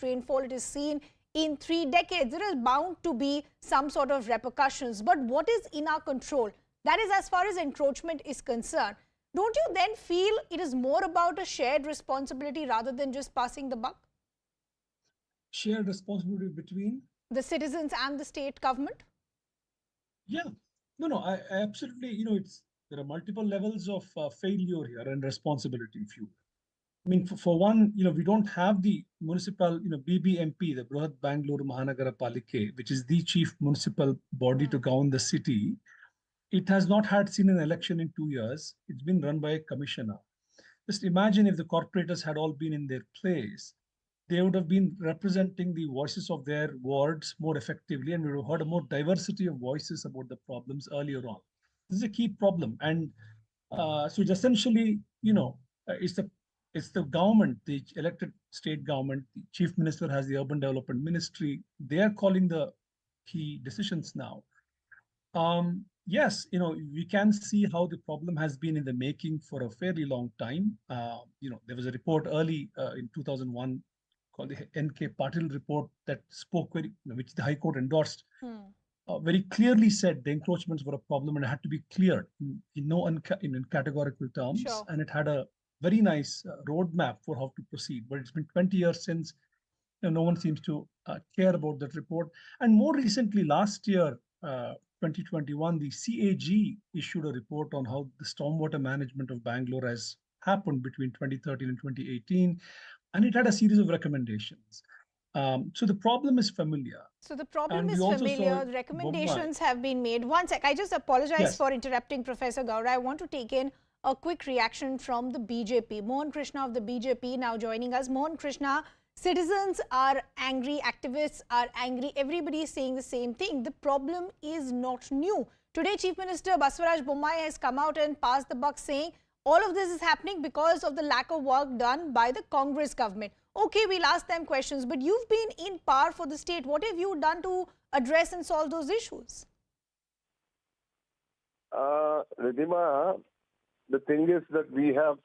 rainfall it is seen in 3 decades. There is bound to be some sort of repercussions. But what is in our control? That is as far as encroachment is concerned. Don't you then feel it is more about a shared responsibility rather than just passing the buck? Shared responsibility between the citizens and the state government? Yeah, no, I absolutely, there are multiple levels of failure here and responsibility. If you, I mean, for one, we don't have the municipal, BBMP, the Brihat Bengaluru Mahanagara Palike, which is the chief municipal body to govern the city. It has not had seen an election in 2 years. It's been run by a commissioner. Just imagine if the corporators had all been in their place, they would have been representing the voices of their wards more effectively, and we would have heard a more diversity of voices about the problems earlier on. This is a key problem, and so it's essentially, it's the government, the elected state government. The chief minister has the urban development ministry. They are calling the key decisions now. Yes, we can see how the problem has been in the making for a fairly long time. There was a report early in 2001 called the N.K. Patil report that spoke which the High Court endorsed, very clearly said the encroachments were a problem and it had to be cleared in categorical terms. Sure. And it had a very nice roadmap for how to proceed. But it's been 20 years since no one seems to care about that report. And more recently, last year, 2021, the CAG issued a report on how the stormwater management of Bangalore has happened between 2013 and 2018. And it had a series of recommendations. So the problem is familiar. So the problem is familiar. Recommendations have been made. One sec. I just apologize for interrupting, Professor Gowda. I want to take in a quick reaction from the BJP. Mohan Krishna of the BJP now joining us. Mohan Krishna, citizens are angry, activists are angry. Everybody is saying the same thing. The problem is not new. Today, Chief Minister Basavaraj Bommai has come out and passed the buck saying all of this is happening because of the lack of work done by the Congress government. Okay, we'll ask them questions, but you've been in power for the state. What have you done to address and solve those issues? Ridhima, the thing is that we have,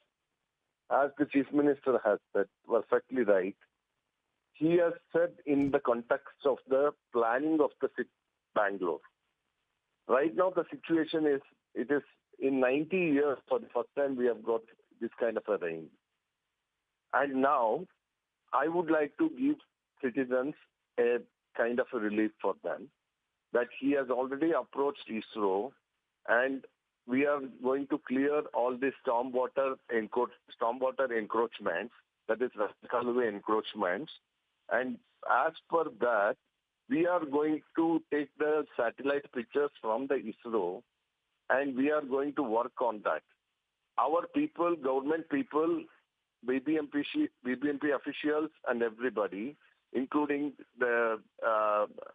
as the Chief Minister has said, perfectly right, he has said in the context of the planning of the city, Bangalore. Right now, the situation is, it is in 90 years, for the first time, we have got this kind of a rain. And now, I would like to give citizens a kind of a relief for them, that he has already approached ISRO, and we are going to clear all these stormwater encroachments, that is Radicalization encroachments. And as per that, we are going to take the satellite pictures from the ISRO, and we are going to work on that. Our people, government people, BBMP officials and everybody, including the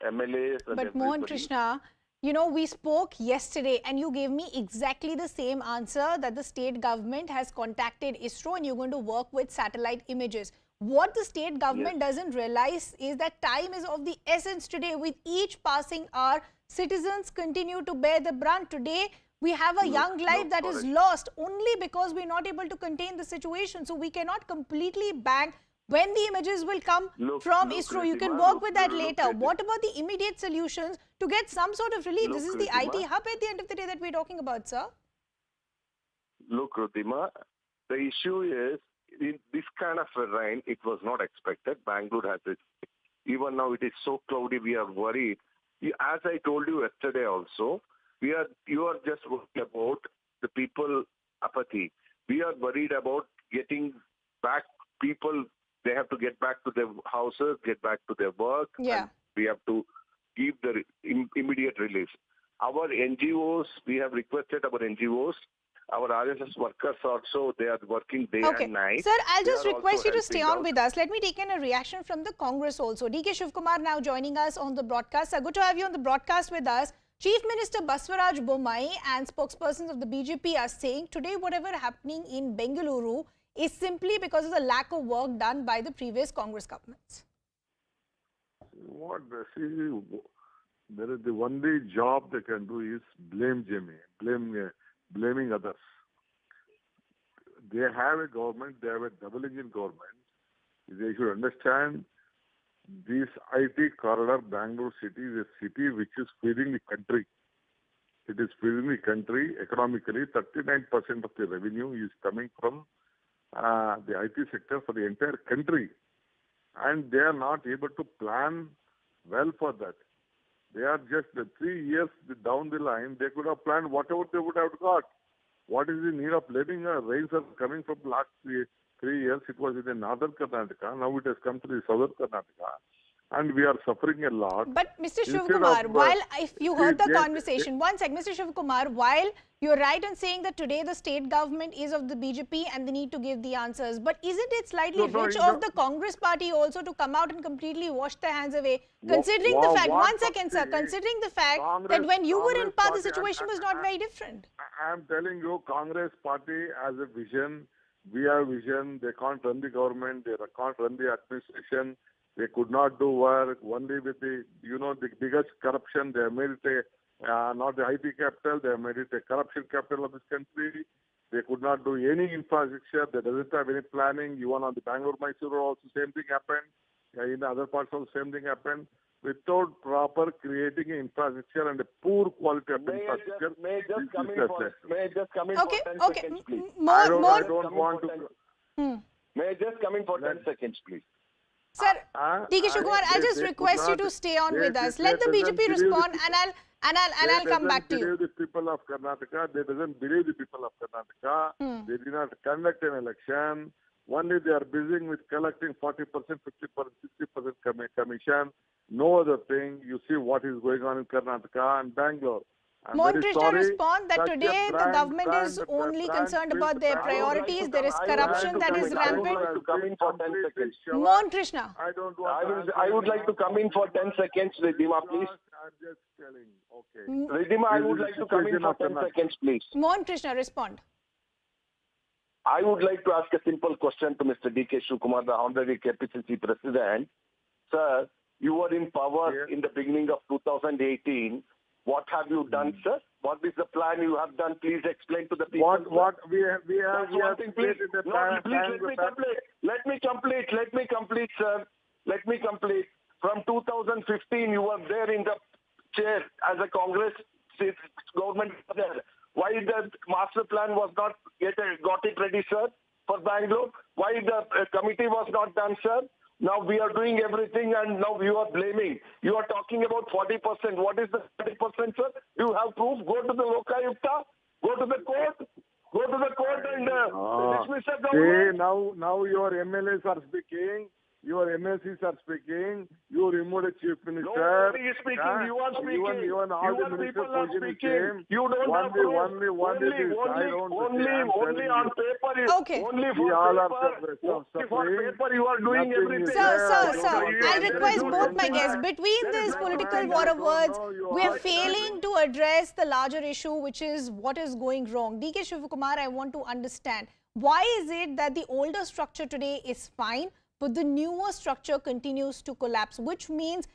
MLAs and But Mohan Krishna, we spoke yesterday and you gave me exactly the same answer, that the state government has contacted ISRO and you're going to work with satellite images. What the state government doesn't realize is that time is of the essence today. With each passing hour, citizens continue to bear the brunt. Today, we have a young life that is lost only because we're not able to contain the situation. So we cannot completely bank when the images will come from ISRO. You can work with that later. What about the immediate solutions to get some sort of relief? This is the IT hub at the end of the day that we're talking about, sir. Look, Ridhima, the issue is, in this kind of a rain, it was not expected. Bangalore has it. Even now it is so cloudy, we are worried. As I told you yesterday also, you are just worried about the people apathy. We are worried about getting back people. They have to get back to their houses, get back to their work. Yeah. And we have to give the immediate relief. Our NGOs, we have requested our NGOs, our RSS workers also, they are working day and night. Sir, I'll just request you to stay on with us. Let me take in a reaction from the Congress also. D.K. Shivkumar now joining us on the broadcast. Sir, good to have you on the broadcast with us. Chief Minister Basavaraj Bommai and spokespersons of the BJP are saying today whatever happening in Bengaluru is simply because of the lack of work done by the previous Congress governments. There is the only job they can do is blaming others. They have a government, they have a double engine government. They should understand this IT corridor, Bangalore city, is a city which is feeding the country. It is feeding the country economically. 39% of the revenue is coming from the IT sector for the entire country. And they are not able to plan well for that. They are just 3 years down the line, they could have planned whatever they would have got. What is the need of letting rains are coming from the last 3 years? It was in the northern Karnataka. Now it has come to the southern Karnataka. And we are suffering a lot. But Mr. Instead Shivkumar, of, while if you heard the see, conversation, one sec, Mr. Shivkumar, while you're right in saying that today the state government is of the BJP and they need to give the answers, but isn't it slightly rich of the Congress party also to come out and completely wash their hands away, considering the fact, one second sir, considering the fact that when you were in power, the situation was not very different. I am telling you, Congress party has a vision. We have vision. They can't run the government. They can't run the administration. They could not do work only with the, the biggest corruption. They have made it not the IT capital. They have made it a corruption capital of this country. They could not do any infrastructure. They doesn't have any planning. Even on the Bangalore-Mysuru road also same thing happened. In other parts also same thing happened. Without proper creating an infrastructure and a poor quality of infrastructure. May I just come in for 10 seconds, please? I don't want to. May I just come in for 10 seconds, please? Sir, D.K. Shivkumar, I'll just request you to stay on with us. Let the BJP respond, and I'll come back to you. They doesn't believe the people of Karnataka. They doesn't believe the people of Karnataka. They did not conduct an election. Only they are busy with collecting 40%, 50%, 60% commission. No other thing. You see what is going on in Karnataka and Bangalore. Mohan Krishna respond that today the government is only concerned about their priorities. There is corruption that is rampant. Mohan Krishna. I would like to come in for 10 seconds, Ridhima, please. I'm just telling. Okay. Ridhima, I would like to come in for 10 seconds, please. Mohan Krishna, respond. I would like to ask a simple question to Mr. D.K. Shivkumar, the Honorary KPCC President. Sir, you were in power in the beginning of 2018. What have you done, sir? What is the plan you have done? Please explain to the people. What we have please let me complete, sir. Let me complete. From 2015, you were there in the chair as a Congress government. Why the master plan was not got it ready, sir, for Bangalore? Why the committee was not done, sir? Now we are doing everything and now you are blaming. You are talking about 40%. What is the 40%, sir? You have proof. Go to the Lokayukta. Go to the court. Go to the court and dismiss the government. Now your MLAs are speaking. Your MLCs are speaking. You removed a chief minister. Nobody is speaking. You are speaking. Even all the people ministers are speaking. You don't have proof. Only on paper. Okay. Only for paper you are doing everything. Sir, I'll request both my guests. Between this political war of words, we are failing to address the larger issue, which is what is going wrong. D.K. Shivkumar, I want to understand. Why is it that the older structure today is fine, but the newer structure continues to collapse, which means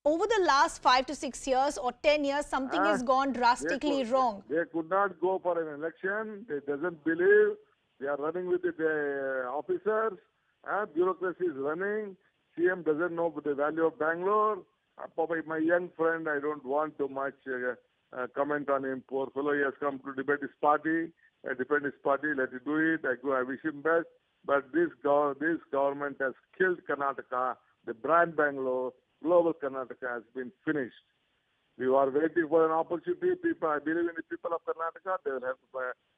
over the last 5 to 6 years or 10 years, something has gone drastically wrong. They could not go for an election. They doesn't believe. They are running with the officers. Bureaucracy is running. CM doesn't know the value of Bangalore. My young friend, I don't want too much comment on him. Poor fellow, he has come to debate his party. Defend his party. Let him do it. I wish him best. But this government has killed Karnataka. The brand Bangalore, global Karnataka has been finished. We are waiting for an opportunity. I believe in the people of Karnataka. They will have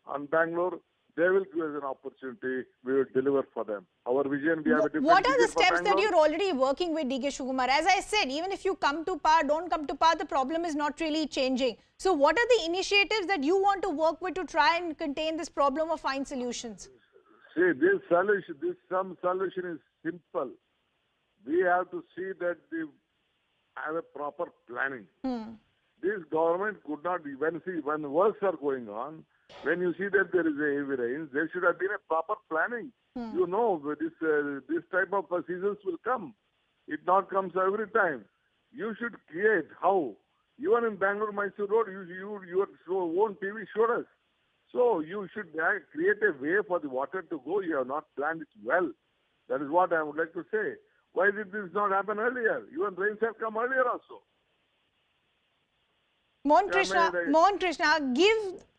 on Bangalore. They will give us an opportunity. We will deliver for them. Our vision, we have a different What are the vision for steps that Bangalore. you're already working with, D.K. Shivkumar? As I said, even if you come to power, don't come to power, the problem is not really changing. So what are the initiatives that you want to work with to try and contain this problem or find solutions? See, this solution is simple. We have to see that they have a proper planning. This government could not, when works are going on, when you see that there is a heavy rain, there should have been a proper planning. You know, this type of seasons will come. It not comes every time. You should create how. Even in Bangalore-Mysuru road, your own TV showed us. So you should create a way for the water to go. You have not planned it well. That is what I would like to say. Why did this not happen earlier? Even rains have come earlier also. Mohan Krishna,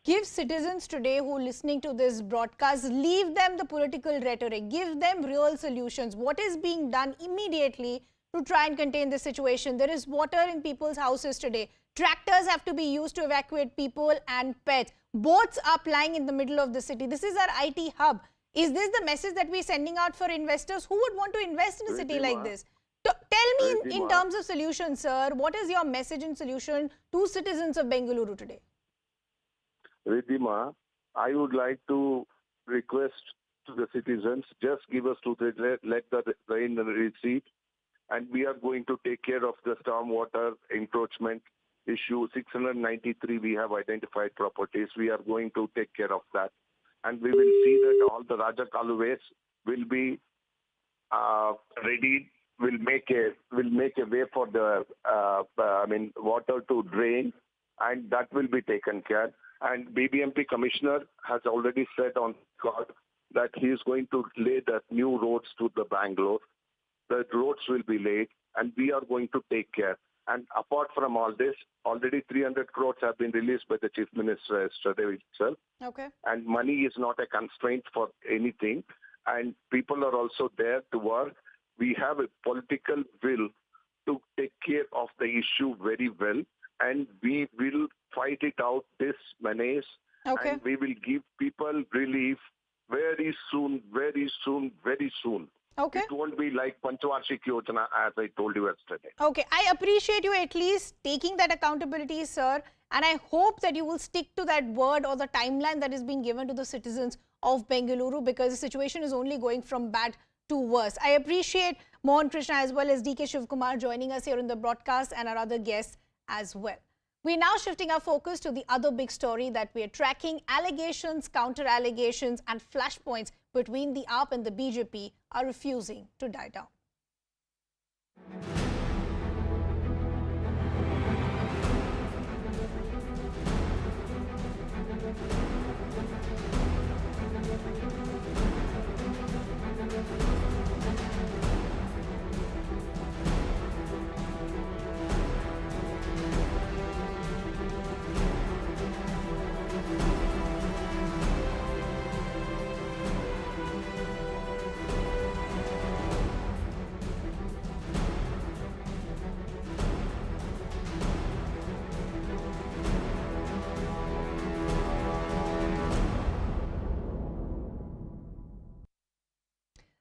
give citizens today who are listening to this broadcast, leave them the political rhetoric, give them real solutions. What is being done immediately to try and contain this situation? There is water in people's houses today. Tractors have to be used to evacuate people and pets. Boats are plying in the middle of the city. This is our IT hub. Is this the message that we're sending out for investors? Who would want to invest in a city like this? Tell me in terms of solutions, sir, what is your message and solution to citizens of Bengaluru today? Ridhima, I would like to request to the citizens, just give us 2-3 days, let the rain recede, and we are going to take care of the stormwater encroachment issue. 693 we have identified properties. We are going to take care of that. And we will see that all the Raja Kaluways will be ready. Will make a way for the water to drain, and that will be taken care. And BBMP commissioner has already said on record that he is going to lay the new roads to the Bangalore. The roads will be laid, and we are going to take care. And apart from all this, already 300 crores have been released by the Chief Minister yesterday itself. Okay. And money is not a constraint for anything. And people are also there to work. We have a political will to take care of the issue very well. And we will fight it out, this menace. Okay. And we will give people relief very soon, very soon, very soon. Okay. It won't be like Panchvarshik Yojana, as I told you yesterday. Okay. I appreciate you at least taking that accountability, sir. And I hope that you will stick to that word or the timeline that is being given to the citizens of Bengaluru, because the situation is only going from bad to worse. I appreciate Mohan Krishna as well as DK Shivkumar joining us here in the broadcast, and our other guests as well. We're now shifting our focus to the other big story that we are tracking. Allegations, counter-allegations and flashpoints between the AAP and the BJP are refusing to die down.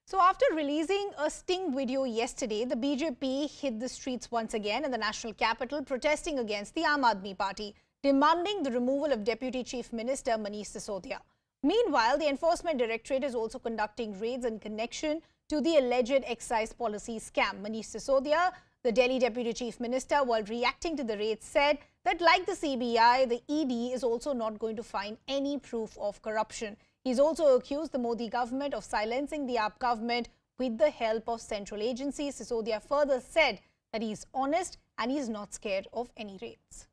So after releasing a sting video yesterday, the BJP hit the streets once again in the national capital, protesting against the Aam Aadmi Party, demanding the removal of Deputy Chief Minister Manish Sisodia. Meanwhile, the Enforcement Directorate is also conducting raids in connection to the alleged excise policy scam. Manish Sisodia, the Delhi Deputy Chief Minister, while reacting to the raids, said that like the CBI, the ED is also not going to find any proof of corruption. He's also accused the Modi government of silencing the AAP government with the help of central agencies. Sisodia further said that he's honest and he's not scared of any raids.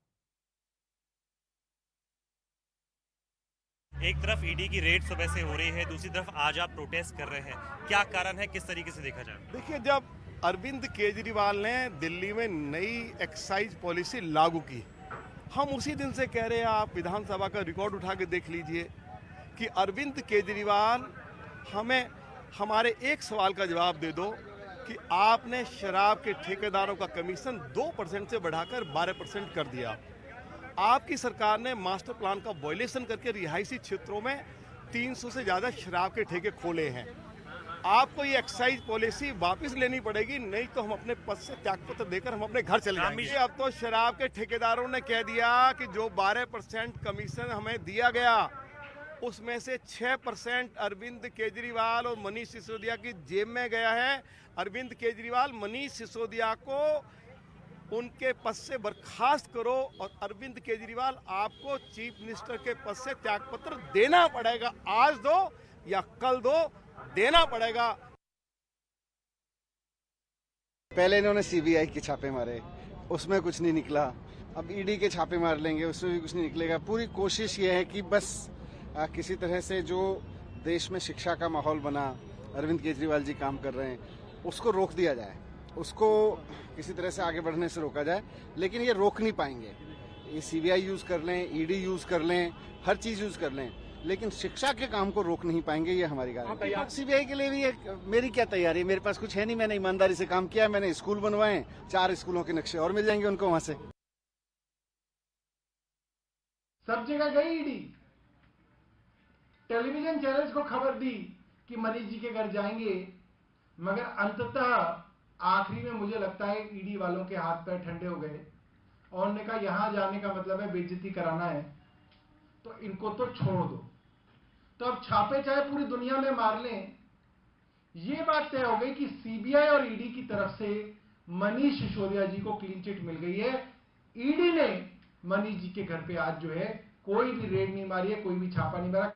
एक तरफ ED की red सुबह से हो रही है, दूसरी तरफ आज आप प्रोटेस्ट कर रहे हैं, क्या कारण है, किस तरीके से देखा जाए? देखिए, जब अरविंद केजरीवाल ने दिल्ली में नई एक्साइज पॉलिसी लागू की, हम उसी दिन से कह रहे हैं, आप विधानसभा का रिकॉर्ड उठा के देख लीजिए कि अरविंद केजरीवाल हमें हमारे एक सवाल का जवाब दे दो कि आपने शराब के ठेकेदारों का कमीशन 2% से बढ़ाकर 12% कर दिया। आपकी सरकार ने मास्टर प्लान का वायलेशन करके रिहायशी क्षेत्रों में 300 से ज़्यादा शराब के ठेके खोले हैं। आपको ये एक्साइज पॉलिसी वापस लेनी पड़ेगी, नहीं तो हम अपने पद से त्यागपत्र देकर हम अपने घर चले जाएंगे। अब तो शराब के ठेकेदारों ने कह दिया कि जो 12% कमीशन हमें दिया गया, उसमें से 6% अरविंद केजरीवाल और मनीष सिसोदिया की जेब में गया है। अरविंद केजरीवाल, मनीष सिसोदिया को उनके पद से बर्खास्त करो और अरविंद केजरीवाल, आपको चीफ मिनिस्टर के पद से त्यागपत्र देना पड़ेगा। आज दो या कल दो, देना पड़ेगा। पहले इन्होंने सीबीआई के छापे मारे, उसमें कुछ नहीं निकला। अब ईडी के छापे मार लेंगे, उसमें भी कुछ नहीं निकलेगा। पूरी कोशिश ये है कि बस किसी तरह से जो देश में शिक्षा का माहौल बना, अरविंद केजरीवाल जी काम कर रहे हैं, उसको रोक दिया जाए, उसको किसी तरह से आगे बढ़ने से रोका जाए। लेकिन ये रोक नहीं पाएंगे। ये सीबीआई यूज कर लें, ईडी यूज कर लें, हर चीज यूज कर लें, लेकिन शिक्षा के काम को रोक नहीं पाएंगे, ये हमारी गारंटी है। सीबीआई के लिए भी मेरी क्या तैयारी है, मेरे पास कुछ है नहीं, मैंने ईमानदारी से काम किया, मैंने स्कूल बनवाए, 4 स्कूलों के नक्शे और मिल जाएंगे उनको वहां से। सब जगह गई ईडी, टेलीविजन चैनल्स को खबर दी कि मनीष जी के घर जाएंगे, मगर अंततः आखिरी में मुझे लगता है ईडी वालों के हाथ पैर ठंडे हो गए और उन्होंने कहा यहां जाने का मतलब है बेइज्जती कराना है, तो इनको तो छोड़ दो। तो अब छापे चाहे पूरी दुनिया में मार लें, ये बात तय हो गई कि सीबीआई और ईडी की तरफ से मनीष सिसोदिया जी को क्लीन चिट मिल गई है। ईडी ने मनीष जी के घर पे आज जो है कोई भी रेड नहीं मारी है, कोई भी छापा नहीं मारा।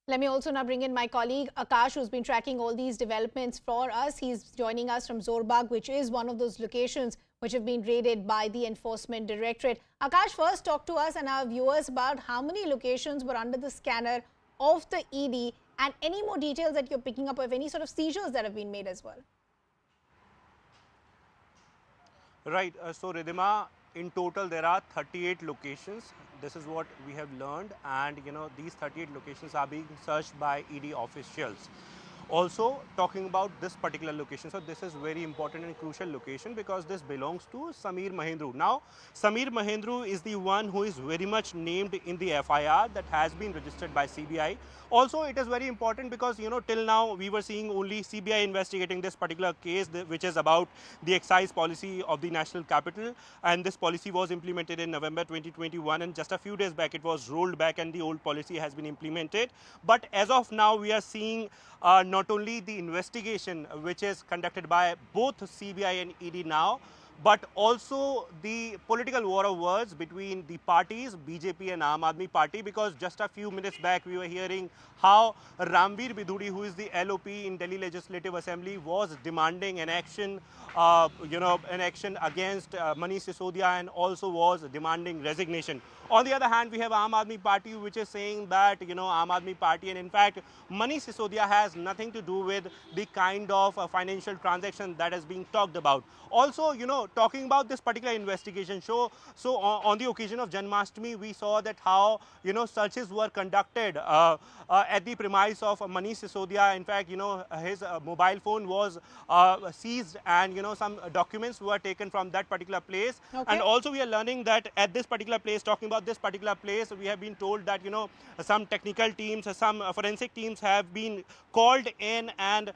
Let me also now bring in my colleague Akash, who's been tracking all these developments for us. He's joining us from Zorbag, which is one of those locations which have been raided by the Enforcement Directorate. Akash, first talk to us and our viewers about how many locations were under the scanner of the ED and any more details that you're picking up of any sort of seizures that have been made as well. Right. So, Ridhima, in total there are 38 locations. This is what we have learned, and these 38 locations are being searched by ED officials. Also talking about this particular location, so this is very important and crucial location because this belongs to Sameer Mahendru. Now Sameer Mahendru is the one who is very much named in the FIR that has been registered by CBI. Also it is very important because till now we were seeing only CBI investigating this particular case, which is about the excise policy of the national capital, and this policy was implemented in November 2021, and just a few days back it was rolled back and the old policy has been implemented. But as of now we are seeing not only the investigation which is conducted by both CBI and ED now, but also the political war of words between the parties, BJP and Aam Aadmi Party, because just a few minutes back we were hearing how Ramveer Bidhuri, who is the LOP in Delhi Legislative Assembly, was demanding an action, an action against Manish Sisodia, and also was demanding resignation. On the other hand, we have Aam Aadmi Party, which is saying that, Aam Aadmi Party, and in fact, Manish Sisodia has nothing to do with the kind of financial transaction that is being talked about. Also, talking about this particular investigation, so on the occasion of Janmashtami, we saw that how, searches were conducted at the premise of Manish Sisodia. In fact, his mobile phone was seized, and, some documents were taken from that particular place. Okay. And also we are learning that at this particular place, talking about this particular place, we have been told that, some technical teams, some forensic teams have been called in, and,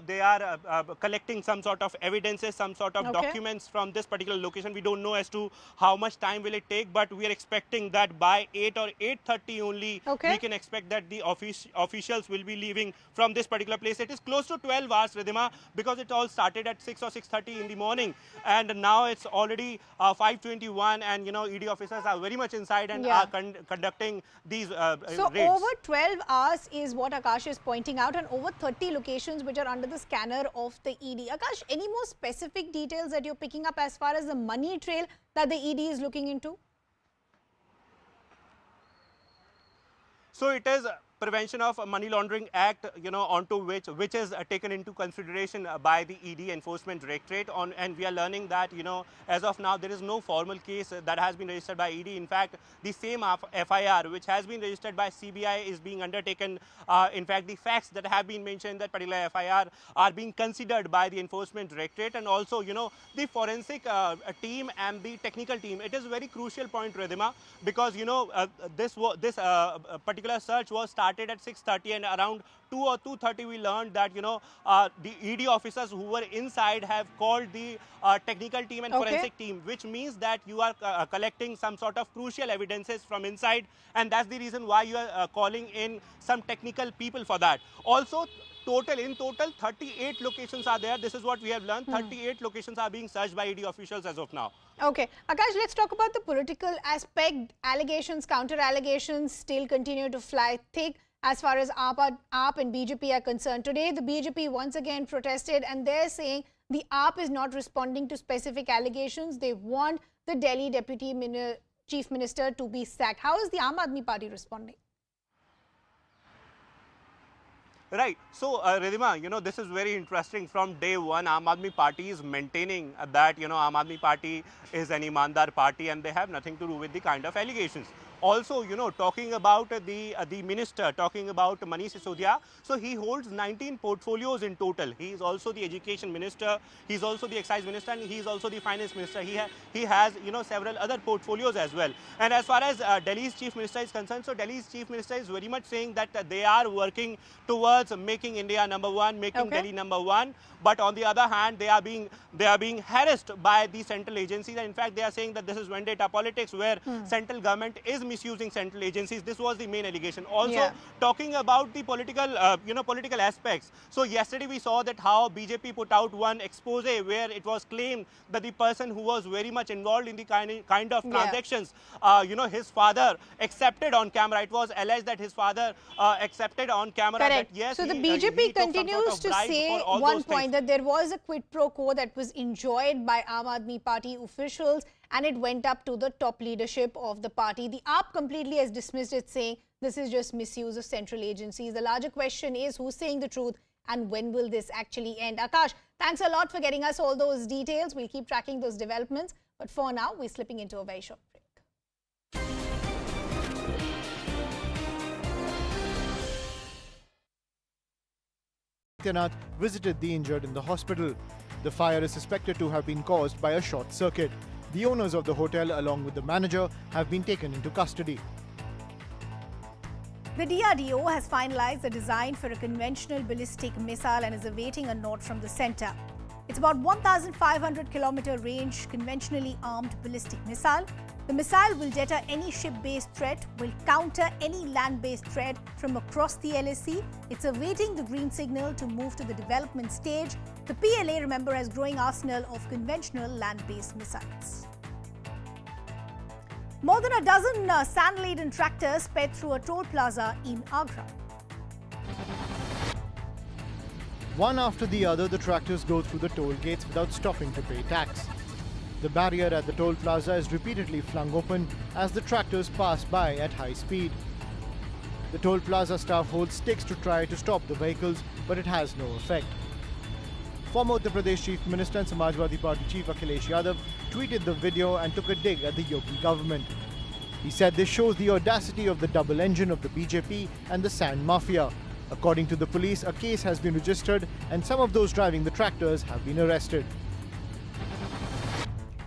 they are collecting some sort of evidences, some sort of documents from this particular location. We don't know as to how much time will it take, but we are expecting that by 8 or 8:30 only, we can expect that the officials will be leaving from this particular place. It is close to 12 hours, Ridhima, because it all started at 6 or 6:30 in the morning, and now it's already 5:21, and ED officers are very much inside and are conducting these raids. So over 12 hours is what Akash is pointing out, and over 30 locations which are under the scanner of the ED. Akash, any more specific details that you're picking up as far as the money trail that the ED is looking into? So it is Prevention of Money Laundering Act, onto which is taken into consideration by the ED Enforcement Directorate and we are learning that, as of now there is no formal case that has been registered by ED. In fact, the same FIR which has been registered by CBI is being undertaken. In fact, the facts that have been mentioned in that particular FIR are being considered by the Enforcement Directorate, and also, the forensic team and the technical team. It is a very crucial point, Ridhima, because, this particular search was started at 6:30, and around 2 or 2:30 we learned that the ED officers who were inside have called the technical team and forensic team, which means that you are collecting some sort of crucial evidences from inside, and that's the reason why you are calling in some technical people for that. Also, in total 38 locations are there. This is what we have learned. 38 locations are being searched by ED officials as of now. Okay. Akash, let's talk about the political aspect. Allegations, counter allegations still continue to fly thick as far as AAP and BJP are concerned. Today, the BJP once again protested, and they're saying the AAP is not responding to specific allegations. They want the Delhi Deputy Chief Minister to be sacked. How is the Aam Aadmi Party responding? Right. So, Ridhima, this is very interesting. From day one, Aam Aadmi Party is maintaining that, Aam Aadmi Party is an Imandar party and they have nothing to do with the kind of allegations. Also, talking about the minister, talking about Manish Sisodia, so he holds 19 portfolios in total. He is also the education minister, he is also the excise minister, and he is also the finance minister. He has, several other portfolios as well. And as far as Delhi's chief minister is concerned, so Delhi's chief minister is very much saying that they are working towards making India number one, making Delhi number one. But on the other hand, they are being harassed by the central agencies. And in fact, they are saying that this is vendetta politics, where central government is misusing central agencies. This was the main allegation. Also, talking about the political aspects. So yesterday we saw that how BJP put out one expose where it was claimed that the person who was very much involved in the kind of transactions, his father accepted on camera. It was alleged that his father accepted on camera. Correct. That yes, so the BJP continues to say one point, that there was a quid pro quo that was enjoyed by Aam Aadmi Party officials, and it went up to the top leadership of the party. The AAP completely has dismissed it, saying this is just misuse of central agencies. The larger question is who's saying the truth and when will this actually end? Akash, thanks a lot for getting us all those details. We'll keep tracking those developments. But for now, we're slipping into a very short break. Nath visited the injured in the hospital. The fire is suspected to have been caused by a short circuit. The owners of the hotel, along with the manager, have been taken into custody. The DRDO has finalized the design for a conventional ballistic missile and is awaiting a nod from the centre. It's about 1,500-kilometer range, conventionally armed ballistic missile. The missile will deter any ship-based threat, will counter any land-based threat from across the LAC. It's awaiting the green signal to move to the development stage. The PLA, remember, has growing arsenal of conventional land-based missiles. More than a dozen sand-laden tractors sped through a toll plaza in Agra. One after the other, the tractors go through the toll gates without stopping to pay tax. The barrier at the toll plaza is repeatedly flung open as the tractors pass by at high speed. The toll plaza staff holds sticks to try to stop the vehicles, but it has no effect. Former Uttar Pradesh Chief Minister and Samajwadi Party Chief Akhilesh Yadav tweeted the video and took a dig at the Yogi government. He said this shows the audacity of the double engine of the BJP and the sand mafia. According to the police, a case has been registered and some of those driving the tractors have been arrested.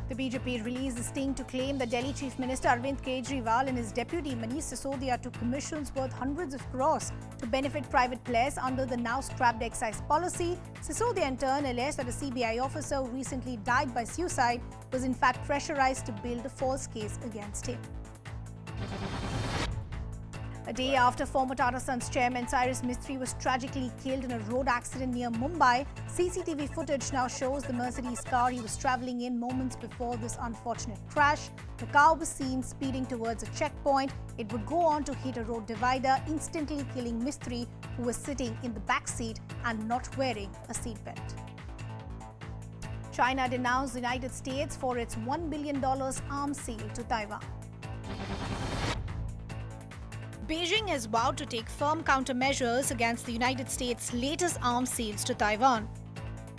The BJP released a sting to claim that Delhi Chief Minister Arvind Kejriwal and his deputy Manish Sisodia took commissions worth hundreds of crores to benefit private players under the now scrapped excise policy. Sisodia in turn alleged that a CBI officer who recently died by suicide was in fact pressurized to build a false case against him. A day after former Tata Sons chairman Cyrus Mistry was tragically killed in a road accident near Mumbai, CCTV footage now shows the Mercedes car he was travelling in moments before this unfortunate crash. The car was seen speeding towards a checkpoint. It would go on to hit a road divider, instantly killing Mistry, who was sitting in the back seat and not wearing a seatbelt. China denounced the United States for its $1 billion arms sale to Taiwan. Beijing has vowed to take firm countermeasures against the United States' latest arms sales to Taiwan.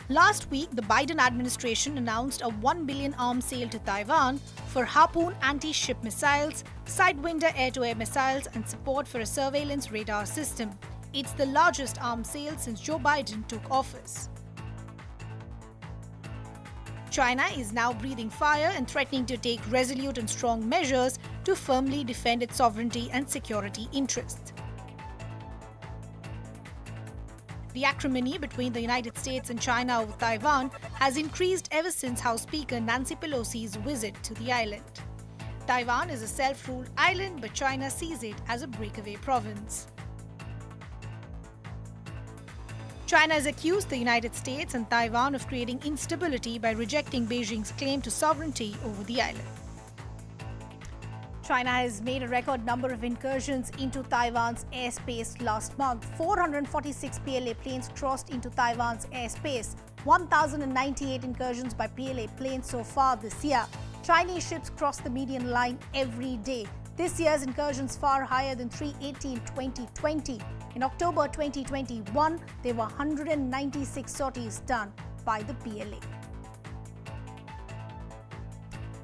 Last week, the Biden administration announced a $1 billion arms sale to Taiwan for Harpoon anti-ship missiles, Sidewinder air-to-air missiles, and support for a surveillance radar system. It's the largest arms sale since Joe Biden took office. China is now breathing fire and threatening to take resolute and strong measures to firmly defend its sovereignty and security interests. The acrimony between the United States and China over Taiwan has increased ever since House Speaker Nancy Pelosi's visit to the island. Taiwan is a self-ruled island, but China sees it as a breakaway province. China has accused the United States and Taiwan of creating instability by rejecting Beijing's claim to sovereignty over the island. China has made a record number of incursions into Taiwan's airspace last month. 446 PLA planes crossed into Taiwan's airspace. 1,098 incursions by PLA planes so far this year. Chinese ships cross the median line every day. This year's incursions far higher than 380 in 2020. In October 2021, there were 196 sorties done by the PLA.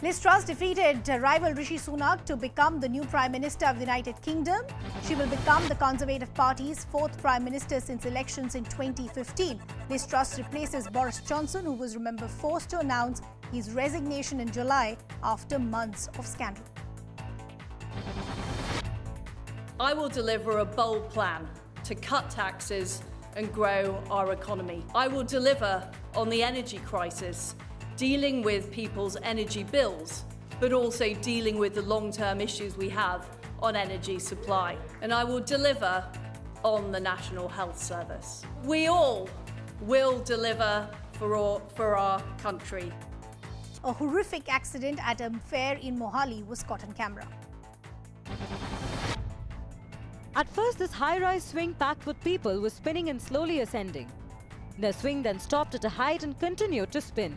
Liz Truss defeated rival Rishi Sunak to become the new Prime Minister of the United Kingdom. She will become the Conservative Party's fourth Prime Minister since elections in 2015. Liz Truss replaces Boris Johnson, who was, remember, forced to announce his resignation in July after months of scandal. I will deliver a bold plan to cut taxes and grow our economy. I will deliver on the energy crisis, dealing with people's energy bills, but also dealing with the long-term issues we have on energy supply. And I will deliver on the National Health Service. We all will deliver for our country. A horrific accident at a fair in Mohali was caught on camera. At first, this high-rise swing packed with people was spinning and slowly ascending. The swing then stopped at a height and continued to spin.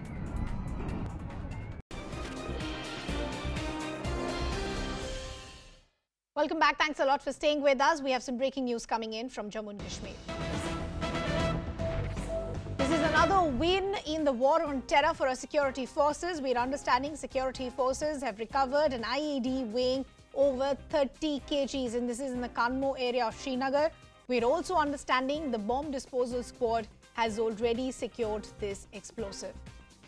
Welcome back. Thanks a lot for staying with us. We have some breaking news coming in from Jammu and Kashmir. This is another win in the war on terror for our security forces. We're understanding security forces have recovered an IED weighing over 30 kgs, and this is in the Kanmo area of Srinagar. We're also understanding the bomb disposal squad has already secured this explosive.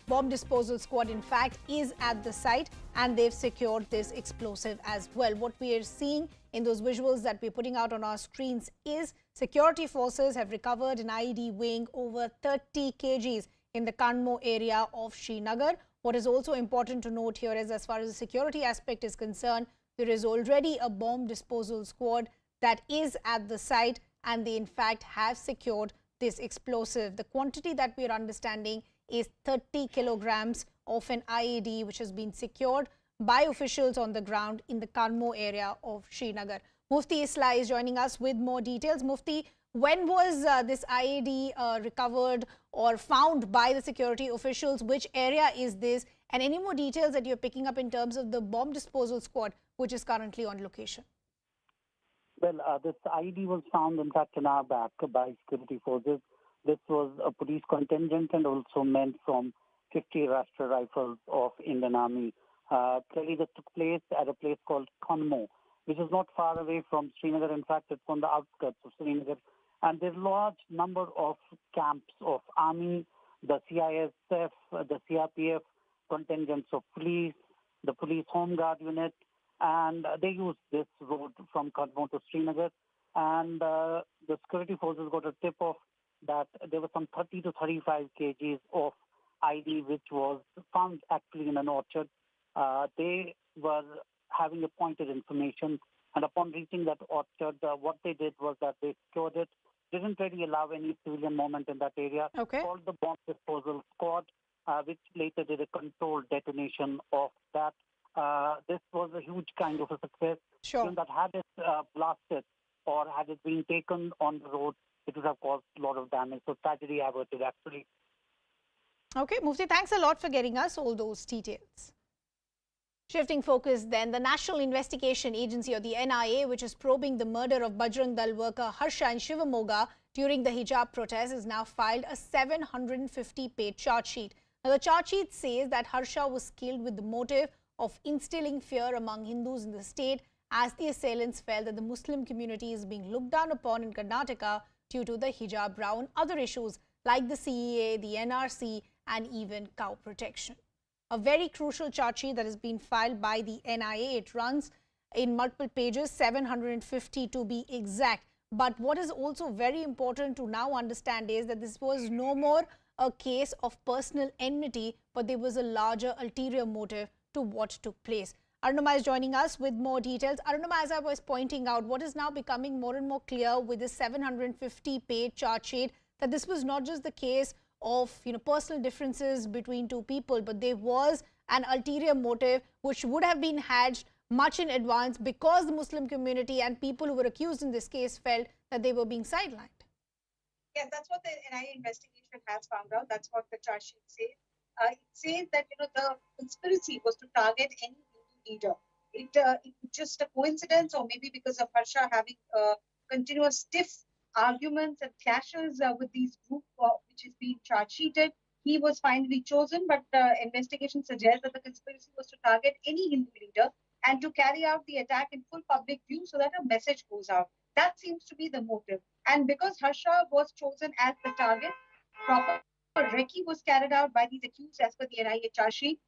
Bomb disposal squad, in fact, is at the site and they've secured this explosive as well. What we are seeing in those visuals that we're putting out on our screens is security forces have recovered an IED weighing over 30 kgs in the Kanmo area of Srinagar. What is also important to note here is, as far as the security aspect is concerned, there is already a bomb disposal squad that is at the site and they in fact have secured this explosive. The quantity that we are understanding is 30 kilograms of an IED which has been secured by officials on the ground in the Kanmo area of Srinagar. Mufti Isla is joining us with more details. Mufti, when was this IED recovered or found by the security officials? Which area is this? And any more details that you're picking up in terms of the bomb disposal squad which is currently on location? Well, this IED was found in fact an hour back by security forces. This was a police contingent and also men from 50 Rashtra Rifles of Indian Army. Clearly, this took place at a place called Kanmo, which is not far away from Srinagar. In fact, it's on the outskirts of Srinagar. And there's a large number of camps of army, the CISF, the CRPF, contingents of police, the police home guard unit, and they used this road from Kanmo to Srinagar. And the security forces got a tip-off that there were some 30 to 35 kgs of ID which was found actually in an orchard. They were having a pointed information, and upon reaching that orchard, what they did was that they secured it, didn't really allow any civilian movement in that area, called the bomb disposal squad, which later did a controlled detonation of that. This was a huge kind of a success. Sure. That had it blasted or had it been taken on the road, it would have caused a lot of damage. So tragedy averted, actually. Okay, Mufti, thanks a lot for getting us all those details. Shifting focus then, the National Investigation Agency, or the NIA, which is probing the murder of Bajrang Dal worker Harsha in Shivamogga during the hijab protest, has now filed a 750-page charge sheet. Now, the charge sheet says that Harsha was killed with the motive of instilling fear among Hindus in the state, as the assailants felt that the Muslim community is being looked down upon in Karnataka due to the hijab row and other issues like the CEA, the NRC, and even cow protection. A very crucial charge sheet that has been filed by the NIA. It runs in multiple pages, 750 to be exact. But what is also very important to now understand is that this was no more a case of personal enmity, but there was a larger ulterior motive to what took place. Arunama is joining us with more details. Arunama, as I was pointing out, what is now becoming more and more clear with this 750-page charge sheet, that this was not just the case of personal differences between two people, but there was an ulterior motive which would have been hatched much in advance because the Muslim community and people who were accused in this case felt that they were being sidelined. Yes, that's what the NIA investigation has found out. That's what the charge sheet says. It says that the conspiracy was to target any leader. It's just a coincidence, or maybe because of Harsha having a continuous stiff arguments and clashes with these group which is being charge sheeted. He was finally chosen, but investigation suggests that the conspiracy was to target any Hindu leader and to carry out the attack in full public view so that a message goes out. That seems to be the motive. And because Harsha was chosen as the target, proper recce was carried out by these accused as per the NIA charge sheet.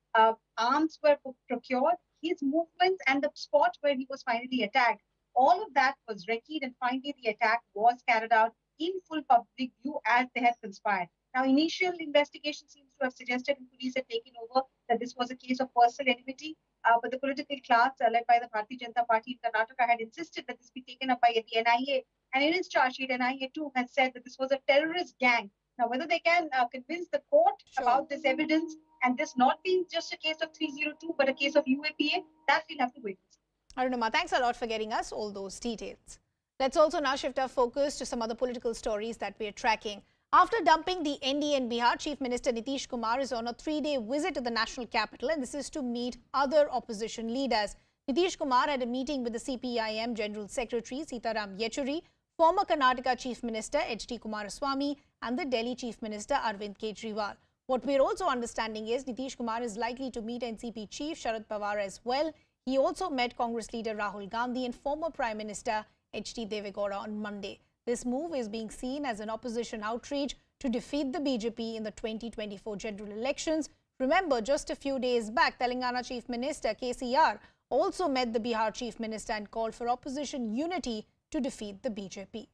Arms were procured. His movements and the spot where he was finally attacked, all of that was recceed, and finally the attack was carried out in full public view as they had conspired. Now, initial investigation seems to have suggested and police had taken over that this was a case of personal enmity, but the political class led by the Bharatiya Janata Party in Karnataka had insisted that this be taken up by the NIA, and in its charge sheet, NIA too has said that this was a terrorist gang. Now, whether they can convince the court about this evidence and this not being just a case of 302 but a case of UAPA, that we'll have to wait and see. Arunima, thanks a lot for getting us all those details. Let's also now shift our focus to some other political stories that we are tracking. After dumping the NDA in Bihar, Chief Minister Nitish Kumar is on a 3-day visit to the national capital, and this is to meet other opposition leaders. Nitish Kumar had a meeting with the CPIM General Secretary Sitaram Yechury, former Karnataka Chief Minister HD Kumaraswamy and the Delhi Chief Minister Arvind Kejriwal. What we're also understanding is Nitish Kumar is likely to meet NCP Chief Sharad Pawar as well. He also met Congress leader Rahul Gandhi and former Prime Minister HD Devegowda on Monday. This move is being seen as an opposition outrage to defeat the BJP in the 2024 general elections. Remember, just a few days back, Telangana Chief Minister KCR also met the Bihar Chief Minister and called for opposition unity to defeat the BJP.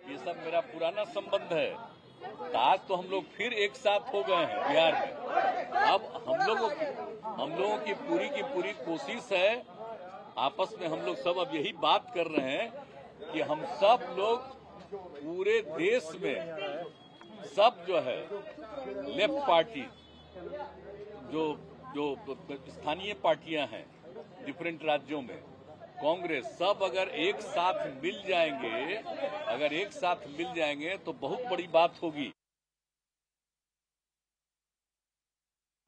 ये सब मेरा पुराना संबंध है। आज तो हम लोग फिर एक साथ हो गए हैं बिहार में। अब हम लोगों की पूरी कोशिश है, आपस में हम लोग सब अब यही बात कर रहे हैं कि हम सब लोग पूरे देश में सब जो है लेफ्ट पार्टी जो स्थानीय पार्टियां हैं डिफरेंट राज्यों में, कांग्रेस, सब अगर एक साथ मिल जाएंगे तो बहुत बड़ी बात होगी।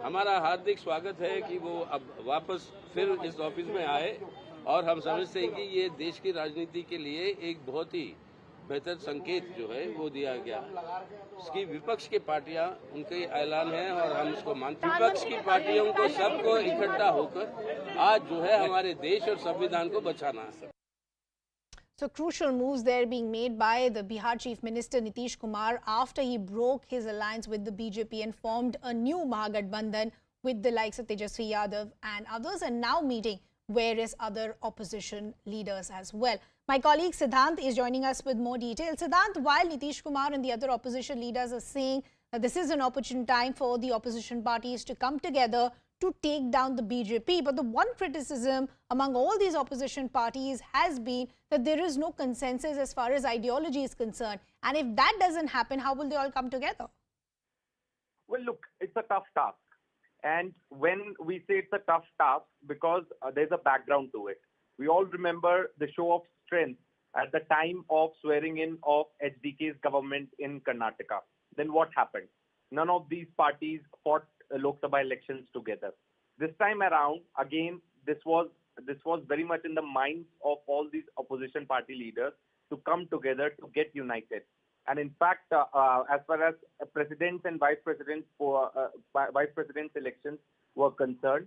हमारा हार्दिक स्वागत है कि वो अब वापस फिर इस ऑफिस में आए, और हम समझते हैं कि ये देश की राजनीति के लिए एक बहुत ही बेहतर संकेत जो है वो दिया गया। इसकी विपक्ष की पार्टियां उनके ऐलान है और हम इसको मानते हैं। विपक्ष की पार्टियों को सबको इकट्ठा होकर आज जो है हमारे देश और संविधान को बचाना है। So crucial moves there being made by the Bihar Chief Minister Nitish Kumar after he broke his alliance with the BJP and formed a new Mahagathbandhan with the likes of Tejasvi Yadav and others, and now meeting various other opposition leaders as well. My colleague Siddhant is joining us with more details. Siddhant, while Nitish Kumar and the other opposition leaders are saying that this is an opportune time for the opposition parties to come together to take down the BJP, but the one criticism among all these opposition parties has been that there is no consensus as far as ideology is concerned. And if that doesn't happen, how will they all come together? Well, look, it's a tough task. And when we say it's a tough task, because there's a background to it. We all remember the show of strength at the time of swearing in of HDK's government in Karnataka. Then what happened? None of these parties fought Lok Sabha elections together. This time around, again, this was very much in the minds of all these opposition party leaders to come together to get united. And in fact, as far as presidents and vice presidents elections were concerned,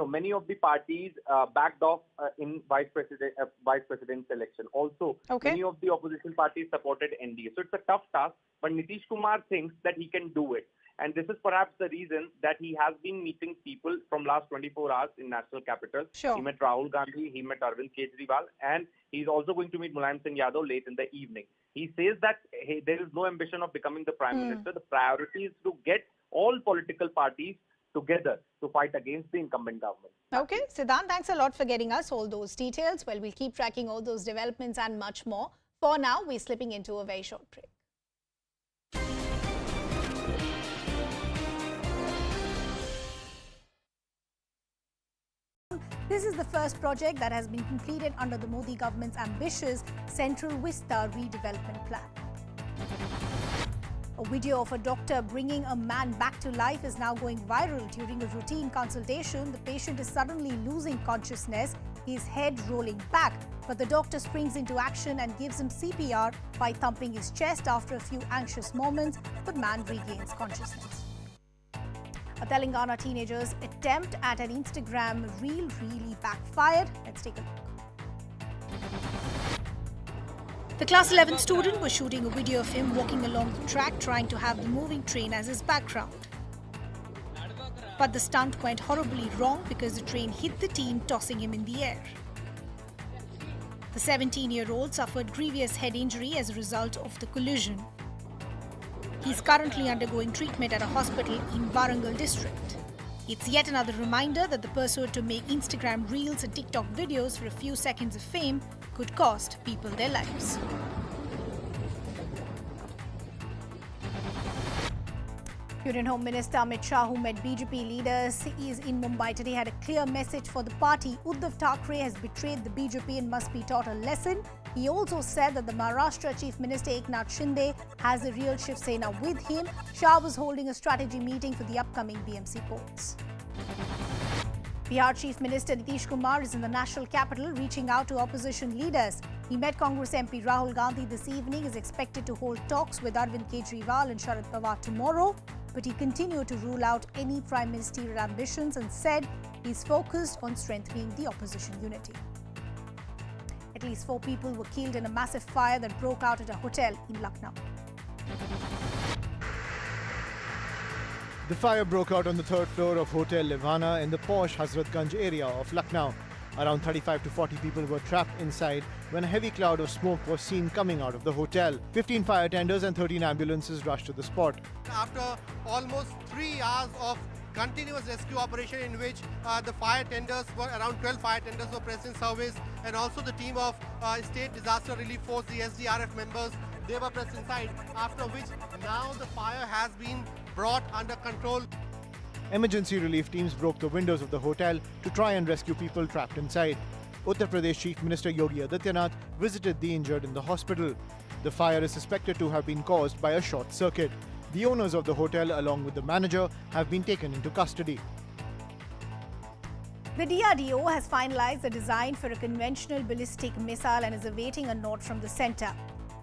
many of the parties backed off in vice president's election. Also, many of the opposition parties supported NDA. So it's a tough task, but Nitish Kumar thinks that he can do it. And this is perhaps the reason that he has been meeting people from last 24 hours in national capital. Sure. He met Rahul Gandhi, he met Arvind Kejriwal, and he's also going to meet Mulayam Singh Yadav late in the evening. He says that there is no ambition of becoming the Prime Minister. The priority is to get all political parties together to fight against the incumbent government. Okay, Siddhant, thanks a lot for getting us all those details. Well, we'll keep tracking all those developments and much more. For now, we're slipping into a very short break. This is the first project that has been completed under the Modi government's ambitious Central Vista redevelopment plan. A video of a doctor bringing a man back to life is now going viral. During a routine consultation, the patient is suddenly losing consciousness his head rolling back. But the doctor springs into action and gives him CPR by thumping his chest. After a few anxious moments, the man regains consciousness. A Telangana teenager's attempt at an Instagram reel really backfired. Let's take a look. The class 11 student was shooting a video of him walking along the track, trying to have the moving train as his background. But the stunt went horribly wrong because the train hit the teen, tossing him in the air. The 17-year-old suffered grievous head injury as a result of the collision. He is currently undergoing treatment at a hospital in Warangal district. It's yet another reminder that the pursuit to make Instagram reels and TikTok videos for a few seconds of fame could cost people their lives. Union Home Minister Amit Shah, who met BJP leaders, is in Mumbai today, had a clear message for the party. Uddhav Thackeray has betrayed the BJP and must be taught a lesson. He also said that the Maharashtra Chief Minister Eknath Shinde has the real Shiv Sena with him. Shah was holding a strategy meeting for the upcoming BMC polls. Bihar Chief Minister Nitish Kumar is in the national capital, reaching out to opposition leaders. He met Congress MP Rahul Gandhi this evening, is expected to hold talks with Arvind Kejriwal and Sharad Pawar tomorrow. But he continued to rule out any prime ministerial ambitions and said he's focused on strengthening the opposition unity. At least 4 people were killed in a massive fire that broke out at a hotel in Lucknow. The fire broke out on the 3rd floor of Hotel Levana in the posh Hazratganj area of Lucknow. Around 35 to 40 people were trapped inside when a heavy cloud of smoke was seen coming out of the hotel. 15 fire tenders and 13 ambulances rushed to the spot. After almost 3 hours of continuous rescue operation in which the fire tenders were around 12 fire tenders were present in service, and also the team of State Disaster Relief Force, the SDRF members, they were present inside, after which now the fire has been brought under control. Emergency relief teams broke the windows of the hotel to try and rescue people trapped inside. Uttar Pradesh Chief Minister Yogi Adityanath visited the injured in the hospital. The fire is suspected to have been caused by a short circuit. The owners of the hotel, along with the manager, have been taken into custody. The DRDO has finalized the design for a conventional ballistic missile and is awaiting a nod from the centre.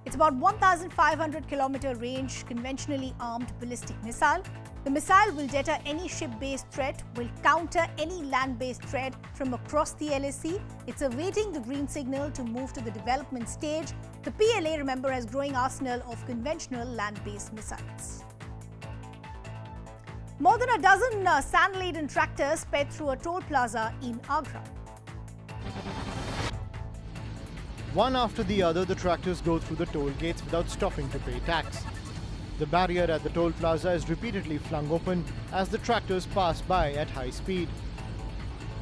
It's about 1,500-kilometer range, conventionally armed ballistic missile. The missile will deter any ship-based threat, will counter any land-based threat from across the LAC. It's awaiting the green signal to move to the development stage. The PLA, remember, has growing arsenal of conventional land-based missiles. More than a dozen sand-laden tractors sped through a toll plaza in Agra. One after the other, the tractors go through the toll gates without stopping to pay tax. The barrier at the toll plaza is repeatedly flung open as the tractors pass by at high speed.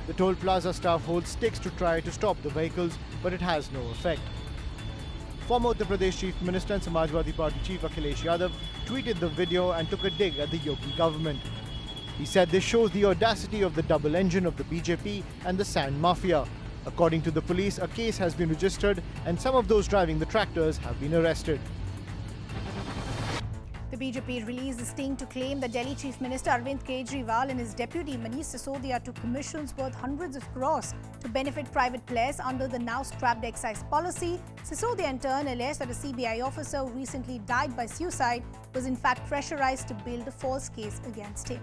The toll plaza staff holds sticks to try to stop the vehicles, but it has no effect. Former Uttar Pradesh Chief Minister and Samajwadi Party Chief Akhilesh Yadav tweeted the video and took a dig at the Yogi government. He said this shows the audacity of the double engine of the BJP and the sand mafia. According to the police, a case has been registered and some of those driving the tractors have been arrested. The BJP released a sting to claim that Delhi Chief Minister Arvind Kejriwal and his deputy Manish Sisodia took commissions worth hundreds of crores to benefit private players under the now scrapped excise policy. Sisodia in turn alleged that a CBI officer who recently died by suicide was in fact pressurized to build a false case against him.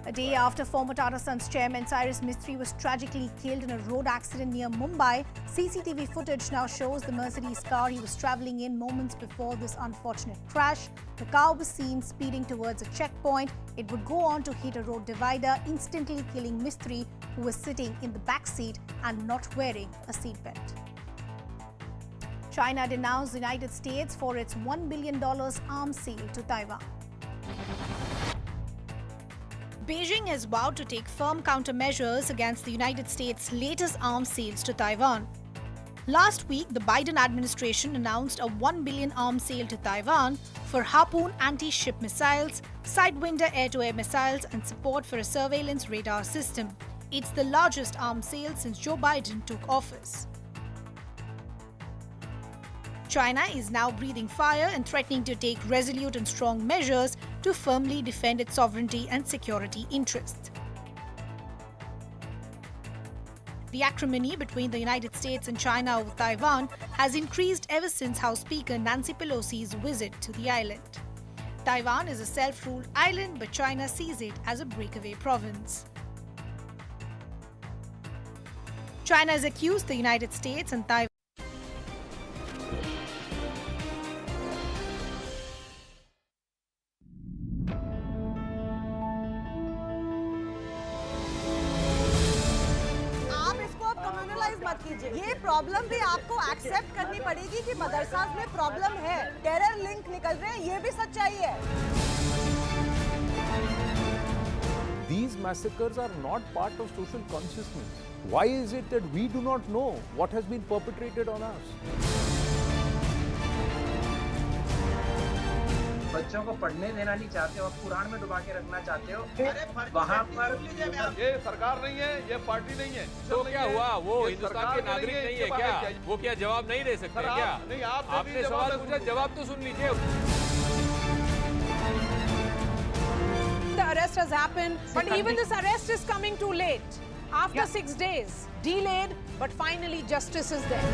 A day after former Tata Sons chairman Cyrus Mistry was tragically killed in a road accident near Mumbai, CCTV footage now shows the Mercedes car he was travelling in moments before this unfortunate crash. The car was seen speeding towards a checkpoint. It would go on to hit a road divider, instantly killing Mistry, who was sitting in the back seat and not wearing a seatbelt. China denounced the United States for its $1 billion arms sale to Taiwan. Beijing has vowed to take firm countermeasures against the United States' latest arms sales to Taiwan. Last week, the Biden administration announced a $1 billion arms sale to Taiwan for Harpoon anti-ship missiles, Sidewinder air-to-air missiles, and support for a surveillance radar system. It's the largest arms sale since Joe Biden took office. China is now breathing fire and threatening to take resolute and strong measures to firmly defend its sovereignty and security interests. The acrimony between the United States and China over Taiwan has increased ever since House Speaker Nancy Pelosi's visit to the island. Taiwan is a self-ruled island, but China sees it as a breakaway province. China has accused the United States and Taiwan. मत कीजिए, ये problem भी आपको accept करनी पड़ेगी कि मदरसास में problem है, टेरर लिंक निकल रहे हैं, ये भी सच्चाई है। These massacres are not part of social consciousness. Why is it that we do not know what has been perpetrated on us? बच्चों को पढ़ने देना नहीं चाहते हो, कुरान में डुबा के रखना चाहते हो, वहाँ पर ये सरकार नहीं है, ये पार्टी नहीं है। तो क्या हुआ? वो हिंदुस्तान के नागरिक नहीं है क्या? वो क्या जवाब नहीं दे सकते क्या? नहीं, आपने सवाल पूछा, जवाब तो सुन लीजिए। The arrest has happened, but even this arrest is coming too late. After 6 days, delayed, but finally justice is there.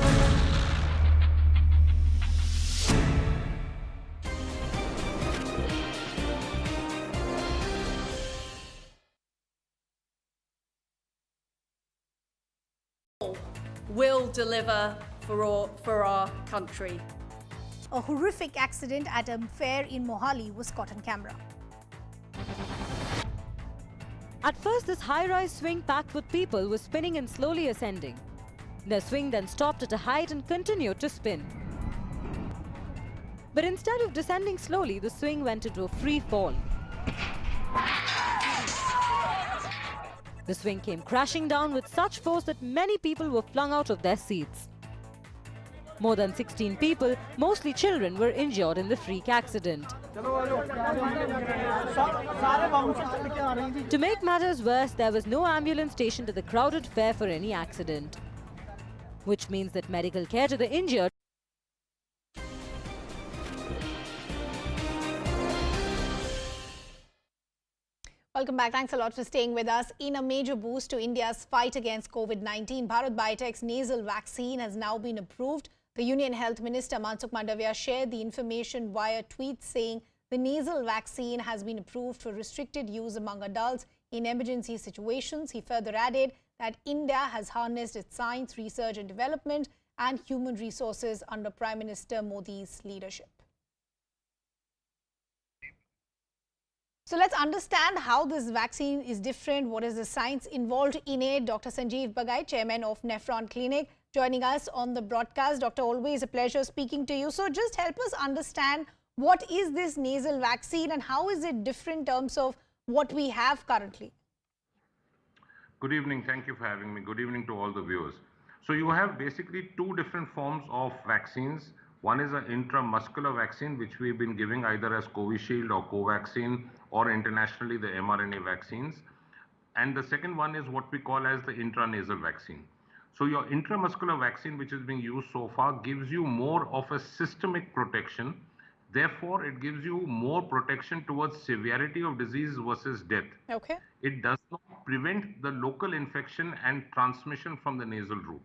Will deliver for our country. A horrific accident at a fair in Mohali was caught on camera. At first, this high-rise swing packed with people was spinning and slowly ascending. The swing then stopped at a height and continued to spin. But instead of descending slowly, the swing went into a free fall. The swing came crashing down with such force that many people were flung out of their seats. More than 16 people, mostly children, were injured in the freak accident. To make matters worse, there was no ambulance stationed at the crowded fair for any accident, which means that medical care to the injured. Welcome back. Thanks a lot for staying with us. In a major boost to India's fight against COVID-19, Bharat Biotech's nasal vaccine has now been approved. The Union Health Minister Mansukh Mandavia shared the information via tweet saying the nasal vaccine has been approved for restricted use among adults in emergency situations. He further added that India has harnessed its science, research and development and human resources under Prime Minister Modi's leadership. So let's understand how this vaccine is different. What is the science involved in it? Dr. Sanjeev Bagai, Chairman of Nephron Clinic, joining us on the broadcast. Doctor, always a pleasure speaking to you. So just help us understand what is this nasal vaccine and how is it different in terms of what we have currently? Good evening. Thank you for having me. Good evening to all the viewers. So you have basically two different forms of vaccines. One is an intramuscular vaccine, which we've been giving either as Covishield or Covaxin, or internationally the mRNA vaccines. And the second one is what we call as the intranasal vaccine. So your intramuscular vaccine, which is being used so far, gives you more of a systemic protection. Therefore, it gives you more protection towards severity of disease versus death. Okay. It does not prevent the local infection and transmission from the nasal route.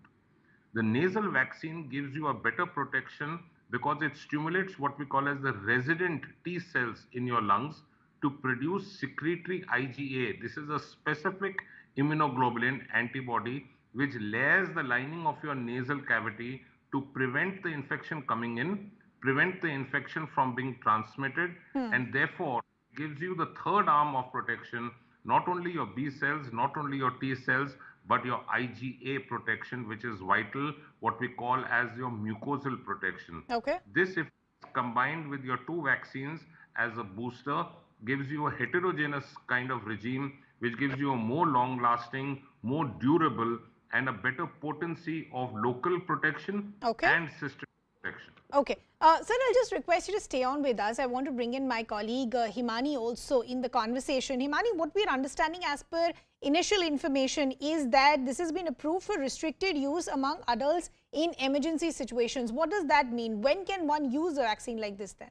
The nasal vaccine gives you a better protection because it stimulates what we call as the resident T cells in your lungs to produce secretory IgA. This is a specific immunoglobulin antibody which layers the lining of your nasal cavity to prevent the infection coming in, prevent the infection from being transmitted, and therefore gives you the third arm of protection, not only your B cells, not only your T cells, but your IgA protection, which is vital, what we call as your mucosal protection. Okay. This, if combined with your two vaccines as a booster, gives you a heterogeneous kind of regime, which gives you a more long-lasting, more durable, and a better potency of local protection and systemic protection. Okay. Sir, I'll just request you to stay on with us. I want to bring in my colleague Himani also in the conversation. Himani, what we're understanding as per initial information is that this has been approved for restricted use among adults in emergency situations. What does that mean? When can one use a vaccine like this then?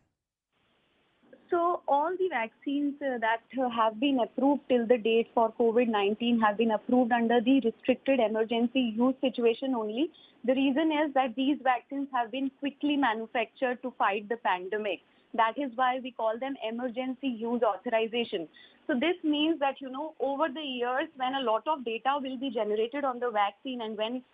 So all the vaccines that have been approved till the date for COVID-19 have been approved under the restricted emergency use situation only. The reason is that these vaccines have been quickly manufactured to fight the pandemic. That is why we call them emergency use authorization. So this means that, over the years when a lot of data will be generated on the vaccine and when,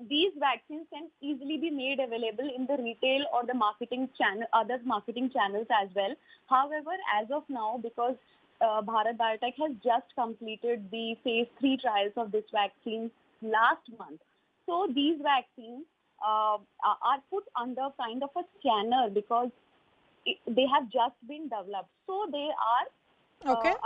these vaccines can easily be made available in the retail or the marketing channel, other marketing channels as well. However, as of now, because Bharat Biotech has just completed the phase 3 trials of this vaccine last month. So these vaccines are put under kind of a scanner because they have just been developed. So they are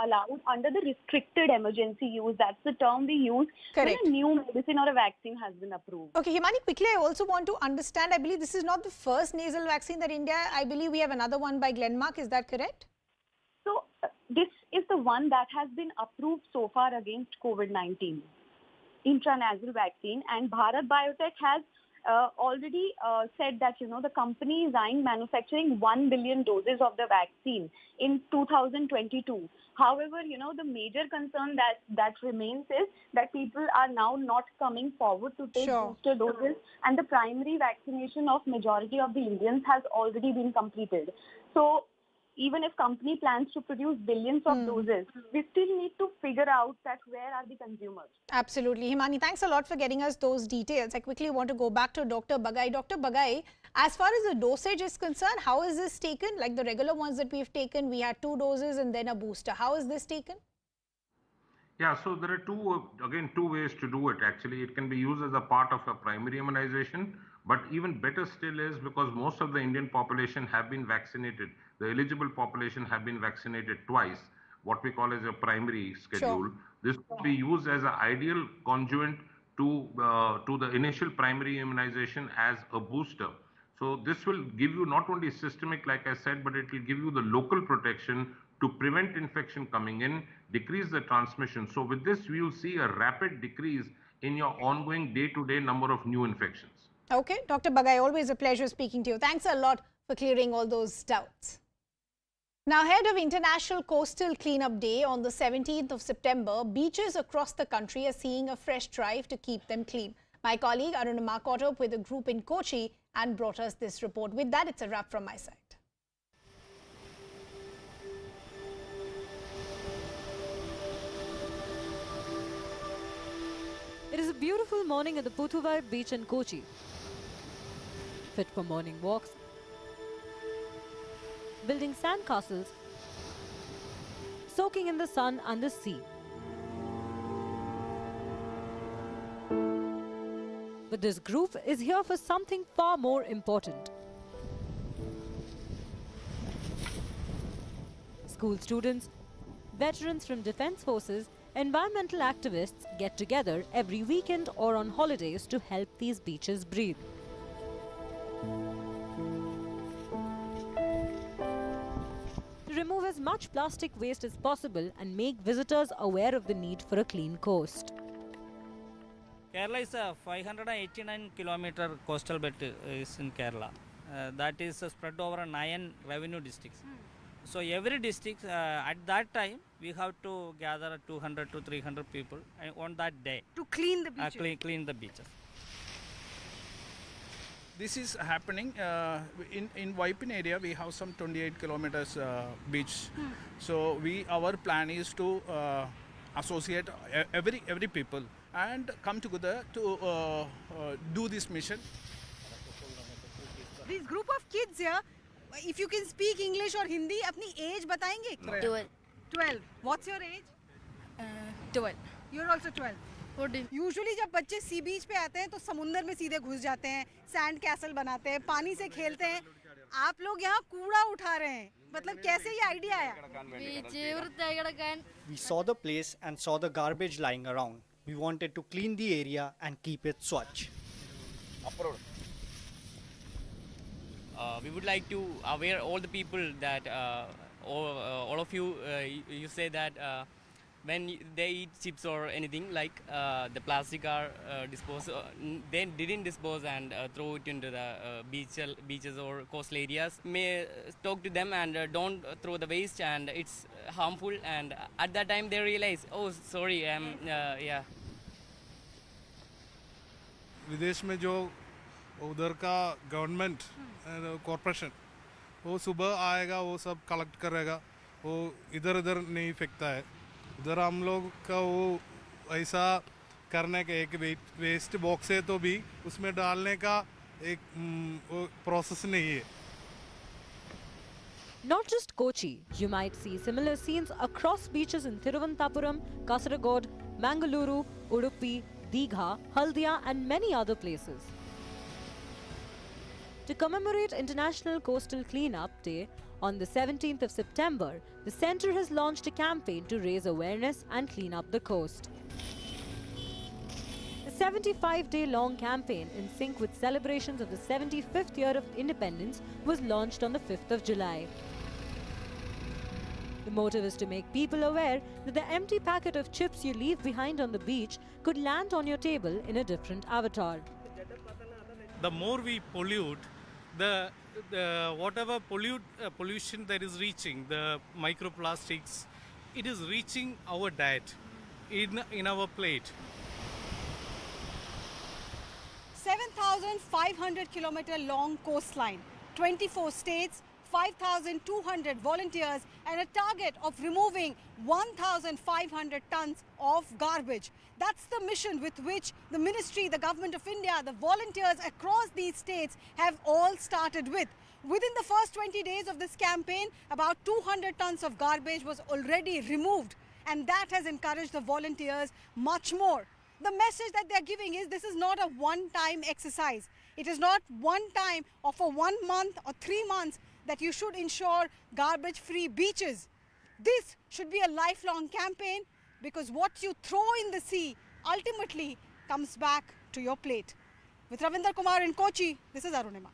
allowed under the restricted emergency use. That's the term we use when a new medicine or a vaccine has been approved. Okay, Himani, quickly, I also want to understand, I believe this is not the first nasal vaccine that India, I believe we have another one by Glenmark, is that correct? So this is the one that has been approved so far against COVID-19, intranasal vaccine, and Bharat Biotech has already said that, the company is eyeing manufacturing 1 billion doses of the vaccine in 2022. However, the major concern that remains is that people are now not coming forward to take booster doses, and the primary vaccination of majority of the Indians has already been completed. So even if company plans to produce billions of doses, we still need to figure out that where are the consumers. Absolutely. Himani, thanks a lot for getting us those details. I quickly want to go back to Dr. Bagai. Dr. Bagai, as far as the dosage is concerned, how is this taken? Like the regular ones that we've taken, we had 2 doses and then a booster. How is this taken? Yeah, so there are two ways to do it actually. It can be used as a part of a primary immunization, but even better still is because most of the Indian population have been vaccinated. The eligible population have been vaccinated twice, what we call as a primary schedule. This could be used as an ideal conjoint to the initial primary immunization as a booster. So this will give you not only systemic, like I said, but it will give you the local protection to prevent infection coming in, decrease the transmission. So with this, we will see a rapid decrease in your ongoing day-to-day number of new infections. Okay, Dr. Bagai, always a pleasure speaking to you. Thanks a lot for clearing all those doubts. Now, ahead of International Coastal Cleanup Day on the 17th of September, beaches across the country are seeing a fresh drive to keep them clean. My colleague Arunima caught up with a group in Kochi and brought us this report. With that, it's a wrap from my side. It is a beautiful morning at the Puthuvai beach in Kochi. Fit for morning walks, building sand castles, soaking in the sun and the sea. But this group is here for something far more important. School students, veterans from defense forces, environmental activists get together every weekend or on holidays to help these beaches breathe. To remove as much plastic waste as possible and make visitors aware of the need for a clean coast. Kerala is a 589-kilometer coastal belt is in Kerala. That is spread over 9 revenue districts. So every district at that time we have to gather 200 to 300 people on that day to clean the beaches. Clean the beaches. This is happening in Waipin area. We have some 28 kilometers beach. So our plan is to associate every people and come together to do this mission. This group of kids here, if you can speak English or Hindi, अपनी age बताएंगे? 12. What's your age? 12. You're also 12. Usually जब बच्चे सी बीच पे आते हैं तो समुंदर में सीधे घुस जाते हैं, सैंड कैसल बनाते हैं, पानी से खेलते हैं. आप लोग यहाँ कूड़ा उठा रहे हैं. मतलब कैसे ये आइडिया आया? We saw the place and saw the garbage lying around. We wanted to clean the area and keep it swachh. We would like to aware all the people that all of you you say that when they eat chips or anything, like the plastic are disposed, they didn't dispose and throw it into the beaches or coastal areas. May talk to them and don't throw the waste, and it's harmful. And at that time they realize, oh sorry, yeah. विदेश में जो उधर का government corporation वो सुबह आएगा, वो सब कलेक्ट करेगा, वो इधर उधर नहीं फेंकता है. उधर हम लोग का वो ऐसा करने का एक वेस्ट बॉक्स है तो भी उसमें डालने का एक प्रोसेस नहीं है. Not just Kochi, you might see similar scenes across beaches in Thiruvananthapuram, Kasaragod, Bengaluru, Udupi, Digha, Haldia and many other places. To commemorate International Coastal Cleanup Day, on the 17th of September, the centre has launched a campaign to raise awareness and clean up the coast. The 75-day-long campaign, in sync with celebrations of the 75th year of independence, was launched on the 5th of July. The motive is to make people aware that the empty packet of chips you leave behind on the beach could land on your table in a different avatar. The more we pollute, the whatever pollution that is reaching, the microplastics, it is reaching our diet, in our plate. 7,500 kilometer long coastline, 24 states, 5,200 volunteers and a target of removing 1,500 tons of garbage. That's the mission with which the ministry, the government of India, the volunteers across these states have all started with. Within the first 20 days of this campaign, about 200 tons of garbage was already removed, and that has encouraged the volunteers much more. The message that they're giving is this is not a one-time exercise. It is not one time or for 1 month or 3 months that you should ensure garbage-free beaches. This should be a lifelong campaign because what you throw in the sea ultimately comes back to your plate. With Nitish Kumar in Kochi, this is Arunima.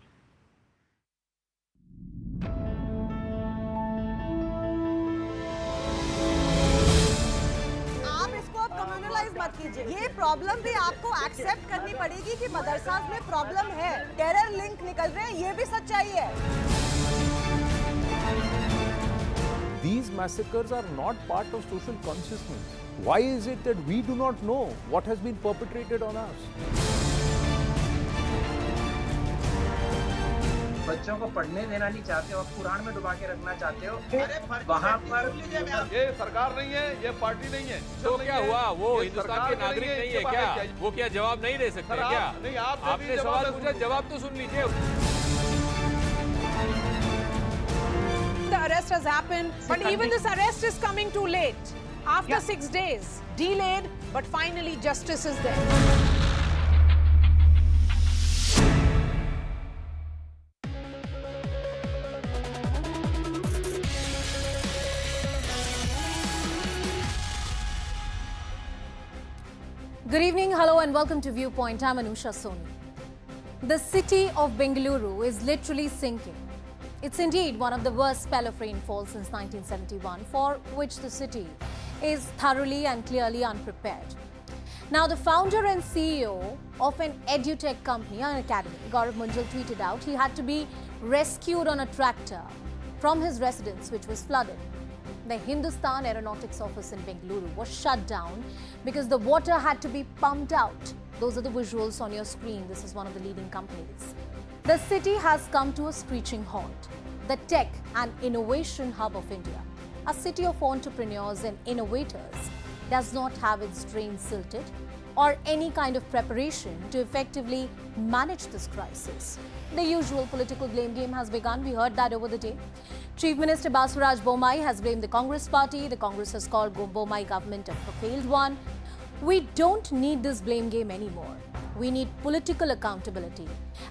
आप इसको अब communalise मत कीजिए. ये problem भी आपको accept करनी पड़ेगी कि मदरसास में प्रॉब्लम है. टेरर लिंक निकल रहे हैं, ये भी सच्चाई है. These massacres are not part of social consciousness. Why is it that we do not know what has been perpetrated on us? बच्चों को पढ़ने देना नहीं चाहते हो, कुरान में डुबा के रखना चाहते हो. वहाँ पर ये सरकार नहीं है, ये पार्टी नहीं है. तो क्या हुआ? वो हिंदुस्तान के नागरिक नहीं है क्या? वो क्या जवाब नहीं दे सकते क्या? नहीं, आपने सवाल पूछा, जवाब तो सुन लीजिए. The arrest has happened, but even this arrest is coming too late. After 6 days, delayed, but finally justice is there. Good evening, hello and welcome to Viewpoint. I'm Anusha Soni. The city of Bengaluru is literally sinking. It's indeed one of the worst spell of rainfall since 1971, for which the city is thoroughly and clearly unprepared. Now, the founder and CEO of an edutech company, an academy, Gaurav Munjal, tweeted out he had to be rescued on a tractor from his residence, which was flooded. The Hindustan Aeronautics office in Bengaluru was shut down because the water had to be pumped out. Those are the visuals on your screen. This is one of the leading companies. The city has come to a screeching halt. The tech and innovation hub of India, a city of entrepreneurs and innovators, does not have its drains silted or any kind of preparation to effectively manage this crisis. The usual political blame game has begun. We heard that over the day. Chief Minister Basuraj Bommai has blamed the Congress party. The Congress has called Bommai government a failed one. We don't need this blame game anymore. We need political accountability.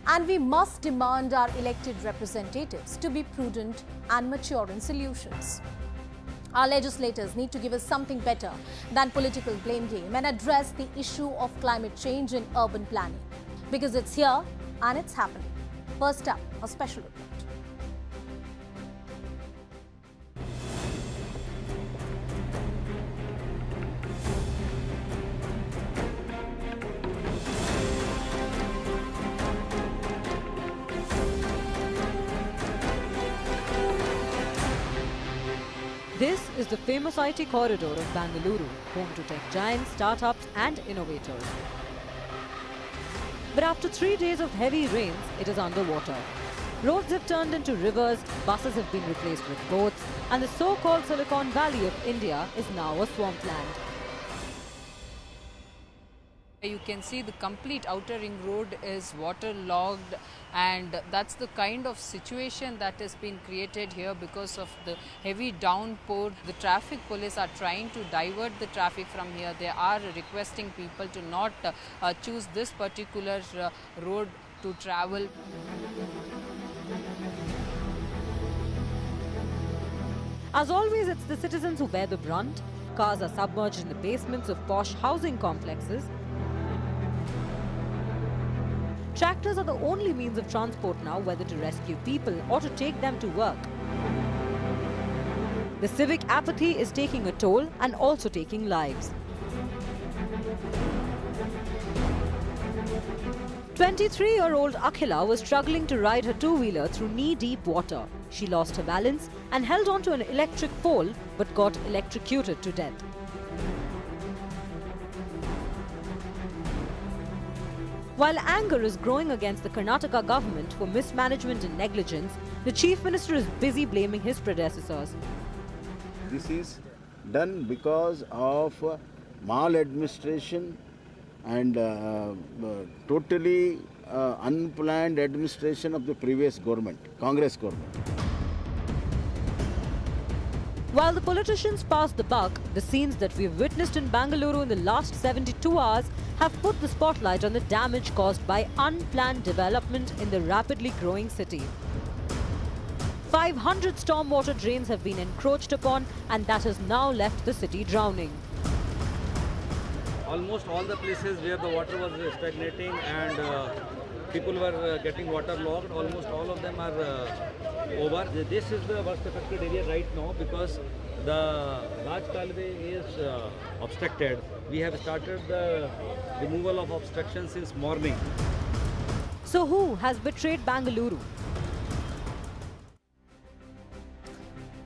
And we must demand our elected representatives to be prudent and mature in solutions. Our legislators need to give us something better than political blame game and address the issue of climate change in urban planning. Because it's here and it's happening. First up, a special report. is the famous IT corridor of Bengaluru, home to tech giants, startups and innovators. But after 3 days of heavy rains, it is underwater. Roads have turned into rivers, buses have been replaced with boats, and the so-called Silicon Valley of India is now a swampland. You can see the complete outer ring road is waterlogged, and that's the kind of situation that has been created here because of the heavy downpour. The traffic police are trying to divert the traffic from here. They are requesting people to not choose this particular road to travel. As always, it's the citizens who bear the brunt. Cars are submerged in the basements of posh housing complexes. Tractors are the only means of transport now, whether to rescue people or to take them to work. The civic apathy is taking a toll and also taking lives. 23-year-old Akhila was struggling to ride her two-wheeler through knee-deep water. She lost her balance and held onto an electric pole but got electrocuted to death. While anger is growing against the Karnataka government for mismanagement and negligence, the Chief Minister is busy blaming his predecessors. This is done because of maladministration and totally unplanned administration of the previous government, Congress government. While the politicians pass the buck, the scenes that we've witnessed in Bengaluru in the last 72 hours have put the spotlight on the damage caused by unplanned development in the rapidly growing city. 500 stormwater drains have been encroached upon, and that has now left the city drowning. Almost all the places where the water was stagnating and people were getting waterlogged, almost all of them are over. This is the worst affected area right now because the Raj Kalve is obstructed. We have started the removal of obstruction since morning. So who has betrayed Bengaluru?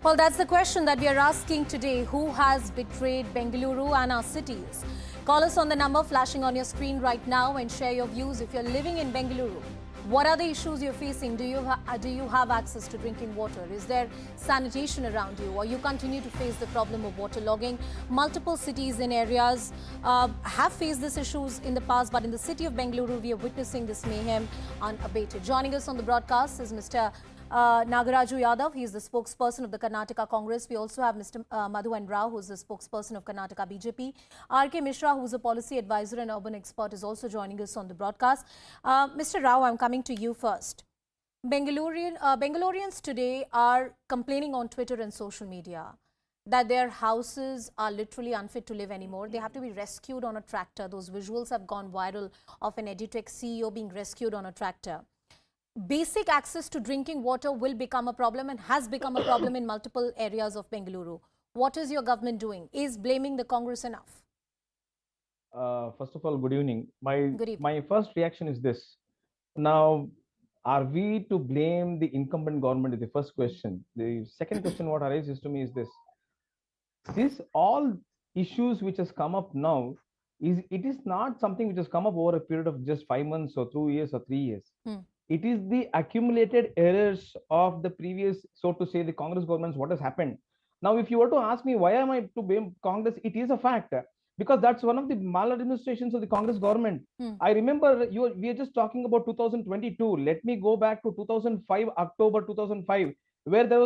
Well, that's the question that we are asking today. Who has betrayed Bengaluru and our cities? Call us on the number flashing on your screen right now and share your views. If you're living in Bengaluru, what are the issues you're facing? Do you have access to drinking water? Is there sanitation around you? Or you continue to face the problem of waterlogging? Multiple cities and areas have faced these issues in the past, but in the city of Bengaluru, we are witnessing this mayhem unabated. Joining us on the broadcast is Mr. Nagaraju Yadav. He is the spokesperson of the Karnataka Congress. We also have Mr. Madhuvan Rao, who is the spokesperson of Karnataka BJP. R.K. Mishra, who is a policy advisor and urban expert, is also joining us on the broadcast. Mr. Rao, I'm coming to you first. Bengalurians today are complaining on Twitter and social media that their houses are literally unfit to live anymore. They have to be rescued on a tractor. Those visuals have gone viral of an EduTech CEO being rescued on a tractor. Basic access to drinking water will become a problem and has become a problem in multiple areas of Bengaluru. What is your government doing? Is blaming the Congress enough? First of all, good evening. My first reaction is this. Now, are we to blame the incumbent government is the first question. The second question what arises to me is this. This all issues which has come up now, it is not something which has come up over a period of just 5 months or 2 years or 3 years. It is the accumulated errors of the previous, so to say, the Congress governments, what has happened. Now, if you were to ask me, why am I to blame Congress? It is a fact, because that's one of the maladministrations of the Congress government. I remember we are just talking about 2022. Let me go back to 2005, October 2005, where there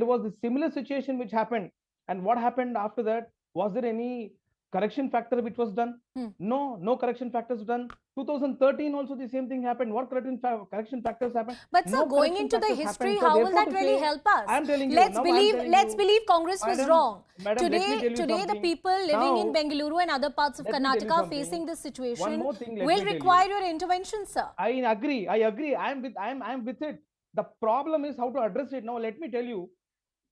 was a similar situation which happened. And what happened after that? Was there any correction factor which was done? No correction factors done. 2013 also the same thing happened. What correction factors happened? But sir, going into the history, how will that really help us? I'm telling you. Let's believe Congress was wrong. Madam, today the people living in Bengaluru and other parts of Karnataka facing this situation will require your intervention, sir. I agree. I'm with it. The problem is how to address it. Now let me tell you,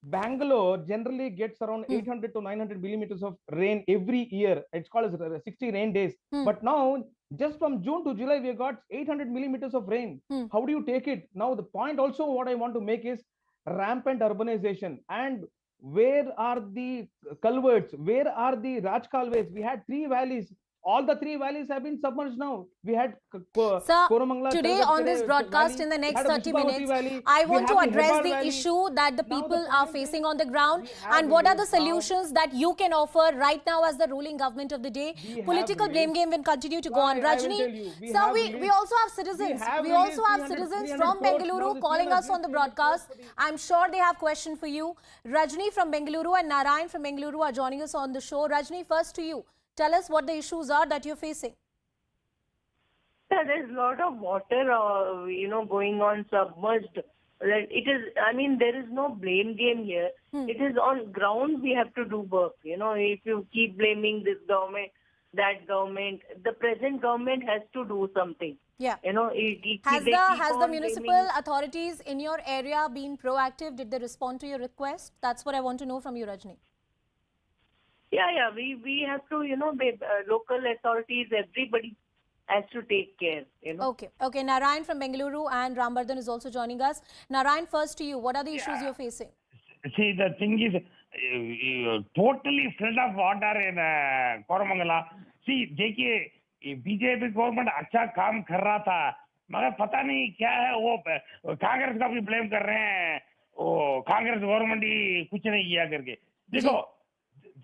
Bangalore generally gets around 800 to 900 millimeters of rain every year. It's called as 60 rain days. But now, just from June to July, we have got 800 millimeters of rain. How do you take it? Now, the point also what I want to make is rampant urbanization. And Where are the culverts? Where are the Rajkalways? We had 3 valleys. All the 3 valleys have been submerged now. We had Sir, Koramangala, today on this broadcast valley, in the we next had a 30 Vishbhavati minutes, valley, I we want to have the address Hebbal the valley. issue that the Now people the are point facing is, on the ground, we have and what are the released now- solutions that you can offer right now as the ruling government of the day. We Political have blame released- game will continue to go on. Why? I will Rajni, tell you, we sir, have we released- also have citizens. We also have 300 citizens 300 from crores. Bengaluru Now the calling us on the 300 broadcast. crores I'm sure they have question for you. Rajni from Bengaluru and Narayan from Bengaluru are joining us on the show. Rajni, first to you. Tell us what the issues are that you're facing. There's a lot of water, going on submerged. It is, I mean, there is no blame game here. It is on ground we have to do work. If you keep blaming this government, that government, the present government has to do something. Yeah. Has Has the municipal authorities in your area been proactive? Did they respond to your request? That's what I want to know from you, Rajni. Yeah. We have to, local authorities, everybody has to take care, Okay. Narayan from Bengaluru and Rambardhan is also joining us. Narayan, first to you. What are the issues you're facing? See, the thing is, totally flood of water in Koramangala. See, देखिए BJP government अच्छा काम कर रहा था, मगर पता नहीं क्या है, वो कांग्रेस का भी ब्लेम कर रहे हैं, वो कांग्रेस गवर्नमेंट ही कुछ नहीं किया करके. देखो,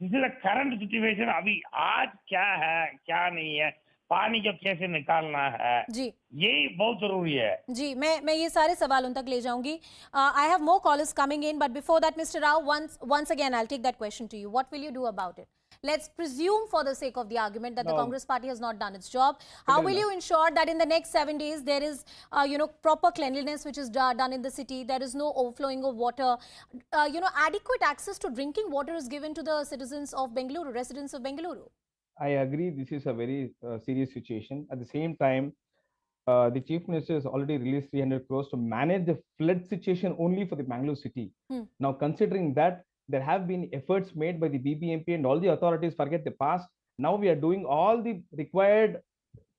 this is the current situation. अभी आज क्या है क्या नहीं है, पानी को कैसे निकालना है, जी, ये बहुत जरूरी है. जी, मैं ये सारे सवाल उन तक ले जाऊंगी. I have more callers coming in, but before that, Mr. Rao, once again, I'll take that question to you. What will you do about it? Let's presume, for the sake of the argument, that the Congress party has not done its job. How will you ensure that in the next 7 days there is, proper cleanliness which is done in the city? There is no overflowing of water. Adequate access to drinking water is given to the citizens of Bengaluru, residents of Bengaluru. I agree, this is a very serious situation. At the same time, the Chief Minister has already released 300 crores to manage the flood situation only for the Bangalore city. Now, considering that, there have been efforts made by the BBMP and all the authorities, forget the past. Now we are doing all the required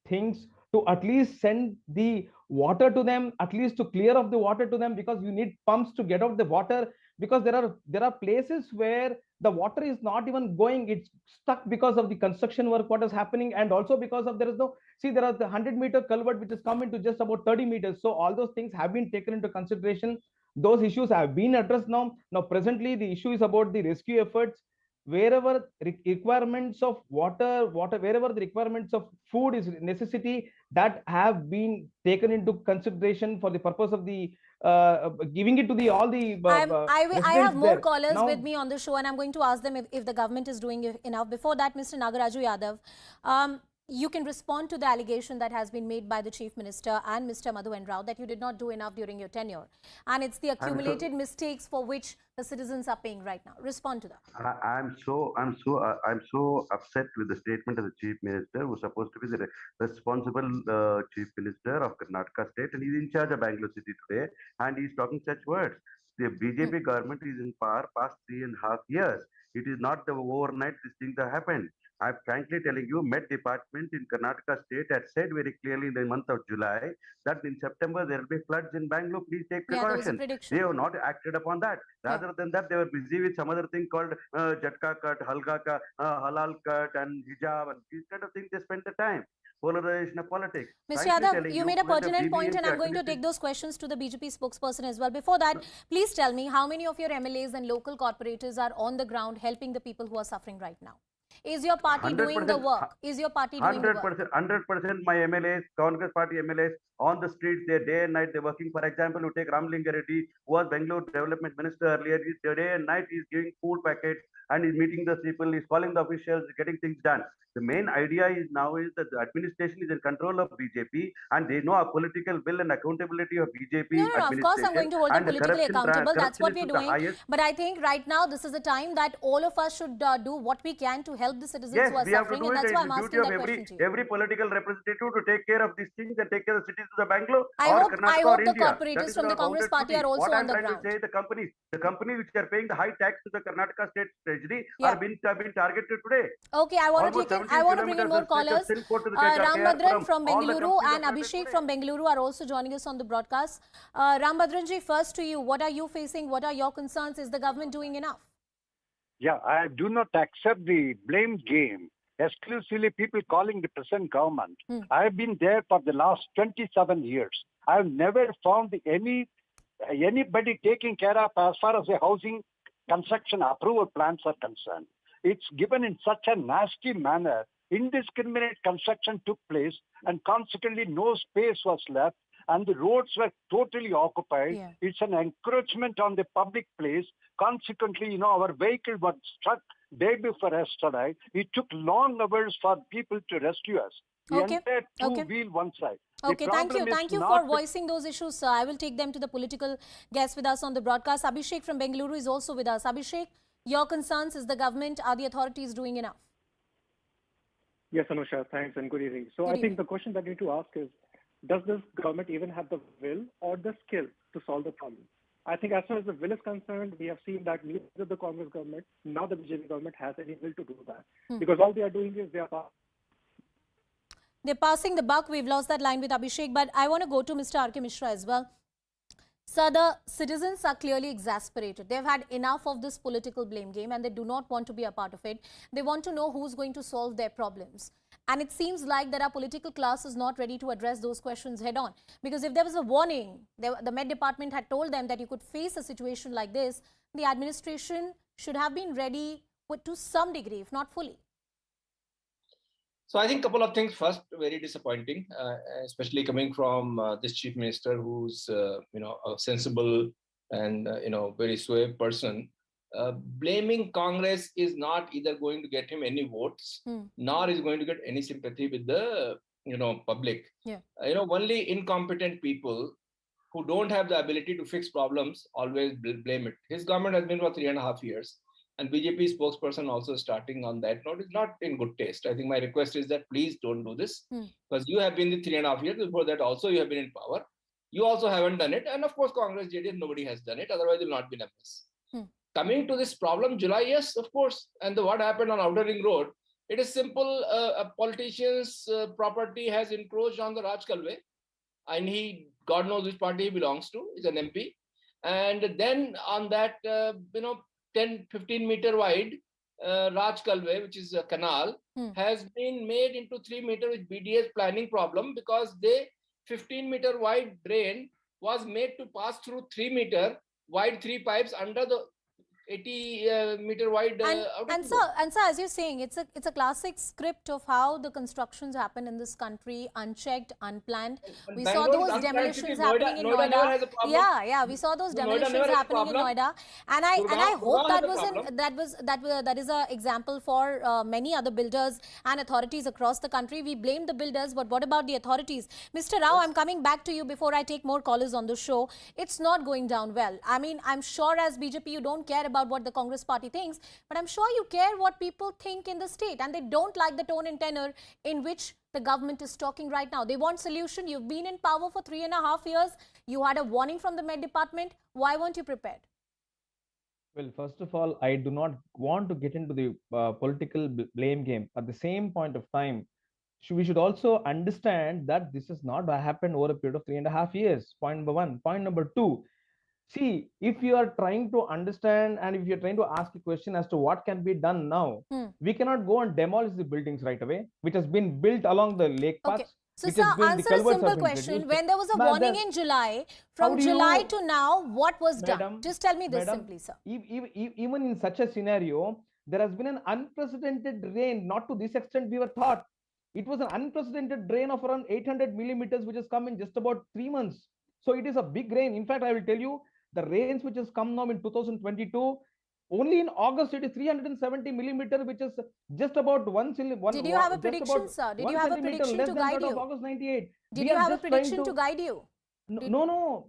things to at least send the water to them, at least to clear off the water to them, because you need pumps to get out the water, because there are places where the water is not even going, it's stuck because of the construction work what is happening, and also because of there is the 100-meter culvert which has come into just about 30 meters. So all those things have been taken into consideration. Those issues have been addressed now. Now presently the issue is about the rescue efforts. Wherever requirements of water, wherever the requirements of food is necessity, that have been taken into consideration for the purpose of the giving it to the all the. I have more there. callers Now, with me on the show, and I'm going to ask them if the government is doing enough. Before that, Mr. Nagaraju Yadav, you can respond to the allegation that has been made by the Chief Minister and Mr. Madhu Rao that you did not do enough during your tenure, and it's the accumulated mistakes for which the citizens are paying right now. Respond to that. I'm so upset with the statement of the Chief Minister, who's supposed to be the responsible Chief Minister of Karnataka state, and he's in charge of Bangalore city today, and he's talking such words. The BJP government is in power past 3.5 years. It is not the overnight this thing that happened. I'm frankly telling you, Met Department in Karnataka state had said very clearly in the month of July that in September there will be floods in Bangalore. Please take precaution. They have not acted upon that. Rather than that, they were busy with some other thing called Jatka cut, halal cut, and hijab, and these kind of things. They spend the time. Polarization of politics. Mr. Yadav, you made a pertinent point, and I'm going to take those questions to the BJP spokesperson as well. Before that, please tell me how many of your MLAs and local corporators are on the ground helping the people who are suffering right now? Is your party doing the work? Is your party doing the work? 100% my MLAs, Congress party MLAs on the streets, they're day and night, they're working. For example, you take Ramlinga Reddy, who was Bengaluru Development Minister earlier. He's day and night, he's giving food packets and he's meeting the people, he's calling the officials, getting things done. The main idea is now is that the administration is in control of BJP and they know a political will and accountability of BJP administration. Of course, I'm going to hold them politically accountable. That's what we're doing. But I think right now, this is the time that all of us should do what we can to help the citizens who are suffering. And that's why I'm asking that question to you. Every political representative to take care of these things and take care of the citizens of Bangalore I or hope Karnataka or the India. corporators from the Congress party are also on the ground. What I'm trying to say, the companies which are paying the high tax to the Karnataka state treasury have been targeted today. Okay, I want to bring in more callers. Rambhadran from Bengaluru and Abhishek from Bengaluru are also joining us on the broadcast. Rambhadran ji, first to you, what are you facing? What are your concerns? Is the government doing enough? Yeah, I do not accept the blame game. Exclusively people calling the present government. I have been there for the last 27 years. I have never found anybody taking care of as far as the housing construction approval plans are concerned. It's given in such a nasty manner. Indiscriminate construction took place and consequently no space was left and the roads were totally occupied. Yeah. It's an encroachment on the public place. Consequently, our vehicle was struck day before yesterday. It took long hours for people to rescue us. The Okay. entire Okay. two-wheel one side. Okay, The thank you. problem is Thank you not for the- voicing those issues, sir. I will take them to the political guest with us on the broadcast. Abhishek from Bengaluru is also with us. Abhishek, your concerns, is the government, are the authorities doing enough? Yes, Anusha, thanks and good evening. So Good I think the question that we need to ask is, does this government even have the will or the skill to solve the problem? I think as far as the will is concerned, we have seen that neither the Congress government nor the BJP government has any will to do that. Because all they are doing is They're passing the buck. We've lost that line with Abhishek, but I want to go to Mr. R.K. Mishra as well. Sir, the citizens are clearly exasperated. They've had enough of this political blame game and they do not want to be a part of it. They want to know who's going to solve their problems. And it seems like that our political class is not ready to address those questions head on. Because if there was a warning, the Met Department had told them that you could face a situation like this, the administration should have been ready to some degree, if not fully. So I think a couple of things. First, very disappointing, especially coming from this chief minister, who's a sensible and very suave person. Blaming Congress is not either going to get him any votes, nor is going to get any sympathy with the public. Yeah. Only incompetent people who don't have the ability to fix problems always blame it. His government has been for 3.5 years. And BJP spokesperson also starting on that note is not in good taste. I think my request is that please don't do this, because you have been the 3.5 years. Before that also you have been in power. You also haven't done it. And of course, Congress, JDS, nobody has done it. Otherwise, it will not be a mess. Coming to this problem, July, yes, of course. And what happened on Outer Ring Road, it is simple. A politician's property has encroached on the Raj Kalve. And God knows which party he belongs to. He's an MP. And then on that, 10-15 meter wide Raj Kalve, which is a canal, has been made into 3 meter with BDS planning problem, because the 15 meter wide drain was made to pass through 3 meter wide 3 pipes under the 80 meter wide. And sir, as you're saying, it's a classic script of how the constructions happen in this country, unchecked, unplanned. We saw those demolitions happening in Noida. Yeah, we saw those demolitions happening in Noida, and I hope that is an example for many other builders and authorities across the country. We blame the builders, but what about the authorities? Mr. Rao, I'm coming back to you before I take more callers on the show. It's not going down well. I mean, I'm sure as BJP you don't care about what the Congress party thinks, but I'm sure you care what people think in the state, and they don't like the tone and tenor in which the government is talking right now. They want solution. You've been in power for 3.5 years. You had a warning from the Met Department. Why weren't you prepared? Well, first of all, I do not want to get into the political blame game. At the same point of time, we should also understand that this has not happened over a period of 3.5 years. Point number one. Point number two, see, if you are trying to understand and if you're trying to ask a question as to what can be done now, we cannot go and demolish the buildings right away, which has been built along the lake paths. Okay. So, sir, answer a simple question. When there was a warning in July, from July to now, what was done? Just tell me this simply, sir. Even in such a scenario, there has been an unprecedented rain, not to this extent we were thought. It was an unprecedented rain of around 800 millimeters, which has come in just about 3 months. So it is a big rain. In fact, I will tell you, the rains which has come now in 2022, only in August it is 370 millimeters, which is just about one. Did you have a prediction, sir? Did you have a prediction to guide you? August 98. Did you have a prediction to guide you? No.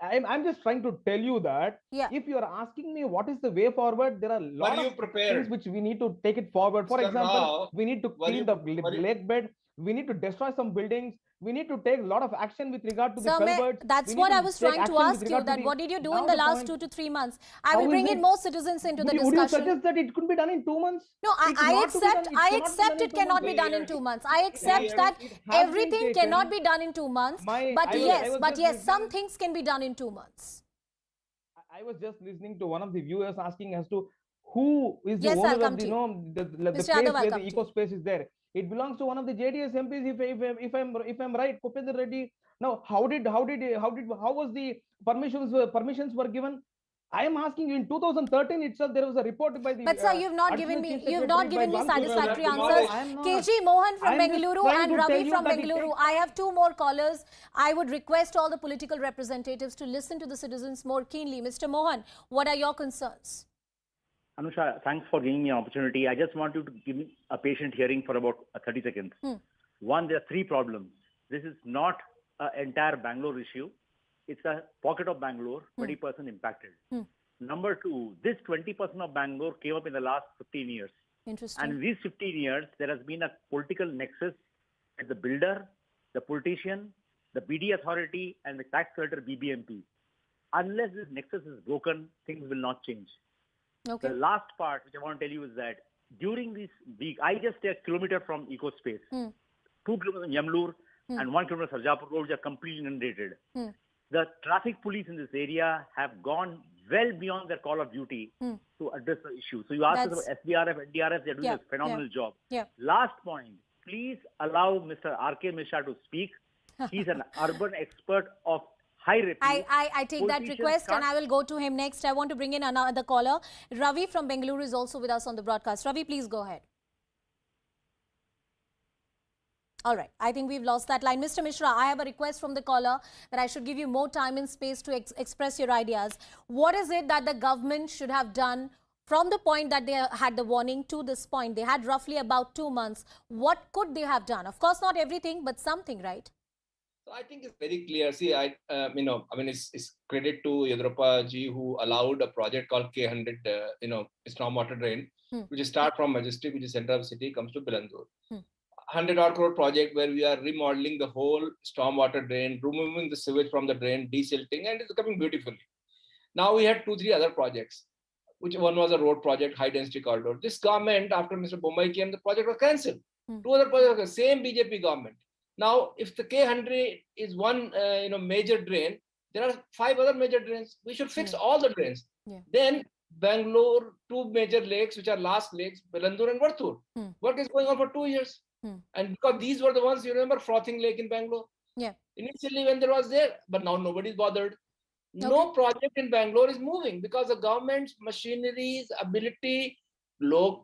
I'm just trying to tell you that if you are asking me what is the way forward, there are a lot of things which we need to take it forward. For example, we need to clean the lake bed. We need to destroy some buildings. We need to take a lot of action with regard to the culverts. That's what I was trying to ask you, that what did you do in the last 2 to 3 months? I will bring in more citizens into the discussion. Would you suggest that it could be done in 2 months? No, I accept it cannot be done in 2 months. I accept that everything cannot be done in 2 months. But yes, some things can be done in 2 months. I was just listening to one of the viewers asking as to who is the Yes, I'll owner come of to the, you. the Mr. place Yadav, I'll where come the to you. eco space is there? It belongs to one of the JDS MPs. If I'm right, Bhupender Reddy. Now, how was the permissions were given? I am asking you. In 2013 itself, there was a report by the. But sir, you've not given me satisfactory answers. KG Mohan from Bengaluru and Ravi from Bengaluru. I have two more callers. I would request all the political representatives to listen to the citizens more keenly. Mr. Mohan, what are your concerns? Anusha, thanks for giving me an opportunity. I just want you to give me a patient hearing for about 30 seconds. One, there are three problems. This is not an entire Bangalore issue. It's a pocket of Bangalore, 20% impacted. Number two, this 20% of Bangalore came up in the last 15 years. Interesting. And in these 15 years, there has been a political nexus at the builder, the politician, the BD authority, and the tax collector BBMP. Unless this nexus is broken, things will not change. Okay. The last part which I want to tell you is that during this week, I just stay a kilometer from Eco Space. 2 kilometers in Yamlur and 1 kilometer Sarjapur Road, which are completely inundated. The traffic police in this area have gone well beyond their call of duty to address the issue. So you asked us about SDRF, NDRF, they're doing a phenomenal job. Last point, please allow Mr. R.K. Mishra to speak. He's an urban expert of high repute. I take that request and I will go to him next. I want to bring in another caller. Ravi from Bengaluru is also with us on the broadcast. Ravi, please go ahead. All right, I think we've lost that line. Mr. Mishra, I have a request from the caller that I should give you more time and space to express your ideas. What is it that the government should have done from the point that they had the warning to this point? They had roughly about 2 months. What could they have done? Of course, not everything, but something, right? So I think it's very clear. See, it's credit to Yadurappa ji who allowed a project called K100, stormwater drain, which is start from Majestic, which is center of the city, comes to Bengaluru. 100-odd crore project where we are remodeling the whole stormwater drain, removing the sewage from the drain, desilting, and it's coming beautifully. Now we had 2-3 other projects, which one was a road project, high density corridor. This government, after Mr. Bombay came, the project was cancelled. 2 other projects, the same BJP government. Now, if the K100 is one, major drain, there are 5 other major drains. We should fix all the drains. Then Bangalore, 2 major lakes, which are last lakes, Belandur and Varthur. Work is going on for 2 years. And because these were the ones, you remember Frothing Lake in Bangalore? Initially when there was there, but now nobody's bothered. No project in Bangalore is moving because the government's machinery's ability,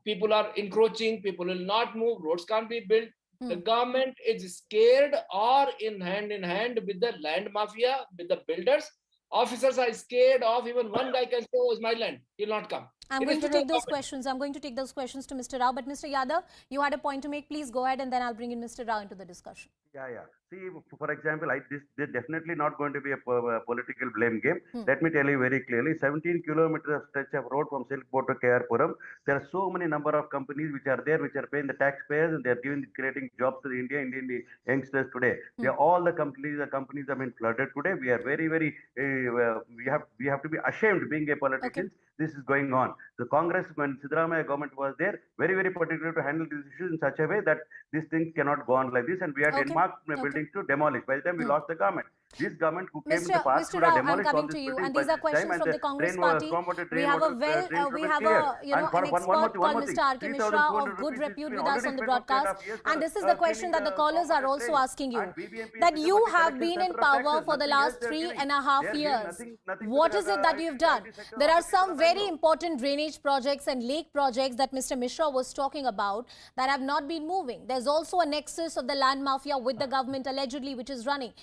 people are encroaching, people will not move, roads can't be built. The government is scared or in hand with the land mafia, with the builders. Officers are scared of even one guy can say, oh, it's my land. He'll not come. I'm going to take those questions. I'm going to take those questions to Mr. Rao. But Mr. Yadav, you had a point to make. Please go ahead and then I'll bring in Mr. Rao into the discussion. Yeah. See, for example, this is definitely not going to be a political blame game. Let me tell you very clearly, 17 kilometers of stretch of road from Silkport to KR-Puram. There are so many number of companies which are there, which are paying the taxpayers, and they are creating jobs to the Indian youngsters today. All the companies have been flooded today. We are very, we have to be ashamed being a politician. This is going on. The Congress, when Siddaramaiah government was there, very, very particular to handle these issues in such a way that these things cannot go on like this. And we had earmarked buildings to demolish. By the time we lost the government, this government who came in the past Mr. Rao, I'm coming to you, and these are questions from the Congress party. We have an expert called Mr. R.K. Mishra of good repute with us on the broadcast, and this is the question that the callers are also asking you. That you have been in power for the last 3.5 years. What is it that you've done? There are some very important drainage projects and lake projects that Mr. Mishra was talking about that have not been moving. There's also a nexus of the land mafia with the government allegedly which is running.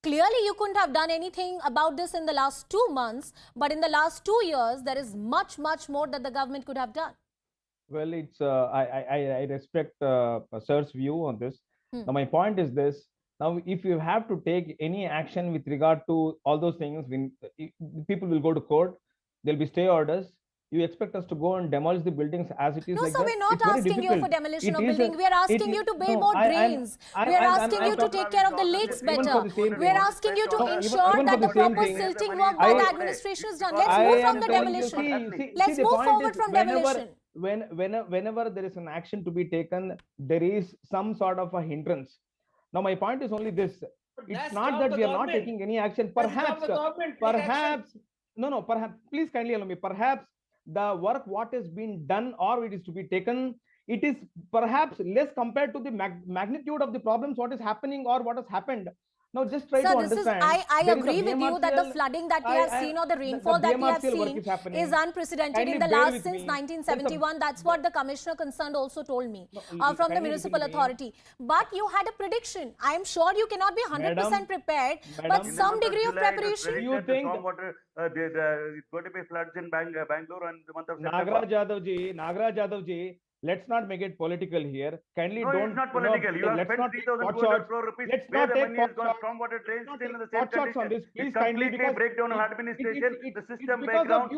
Clearly, you couldn't have done anything about this in the last 2 months, but in the last 2 years, there is much more that the government could have done. Well, it's I respect Sir's view on this. Now, my point is this. Now, if you have to take any action with regard to all those things, when people will go to court, there'll be stay orders. You expect us to go and demolish the buildings as it is? No, like so that? We're not asking you for demolition of building. We are asking you to build more drains. We are asking you to take care of the lakes better. We are asking you to ensure that the proper silting work by the administration is done. Let's move from the demolition. Let's move forward from demolition. Whenever there is an action to be taken, there is some sort of a hindrance. Now, my point is only this. It's not that we are not taking any action. Perhaps, please kindly allow me. Perhaps the work what is being done or it is to be taken, it is perhaps less compared to the magnitude of the problems what is happening or what has happened. Now just try to understand. I agree with you that the flooding that we have seen or the rainfall that we have seen is unprecedented in the last since 1971. That's what the commissioner concerned also told me from the municipal authority. But you had a prediction. I am sure you cannot be 100% prepared, but some degree of preparation. You think it's going to be floods in Bangalore and the month of September? Nagaraj Yadav ji, let's not make it political here. Kindly no, don't. It's not political. You have spent 3,200 crore rupees. Let's where not the take money has gone. Stormwater drains still in the same condition. On this, please, it's completely breakdown of administration. The system background.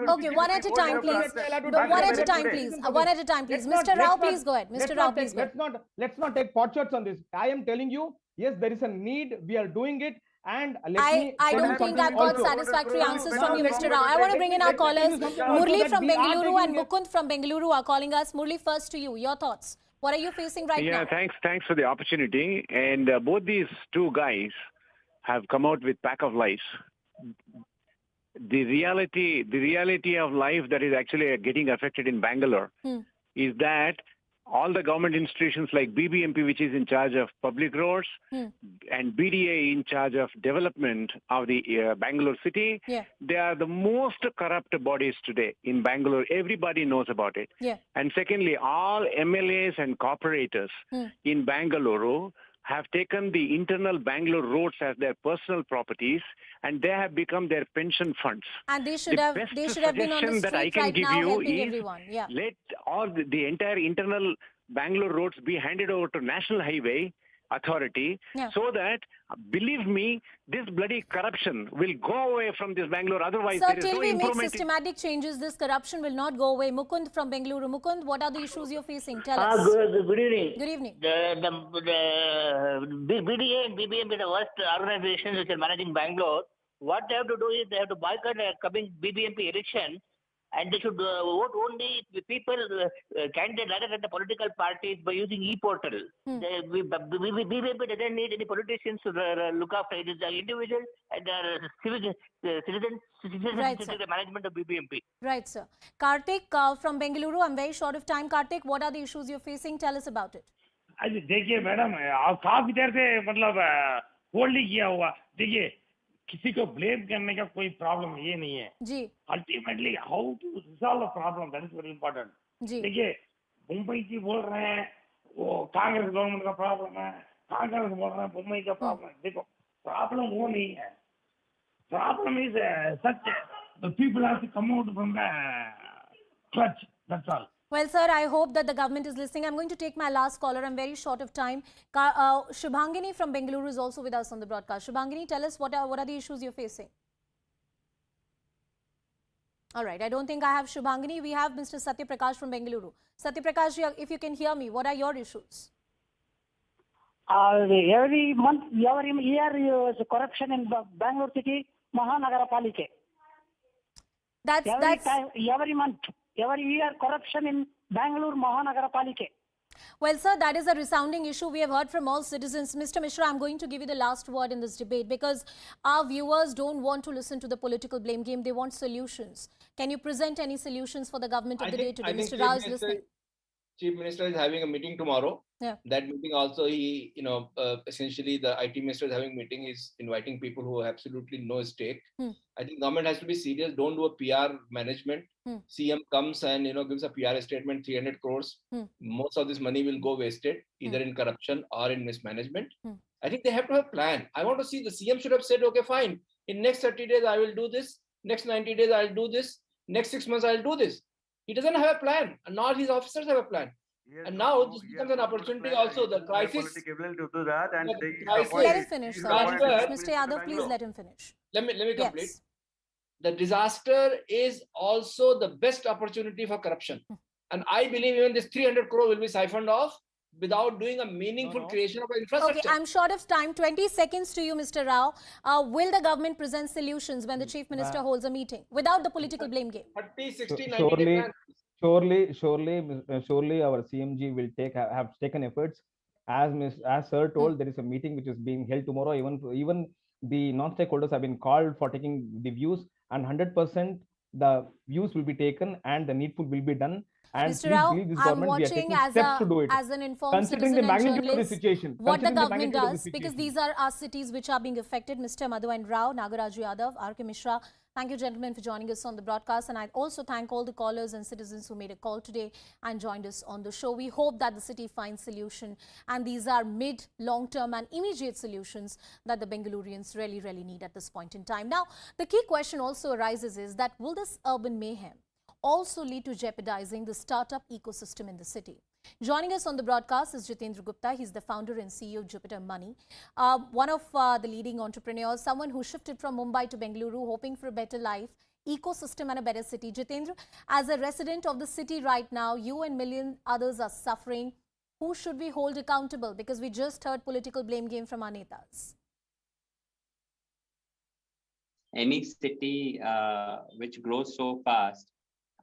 Okay, one at a time, please. One at a time, please. One at a time, please. Mr. Rao, please go ahead. Mr. Rao, please go ahead. Let's not take pot shots on this. I am telling you, yes, there is a need. We are doing it. And I don't think I've got satisfactory answers from you, Mr. Rao. I want to bring in our callers. Murli from Bengaluru and Mukund from Bengaluru are calling us. Murli, first to you. Your thoughts. What are you facing right now? Yeah, thanks for the opportunity. And both these two guys have come out with pack of lies. The reality of life that is actually getting affected in Bangalore is that all the government institutions like BBMP, which is in charge of public roads, and BDA in charge of development of the Bangalore city, they are the most corrupt bodies today in Bangalore. Everybody knows about it. And secondly, all MLAs and corporators in Bengaluru have taken the internal Bangalore roads as their personal properties, and they have become their pension funds. And they should have been on the street right now helping everyone. Let all the entire internal Bangalore roads be handed over to National Highway Authority, so that, believe me, this bloody corruption will go away from this Bangalore. Otherwise, so there is till no we make improvement. Systematic changes, this corruption will not go away. Mukund from Bengaluru. Mukund, what are the issues you're facing? Tell us. Good evening. Good evening. The BDA and BBM are the worst organizations which are managing Bangalore. What they have to do is they have to boycott the coming BBMP election, and they should vote only the people, candidates rather than the political parties by using e-portal. BBMP doesn't need any politicians to look after it. It's the individual and the citizens the management of BBMP. Right, sir. Karthik from Bengaluru, I'm very short of time. Karthik, what are the issues you're facing? Tell us about it. देखिए madam, काफी देर से मतलब hold ही किया हुआ. देखिए, किसी को blame करने का कोई प्रॉब्लम ये नहीं है जी. Ultimately how to resolve the problem, that is very important. देखिए, मुंबई जी बोल रहे हैं वो कांग्रेस गवर्नमेंट का प्रॉब्लम है, कांग्रेस बोल रहे हैं मुंबई का प्रॉब्लम है. देखो, प्रॉब्लम वो नहीं है. Problem is such the people have to come out from the clutch, that's all. Well, sir, I hope that the government is listening. I'm going to take my last caller. I'm very short of time. Shivamogga from Bengaluru is also with us on the broadcast. Shivamogga, tell us what are the issues you're facing? All right. I don't think I have Shivamogga. We have Mr. Satya Prakash from Bengaluru. Satya Prakash, if you can hear me, what are your issues? Every month, every year, is corruption in Bangalore city, Mahanagarapalike. Every month. Every year, corruption in Bangalore Mahanagarapalike. Well, sir, that is a resounding issue we have heard from all citizens. Mr. Mishra, I'm going to give you the last word in this debate because our viewers don't want to listen to the political blame game. They want solutions. Can you present any solutions for the government of the day today? Mr. Rao is listening. Chief Minister is having a meeting tomorrow. That meeting also, he, essentially the IT Minister is having a meeting. He's inviting people who have absolutely no stake. I think government has to be serious. Don't do a PR management. CM comes and, gives a PR statement, 300 crores. Most of this money will go wasted, either in corruption or in mismanagement. I think they have to have a plan. I want to see the CM should have said, okay, fine. In next 30 days, I will do this. Next 90 days, I'll do this. Next 6 months, I'll do this. He doesn't have a plan, and nor his officers have a plan. And now this becomes an opportunity also. The crisis. Let him finish, sir. Mr. Yadav, please let him finish. Let me complete. Yes. The disaster is also the best opportunity for corruption. And I believe even this 300 crore will be siphoned off without doing a meaningful creation of infrastructure. Okay, I'm short of time. 20 seconds to you, Mr. Rao. Will the government present solutions when the Chief Minister holds a meeting without the political blame game? 30, 60, 90 days. Surely our CMG will have taken efforts. As Sir told, there is a meeting which is being held tomorrow. Even the non-stakeholders have been called for taking the views, and 100% the views will be taken and the needful will be done. And Mr. please Rao, believe this I'm government, we are watching taking steps to do it. as an informed Considering citizen the and magnitude of the journalist, situation. what the Considering the government magnitude of the does, because situation. these are our cities which are being affected. Mr. Madhu and Rao, Nagaraju Yadav, R.K. Mishra, thank you, gentlemen, for joining us on the broadcast. And I also thank all the callers and citizens who made a call today and joined us on the show. We hope that the city finds solution. And these are mid, long-term and immediate solutions that the Bengalurians really, really need at this point in time. Now, the key question also arises is that will this urban mayhem also lead to jeopardizing the startup ecosystem in the city? Joining us on the broadcast is Jitendra Gupta. He's the founder and CEO of Jupiter Money, one of the leading entrepreneurs, someone who shifted from Mumbai to Bengaluru, hoping for a better life, ecosystem and a better city. Jitendra, as a resident of the city right now, you and millions others are suffering. Who should we hold accountable? Because we just heard political blame game from our netas. Any city which grows so fast,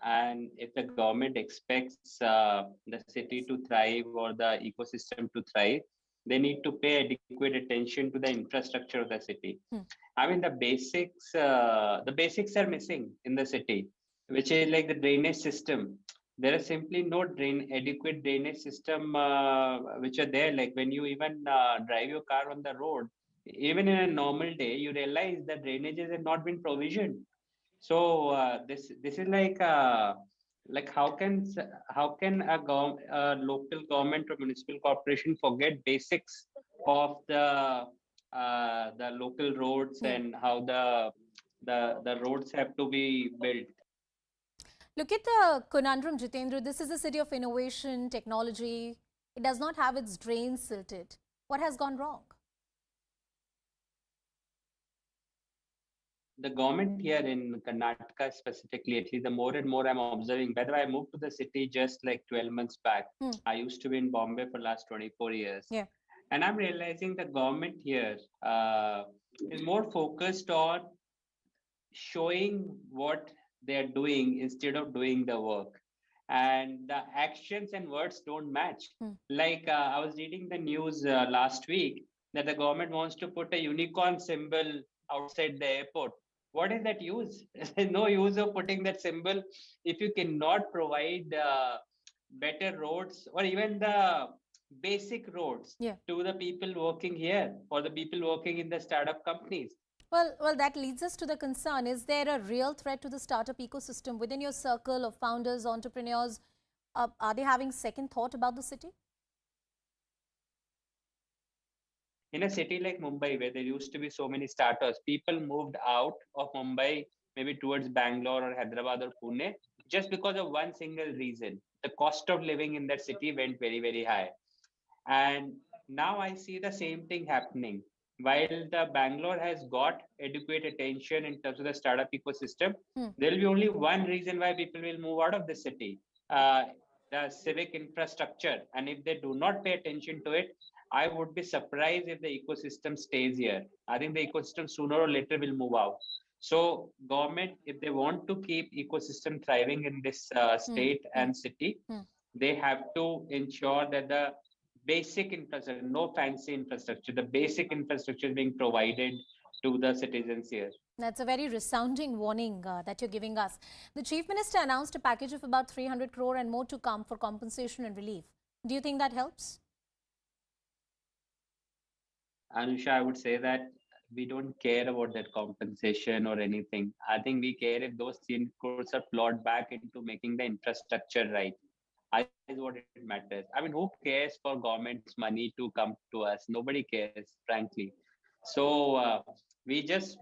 and if the government expects the city to thrive or the ecosystem to thrive, they need to pay adequate attention to the infrastructure of the city. I mean, the basics are missing in the city, which is like the drainage system. There is simply no adequate drainage system which are there. Like when you even drive your car on the road, even in a normal day, you realize that drainages have not been provisioned. So this is like how can a local government or municipal corporation forget basics of the local roads and how the roads have to be built? Look at the conundrum, Jitendra. This is a city of innovation, technology. It does not have its drains silted. What has gone wrong? The government here in Karnataka specifically, at least the more and more I'm observing, by the way, I moved to the city just like 12 months back. I used to be in Bombay for the last 24 years. Yeah. And I'm realizing the government here is more focused on showing what they're doing instead of doing the work. And the actions and words don't match. Like I was reading the news last week that the government wants to put a unicorn symbol outside the airport. What is that use? There's no use of putting that symbol if you cannot provide better roads or even the basic roads to the people working here or the people working in the startup companies. Well, that leads us to the concern. Is there a real threat to the startup ecosystem within your circle of founders, entrepreneurs? Are they having second thought about the city? In a city like Mumbai, where there used to be so many startups, people moved out of Mumbai, maybe towards Bangalore or Hyderabad or Pune, just because of one single reason. The cost of living in that city went very, very high. And now I see the same thing happening. While the Bangalore has got adequate attention in terms of the startup ecosystem, there will be only one reason why people will move out of the city, the civic infrastructure. And if they do not pay attention to it, I would be surprised if the ecosystem stays here. I think the ecosystem sooner or later will move out. So government, if they want to keep ecosystem thriving in this state and city, they have to ensure that the basic infrastructure, no fancy infrastructure, the basic infrastructure is being provided to the citizens here. That's a very resounding warning that you're giving us. The Chief Minister announced a package of about 300 crore and more to come for compensation and relief. Do you think that helps? Anusha, I would say that we don't care about that compensation or anything. I think we care if those 300 crores are plowed back into making the infrastructure right. I think is what it matters. I mean, who cares for government's money to come to us? Nobody cares, frankly. So we just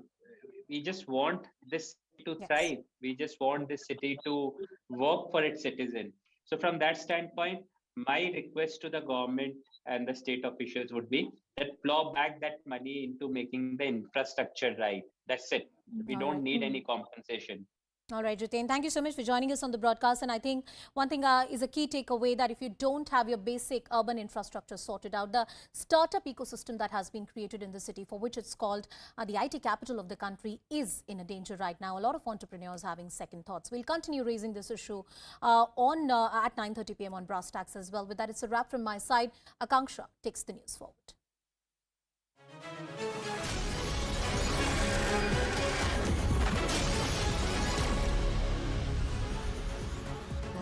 want this city to thrive. We just want this city to work for its citizens. So from that standpoint, my request to the government and the state officials would be that plow back that money into making the infrastructure right. That's it. We don't need any compensation. All right, Jiten, thank you so much for joining us on the broadcast. And I think one thing is a key takeaway that if you don't have your basic urban infrastructure sorted out, the startup ecosystem that has been created in the city, for which it's called the IT capital of the country, is in a danger right now. A lot of entrepreneurs having second thoughts. We'll continue raising this issue at 9:30 p.m. on Brass Tacks as well. With that, it's a wrap from my side. Akanksha takes the news forward.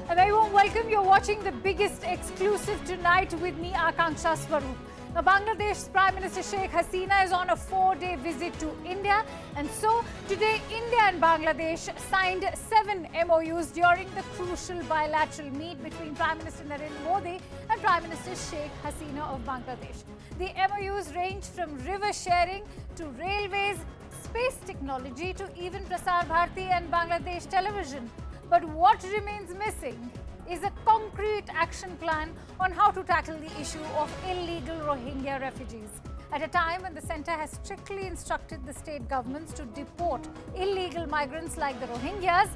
A very warm welcome. You're watching the biggest exclusive tonight with me, Akanksha Swaroop. Now, Bangladesh's Prime Minister Sheikh Hasina is on a 4-day visit to India. And so, today, India and Bangladesh signed 7 MOUs during the crucial bilateral meet between Prime Minister Narendra Modi and Prime Minister Sheikh Hasina of Bangladesh. The MOUs range from river sharing to railways, space technology to even Prasar Bharati and Bangladesh television. But what remains missing is a concrete action plan on how to tackle the issue of illegal Rohingya refugees. At a time when the centre has strictly instructed the state governments to deport illegal migrants like the Rohingyas,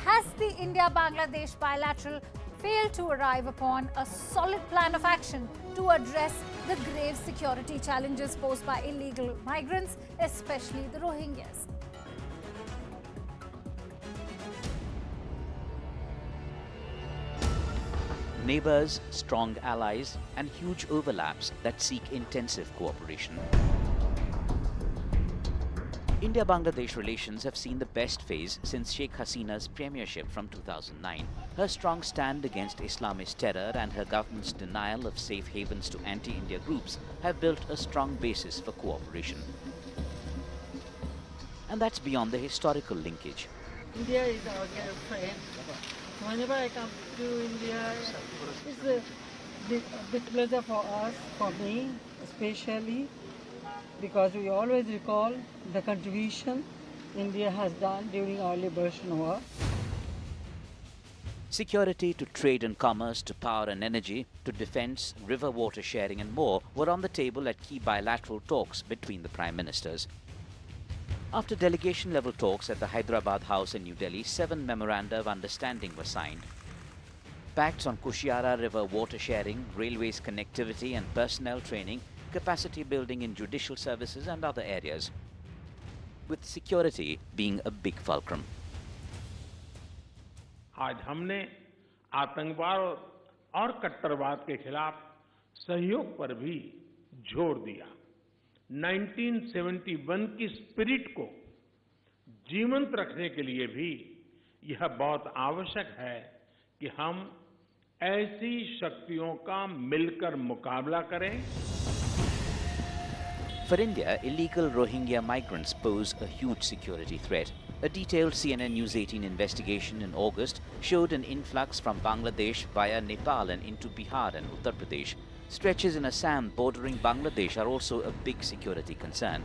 has the India-Bangladesh bilateral failed to arrive upon a solid plan of action to address the grave security challenges posed by illegal migrants, especially the Rohingyas? Neighbours, strong allies, and huge overlaps that seek intensive cooperation. India-Bangladesh relations have seen the best phase since Sheikh Hasina's premiership from 2009. Her strong stand against Islamist terror and her government's denial of safe havens to anti-India groups have built a strong basis for cooperation. And that's beyond the historical linkage. India is our friend. Whenever I come to India, it's a big pleasure for us, for me especially, because we always recall the contribution India has done during our liberation war. Security to trade and commerce, to power and energy, to defense, river water sharing and more were on the table at key bilateral talks between the prime ministers. After delegation-level talks at the Hyderabad House in New Delhi, 7 memoranda of understanding were signed. Pacts on Kushiara River water sharing, railways connectivity and personnel training, capacity building in judicial services and other areas, with security being a big fulcrum. आज हमने आतंकवाद और कट्टरवाद के खिलाफ सहयोग पर भी जोर दिया। 1971 की स्पिरिट को जीवंत रखने के लिए भी यह बहुत आवश्यक है कि हम ऐसी शक्तियों का मिलकर मुकाबला करें। For India, illegal Rohingya migrants pose a huge security threat. A detailed CNN News 18 investigation in August showed an influx from Bangladesh via Nepal and into Bihar and Uttar Pradesh. Stretches in Assam bordering Bangladesh are also a big security concern.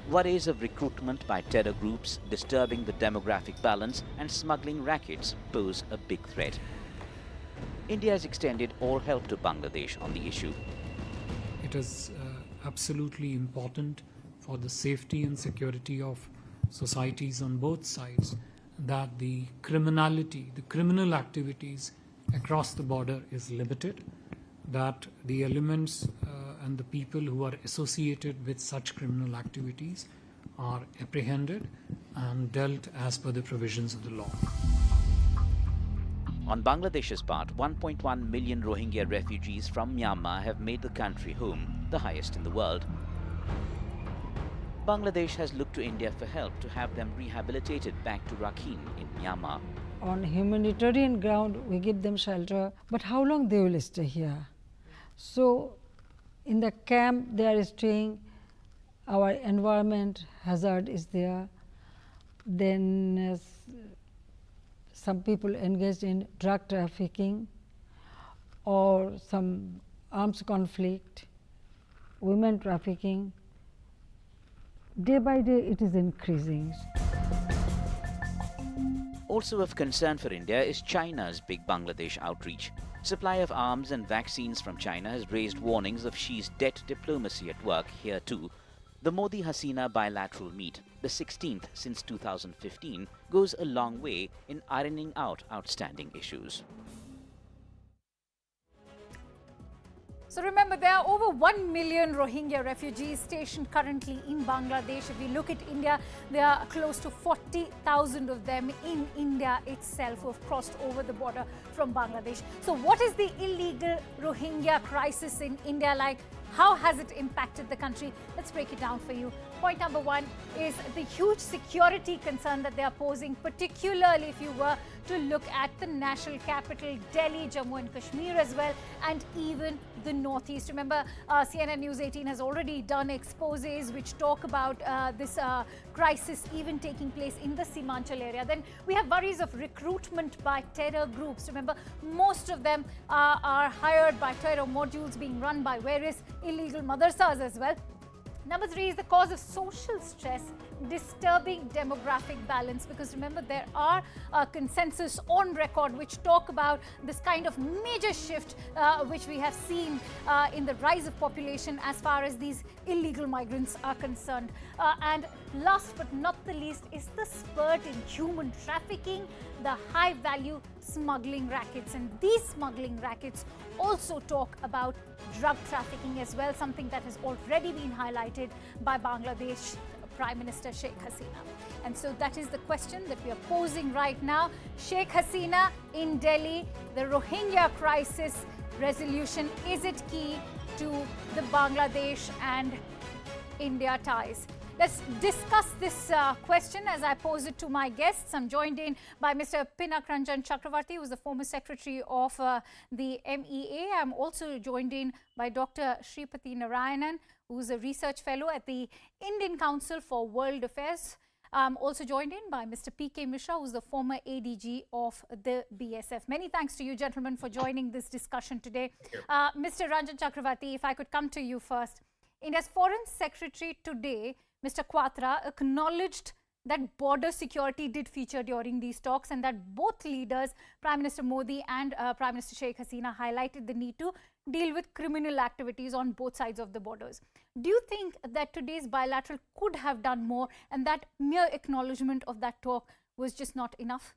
Worries of recruitment by terror groups, disturbing the demographic balance, and smuggling rackets pose a big threat. India has extended all help to Bangladesh on the issue. It is absolutely important for the safety and security of societies on both sides that the criminality, the criminal activities across the border is limited, that the elements and the people who are associated with such criminal activities are apprehended and dealt as per the provisions of the law. On Bangladesh's part, 1.1 million Rohingya refugees from Myanmar have made the country home, the highest in the world. Bangladesh has looked to India for help to have them rehabilitated back to Rakhine in Myanmar. On humanitarian ground, we give them shelter, but how long they will stay here? So, in the camp they are staying, our environment hazard is there. Then some people engaged in drug trafficking or some arms conflict, women trafficking. Day by day it is increasing. Also of concern for India is China's big Bangladesh outreach. Supply of arms and vaccines from China has raised warnings of Xi's debt diplomacy at work here too. The Modi-Hasina bilateral meet, the 16th since 2015, goes a long way in ironing out outstanding issues. So remember, there are over 1 million Rohingya refugees stationed currently in Bangladesh. If we look at India, there are close to 40,000 of them in India itself who have crossed over the border from Bangladesh. So what is the illegal Rohingya crisis in India like? How has it impacted the country? Let's break it down for you. Point number one is the huge security concern that they are posing, particularly if you were to look at the national capital, Delhi, Jammu and Kashmir as well, and even the Northeast. Remember, CNN News 18 has already done exposés which talk about this crisis even taking place in the Simanchal area. Then we have worries of recruitment by terror groups. Remember, most of them are hired by terror modules being run by various illegal madrasas as well. Number three is the cause of social stress, disturbing demographic balance, because remember, there are consensus on record which talk about this kind of major shift which we have seen in the rise of population as far as these illegal migrants are concerned. And last but not the least is the spurt in human trafficking, the high value smuggling rackets. And these smuggling rackets also talk about drug trafficking as well, something that has already been highlighted by Bangladesh Prime Minister Sheikh Hasina. And so that is the question that we are posing right now. Sheikh Hasina in Delhi, the Rohingya crisis resolution, is it key to the Bangladesh and India ties? Let's discuss this question as I pose it to my guests. I'm joined in by Mr. Pinak Ranjan Chakravarti, who is the former secretary of the MEA. I'm also joined in by Dr. Shripati Narayanan, who is a research fellow at the Indian Council for World Affairs. I'm also joined in by Mr. P.K. Mishra, who is the former ADG of the BSF. Many thanks to you, gentlemen, for joining this discussion today. Mr. Ranjan Chakravarti, if I could come to you first. India's Foreign Secretary today, Mr. Quatra, acknowledged that border security did feature during these talks, and that both leaders, Prime Minister Modi and Prime Minister Sheikh Hasina, highlighted the need to deal with criminal activities on both sides of the borders. Do you think that today's bilateral could have done more, and that mere acknowledgement of that talk was just not enough?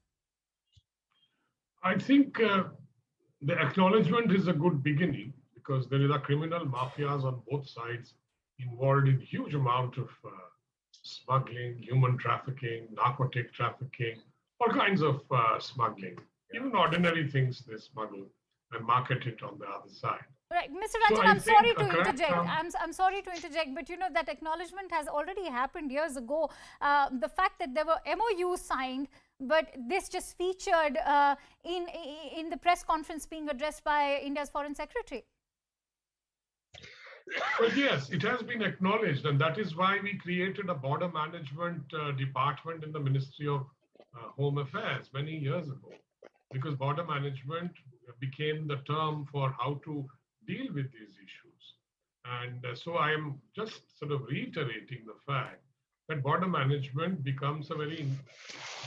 I think the acknowledgement is a good beginning, because there are criminal mafias on both sides involved in huge amount of smuggling, human trafficking, narcotic trafficking, all kinds of smuggling. Even ordinary things they smuggle and market it on the other side. Right, Mr. Ranjan, So I'm sorry to interject. I'm sorry to interject, but you know that acknowledgement has already happened years ago. The fact that there were MOUs signed, but this just featured in the press conference being addressed by India's Foreign Secretary. But yes, it has been acknowledged, and that is why we created a border management department in the Ministry of Home Affairs many years ago, because border management became the term for how to deal with these issues. And so I am just sort of reiterating the fact that border management becomes a very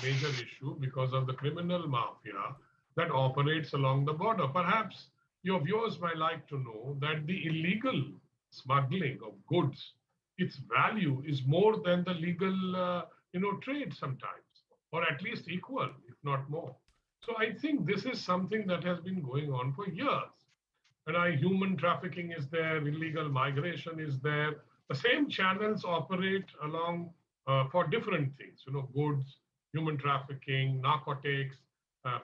major issue because of the criminal mafia that operates along the border. Perhaps your viewers might like to know that the illegal smuggling of goods, its value is more than the legal trade sometimes, or at least equal, if not more. So I think this is something that has been going on for years. And human trafficking is there, illegal migration is there. The same channels operate along for different things, goods, human trafficking, narcotics,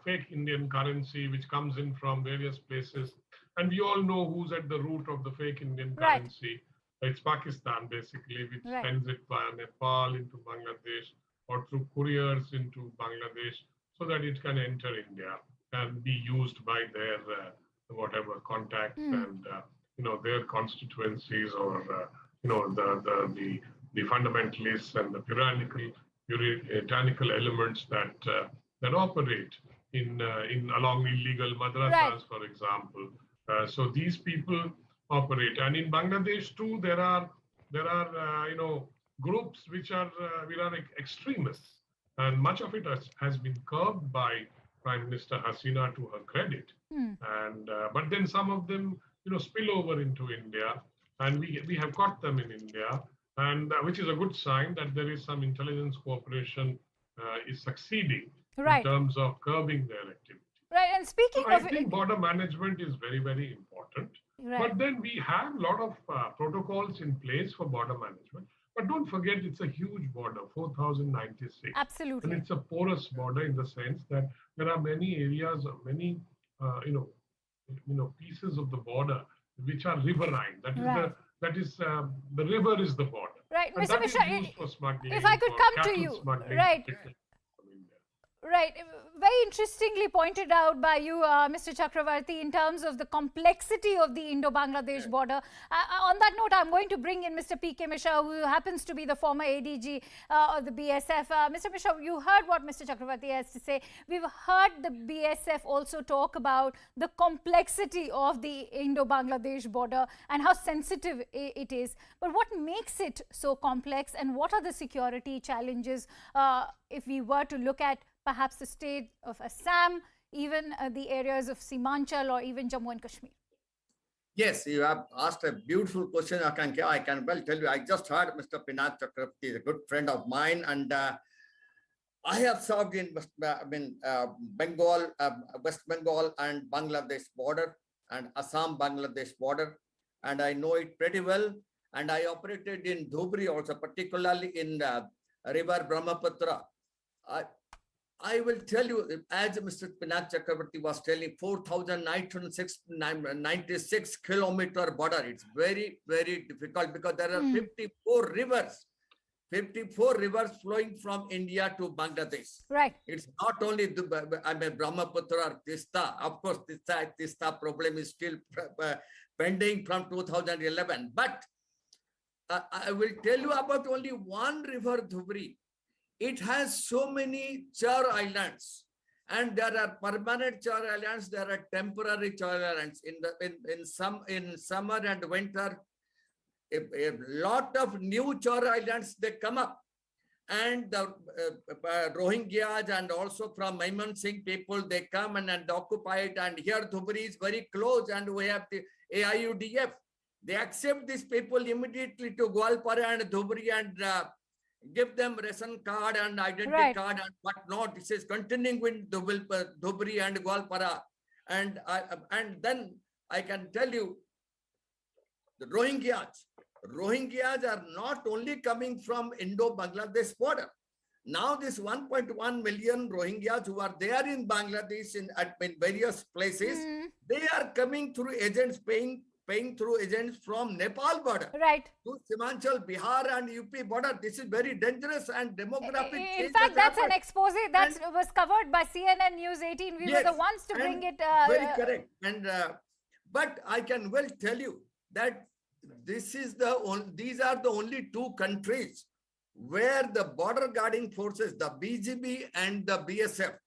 fake Indian currency, which comes in from various places. And we all know who's at the root of the fake Indian currency. It's Pakistan, basically, which sends it via Nepal into Bangladesh or through couriers into Bangladesh so that it can enter India and be used by their whatever contacts and their constituencies, or the fundamentalists and the puritanical elements that operate in along illegal madrasas, for example. So these people operate, and in Bangladesh too, there are groups which are extremists, and much of it has been curbed by Prime Minister Hasina, to her credit. And but then some of them spill over into India, and we have got them in India, and which is a good sign that there is some intelligence cooperation is succeeding in terms of curbing their activity. Right, and speaking I think border management is very, very important. But then we have a lot of protocols in place for border management. But don't forget, it's a huge border, 4,096. Absolutely. And it's a porous border in the sense that there are many areas, many, pieces of the border which are riverine. That is the river is the border. Right, And Mr. that is Mishra, used for smuggling, if I could for come to cattle you, smuggling, right. particularly from India. Right. Very interestingly pointed out by you, Mr. Chakravarti, in terms of the complexity of the Indo-Bangladesh border. On that note, I'm going to bring in Mr. P.K. Mishra, who happens to be the former ADG of the BSF. Mr. Mishra, you heard what Mr. Chakravarti has to say. We've heard the BSF also talk about the complexity of the Indo-Bangladesh border and how sensitive it is. But what makes it so complex, and what are the security challenges if we were to look at perhaps the state of Assam, even the areas of Simanchal or even Jammu and Kashmir? Yes, you have asked a beautiful question, Akanksha. I can well tell you, I just heard Mr. Pinat Chakravarti is a good friend of mine, and I have served in Bengal, West Bengal and Bangladesh border, and Assam-Bangladesh border, and I know it pretty well. And I operated in Dhubri also, particularly in river Brahmaputra. I will tell you, as Mr. Pinat Chakravarti was telling, 4,996 kilometer border. It's very, very difficult because there are 54 rivers. 54 rivers flowing from India to Bangladesh. Right. It's not only Brahmaputra or Tista. Of course, Tista problem is still pending from 2011. But I will tell you about only one river, Dhubri. It has so many char islands, and there are permanent char islands. There are temporary char islands. In summer and winter, a lot of new char islands they come up, and the Rohingyas and also from Mymensingh people they come and occupy it. And here Dhubri is very close, and we have the AIUDF. They accept these people immediately to Gwalpara and Dhubri and give them ration card and identity card and whatnot. This is continuing with Dhubri and Gwalpara. And then I can tell you, the Rohingyas are not only coming from Indo-Bangladesh border. Now this 1.1 million Rohingyas who are there in Bangladesh in various places, they are coming through agents, paying through agents from Nepal border to Simanchal, Bihar and UP border. This is very dangerous and demographic change. In fact, that's an expose that was covered by CNN News 18. We were the ones to bring it. Very correct. And but I can well tell you that these are the only two countries where the border guarding forces, the BGB and the BSF,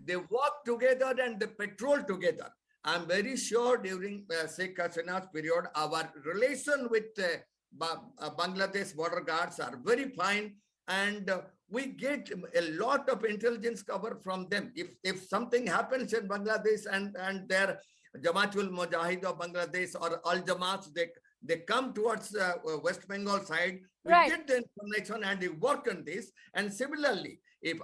they work together and they patrol together. I'm very sure during Sheikh Hasina's period, our relation with Bangladesh border guards are very fine, and we get a lot of intelligence cover from them. If something happens in Bangladesh and their Jamaatul Mujahid of Bangladesh or Al Jamaats, they come towards West Bengal side, we get the information and we work on this. And similarly, if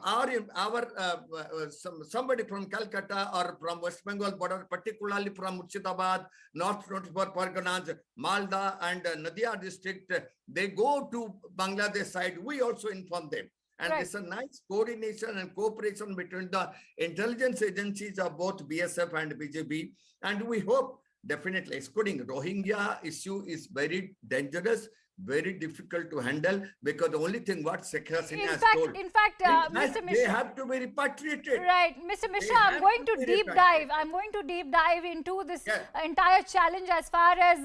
somebody from Calcutta or from West Bengal border, particularly from Murshidabad, North 24 Parganas, Malda and Nadia district, they go to Bangladesh side, we also inform them. And there's a nice coordination and cooperation between the intelligence agencies of both BSF and BJP. And we hope, definitely, excluding Rohingya issue is very dangerous, very difficult to handle, because the only thing what Sheikh Hasin has told, Mr. Mishra, they have to be repatriated. Right, Mr. Mishra, I'm going to deep dive. I'm going to deep dive into this entire challenge as far as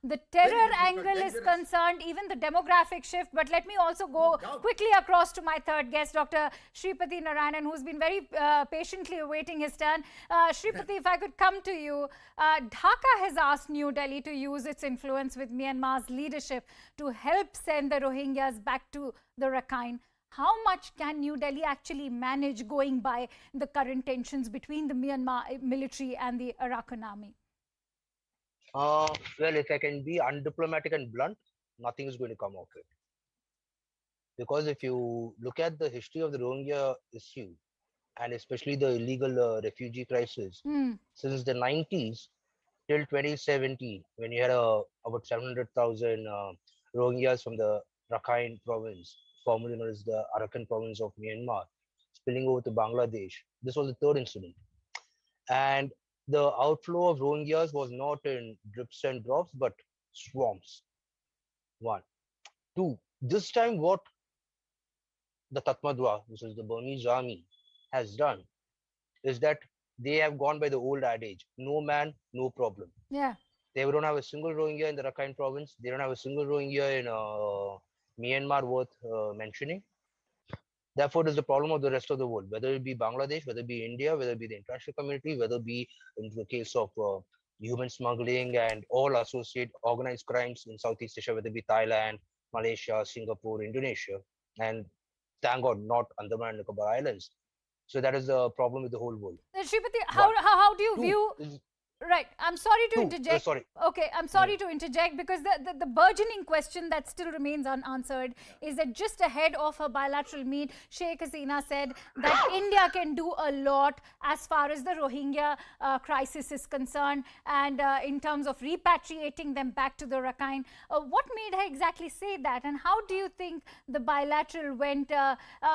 the terror angle is concerned, even the demographic shift. But let me also go quickly across to my third guest, Dr. Shripati Narayanan, who's been very patiently awaiting his turn. Shripati, if I could come to you, Dhaka has asked New Delhi to use its influence with Myanmar's leadership to help send the Rohingyas back to the Rakhine. How much can New Delhi actually manage going by the current tensions between the Myanmar military and the Arakan army? Well, if I can be undiplomatic and blunt, nothing is going to come of it. Because if you look at the history of the Rohingya issue, and especially the illegal refugee crisis, since the 90s till 2017, when you had about 700,000 Rohingyas from the Rakhine province, formerly known as the Arakan province of Myanmar, spilling over to Bangladesh. This was the third incident. And the outflow of Rohingyas was not in drips and drops, but swarms. One. Two, this time what the Tatmadwa, which is the Burmese army, has done is that they have gone by the old adage, no man, no problem. Yeah. They don't have a single Rohingya in the Rakhine province. They don't have a single Rohingya in Myanmar worth mentioning. Therefore, it is the problem of the rest of the world, whether it be Bangladesh, whether it be India, whether it be the international community, whether it be in the case of human smuggling and all associated organized crimes in Southeast Asia, whether it be Thailand, Malaysia, Singapore, Indonesia, and thank God, not Andaman and Nicobar Islands. So that is the problem with the whole world. Shripati, how do you view... Right. I'm sorry to interject. Sorry. Okay, I'm sorry to interject because the burgeoning question that still remains unanswered is that just ahead of a bilateral meet, Sheikh Hasina said that India can do a lot as far as the Rohingya crisis is concerned and in terms of repatriating them back to the Rakhine. What made her exactly say that, and how do you think the bilateral went?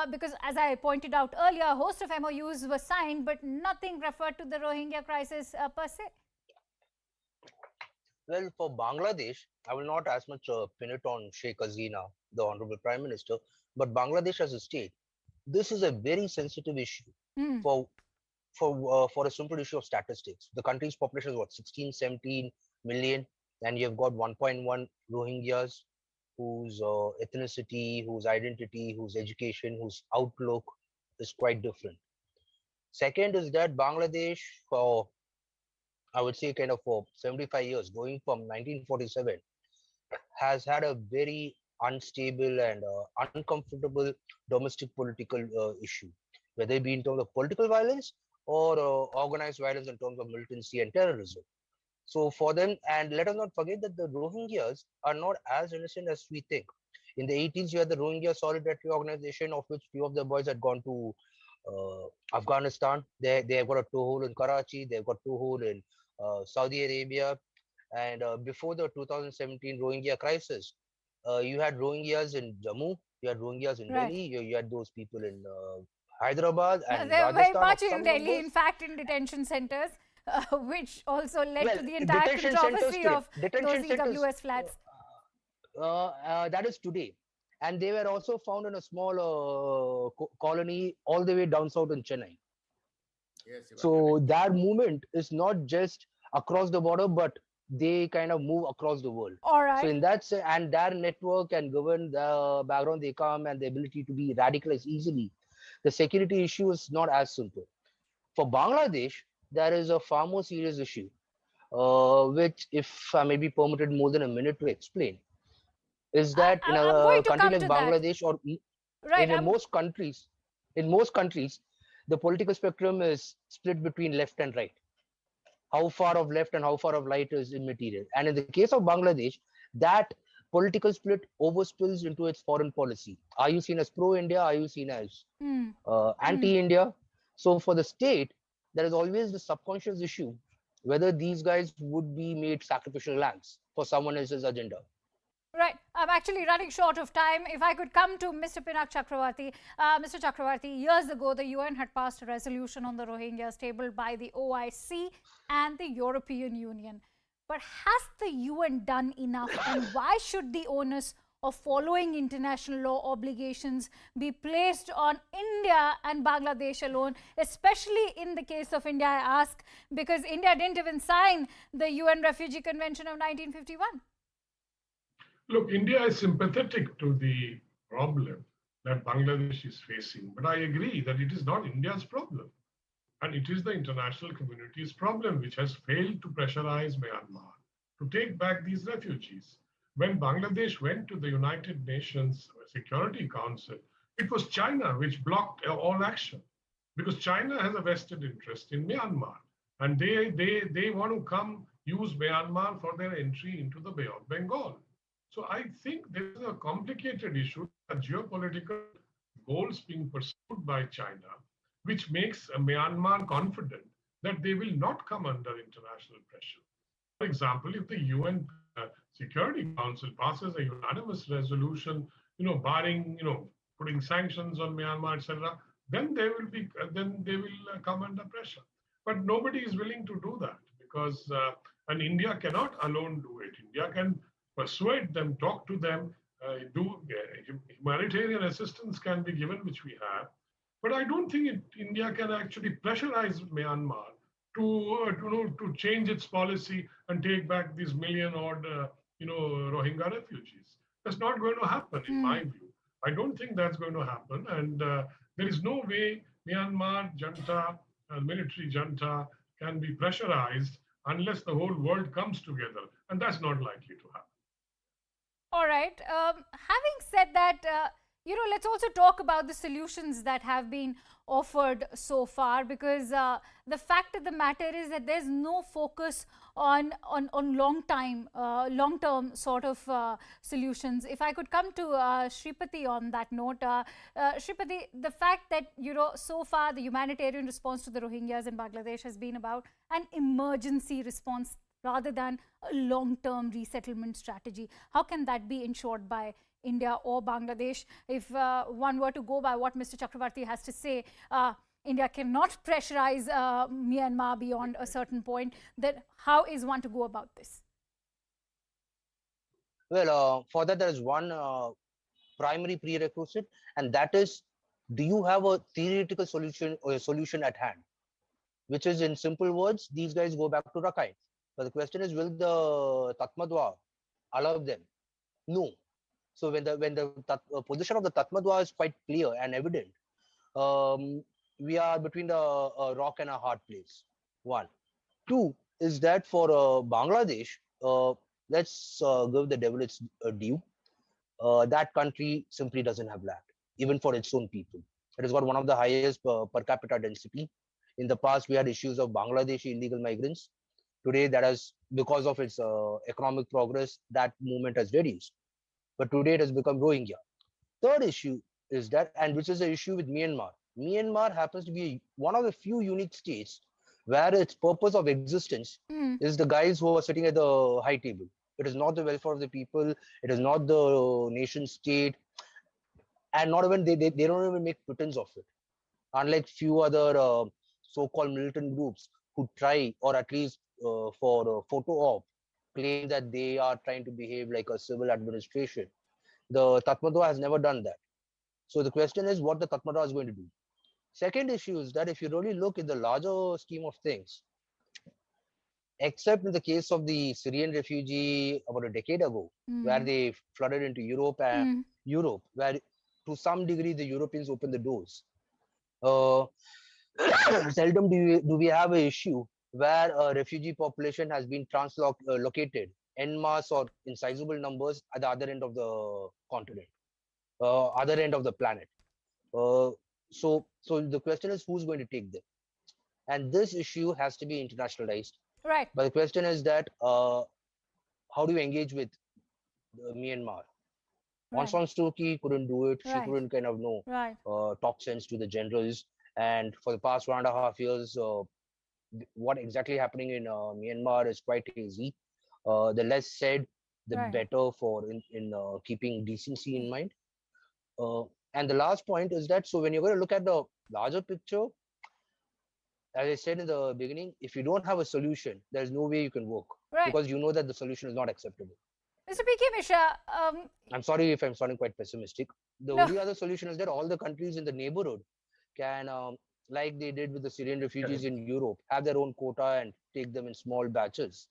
Because as I pointed out earlier, a host of MOUs were signed, but nothing referred to the Rohingya crisis per se. Well, for Bangladesh, I will not as much pin it on Sheikh Hasina, the Honorable Prime Minister, but Bangladesh as a state, this is a very sensitive issue for a simple issue of statistics. The country's population is what, 16, 17 million, and you've got 1.1 Rohingyas whose ethnicity, whose identity, whose education, whose outlook is quite different. Second is that Bangladesh, for I would say kind of for 75 years, going from 1947, has had a very unstable and uncomfortable domestic political issue, whether it be in terms of political violence or organized violence in terms of militancy and terrorism. So for them, and let us not forget that the Rohingyas are not as innocent as we think. In the 80s, you had the Rohingya Solidarity Organization, of which few of the boys had gone to Afghanistan. They have got a toehold in Karachi. They've got toehold in Saudi Arabia, and before the 2017 Rohingya crisis, you had Rohingyas in Jammu, you had Rohingyas in Delhi, you had those people in Hyderabad and they're Rajasthan. Very much in Delhi, in fact, in detention centers, which also led to the entire controversy of those EWS flats. That is today. And they were also found in a small colony all the way down south in Chennai. Yes, so that movement is not just across the border, but they kind of move across the world. All right. So in that sense, and their network and govern the background they come and the ability to be radicalized easily, the security issue is not as simple. For Bangladesh, there is a far more serious issue, which, if I may be permitted more than a minute to explain, is that in a country like Bangladesh or in most countries, the political spectrum is split between left and right. How far of left and how far of right is immaterial. And in the case of Bangladesh, that political split overspills into its foreign policy. Are you seen as pro-India? Are you seen as anti-India? So for the state, there is always the subconscious issue whether these guys would be made sacrificial lambs for someone else's agenda. Right. I'm actually running short of time. If I could come to Mr. Pinak Chakravarti. Mr. Chakravarti, years ago, the UN had passed a resolution on the Rohingyas tabled by the OIC and the European Union. But has the UN done enough? And why should the onus of following international law obligations be placed on India and Bangladesh alone, especially in the case of India, I ask, because India didn't even sign the UN Refugee Convention of 1951. Look, India is sympathetic to the problem that Bangladesh is facing, but I agree that it is not India's problem. And it is the international community's problem, which has failed to pressurize Myanmar to take back these refugees. When Bangladesh went to the United Nations Security Council, it was China which blocked all action, because China has a vested interest in Myanmar, and they want to come use Myanmar for their entry into the Bay of Bengal. So I think there is a complicated issue, geopolitical goals being pursued by China, which makes Myanmar confident that they will not come under international pressure. For example, if the UN Security Council passes a unanimous resolution, barring, putting sanctions on Myanmar, etc., then they will come under pressure. But nobody is willing to do that because, and India cannot alone do it. India can persuade them, talk to them, humanitarian assistance can be given, which we have. But I don't think India can actually pressurize Myanmar to change its policy and take back these million-odd, Rohingya refugees. That's not going to happen, in my view. I don't think that's going to happen, and there is no way Myanmar junta, military junta, can be pressurized unless the whole world comes together, and that's not likely to happen. All right. Having said that, let's also talk about the solutions that have been offered so far, because the fact of the matter is that there's no focus on long-term sort of solutions. If I could come to Shripati on that note, Shripati, the fact that so far the humanitarian response to the Rohingyas in Bangladesh has been about an emergency response rather than a long-term resettlement strategy. How can that be ensured by India or Bangladesh? If one were to go by what Mr. Chakravarti has to say, India cannot pressurize Myanmar beyond a certain point. Then how is one to go about this? Well, for that there is one primary prerequisite, and that is, do you have a theoretical solution or a solution at hand? Which is, in simple words, these guys go back to Rakhine. But the question is, will the Tatmadaw allow them? No. So when the position of the Tatmadaw is quite clear and evident, we are between a rock and a hard place. One. Two is that for Bangladesh, let's give the devil its due. That country simply doesn't have land, even for its own people. It has got one of the highest per capita density. In the past, we had issues of Bangladeshi illegal migrants. Today, that has, because of its economic progress, that movement has reduced. But today it has become Rohingya. Third issue is that, and which is the issue with Myanmar. Myanmar happens to be one of the few unique states where its purpose of existence is the guys who are sitting at the high table. It is not the welfare of the people. It is not the nation state. And not even they don't even make pretense of it. Unlike few other so-called militant groups who try, or at least for photo op, claim that they are trying to behave like a civil administration. The Tatmadaw has never done that. So the question is what the Tatmadaw is going to do. Second issue is that if you really look in the larger scheme of things, except in the case of the Syrian refugee about a decade ago, where they flooded into Europe and where to some degree the Europeans opened the doors. Seldom do we have an issue where a refugee population has been translocated en masse or in sizable numbers at the other end of the continent, other end of the planet. So the question is, who's going to take them? And this issue has to be internationalized. Right. But the question is that how do you engage with Myanmar? Aung San Suu Kyi couldn't do it. She couldn't kind of talk sense to the generals. And for the past 1.5 years, what exactly happening in Myanmar is quite hazy. The less said, the better for in keeping decency in mind. And the last point is that, so when you're going to look at the larger picture, as I said in the beginning, if you don't have a solution, there's no way you can work, because you know that the solution is not acceptable. Mr. P.K. Mishra, I'm sorry if I'm sounding quite pessimistic. The only other solution is that all the countries in the neighborhood can, like they did with the Syrian refugees in Europe, have their own quota and take them in small batches.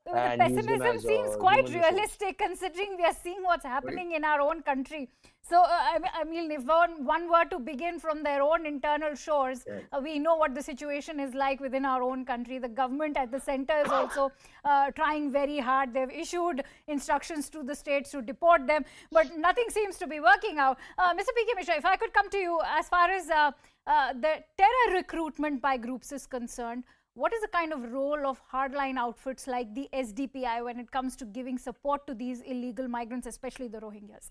The pessimism seems quite realistic, considering we are seeing what's happening in our own country. So, I mean, if one were to begin from their own internal shores, we know what the situation is like within our own country. The government at the center is also trying very hard. They've issued instructions to the states to deport them, but nothing seems to be working out. Mr. P.K. Mishra, if I could come to you, as far as the terror recruitment by groups is concerned, what is the kind of role of hardline outfits like the SDPI when it comes to giving support to these illegal migrants, especially the Rohingyas?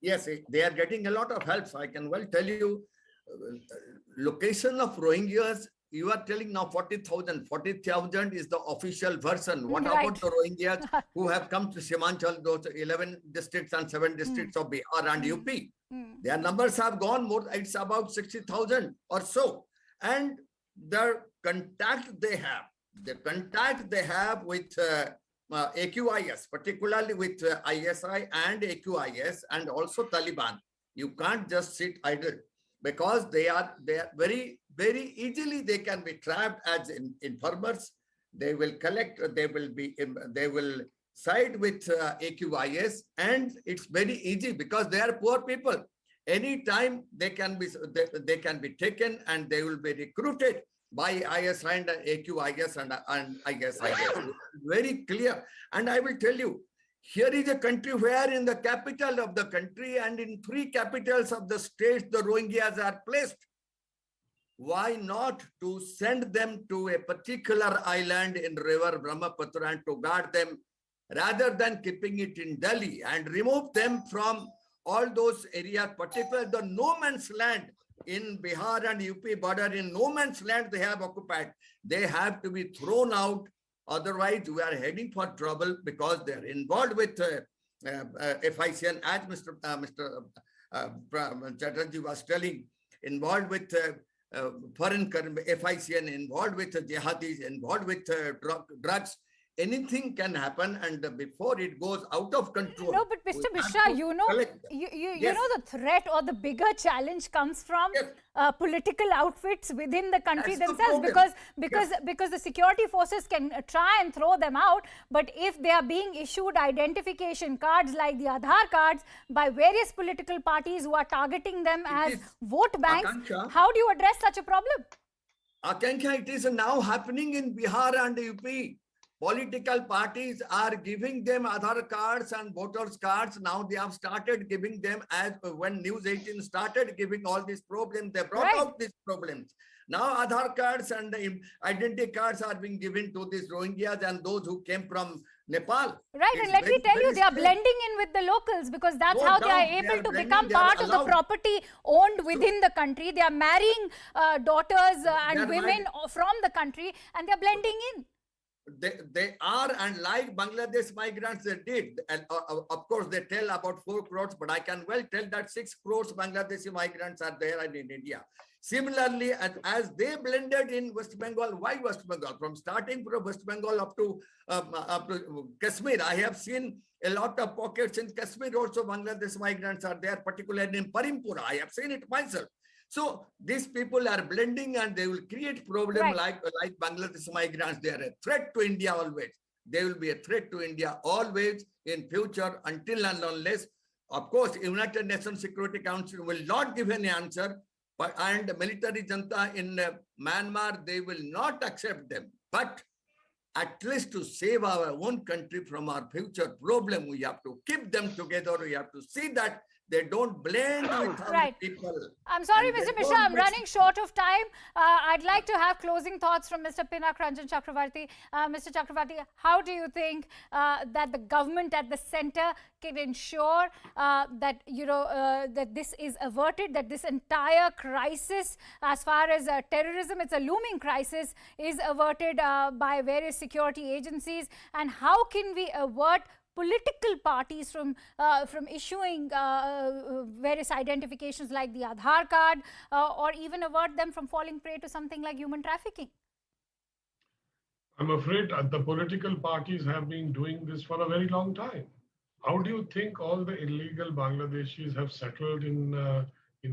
Yes, they are getting a lot of help. I can well tell you, location of Rohingyas, you are telling now 40,000. 40,000 is the official version. What about the Rohingyas who have come to Simanchal, those 11 districts and 7 districts of Bihar and UP? Their numbers have gone more, it's about 60,000 or so. And the contact they have with AQIS, particularly with ISI and AQIS and also Taliban. You can't just sit idle, because they are very, very easily they can be trapped as informers. They will collect, they will side with AQIS, and it's very easy because they are poor people. Anytime they can be taken, and they will be recruited by ISI and AQIS and ISI. Very clear. And I will tell you, here is a country where in the capital of the country and in 3 capitals of the states, the Rohingyas are placed. Why not to send them to a particular island in river Brahmaputra and to guard them, rather than keeping it in Delhi, and remove them from all those areas, particularly the no man's land in Bihar and UP border. In no man's land they have occupied. They have to be thrown out. Otherwise, we are heading for trouble, because they are involved with FICN, as Mr. Chatterjee was telling, involved with foreign FICN, involved with jihadis, involved with drugs. Anything can happen, and before it goes out of control. No, but Mr. Mishra, you know the threat or the bigger challenge comes from political outfits within the country themselves, because the security forces can try and throw them out, but if they are being issued identification cards like the Aadhaar cards by various political parties who are targeting them as vote banks, how do you address such a problem? Akanksha, it is now happening in Bihar and UP. Political parties are giving them Aadhaar cards and voters cards. Now they have started giving them, as when News 18 started giving all these problems, they brought out these problems. Now Aadhaar cards and identity cards are being given to these Rohingyas and those who came from Nepal. Right, and let me tell you, they are blending in with the locals, because that's how they are able to become part of the property owned within the country. They are marrying daughters and women from the country, and they are blending in. They are, and like Bangladesh migrants, they did. And of course, they tell about 4 crores, but I can well tell that 6 crores Bangladeshi migrants are there and in India. Similarly, as they blended in West Bengal, why West Bengal? From starting from West Bengal up to Kashmir, I have seen a lot of pockets in Kashmir also. Bangladesh migrants are there, particularly in Parimpura. I have seen it myself. So these people are blending, and they will create problem like Bangladesh migrants. They are a threat to India always. They will be a threat to India always in future, until and unless, of course, United Nations Security Council will not give any answer, and the military junta in Myanmar, they will not accept them. But at least to save our own country from our future problem, we have to keep them together. We have to see that they don't blend with other people. I'm sorry, Mr. Mishra, I'm running short of time. I'd like to have closing thoughts from Mr. Pinak Ranjan Chakravarti. Mr. Chakravarti, how do you think that the government at the center can ensure that, that this is averted, that this entire crisis, as far as terrorism, it's a looming crisis, is averted by various security agencies? And how can we avert political parties from issuing various identifications like the Aadhaar card, or even avert them from falling prey to something like human trafficking? I'm afraid the political parties have been doing this for a very long time. How do you think all the illegal Bangladeshis have settled in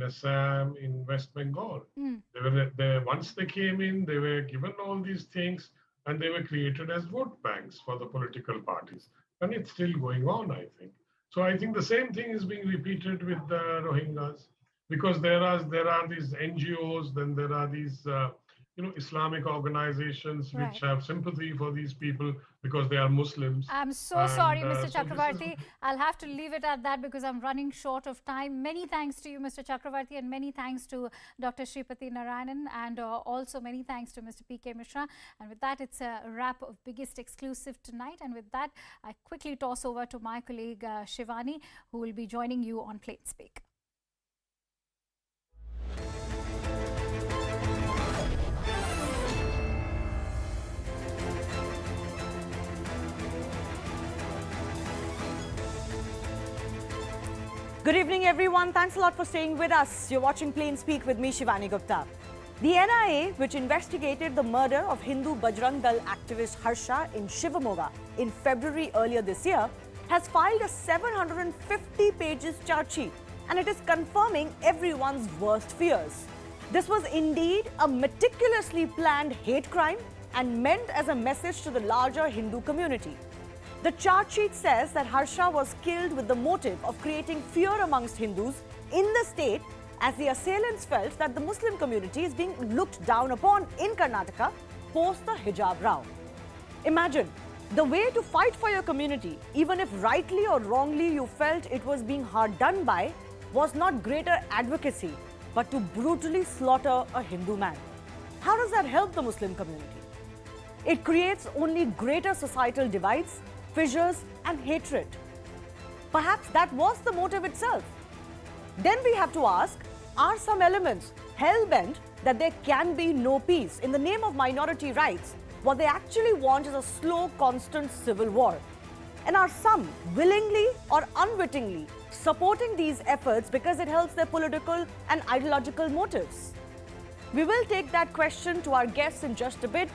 Assam, in West Bengal? Once they came in, they were given all these things, and they were created as vote banks for the political parties. And it's still going on, I think. So I think the same thing is being repeated with the Rohingyas, because there are these NGOs, then there are these Islamic organizations which have sympathy for these people because they are Muslims. I'm so sorry, Mr. Chakravarti. I'll have to leave it at that because I'm running short of time. Many thanks to you, Mr. Chakravarti, and many thanks to Dr. Shripati Narayanan, and also many thanks to Mr. P.K. Mishra. And with that, it's a wrap of Biggest Exclusive tonight. And with that, I quickly toss over to my colleague Shivani, who will be joining you on Plain Speak. Good evening, everyone. Thanks a lot for staying with us. You're watching Plain Speak with me, Shivani Gupta. The NIA, which investigated the murder of Hindu Bajrang Dal activist Harsha in Shivamogga in February earlier this year, has filed a 750 pages charge sheet, and it is confirming everyone's worst fears. This was indeed a meticulously planned hate crime and meant as a message to the larger Hindu community. The charge sheet says that Harsha was killed with the motive of creating fear amongst Hindus in the state, as the assailants felt that the Muslim community is being looked down upon in Karnataka post the hijab row. Imagine, the way to fight for your community, even if rightly or wrongly you felt it was being hard done by, was not greater advocacy, but to brutally slaughter a Hindu man. How does that help the Muslim community? It creates only greater societal divides, fissures and hatred. Perhaps that was the motive itself. Then we have to ask, are some elements hell-bent that there can be no peace in the name of minority rights? What they actually want is a slow, constant civil war. And are some willingly or unwittingly supporting these efforts because it helps their political and ideological motives? We will take that question to our guests in just a bit.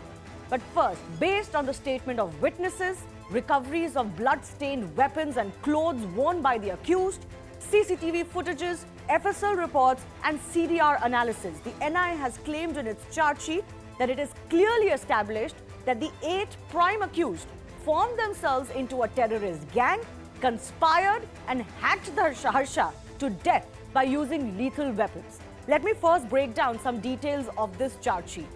But first, based on the statement of witnesses, recoveries of blood-stained weapons and clothes worn by the accused, CCTV footages, FSL reports and CDR analysis, the NIA has claimed in its charge sheet that it is clearly established that the 8 prime accused formed themselves into a terrorist gang, conspired and hacked the Harsha to death by using lethal weapons. Let me first break down some details of this charge sheet.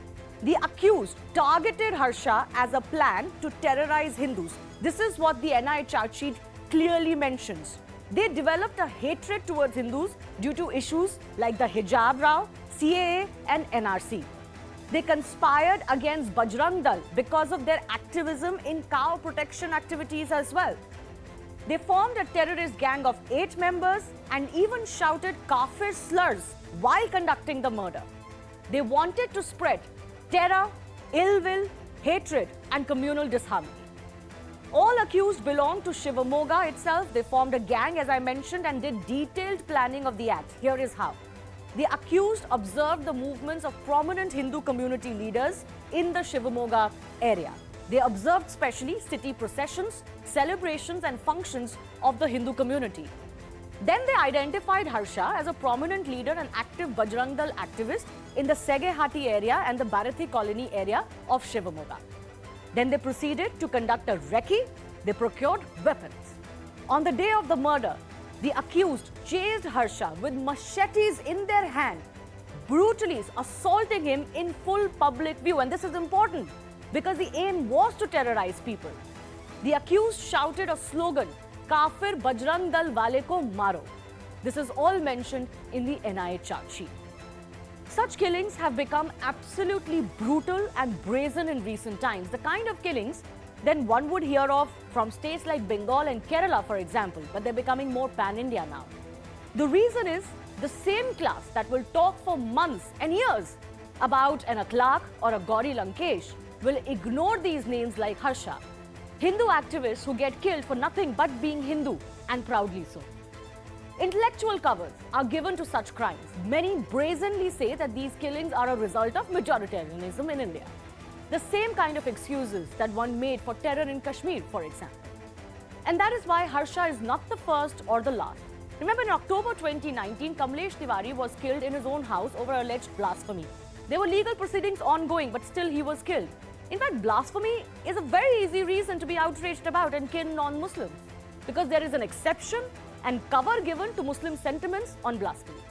The accused targeted Harsha as a plan to terrorize Hindus. This is what the NIA charge sheet clearly mentions. They developed a hatred towards Hindus due to issues like the hijab row, CAA and NRC. They conspired against Bajrang Dal because of their activism in cow protection activities as well. They formed a terrorist gang of 8 members and even shouted kafir slurs while conducting the murder. They wanted to spread terror, ill will, hatred and communal disharmony. All accused belonged to Shivamogga itself. They formed a gang, as I mentioned, and did detailed planning of the act. Here is how. The accused observed the movements of prominent Hindu community leaders in the Shivamogga area. They observed specially city processions, celebrations and functions of the Hindu community. Then they identified Harsha as a prominent leader and active Bajrang Dal activist in the Segehati area and the Bharathi colony area of Shivamogga. Then they proceeded to conduct a recce. They procured weapons. On the day of the murder, the accused chased Harsha with machetes in their hand, brutally assaulting him in full public view. And this is important because the aim was to terrorize people. The accused shouted a slogan, "Kafir Bajrang Dal wale ko maro." This is all mentioned in the NIA charge sheet. Such killings have become absolutely brutal and brazen in recent times. The kind of killings that one would hear of from states like Bengal and Kerala, for example, but they're becoming more pan-India now. The reason is the same class that will talk for months and years about an Akhlaq or a Gauri Lankesh will ignore these names like Harsha. Hindu activists who get killed for nothing but being Hindu, and proudly so. Intellectual covers are given to such crimes. Many brazenly say that these killings are a result of majoritarianism in India. The same kind of excuses that one made for terror in Kashmir, for example. And that is why Harsha is not the first or the last. Remember, in October 2019, Kamlesh Tiwari was killed in his own house over alleged blasphemy. There were legal proceedings ongoing, but still he was killed. In fact, blasphemy is a very easy reason to be outraged about and kill non-Muslims, because there is an exception and cover given to Muslim sentiments on blasphemy.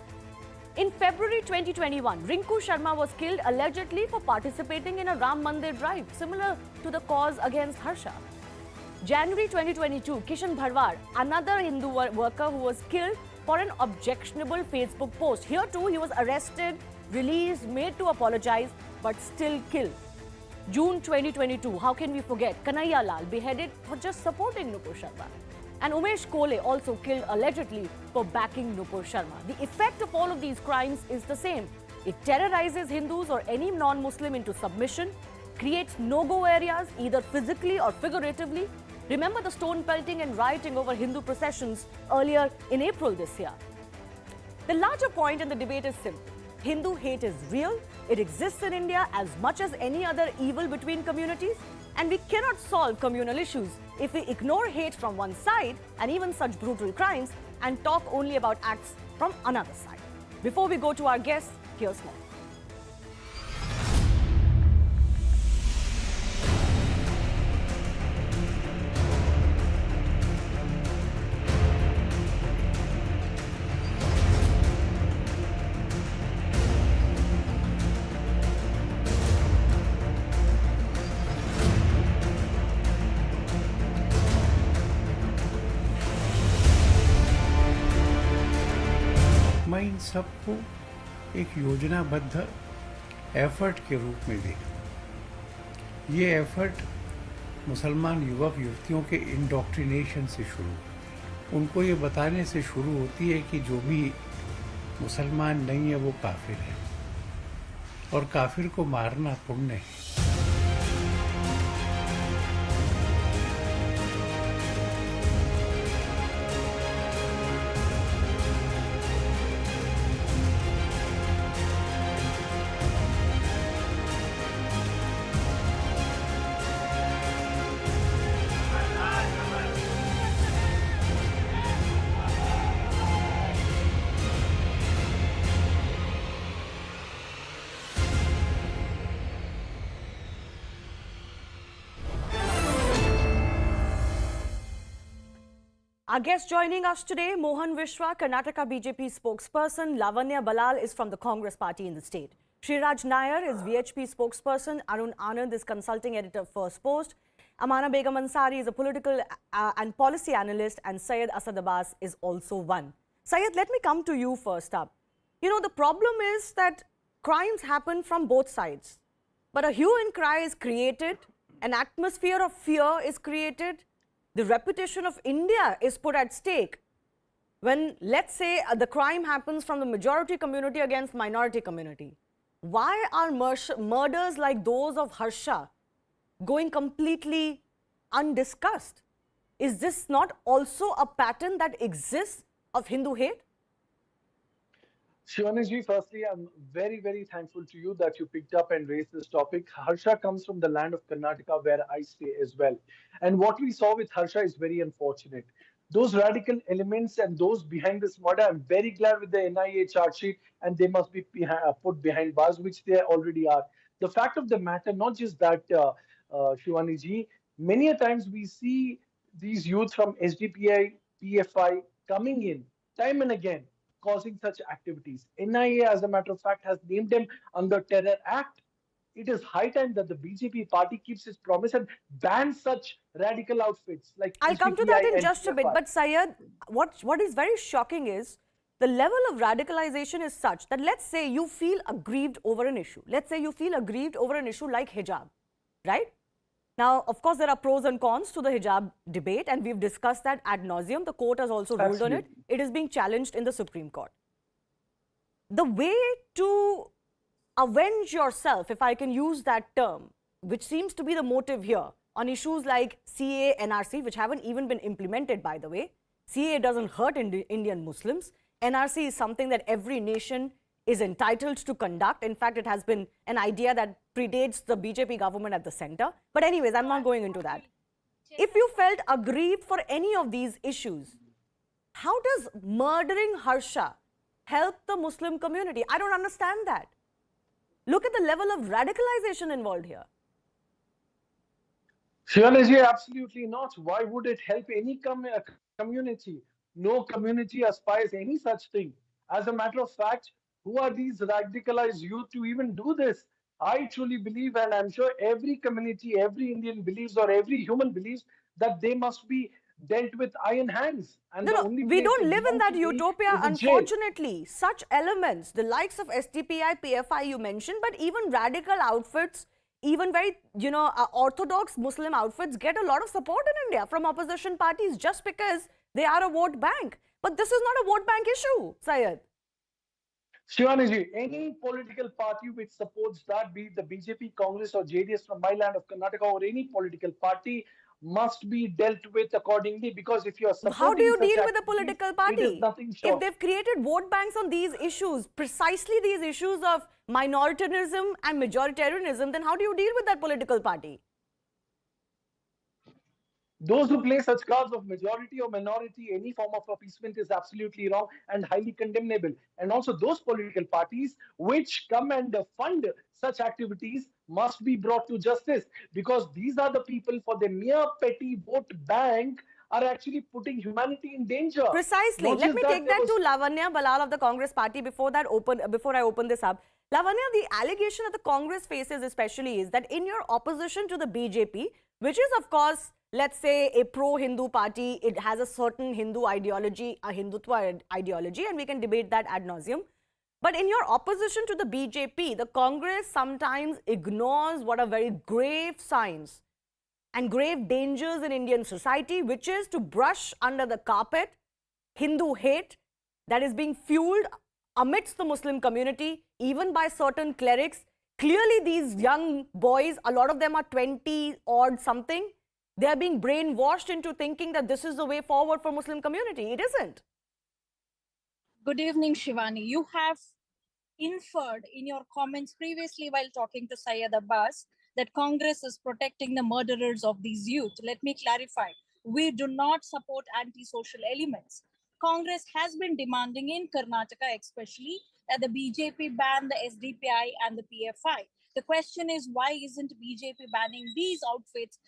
In February 2021, Rinku Sharma was killed allegedly for participating in a Ram Mandir drive, similar to the cause against Harsha. January 2022, Kishan Bharwar, another Hindu worker who was killed for an objectionable Facebook post. Here too, he was arrested, released, made to apologize, but still killed. June 2022, how can we forget? Kanhaiya Lal, beheaded for just supporting Nupur Sharma. And Umesh Kole also killed allegedly for backing Nupur Sharma. The effect of all of these crimes is the same. It terrorizes Hindus or any non-Muslim into submission, creates no-go areas either physically or figuratively. Remember the stone pelting and rioting over Hindu processions earlier in April this year. The larger point in the debate is simple. Hindu hate is real, it exists in India as much as any other evil between communities, and we cannot solve communal issues if we ignore hate from one side and even such brutal crimes and talk only about acts from another side. Before we go to our guests, here's more. मैं इन सबको एक योजनाबद्ध effort के रूप में देखता। ये effort मुसलमान युवक युवतियों के इंडोक्ट्रिनेशन से शुरू, उनको ये बताने से शुरू होती है कि जो भी मुसलमान नहीं है वो काफिर है और काफिर को मारना पुण्य है। Our guest joining us today, Mohan Vishwa, Karnataka BJP spokesperson. Lavanya Balal is from the Congress party in the state. Sriraj Nair is VHP spokesperson. Arun Anand is consulting editor First Post. Amana Begum Ansari is a political and policy analyst, and Syed Asad Abbas is also one. Syed, let me come to you first up. You know, the problem is that crimes happen from both sides. But a hue and cry is created, an atmosphere of fear is created. The reputation of India is put at stake when, let's say, the crime happens from the majority community against minority community. Why are murders like those of Harsha going completely undiscussed? Is this not also a pattern that exists of Hindu hate? Shivani, firstly, I'm very, very thankful to you that you picked up and raised this topic. Harsha comes from the land of Karnataka, where I stay as well. And what we saw with Harsha is very unfortunate. Those radical elements and those behind this murder, I'm very glad with the NIA charge sheet, and they must be put behind bars, which they already are. The fact of the matter, not just that, Shivani, many a times we see these youth from SDPI, PFI coming in time and again, causing such activities. NIA, as a matter of fact, has named them under Terror Act. It is high time that the BJP party keeps its promise and bans such radical outfits like I'll come to that in just PFI. a bit. But Syed, what is very shocking is the level of radicalization is such that, let's say you feel aggrieved over an issue. Let's say you feel aggrieved over an issue like hijab, right? Now, of course, there are pros and cons to the hijab debate, and we've discussed that ad nauseum. The court has also ruled on it. It is being challenged in the Supreme Court. The way to avenge yourself, if I can use that term, which seems to be the motive here, on issues like CAA, NRC, which haven't even been implemented, by the way. CAA doesn't hurt Indian Muslims. NRC is something that every nation is entitled to conduct. In fact, it has been an idea that predates the BJP government at the center. But anyways, I'm not going into that. If you felt aggrieved for any of these issues, how does murdering Harsha help the Muslim community? I don't understand that. Look at the level of radicalization involved here. Shivanaji, absolutely not. Why would it help any community? No community aspires any such thing. As a matter of fact, who are these radicalized youth to even do this? I truly believe, and I'm sure every community, every Indian believes, or every human believes, that they must be dealt with iron hands. And we don't live in that utopia, unfortunately. Such elements, the likes of SDPI, PFI you mentioned, but even radical outfits, even very, orthodox Muslim outfits get a lot of support in India from opposition parties just because they are a vote bank. But this is not a vote bank issue, Syed. Shivanaji, any political party which supports that, be it the BJP, Congress or JDS from my land of Karnataka, or any political party, must be dealt with accordingly, because if you are supporting how do you such deal with a activities, political it party is nothing short. if they've created vote banks on these issues, precisely these issues of minoritarianism and majoritarianism? Then how do you deal with that political party? Those who play such cards of majority or minority, any form of appeasement is absolutely wrong and highly condemnable. And also those political parties which come and fund such activities must be brought to justice, because these are the people, for the mere petty vote bank, are actually putting humanity in danger. Precisely. Let me take that to Lavanya Balal of the Congress party before I open this up. Lavanya, the allegation that the Congress faces especially is that in your opposition to the BJP, which is of course, let's say, a pro-Hindu party, it has a certain Hindu ideology, a Hindutva ideology, and we can debate that ad nauseum. But in your opposition to the BJP, the Congress sometimes ignores what are very grave signs and grave dangers in Indian society, which is to brush under the carpet Hindu hate that is being fueled amidst the Muslim community, even by certain clerics. Clearly, these young boys, a lot of them are 20 odd something, they are being brainwashed into thinking that this is the way forward for Muslim community. It isn't. Good evening, Shivani. You have inferred in your comments previously while talking to Syed Abbas that Congress is protecting the murderers of these youth. Let me clarify. We do not support anti-social elements. Congress has been demanding in Karnataka especially that the BJP ban the SDPI and the PFI. The question is, why isn't BJP banning these outfits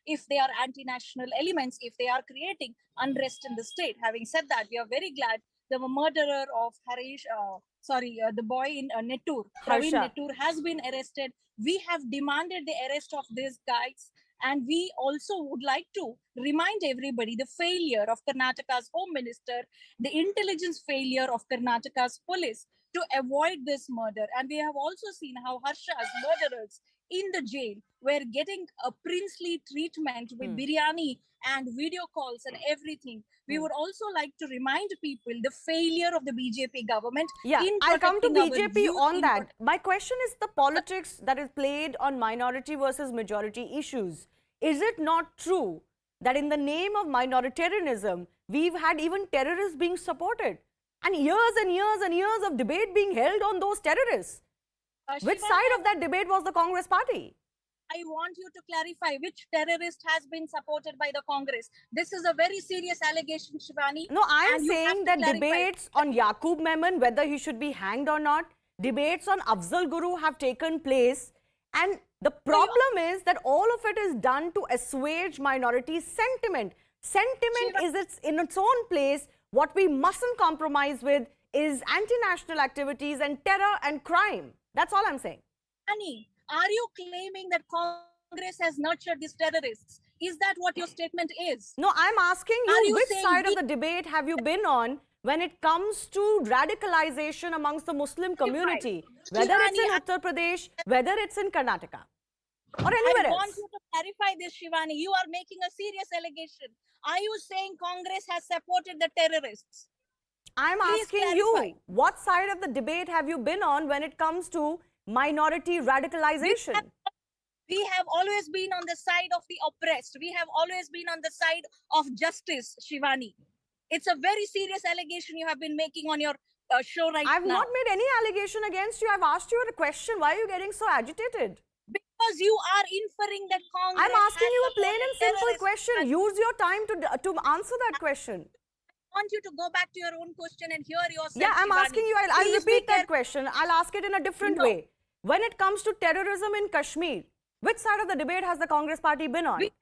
if they are anti-national elements, if they are creating unrest in the state? Having said that, we are very glad the murderer of the boy in Nettur, Praveen Nettur, has been arrested. We have demanded the arrest of these guys. And we also would like to remind everybody the failure of Karnataka's Home Minister, the intelligence failure of Karnataka's police to avoid this murder. And we have also seen how Harsha's murderers in the jail were getting a princely treatment with biryani and video calls and everything. We would also like to remind people the failure of the BJP government. Yeah, I'll come to BJP on that. My question is the politics that is played on minority versus majority issues. Is it not true that in the name of minoritarianism, we've had even terrorists being supported? And years and years and years of debate being held on those terrorists. Which side of that debate was the Congress party? I want you to clarify which terrorist has been supported by the Congress. This is a very serious allegation, Shivani. No, I am saying that debates on Yaqub Memon, whether he should be hanged or not, debates on Afzal Guru have taken place. And the problem is that all of it is done to assuage minority sentiment. Sentiment is in its own place. What we mustn't compromise with is anti-national activities and terror and crime. That's all I'm saying. Shivani, are you claiming that Congress has nurtured these terrorists? Is that what your statement is? No, I'm asking you which side of the debate have you been on when it comes to radicalization amongst the Muslim community, whether it's in Uttar Pradesh, whether it's in Karnataka, or anywhere else. I want you to clarify this, Shivani. You are making a serious allegation. Are you saying Congress has supported the terrorists? I'm asking you, what side of the debate have you been on when it comes to minority radicalization? We have always been on the side of the oppressed. We have always been on the side of justice, Shivani. It's a very serious allegation you have been making on your show right now. I've not made any allegation against you. I've asked you a question. Why are you getting so agitated? Because you are inferring that Congress... I'm asking you a plain and simple question. Use your time to answer that question. I want you to go back to your own question and hear yourself. Yeah, I'm Shivani. asking you. I'll repeat that question. I'll ask it in a different way. When it comes to terrorism in Kashmir, which side of the debate has the Congress party been on? We've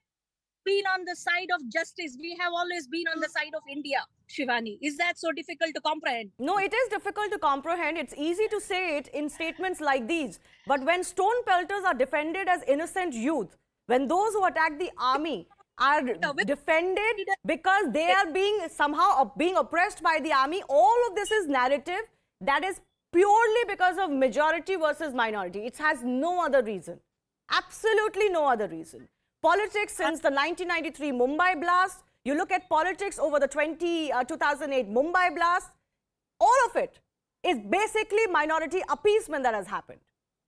been on the side of justice. We have always been on the side of India, Shivani. Is that so difficult to comprehend? No, it is difficult to comprehend. It's easy to say it in statements like these. But when stone pelters are defended as innocent youth, when those who attack the army are defended because they are somehow being oppressed by the army, all of this is narrative that is purely because of majority versus minority. It has no other reason. Absolutely no other reason. Politics since the 1993 Mumbai blast, you look at politics over the 2008 Mumbai blast, all of it is basically minority appeasement that has happened.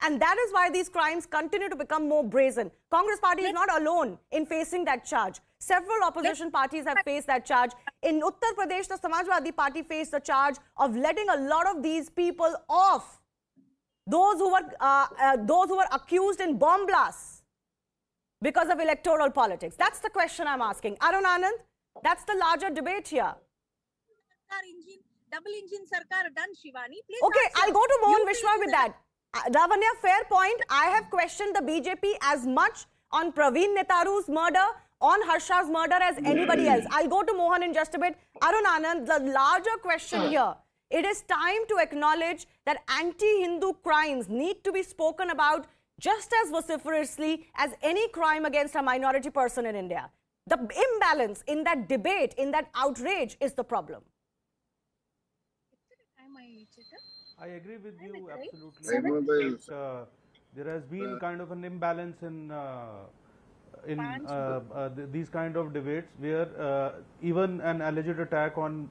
And that is why these crimes continue to become more brazen. Congress party is not alone in facing that charge. Several opposition parties have faced that charge. In Uttar Pradesh, the Samajwadi Party faced the charge of letting a lot of these people off. Those who were accused in bomb blasts because of electoral politics. That's the question I'm asking. Arun Anand, that's the larger debate here. Double engine sarkar done, Shivani. Please okay, I'll go to Mohan Vishwa with that. Ravanya, fair point. I have questioned the BJP as much on Praveen Netaru's murder, on Harsha's murder as anybody else. I'll go to Mohan in just a bit. Arun Anand, the larger question here, it is time to acknowledge that anti-Hindu crimes need to be spoken about just as vociferously as any crime against a minority person in India. The imbalance in that debate, in that outrage is the problem. I agree with you absolutely. There has been kind of an imbalance in these kind of debates where even an alleged attack on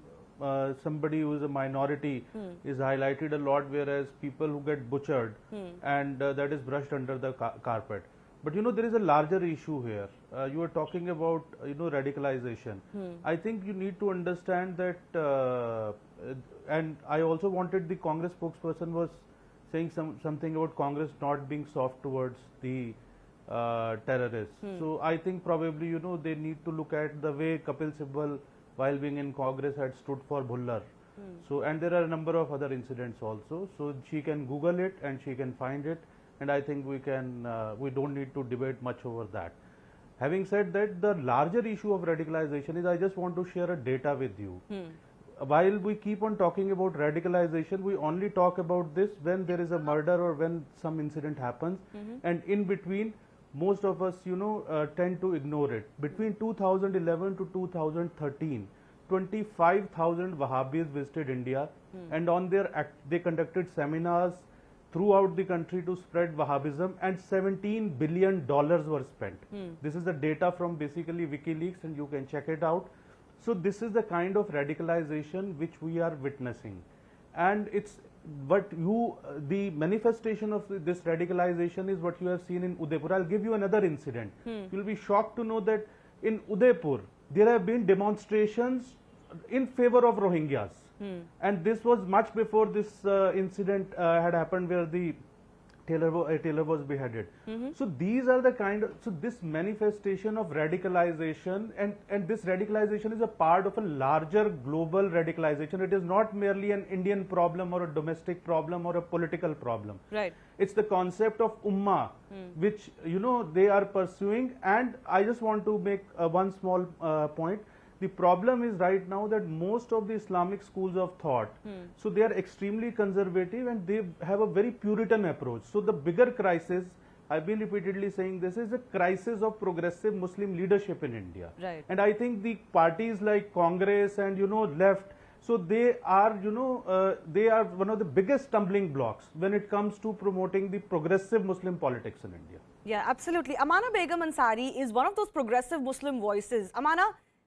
somebody who is a minority is highlighted a lot, whereas people who get butchered and that is brushed under the carpet. But you know, there is a larger issue here. You are talking about, you know, radicalization. I think you need to understand that, and I also wanted the Congress spokesperson was saying something about Congress not being soft towards the terrorists. So I think probably, you know, they need to look at the way Kapil Sibal, while being in Congress, had stood for Bhullar. So, and there are a number of other incidents also. So she can Google it and she can find it. And I think we don't need to debate much over that. Having said that, the larger issue of radicalization is, I just want to share a data with you. While we keep on talking about radicalization, we only talk about this when there is a murder or when some incident happens. And in between, most of us, you know, tend to ignore it. Between 2011 to 2013, 25,000 Wahhabis visited India, and on their they conducted seminars throughout the country to spread Wahhabism, and $17 billion were spent. This is the data from basically WikiLeaks, and you can check it out. So this is the kind of radicalization which we are witnessing, and it's what the manifestation of this radicalization is what you have seen in Udaipur. I'll give you another incident. You'll be shocked to know that in Udaipur there have been demonstrations in favor of Rohingyas. And this was much before this incident had happened where the tailor was beheaded. So these are the kind of, so this manifestation of radicalization, and this radicalization is a part of a larger global radicalization. It is not merely an Indian problem or a domestic problem or a political problem. Right. It's the concept of ummah, which, you know, they are pursuing. And I just want to make one small point. The problem is right now that most of the Islamic schools of thought, so they are extremely conservative and they have a very Puritan approach. So the bigger crisis, I've been repeatedly saying this, is a crisis of progressive Muslim leadership in India. Right. And I think the parties like Congress and, you know, left, so they are, you know, they are one of the biggest stumbling blocks when it comes to promoting the progressive Muslim politics in India. Yeah, absolutely. Amana Begum Ansari is one of those progressive Muslim voices. Amana,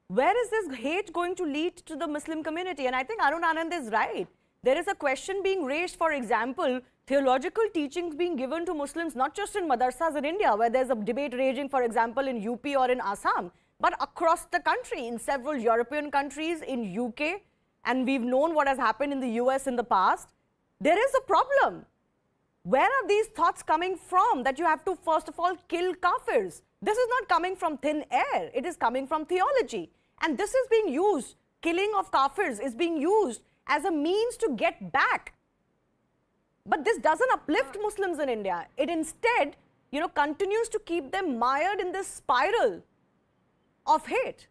where is this hate going to lead to the Muslim community? And I think Arun Anand is right. There is a question being raised, for example, theological teachings being given to Muslims, not just in madrasas in India, where there's a debate raging, for example, in UP or in Assam, but across the country, in several European countries, in UK, and we've known what has happened in the US in the past. There is a problem. Where are these thoughts coming from that you have to, first of all, kill kafirs? This is not coming from thin air. It is coming from theology. And this is being used, killing of kafirs is being used as a means to get back. But this doesn't uplift Muslims in India. It instead, you know, continues to keep them mired in this spiral of hate.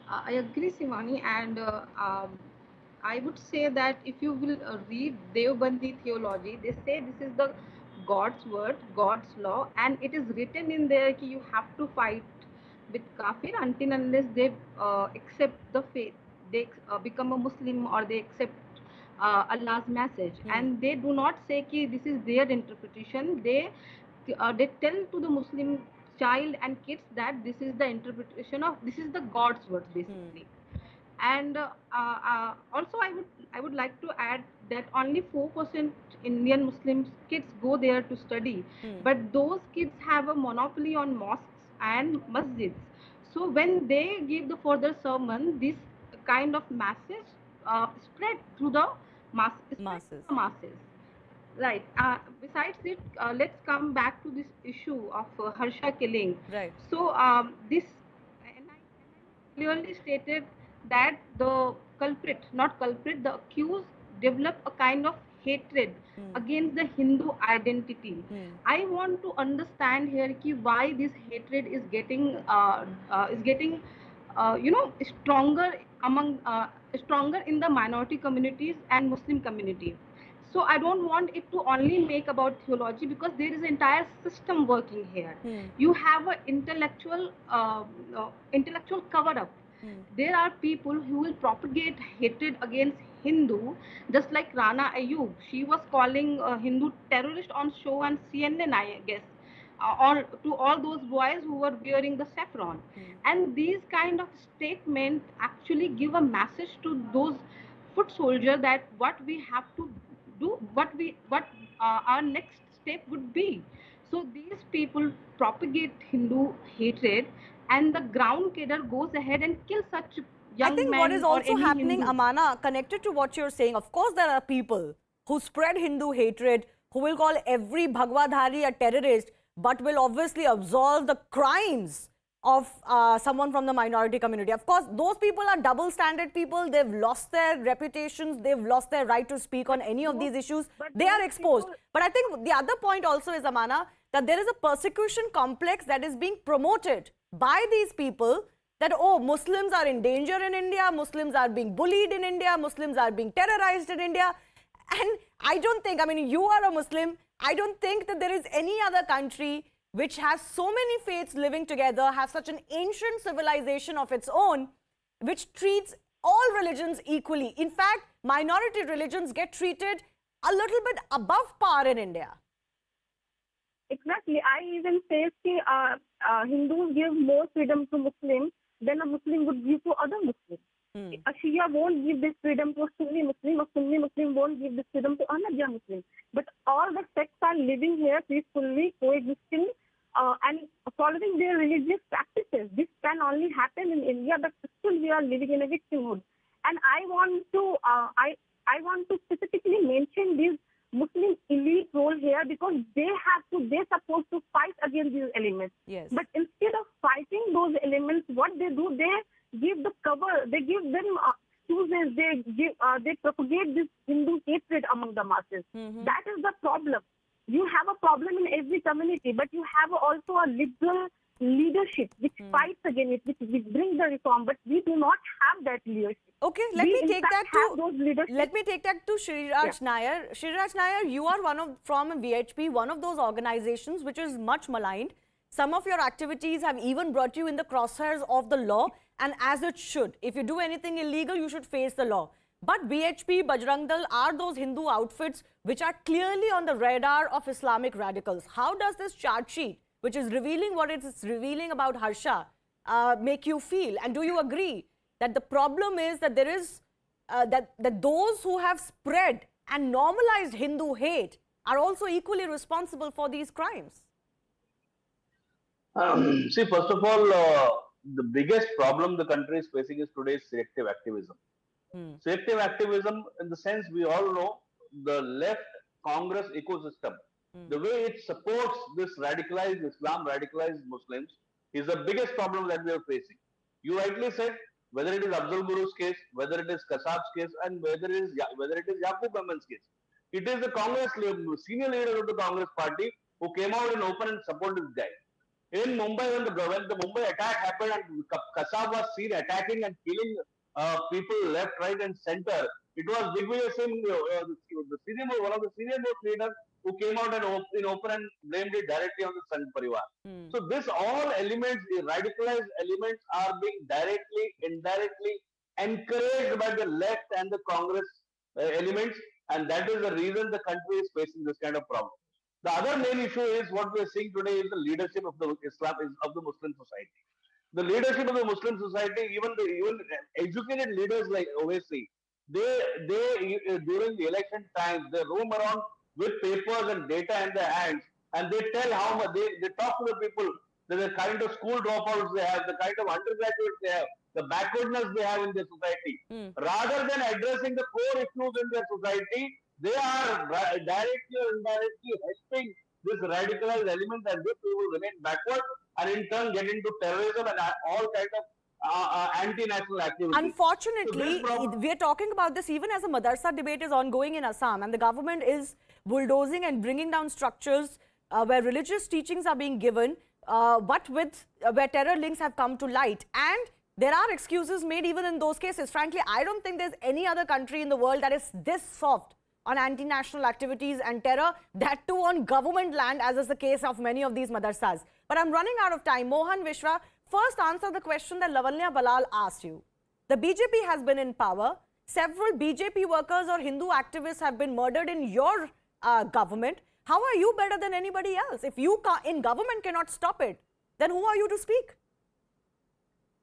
I agree, Shivani, and I would say that if you will read Devbandi theology, they say this is the God's word, God's law, and it is written in there that you have to fight with kafir until unless they accept the faith, they become a Muslim or they accept Allah's message. And they do not say that this is their interpretation. They tell to the Muslim child and kids that this is the interpretation of, this is the God's word basically. And also, I would like to add that only 4% Indian Muslim kids go there to study, but those kids have a monopoly on mosques and masjids. So when they give the further sermon, this kind of message spread through the masses. Right. Besides it, let's come back to this issue of Harsha killing. Right. So this clearly stated that the culprit, not culprit, the accused developed a kind of hatred against the Hindu identity. I want to understand here why this hatred is getting stronger among stronger in the minority communities and Muslim community. So I don't want it to only make about theology, because there is an entire system working here. You have an intellectual cover up. There are people who will propagate hatred against Hindu, just like Rana Ayub. She was calling Hindu terrorist on show on CNN, I guess, to all those boys who were wearing the saffron. And these kind of statements actually give a message to those foot soldiers that what we have to do, what our next step would be. So these people propagate Hindu hatred, and the ground cadre goes ahead and kills such I young think men what is or also any happening, Hindu. Amana, connected to what you're saying, of course there are people who spread Hindu hatred, who will call every Bhagwadhari a terrorist, but will obviously absolve the crimes of someone from the minority community. Of course, those people are double-standard people. They've lost their reputations. They've lost their right to speak on any of these issues. They are exposed. But I think the other point also is, Amana, that there is a persecution complex that is being promoted by these people, that, oh, Muslims are in danger in India, Muslims are being bullied in India, Muslims are being terrorized in India. And I don't think, I mean, you are a Muslim, I don't think that there is any other country which has so many faiths living together, has such an ancient civilization of its own, which treats all religions equally. In fact, minority religions get treated a little bit above par in India. Exactly. I even say Hindus give more freedom to Muslims than a Muslim would give to other Muslims. A Shia won't give this freedom to a Sunni Muslim, a Sunni Muslim won't give this freedom to another Muslim. But all the sects are living here peacefully, coexisting, and following their religious practices. This can only happen in India, but still we are living in a victimhood. And I want to specifically mention this Muslim elite role here, because they're supposed to fight against these elements. Yes. But instead of fighting those elements, what they do, they give the cover, they give them excuses, they propagate this Hindu hatred among the masses. That is the problem. You have a problem in every community, but you have also a liberal leadership which fights against it, which brings the reform, but we do not have that leadership. Okay, let me take that to Shriraj Nair. Shriraj Nair, you are from VHP, one of those organizations which is much maligned. Some of your activities have even brought you in the crosshairs of the law, and as it should. If you do anything illegal, you should face the law. But BHP, Bajrang Dal are those Hindu outfits which are clearly on the radar of Islamic radicals. How does this charge sheet, which is revealing what it is revealing about Harsha, make you feel? And do you agree that the problem is that there is that those who have spread and normalized Hindu hate are also equally responsible for these crimes? See, first of all, the biggest problem the country is facing is today's selective activism. Selective activism, in the sense we all know, the left Congress ecosystem, the way it supports this radicalized Islam, radicalized Muslims, is the biggest problem that we are facing. You rightly said, whether it is Abdul Guru's case, whether it is Kasab's case, and whether it is Yaqub Ahmed's case. It is the Congress senior leader of the Congress party who came out and open and supported this guy. In Mumbai, when the Mumbai attack happened and Kasab was seen attacking and killing people left, right, and center, it was Digvijay Singh, one of the senior most leaders, who came out and in open and blamed it directly on the Sant Parivar. So this all elements, the radicalized elements, are being directly, indirectly encouraged by the left and the Congress elements, and that is the reason the country is facing this kind of problem. The other main issue is what we are seeing today is the leadership of the Islam, of the Muslim society. The leadership of the Muslim society, even educated leaders like Owaisi, they during the election times, they roam around with papers and data in their hands, and they tell how much they talk to the people, the kind of school dropouts they have, the kind of undergraduates they have, the backwardness they have in their society. Rather than addressing the core issues in their society, they are directly or indirectly helping this radicalized element, and this will remain backward and in turn get into terrorism and all kind of anti-national activities. Unfortunately, we are talking about this even as a madrasa debate is ongoing in Assam, and the government is bulldozing and bringing down structures where religious teachings are being given, but where terror links have come to light. And there are excuses made even in those cases. Frankly, I don't think there's any other country in the world that is this soft on anti-national activities and terror, that too on government land, as is the case of many of these madrasas. But I'm running out of time. Mohan Vishwa, first answer the question that Lavanya Balal asked you. The BJP has been in power. Several BJP workers or Hindu activists have been murdered in your government. How are you better than anybody else? If you in government cannot stop it, then who are you to speak?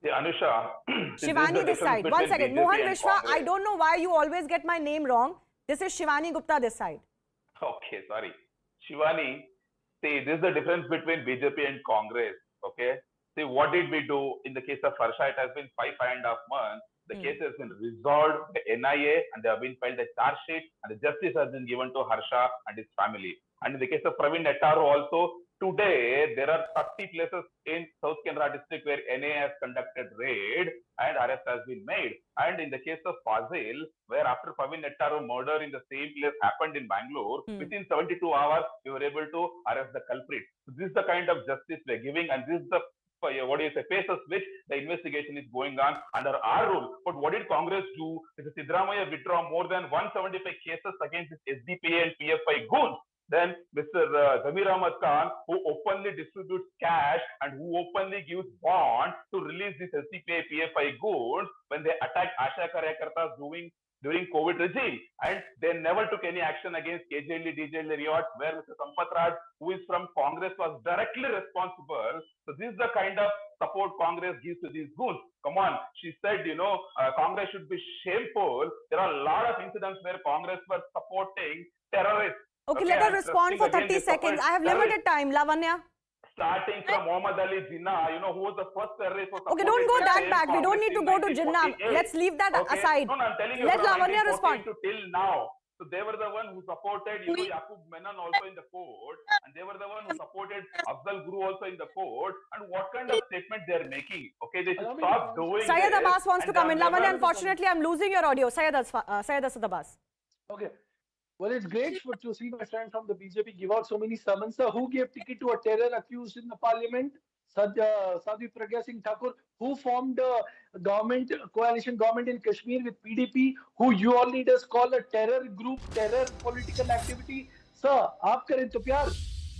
Anusha, Shivani this side. One second. Mohan Vishwa, I don't know why you always get my name wrong. This is Shivani Gupta this side. Okay, sorry. Shivani, see, this is the difference between BJP and Congress, okay? See, what did we do in the case of Harsha? It has been 5.5 months. The case has been resolved by NIA and they have been filed a charge sheet and the justice has been given to Harsha and his family. And in the case of Praveen Nettaru also, today there are 30 places in South Canara district where NIA has conducted raid and arrest has been made. And in the case of Fazil, where after Praveen Nettaru murder in the same place happened in Bangalore, within 72 hours, we were able to arrest the culprit. So this is the kind of justice we are giving, and this is the basis which the investigation is going on under our rule. But what did Congress do? Mr. Siddaramaiah withdraw more than 175 cases against his SDPA and PFI goons. Then Mr. Zamir Ahmad Khan, who openly distributes cash and who openly gives bond to release these SDPA, PFI goons when they attacked Asha Karyakartas during COVID regime, and they never took any action against KJL, DJL riots, where Mr. Sampath Raj, who is from Congress, was directly responsible. So this is the kind of support Congress gives to these goons. Come on, she said, Congress should be shameful. There are a lot of incidents where Congress were supporting terrorists. Okay, let her respond for 30 seconds. I have limited time. Lavanya. Starting from Muhammad Ali Jinnah, who was the first terrorist. Okay, don't go that back. We don't need to go to Jinnah. Let's leave that aside. No, I'm telling you, let Lavanya respond. To till now. So they were the one who supported, Yaqub Menon also in the court, and they were the one who supported Afzal Guru also in the court. And what kind of statement they are making? Okay, they should stop doing. Syed Abbas wants to come in. Lavanya, unfortunately, I'm losing your audio. Syed Asad Abbas. Okay. Well, it's great to see my friend from the BJP give out so many summons. Who gave ticket to a terror accused in the parliament? Sadhu Pragya Singh Thakur, who formed a coalition government in Kashmir with PDP, who you all leaders call a terror group, terror political activity. Sir, aap kare to pyar,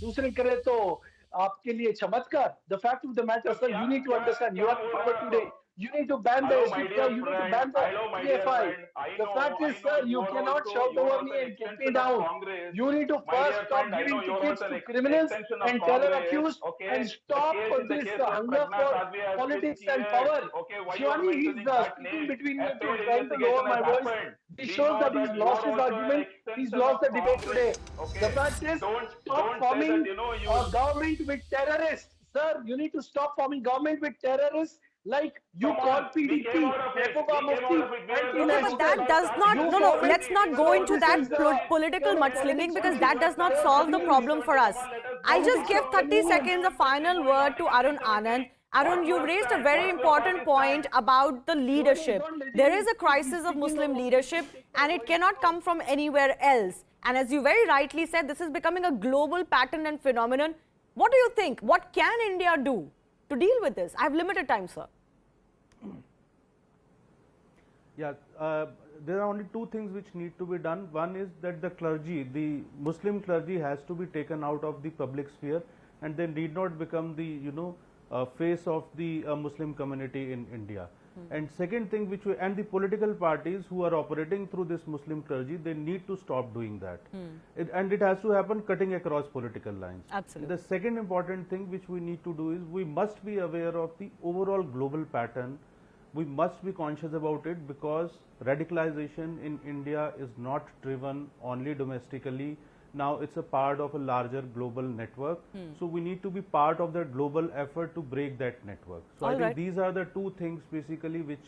dusre kare to aapke liye chamatkar. The fact of the matter, sir, you need to understand, you are in power today. You need to ban the SDPI, you need to ban the PFI. The fact is, sir, you cannot shout over me and get me down. You need to first stop giving tickets to criminals and terror accused and stop this hunger for politics and power. Shivani, he's speaking between me to trying to lower my voice. This shows that he's lost his argument. He's lost the debate today. The fact is, stop forming a government with terrorists. Sir, you need to stop forming government with terrorists. Like you call PDP, but that does not, let's not go into that political mudslinging because that does not solve the problem for us. I'll just give 30 seconds of final word to Arun Anand. Arun, you raised a very important point about the leadership. There is a crisis of Muslim leadership and it cannot come from anywhere else. And as you very rightly said, this is becoming a global pattern and phenomenon. What do you think? What can India do to deal with this? I have limited time, sir. Yeah, there are only two things which need to be done. One is that the clergy, the Muslim clergy has to be taken out of the public sphere and they need not become the, face of the Muslim community in India. And second thing, and the political parties who are operating through this Muslim clergy, they need to stop doing that. And it has to happen cutting across political lines. Absolutely. The second important thing which we need to do is we must be aware of the overall global pattern. We must be conscious about it, because radicalization in India is not driven only domestically. Now it's a part of a larger global network. So we need to be part of that global effort to break that network. So I think these are the two things basically which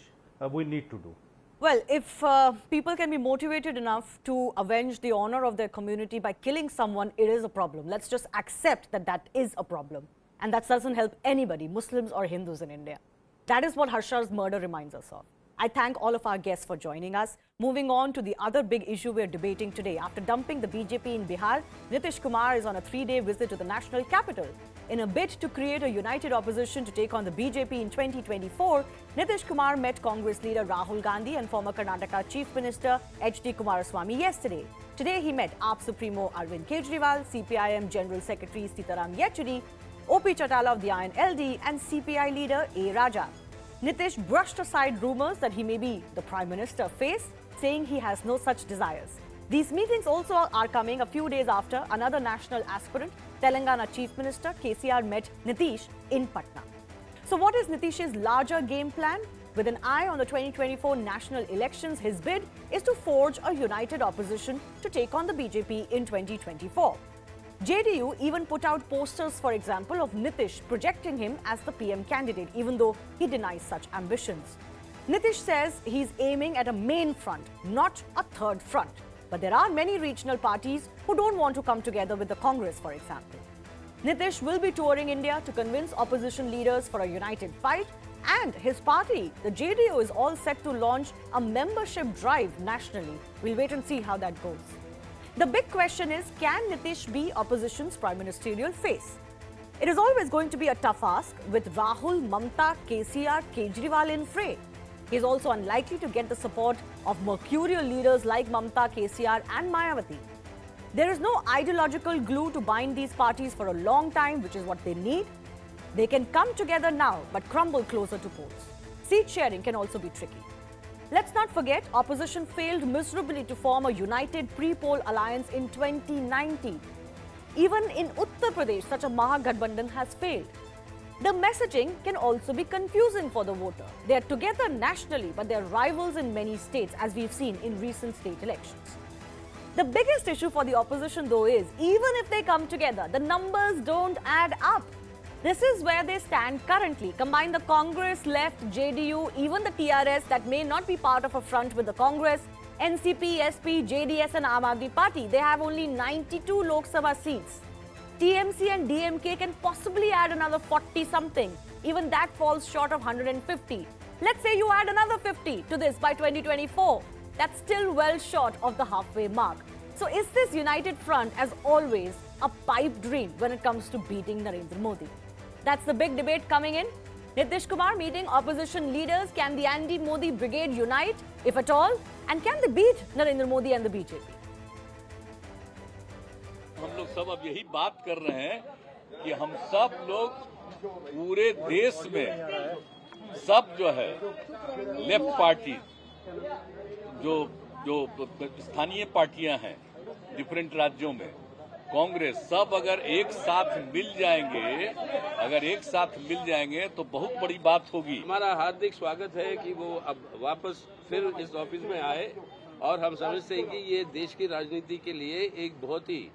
we need to do. Well, if people can be motivated enough to avenge the honor of their community by killing someone, it is a problem. Let's just accept that that is a problem. And that doesn't help anybody, Muslims or Hindus in India. That is what Harsha's murder reminds us of. I thank all of our guests for joining us. Moving on to the other big issue we're debating today. After dumping the BJP in Bihar, Nitish Kumar is on a 3-day visit to the national capital. In a bid to create a united opposition to take on the BJP in 2024, Nitish Kumar met Congress leader Rahul Gandhi and former Karnataka Chief Minister H.D. Kumaraswamy yesterday. Today he met AAP Supremo Arvind Kejriwal, CPIM General Secretary Sitaram Yechuri, O.P. Chautala of the INLD and CPI leader A. Raja. Nitish brushed aside rumours that he may be the Prime Minister face, saying he has no such desires. These meetings also are coming a few days after another national aspirant, Telangana Chief Minister KCR, met Nitish in Patna. So what is Nitish's larger game plan? With an eye on the 2024 national elections, his bid is to forge a united opposition to take on the BJP in 2024. JDU even put out posters, for example, of Nitish projecting him as the PM candidate, even though he denies such ambitions. Nitish says he's aiming at a main front, not a third front. But there are many regional parties who don't want to come together with the Congress, for example. Nitish will be touring India to convince opposition leaders for a united fight, and his party, the JDU, is all set to launch a membership drive nationally. We'll wait and see how that goes. The big question is, can Nitish be opposition's prime ministerial face? It is always going to be a tough ask with Rahul, Mamta, KCR, Kejriwal in fray. He is also unlikely to get the support of mercurial leaders like Mamta, KCR and Mayawati. There is no ideological glue to bind these parties for a long time, which is what they need. They can come together now, but crumble closer to polls. Seat sharing can also be tricky. Let's not forget, opposition failed miserably to form a united pre-poll alliance in 2019. Even in Uttar Pradesh, such a Mahagathbandhan has failed. The messaging can also be confusing for the voter. They are together nationally, but they are rivals in many states, as we've seen in recent state elections. The biggest issue for the opposition, though, is even if they come together, the numbers don't add up. This is where they stand currently. Combine the Congress, left, JDU, even the TRS that may not be part of a front with the Congress, NCP, SP, JDS and Aam Aadmi Party, they have only 92 Lok Sabha seats. TMC and DMK can possibly add another 40-something. Even that falls short of 150. Let's say you add another 50 to this by 2024. That's still well short of the halfway mark. So is this united front, as always, a pipe dream when it comes to beating Narendra Modi? That's the big debate coming in. Nitish Kumar meeting opposition leaders. Can the anti-Modi brigade unite, if at all? And can they beat Narendra Modi and the BJP? हम लोग सब अब यही बात कर रहे हैं कि हम सब लोग पूरे देश में सब जो है लेफ्ट पार्टी जो स्थानीय पार्टियां हैं डिफरेंट राज्यों में कांग्रेस सब अगर एक साथ मिल जाएंगे तो बहुत बड़ी बात होगी। हमारा हार्दिक स्वागत है कि वो अब वापस फिर इस ऑफिस में आए और हम समझते हैं कि ये देश की राजनीति के लिए एक बहुत ही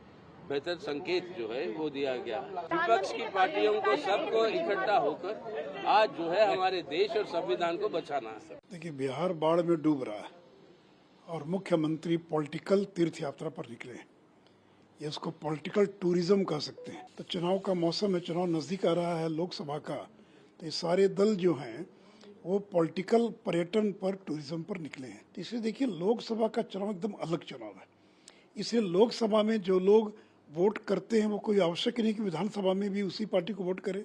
बेहतर संकेत जो है वो दिया गया। विपक्ष की पार्टियों को सबको इकट्ठा होकर आज जो है हमारे देश और संविधान को बचाना है। देखिए, बिहार बाढ़ में डूब रहा है और मुख्यमंत्री पॉलिटिकल तीर्थ यात्रा पर निकले। ये इसको पॉलिटिकल टूरिज्म कह सकते हैं। तो चुनाव का मौसम है, चुनाव नजदीक आ रहा है लोकसभा का, तो ये सारे दल जो हैं वो पॉलिटिकल पर्यटन पर, टूरिज्म पर निकले हैं। तो इसलिए देखिए, लोकसभा का चुनाव एकदम अलग चुनाव है। इसलिए लोकसभा में जो लोग वोट करते हैं वो कोई आवश्यक नहीं कि विधानसभा में भी उसी पार्टी को वोट करे।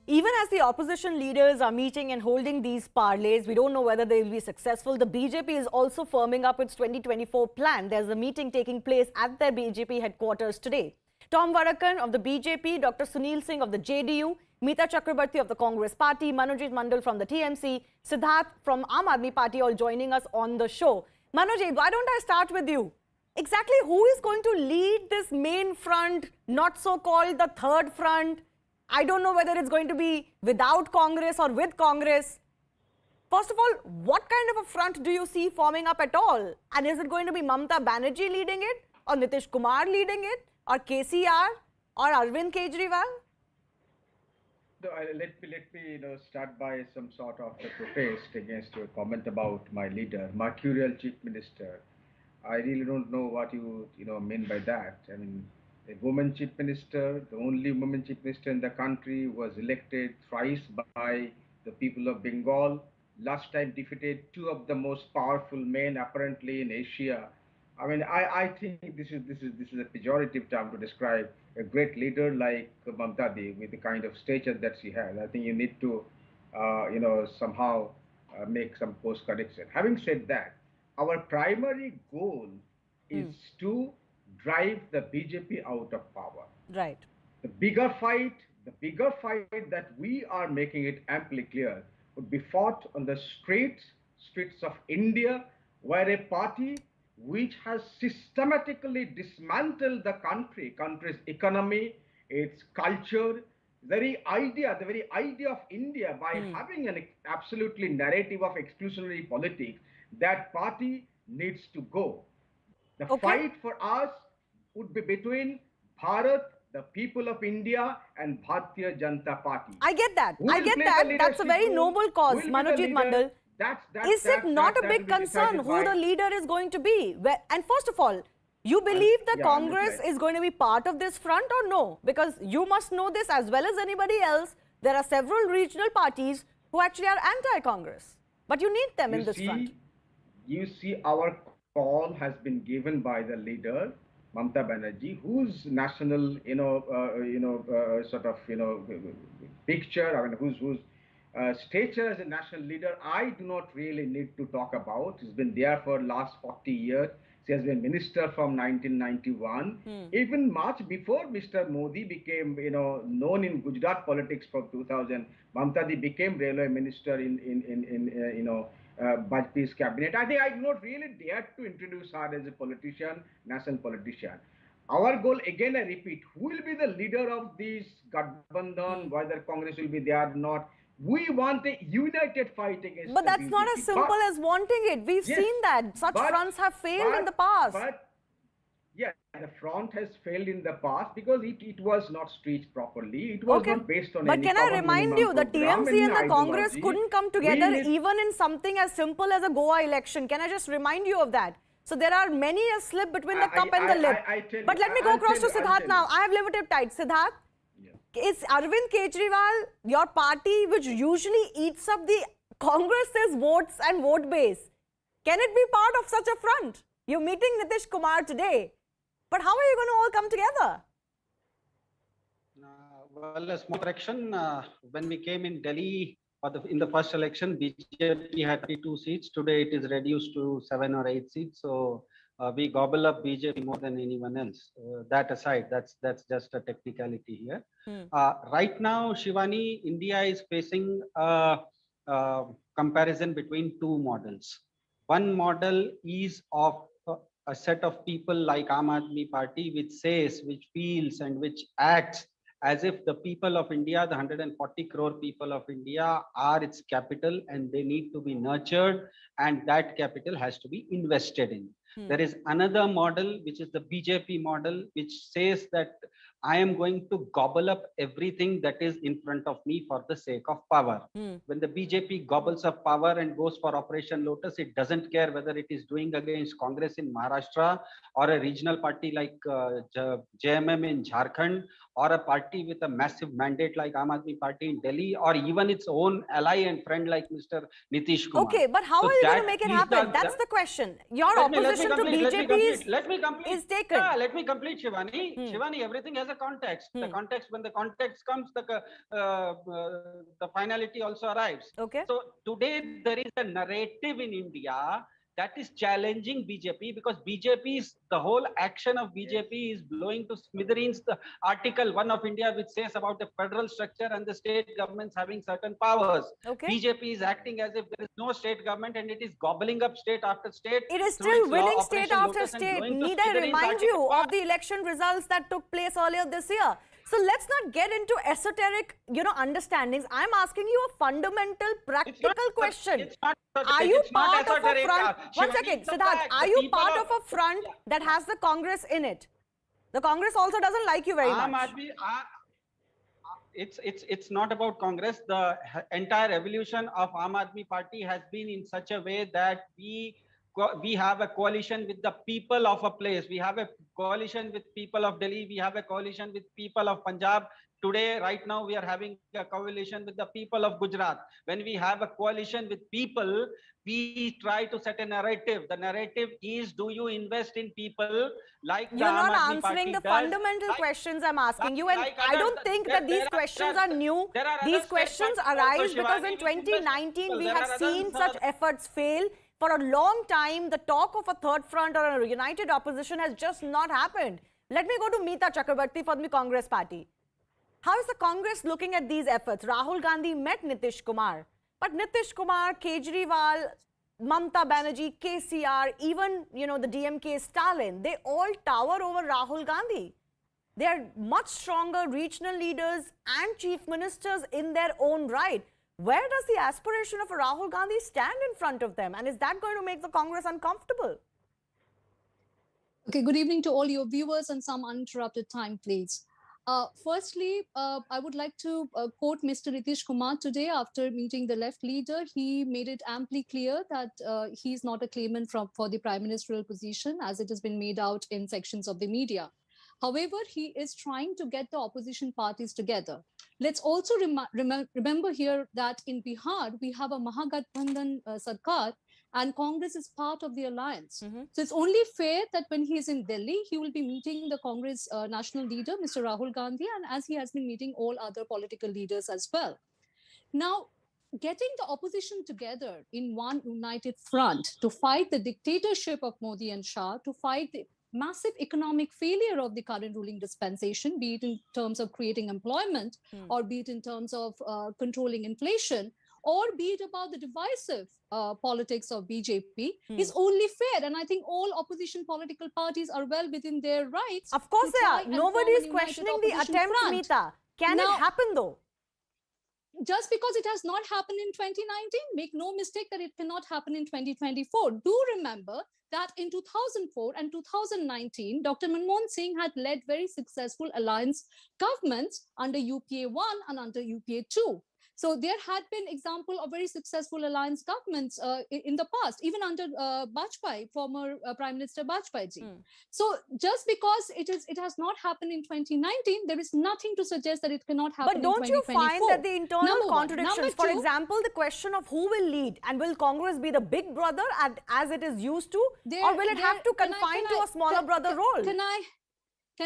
Even as the opposition leaders are meeting and holding these parleys, we don't know whether they will be successful. The BJP is also firming up its 2024 plan. There's a meeting taking place at their BJP headquarters today Tom Varakan of the BJP, Dr. Sunil Singh of the JDU, Meeta Chakrabarti of the Congress Party, Manojit Mandal from the TMC, Siddharth from Aam Aadmi Party, all joining us on the show. Manojit, why don't I start with you? Exactly who is going to lead this main front, not so-called the third front? I don't know whether it's going to be without Congress or with Congress. First of all, what kind of a front do you see forming up at all? And is it going to be Mamata Banerjee leading it, or Nitish Kumar leading it, or KCR, or Arvind Kejriwal? Let me start by some sort of a protest against your comment about my leader, Mercurial Chief Minister. I really don't know what you mean by that. I mean, a woman Chief Minister, the only woman Chief Minister in the country, was elected thrice by the people of Bengal. Last time defeated two of the most powerful men apparently in Asia. I mean, I think this is a pejorative term to describe a great leader like Mamata Di with the kind of stature that she has. I think you need to, somehow make some course correction. Having said that, our primary goal is to drive the BJP out of power. Right. The bigger fight that we are making it amply clear would be fought on the streets of India, where a party which has systematically dismantled the country's economy, its culture, the very idea of India by having an absolutely narrative of exclusionary politics, that party needs to go. The fight for us would be between Bharat, the people of India, and Bharatiya Janata Party. I get that. That's a very noble cause, Manojit Mandal. Is it not a big concern who the leader is going to be? And first of all, you believe the Congress is going to be part of this front or no? Because you must know this as well as anybody else. There are several regional parties who actually are anti-Congress. But you need them in this front. You see, our call has been given by the leader, Mamata Banerjee, whose national, picture, I mean, whose stature as a national leader, I do not really need to talk about. She's been there for last 40 years. She has been minister from 1991. Even much before Mr. Modi became, known in Gujarat politics from 2000, Mamata Di became railway minister in Bajpayee's cabinet. I think I do not really dare to introduce her as a politician, national politician. Our goal, again I repeat, who will be the leader of this Gathbandhan, whether Congress will be there or not? We want a united fight against. But that's not as simple as wanting it. We've seen that. Such fronts have failed in the past. The front has failed in the past because it was not staged properly. It was not based on But can I remind you, the TMC and the Congress couldn't come together even in something as simple as a Goa election. Can I just remind you of that? So there are many a slip between the cup and the lip. But let me go across to Siddharth now. I have limited time. Siddharth, is Arvind Kejriwal your party which usually eats up the Congress's votes and vote base? Can it be part of such a front? You're meeting Nitish Kumar today. But how are you going to all come together? Well, a small correction. When we came in Delhi in the first election, BJP had 32 seats. Today it is reduced to 7 or 8 seats. So we gobble up BJP more than anyone else. That aside, that's just a technicality here. Right now, Shivani, India is facing a comparison between two models. One model is of a set of people like Aam Aadmi Party, which says, which feels, and which acts as if the people of India, the 140 crore people of India, are its capital and they need to be nurtured, and that capital has to be invested in. There is another model, which is the BJP model, which says that I am going to gobble up everything that is in front of me for the sake of power. When the BJP gobbles up power and goes for Operation Lotus, it doesn't care whether it is doing against Congress in Maharashtra or a regional party like JMM in Jharkhand, or a party with a massive mandate like Aam Aadmi Party in Delhi, or even its own ally and friend like Mr. Nitish Kumar. Okay, but how are you going to make it happen? That's the question. Your opposition to BJP is taken. Yeah, let me complete, Shivani. Shivani, everything has a context. The context, when the context comes, the finality also arrives. Okay. So today there is a narrative in India that is challenging BJP, because the whole action of BJP is blowing to smithereens the Article 1 of India, which says about the federal structure and the state governments having certain powers. Okay. BJP is acting as if there is no state government, and it is gobbling up state after state. It is still winning state after state. Need I remind you of the election results that took place earlier this year? So let's not get into esoteric, understandings. I'm asking you a fundamental, practical question. Are you part of a front? One second, Siddharth. Are you part of a front that has the Congress in it? The Congress also doesn't like you very much. It's not about Congress. The entire evolution of Aam Aadmi Party has been in such a way that we have a coalition with the people of a place. We have a coalition with people of Delhi. We have a coalition with people of Punjab. Today, right now, we are having a coalition with the people of Gujarat. When we have a coalition with people, we try to set a narrative. The narrative is, do you invest in people like You're not answering the fundamental questions I'm asking you, and I don't think that these questions are new. These questions arise because in 2019, we have seen such efforts fail. For a long time, the talk of a third front or a united opposition has just not happened. Let me go to Meeta Chakrabarti from the Congress party. How is the Congress looking at these efforts? Rahul Gandhi met Nitish Kumar. But Nitish Kumar, Kejriwal, Mamta Banerjee, KCR, even, the DMK Stalin, they all tower over Rahul Gandhi. They are much stronger regional leaders and chief ministers in their own right. Where does the aspiration of a Rahul Gandhi stand in front of them? And is that going to make the Congress uncomfortable? Okay, good evening to all your viewers and some uninterrupted time, please. Firstly, I would like to quote Mr. Nitish Kumar today after meeting the left leader. He made it amply clear that he's not a claimant for the prime ministerial position, as it has been made out in sections of the media. However, he is trying to get the opposition parties together. Let's also remember here that in Bihar, we have a Mahagathbandhan Sarkar, and Congress is part of the alliance. So it's only fair that when he is in Delhi, he will be meeting the Congress national leader, Mr. Rahul Gandhi, and as he has been meeting all other political leaders as well. Now, getting the opposition together in one united front to fight the dictatorship of Modi and Shah, to fight the massive economic failure of the current ruling dispensation, be it in terms of creating employment, or be it in terms of controlling inflation, or be it about the divisive politics of BJP, is only fair. And I think all opposition political parties are well within their rights. Of course they are. Nobody is questioning the attempt, Meeta. Can it happen though? Just because it has not happened in 2019, make no mistake that it cannot happen in 2024. Do remember that in 2004 and 2019, Dr. Manmohan Singh had led very successful alliance governments under UPA 1 and under UPA 2. So there had been example of very successful alliance governments in the past, even under Bajpayee, former Prime Minister Bajpayee ji. So just because it has not happened in 2019, there is nothing to suggest that it cannot happen in 2024. But don't you find that the internal contradictions, for example, the question of who will lead, and will Congress be the big brother as it is used to, or will it have to confine to a smaller brother role? Can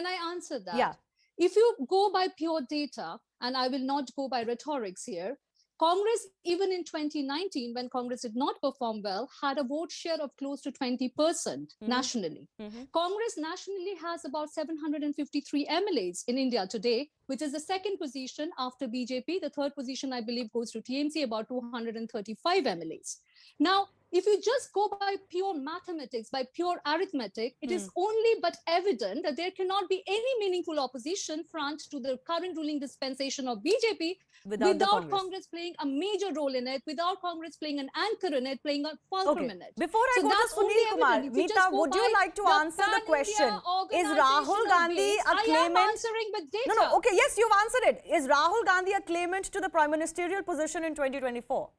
I answer that? Yeah. If you go by pure data, and I will not go by rhetorics here, Congress, even in 2019, when Congress did not perform well, had a vote share of close to 20% nationally. Congress nationally has about 753 MLAs in India today, which is the second position after BJP. The third position, I believe, goes to TMC, about 235 MLAs. Now, if you just go by pure mathematics, by pure arithmetic, it is only but evident that there cannot be any meaningful opposition front to the current ruling dispensation of BJP without Congress playing a major role in it, without Congress playing an anchor in it, playing a fulcrum in it. Before I go to Sunil Kumar, Meeta, would you like to answer the question? Is Rahul Gandhi a claimant? I am answering with data. No, okay, yes, you've answered it. Is Rahul Gandhi a claimant to the prime ministerial position in 2024?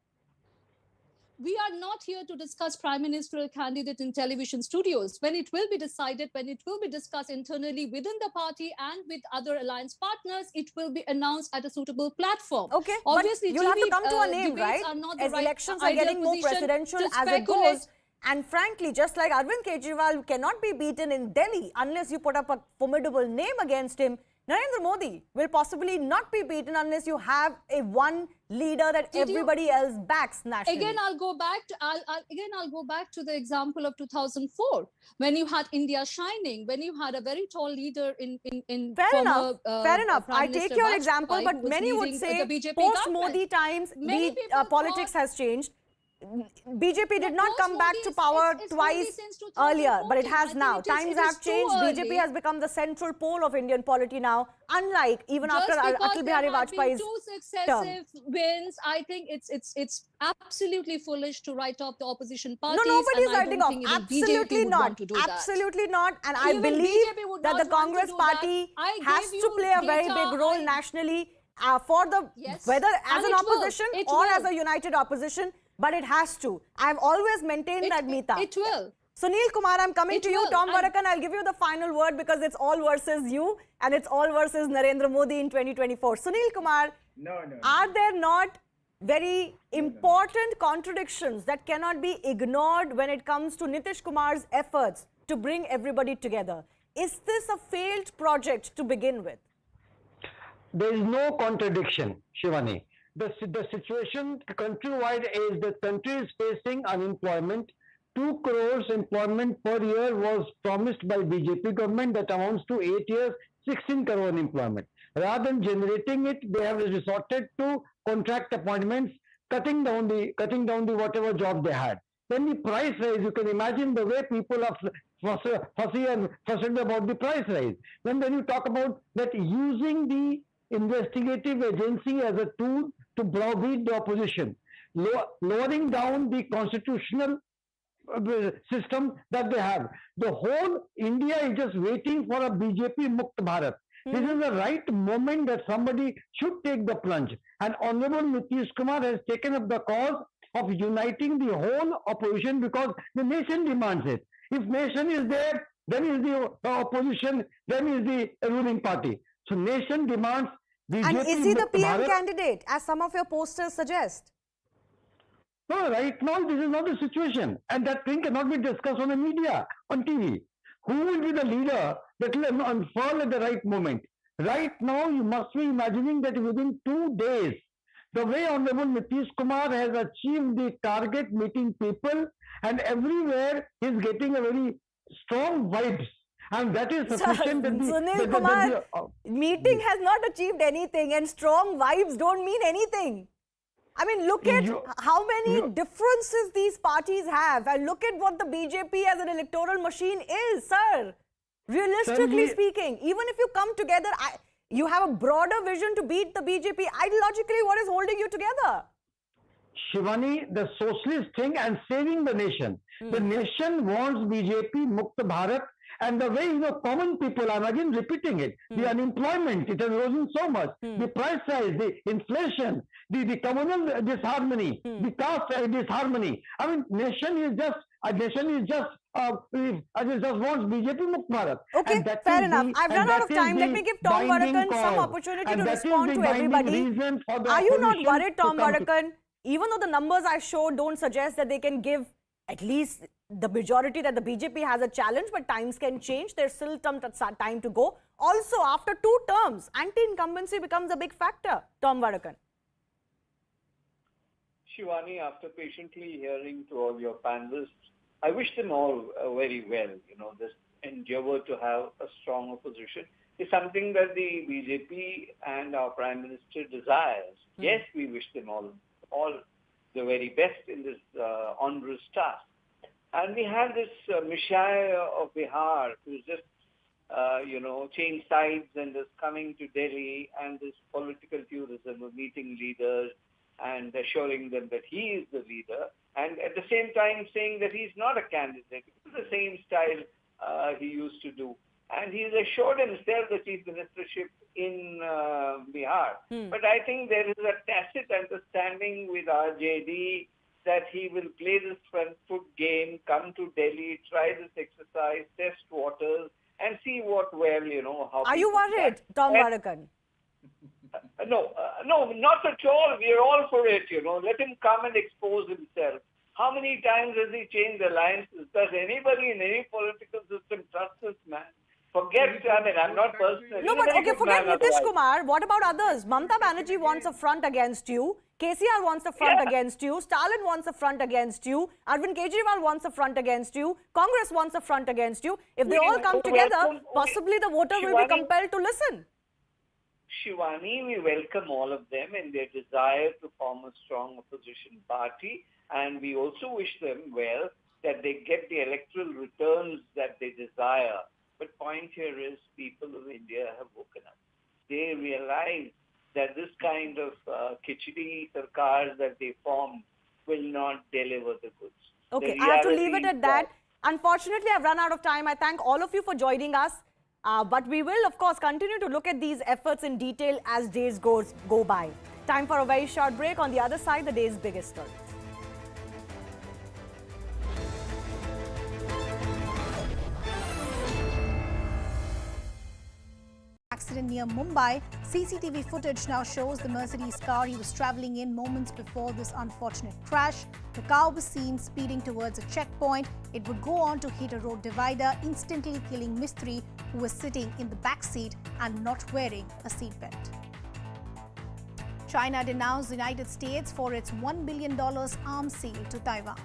We are not here to discuss prime ministerial candidate in television studios. When it will be decided, when it will be discussed internally within the party and with other alliance partners, it will be announced at a suitable platform. Okay, obviously, but you'll have to come to a name, right? As elections are getting more presidential as it goes. And frankly, just like Arvind Kejriwal cannot be beaten in Delhi unless you put up a formidable name against him, Narendra Modi will possibly not be beaten unless you have a one leader that everybody else backs nationally. Again, I'll go back to the example of 2004 when you had India shining, when you had a very tall leader in Fair enough. I Prime take Minister your Vajpayee, example, who but was many would leading say the BJP post-Modi government. times, Many people politics has changed. BJP did not come back to post-Modi power it's twice only since earlier, but it 2014. has I think now. it is- Times it is have too changed. early. BJP has become the central pole of Indian polity now, unlike even Just after because Atal there Bihari have been Vajpayee's two term. successive wins, I think it's absolutely foolish to write off the opposition parties. No, nobody is and I writing don't off. think even Absolutely BJP would not. want to do that. Absolutely not. And I Even believe BJP would that not the want to Congress do party that. I has gave to you play a very data, big role nationally for the whether as and an it will. opposition It or as will. a united opposition, but it has to. I've always maintained that, Meeta. It will. Sunil Kumar, I'm coming It to you. will. Tom Varakan, I'll give you the final word because it's all versus you and it's all versus Narendra Modi in 2024. Sunil Kumar, are there not very important contradictions that cannot be ignored when it comes to Nitish Kumar's efforts to bring everybody together? Is this a failed project to begin with? There is no contradiction, Shivani. The situation countrywide is the country is facing unemployment. 2 crores employment per year was promised by BJP government, that amounts to 8 years, 16 crore unemployment. Rather than generating it, they have resorted to contract appointments, cutting down the whatever job they had. Then the price rise, you can imagine the way people are fussy and frustrated about the price rise. Then you talk about that using the investigative agency as a tool to browbeat the opposition, lowering down the constitutional system that they have. The whole India is just waiting for a BJP Mukt Bharat. This is the right moment that somebody should take the plunge. And Honorable Nitish Kumar has taken up the cause of uniting the whole opposition because the nation demands it. If nation is there, then is the opposition, then is the ruling party. So nation demands BJP. And is he the Mukt PM Bharat. candidate, as some of your posters suggest? No, right now this is not the situation, and that thing cannot be discussed on the media, on TV. Who will be the leader that will unfurl at the right moment? Right now, you must be imagining that within 2 days, the way Honorable Nitish Kumar has achieved the target, meeting people, and everywhere he's getting a very strong vibes. And that is sufficient. Sunil Kumar, meeting has not achieved anything, and strong vibes don't mean anything. I mean, look at how many differences these parties have, and look at what the BJP as an electoral machine is, sir. Realistically speaking, even if you come together, you have a broader vision to beat the BJP. Ideologically, what is holding you together? Shivani, the socialist thing and saving the nation. The nation wants BJP Mukt Bharat, and the way common people, I'm again repeating it, the unemployment, it has risen so much, the price rise, the inflation, the communal disharmony, the caste disharmony. I mean, nation is just wants BJP Mukt Bharat. Okay, fair enough. I've run out of time. Let me give Tom Varakan some opportunity to respond to everybody. Are you not worried, Tom Varakan? Even though the numbers I showed don't suggest that they can give at least the majority that the BJP has a challenge, but times can change. There's still some time to go. Also, after 2 terms, anti-incumbency becomes a big factor. Tom Varakan. Shivani, after patiently hearing to all your panelists, I wish them all very well. This endeavor to have a strong opposition is something that the BJP and our Prime Minister desires. Yes, we wish them all the very best in this onerous task. And we have this Messiah of Bihar who's just, changed sides and is coming to Delhi, and this political tourism of meeting leaders and assuring them that he is the leader, and at the same time saying that he's not a candidate. It's the same style he used to do. And he's assured himself the chief ministership in Bihar. But I think there is a tacit understanding with RJD that he will play this front foot game, come to Delhi, try this exercise, test waters, and see how. Are you worried, Tom Varakan? No, not at all. We are all for it, Let him come and expose himself. How many times has he changed alliances? Does anybody in any political system trust this man? Forget, I mean, I'm not personally. No, but okay, forget Nitish otherwise. Kumar. What about others? Mamata Banerjee wants a front against you. KCR wants a front against you. Stalin wants a front against you. Arvind Kejriwal wants a front against you. Congress wants a front against you. If they all come together, possibly the voter will be compelled to listen. Shivani, we welcome all of them in their desire to form a strong opposition party, and we also wish them well, that they get the electoral returns that they desire. But point here is people of India have woken up. They realize that this kind of khichdi sarkars that they form will not deliver the goods. Okay, I have to leave it at that. Unfortunately, I've run out of time. I thank all of you for joining us. But we will, of course, continue to look at these efforts in detail as days go by. Time for a very short break. On the other side, the day's biggest story. Accident near Mumbai. CCTV footage now shows the Mercedes car he was travelling in moments before this unfortunate crash. The car was seen speeding towards a checkpoint. It would go on to hit a road divider, instantly killing Mistry, who was sitting in the back seat and not wearing a seatbelt. China denounced the United States for its $1 billion arms sale to Taiwan.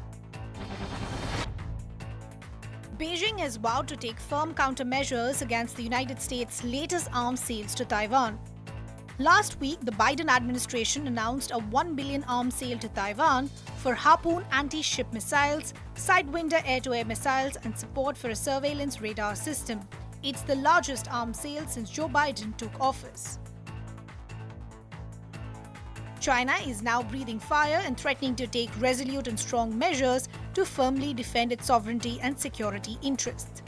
Beijing has vowed to take firm countermeasures against the United States' latest arms sales to Taiwan. Last week, the Biden administration announced a $1 billion arms sale to Taiwan for Harpoon anti-ship missiles, Sidewinder air-to-air missiles, and support for a surveillance radar system. It's the largest arms sale since Joe Biden took office. China is now breathing fire and threatening to take resolute and strong measures to firmly defend its sovereignty and security interests.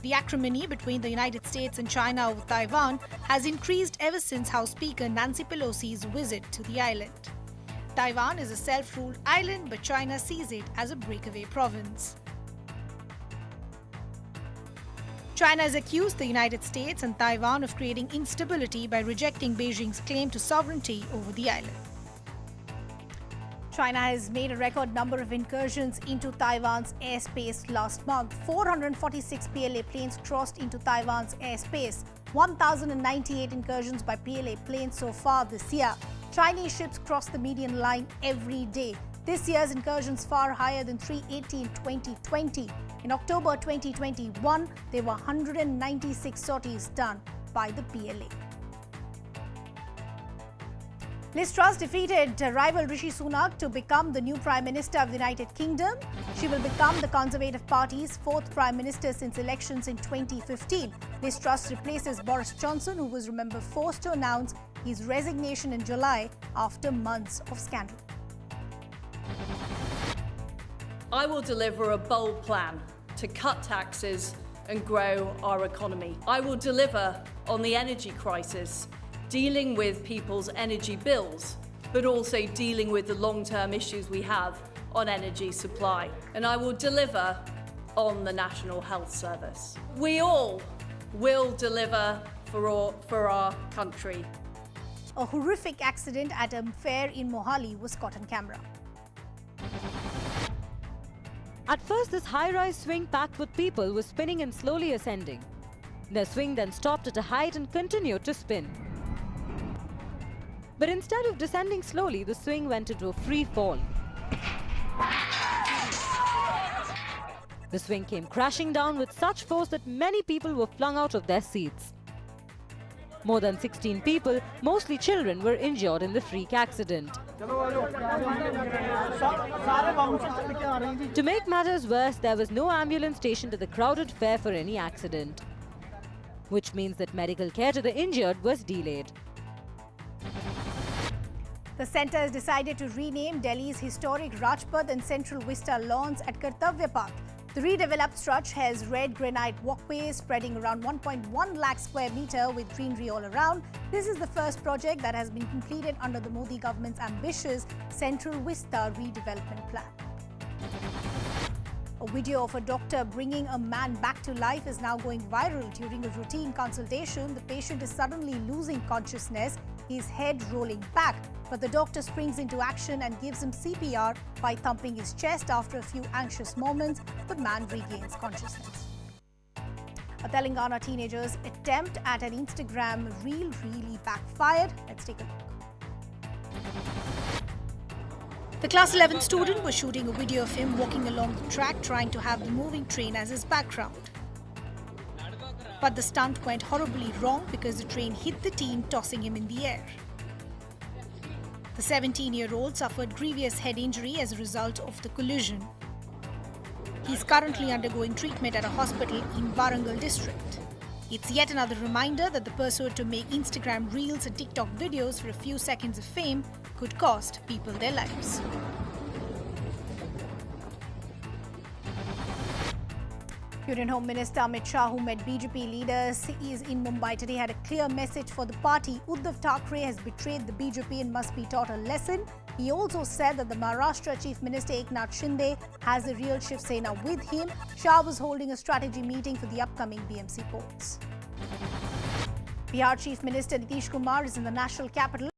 The acrimony between the United States and China over Taiwan has increased ever since House Speaker Nancy Pelosi's visit to the island. Taiwan is a self-ruled island, but China sees it as a breakaway province. China has accused the United States and Taiwan of creating instability by rejecting Beijing's claim to sovereignty over the island. China has made a record number of incursions into Taiwan's airspace last month. 446 PLA planes crossed into Taiwan's airspace. 1,098 incursions by PLA planes so far this year. Chinese ships cross the median line every day. This year's incursions far higher than 380 in 2020. In October 2021, there were 196 sorties done by the PLA. Liz Truss defeated rival Rishi Sunak to become the new Prime Minister of the United Kingdom. She will become the Conservative Party's fourth Prime Minister since elections in 2015. Liz Truss replaces Boris Johnson, who was, remember, forced to announce his resignation in July after months of scandal. I will deliver a bold plan to cut taxes and grow our economy. I will deliver on the energy crisis, dealing with people's energy bills, but also dealing with the long-term issues we have on energy supply. And I will deliver on the National Health Service. We all will deliver for our country. A horrific accident at a fair in Mohali was caught on camera. At first, this high-rise swing packed with people was spinning and slowly ascending. The swing then stopped at a height and continued to spin. But instead of descending slowly, the swing went into a free fall. The swing came crashing down with such force that many people were flung out of their seats. More than 16 people, mostly children, were injured in the freak accident. To make matters worse, there was no ambulance stationed at the crowded fair for any accident, which means that medical care to the injured was delayed. The centre has decided to rename Delhi's historic Rajpath and Central Vista lawns at Kartavya Path. The redeveloped stretch has red granite walkways spreading around 1.1 lakh square metre with greenery all around. This is the first project that has been completed under the Modi government's ambitious Central Vista redevelopment plan. A video of a doctor bringing a man back to life is now going viral. During a routine consultation, the patient is suddenly losing consciousness. his head rolling back. But the doctor springs into action and gives him CPR by thumping his chest. After a few anxious moments, the man regains consciousness. A Telangana teenager's attempt at an Instagram reel really backfired. Let's take a look. The class 11 student was shooting a video of him walking along the track, trying to have the moving train as his background. But the stunt went horribly wrong because the train hit the teen, tossing him in the air. The 17-year-old suffered grievous head injury as a result of the collision. He is currently undergoing treatment at a hospital in Warangal district. It's yet another reminder that the pursuit to make Instagram reels and TikTok videos for a few seconds of fame could cost people their lives. Union Home Minister Amit Shah, who met BJP leaders, is in Mumbai today, had a clear message for the party. Uddhav Thackeray has betrayed the BJP and must be taught a lesson. He also said that the Maharashtra Chief Minister Eknath Shinde has the real Shiv Sena with him. Shah was holding a strategy meeting for the upcoming BMC polls. Bihar Chief Minister Nitish Kumar is in the national capital.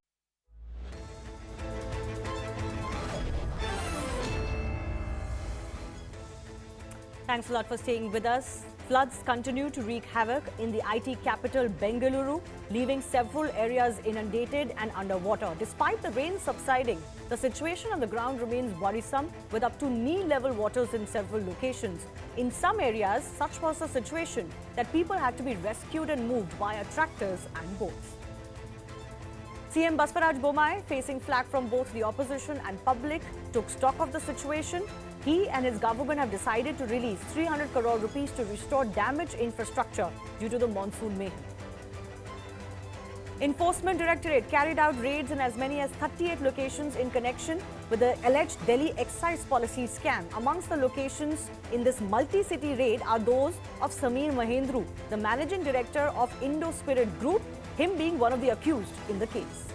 Thanks a lot for staying with us. Floods continue to wreak havoc in the IT capital Bengaluru, leaving several areas inundated and underwater. Despite the rain subsiding, the situation on the ground remains worrisome, with up to knee-level waters in several locations. In some areas, such was the situation that people had to be rescued and moved via tractors and boats. CM Baswaraj Bommai, facing flak from both the opposition and public, took stock of the situation. He and his government have decided to release 300 crore rupees to restore damaged infrastructure due to the monsoon mayhem. Enforcement Directorate carried out raids in as many as 38 locations in connection with the alleged Delhi excise policy scam. Amongst the locations in this multi-city raid are those of Sameer Mahendru, the managing director of Indo-Spirit Group, him being one of the accused in the case.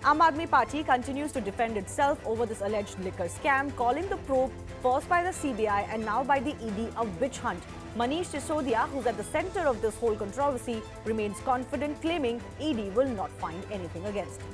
Aam Aadmi Party continues to defend itself over this alleged liquor scam, calling the probe first by the CBI and now by the ED a witch hunt. Manish Sisodia, who's at the center of this whole controversy, remains confident, claiming ED will not find anything against him.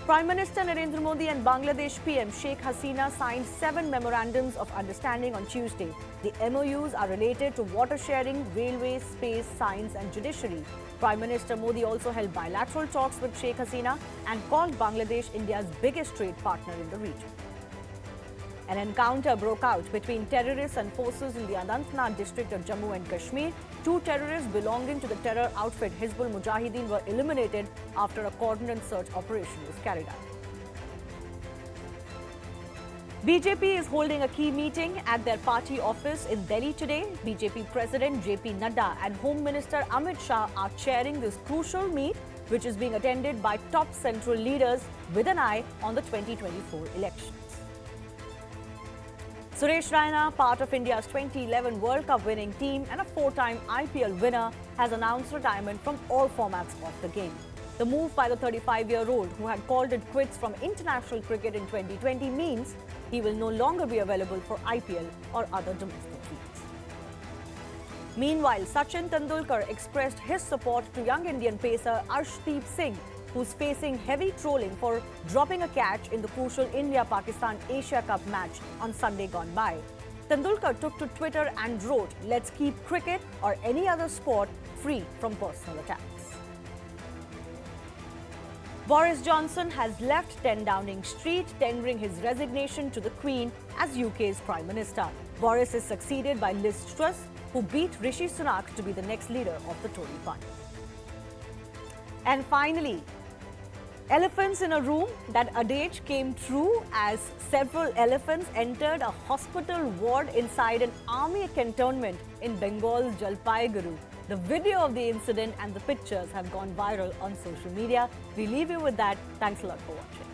Prime Minister Narendra Modi and Bangladesh PM Sheikh Hasina signed 7 memorandums of understanding on Tuesday. The MOUs are related to water sharing, railways, space, science and judiciary. Prime Minister Modi also held bilateral talks with Sheikh Hasina and called Bangladesh India's biggest trade partner in the region. An encounter broke out between terrorists and forces in the Anantnag district of Jammu and Kashmir. 2 terrorists belonging to the terror outfit Hizbul Mujahideen were eliminated after a cordon search operation was carried out. BJP is holding a key meeting at their party office in Delhi today. BJP President JP Nadda and Home Minister Amit Shah are chairing this crucial meet, which is being attended by top central leaders with an eye on the 2024 elections. Suresh Raina, part of India's 2011 World Cup winning team and a 4-time IPL winner, has announced retirement from all formats of the game. The move by the 35-year-old, who had called it quits from international cricket in 2020, means he will no longer be available for IPL or other domestic leagues. Meanwhile, Sachin Tendulkar expressed his support to young Indian pacer Arshdeep Singh, who's facing heavy trolling for dropping a catch in the crucial India-Pakistan Asia Cup match on Sunday gone by. Tendulkar took to Twitter and wrote, "Let's keep cricket or any other sport free from personal attacks." Boris Johnson has left 10 Downing Street, tendering his resignation to the Queen as UK's Prime Minister. Boris is succeeded by Liz Truss, who beat Rishi Sunak to be the next leader of the Tory party. And finally, elephants in a room. That adage came true as several elephants entered a hospital ward inside an army cantonment in Bengal's Jalpaiguru. The video of the incident and the pictures have gone viral on social media. We leave you with that. Thanks a lot for watching.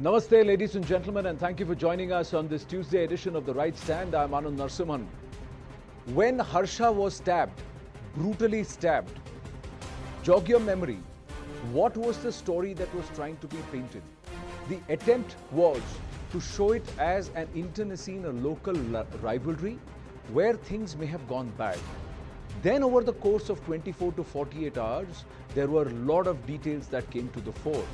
Namaste, ladies and gentlemen, and thank you for joining us on this Tuesday edition of The Right Stand. I'm Anand Narsimhan. When Harsha was stabbed, brutally stabbed, jog your memory. What was the story that was trying to be painted? The attempt was to show it as an internecine, a local rivalry where things may have gone bad. Then over the course of 24 to 48 hours, there were a lot of details that came to the fore.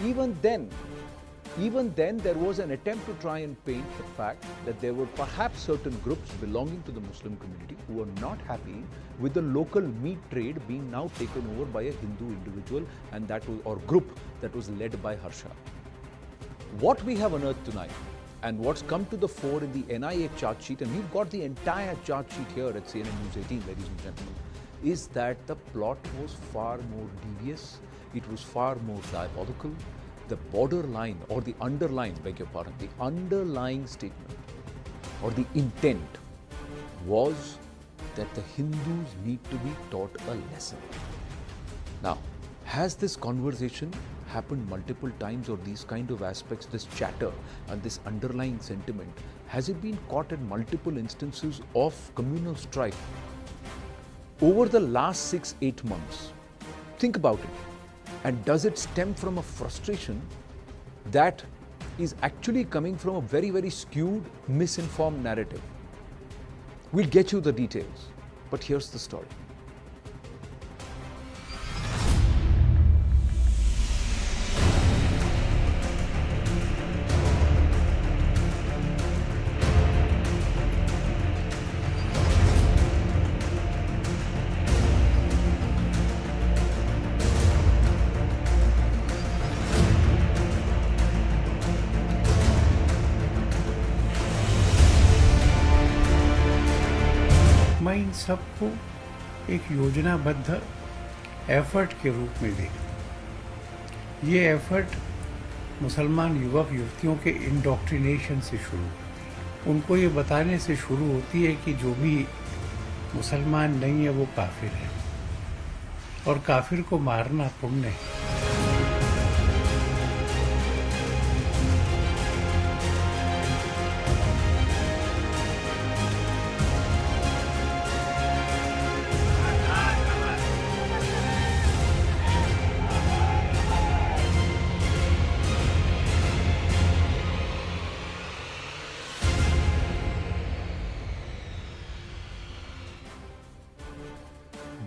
Even then, there was an attempt to try and paint the fact that there were perhaps certain groups belonging to the Muslim community who were not happy with the local meat trade being now taken over by a Hindu individual and that was, or group that was led by Harsha. What we have unearthed tonight and what's come to the fore in the NIA charge sheet, and we've got the entire charge sheet here at CNN News 18, ladies and gentlemen, is that the plot was far more devious, it was far more diabolical. The borderline or the underlying, beg your pardon, the underlying statement or the intent was that the Hindus need to be taught a lesson. Now, has this conversation happened multiple times, or these kind of aspects, this chatter and this underlying sentiment, has it been caught in multiple instances of communal strife over the last 6-8 months? Think about it. And does it stem from a frustration that is actually coming from a very, very skewed, misinformed narrative? We'll get you the details, but here's the story. मैं इन सबको एक योजनाबद्ध effort के रूप में देखता हूँ। ये एफर्ट मुसलमान युवक युवतियों के इंडोक्ट्रिनेशन से शुरू होती है। उनको ये बताने से शुरू होती है कि जो भी मुसलमान नहीं है वो काफिर है और काफिर को मारना पुण्य है।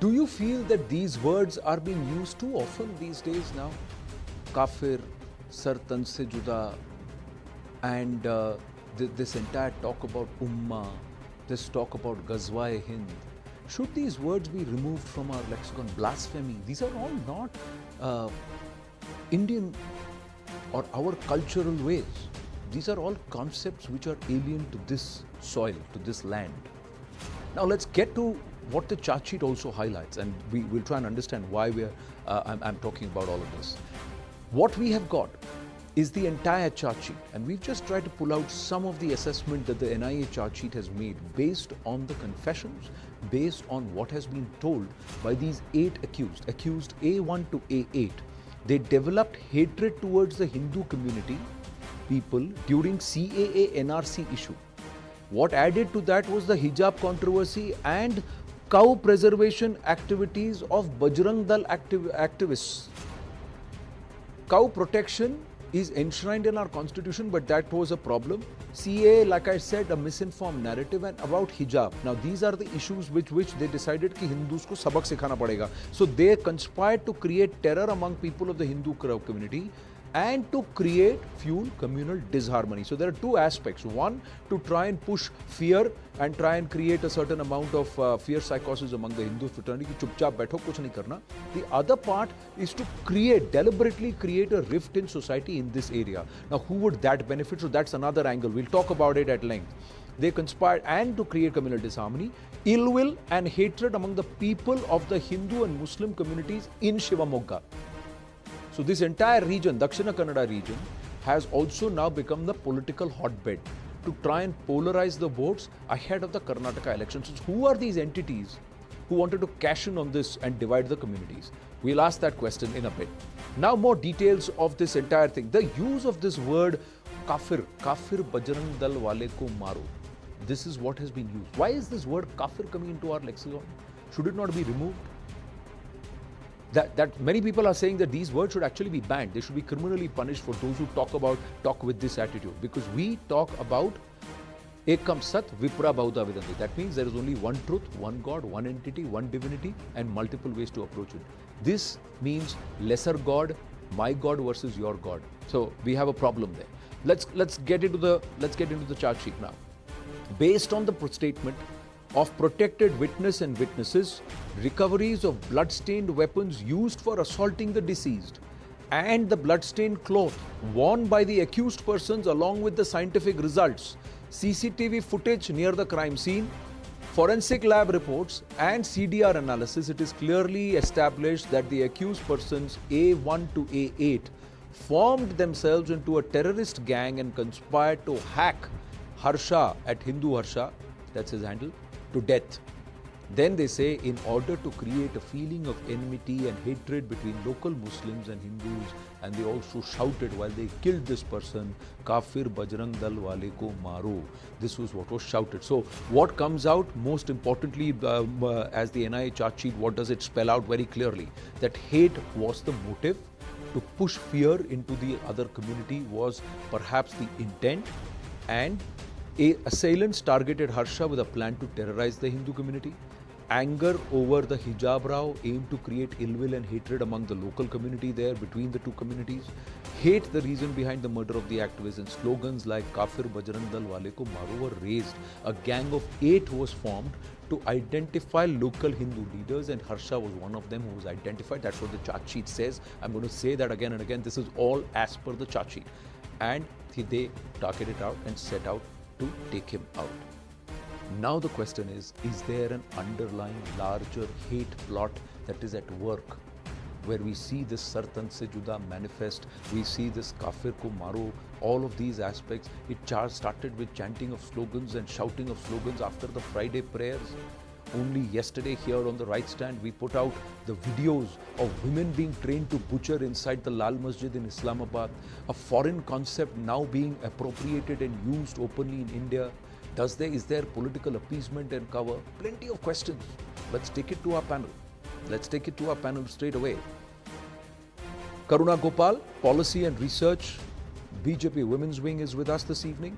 Do you feel that these words are being used too often these days now? Kafir, Sartan se juda, and this entire talk about Ummah, this talk about Ghazwa-e-Hind. Should these words be removed from our lexicon? Blasphemy, these are all not Indian or our cultural ways. These are all concepts which are alien to this soil, to this land. Now let's get to what the charge sheet also highlights, and we will try and understand why I'm talking about all of this. What we have got is the entire charge sheet, and we've just tried to pull out some of the assessment that the NIA charge sheet has made based on the confessions, based on what has been told by these 8 accused A1 to A8. They developed hatred towards the Hindu community people during CAA NRC issue. What added to that was the hijab controversy and cow preservation activities of Bajrang Dal activists. Cow protection is enshrined in our constitution, but that was a problem. CAA, like I said, a misinformed narrative, and about hijab. Now these are the issues which they decided कि Hindus को सबक सिखाना पड़ेगा. So they conspired to create terror among people of the Hindu community and to create fuel communal disharmony. So there are 2 aspects. One, to try and push fear and try and create a certain amount of fear psychosis among the Hindu fraternity कि चुपचाप बैठो कुछ नहीं करना. The other part is to deliberately create a rift in society in this area. Now who would that benefit? So that's another angle. We'll talk about it at length. They conspired and to create communal disharmony, ill will and hatred among the people of the Hindu and Muslim communities in Shivamogga. So this entire region, Dakshina Kannada region, has also now become the political hotbed to try and polarize the votes ahead of the Karnataka elections. So who are these entities who wanted to cash in on this and divide the communities. We'll ask that question in a bit. Now more details of this entire thing. The use of this word kafir bajrang dal wale ko maro. This is what has been used. Why is this word kafir coming into our lexicon? Should it not be removed? That many people are saying that these words should actually be banned. They should be criminally punished for those who talk with this attitude. Because we talk about Ekam Sat Vipra Bauda Vidanti. That means there is only one truth, one God, one entity, one divinity, and multiple ways to approach it. This means lesser God, my God versus your God. So we have a problem there. Let's get into the charge sheet now. Based on the statement of protected witness and witnesses, recoveries of blood-stained weapons used for assaulting the deceased, and the blood-stained cloth worn by the accused persons along with the scientific results, CCTV footage near the crime scene, forensic lab reports and CDR analysis, it is clearly established that the accused persons A1 to A8 formed themselves into a terrorist gang and conspired to hack Harsha at Hindu Harsha, that's his handle, to death. Then they say in order to create a feeling of enmity and hatred between local Muslims and Hindus, and they also shouted while they killed this person, Kafir Bajrang Dal Wale Ko Maro. This was what was shouted. So what comes out most importantly as the NIA charge sheet, what does it spell out very clearly? That hate was the motive, to push fear into the other community was perhaps the intent, and assailants targeted Harsha with a plan to terrorize the Hindu community. Anger over the hijab rao aimed to create ill will and hatred among the local community there between the two communities. Hate the reason behind the murder of the activists, and slogans like Kafir Bajrang Dal Wale Ko Maro were raised. A gang of 8 was formed to identify local Hindu leaders, and Harsha was one of them who was identified. That's what the charge sheet says. I'm going to say that again and again. This is all as per the charge sheet. And they targeted out and set out to take him out. Now the question is there an underlying larger hate plot that is at work, where we see this Sartan Se Juda manifest, we see this Kafir Ko Maro, all of these aspects. It started with chanting of slogans and shouting of slogans after the Friday prayers. Only yesterday here on the right stand, we put out the videos of women being trained to butcher inside the Lal Masjid in Islamabad, a foreign concept now being appropriated and used openly in India. Is there political appeasement and cover? Plenty of questions. Let's take it to our panel. Straight away. Karuna Gopal, Policy and Research, BJP Women's Wing is with us this evening.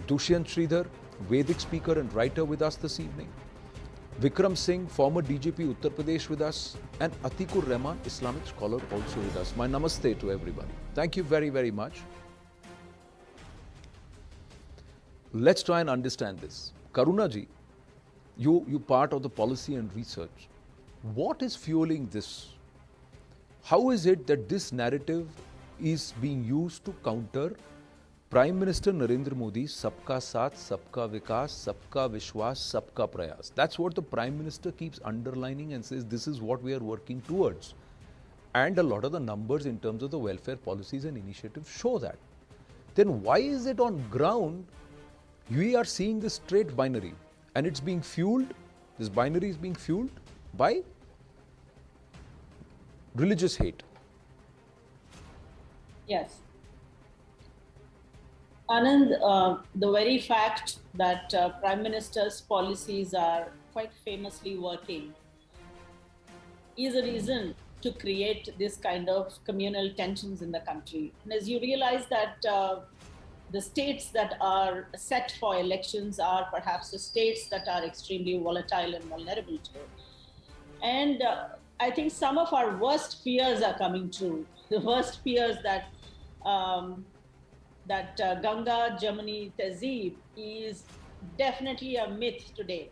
Dushyant Sridhar, Vedic speaker and writer with us this evening. Vikram Singh, former DGP Uttar Pradesh with us, and Atikur Rahman, Islamic scholar also with us. My namaste to everybody. Thank you very, very much. Let's try and understand this. Karuna ji, you part of the policy and research. What is fueling this? How is it that this narrative is being used to counter Prime Minister Narendra Modi's Sabka Saath, Sabka Vikas, Sabka Vishwas, Sabka Prayas? That's what the Prime Minister keeps underlining and says this is what we are working towards. And a lot of the numbers in terms of the welfare policies and initiatives show that. Then why is it on ground we are seeing this straight binary, and it's being fueled, this binary is being fueled by religious hate? Yes. Anand, the very fact that Prime Minister's policies are quite famously working is a reason to create this kind of communal tensions in the country. And as you realize that the states that are set for elections are perhaps the states that are extremely volatile and vulnerable to. And I think some of our worst fears are coming true. The worst fears that Ganga Jamuni Tehzeeb is definitely a myth today.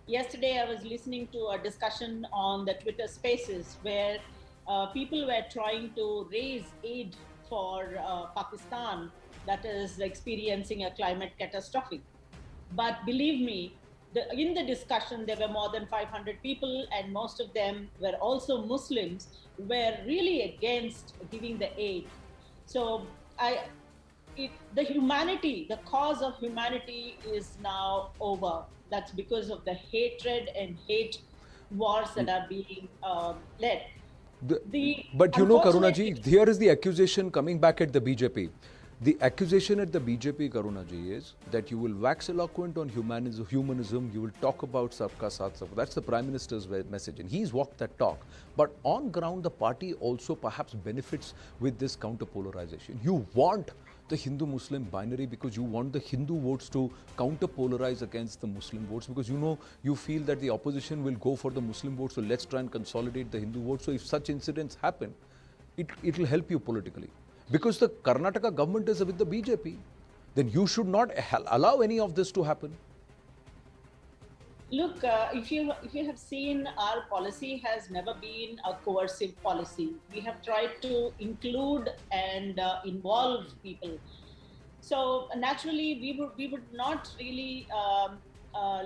Yesterday, I was listening to a discussion on the Twitter Spaces where people were trying to raise aid for Pakistan that is experiencing a climate catastrophe. But believe me, in the discussion, there were more than 500 people, and most of them were also Muslims, were really against giving the aid. So the humanity, the cause of humanity is now over. That's because of the hatred and hate wars that are being led. But you know, Karunaji, here is the accusation coming back at the BJP. The accusation at the BJP, Karunaji, is that you will wax eloquent on humanism, you will talk about sabka saath sabka. That's the Prime Minister's message, and he's walked that talk. But on ground, the party also perhaps benefits with this counter-polarization. You want the Hindu-Muslim binary because you want the Hindu votes to counter-polarize against the Muslim votes, because you know, you feel that the opposition will go for the Muslim votes, so let's try and consolidate the Hindu votes. So if such incidents happen, it will help you politically. Because the Karnataka government is with the BJP, then you should not allow any of this to happen. Look, if you have seen, our policy has never been a coercive policy. We have tried to include and involve people. So naturally, we would not really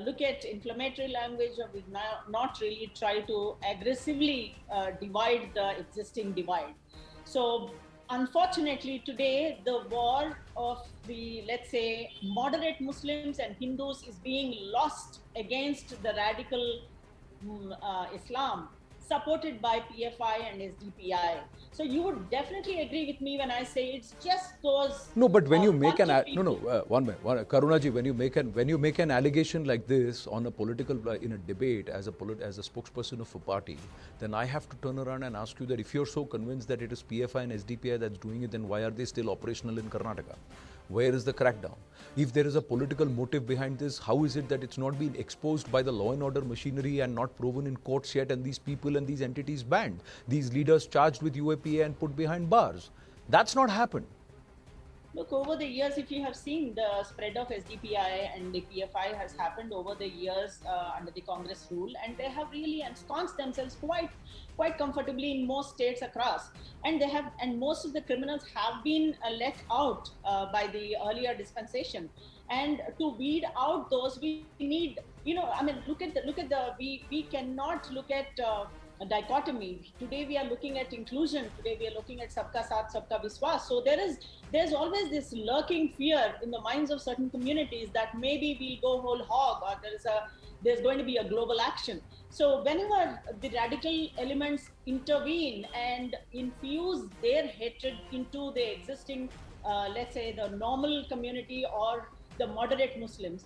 look at inflammatory language, or we not really try to aggressively divide the existing divide. So unfortunately, today, the war of the, let's say, moderate Muslims and Hindus is being lost against the radical Islam, supported by PFI and SDPI. So you would definitely agree with me when I say it's just those. No, but when you make an one minute, Karunaji, when you make an allegation like this on a political in a debate as a spokesperson of a party, then I have to turn around and ask you that if you're so convinced that it is PFI and SDPI that's doing it, then why are they still operational in Karnataka? Where is the crackdown? If there is a political motive behind this, how is it that it's not been exposed by the law and order machinery and not proven in courts yet, and these people and these entities banned? These leaders charged with UAPA and put behind bars. That's not happened. Look, over the years, if you have seen, the spread of SDPI and the PFI has happened over the years under the Congress rule, and they have really ensconced themselves quite comfortably in most states across. And most of the criminals have been let out by the earlier dispensation. And to weed out those, we need, we cannot look at a dichotomy. Today we are looking at inclusion. Today we are looking at sabka saath, sabka viswas. So there's always this lurking fear in the minds of certain communities that maybe we'll go whole hog, or there's going to be a global action. So whenever the radical elements intervene and infuse their hatred into the existing, let's say, the normal community or the moderate Muslims,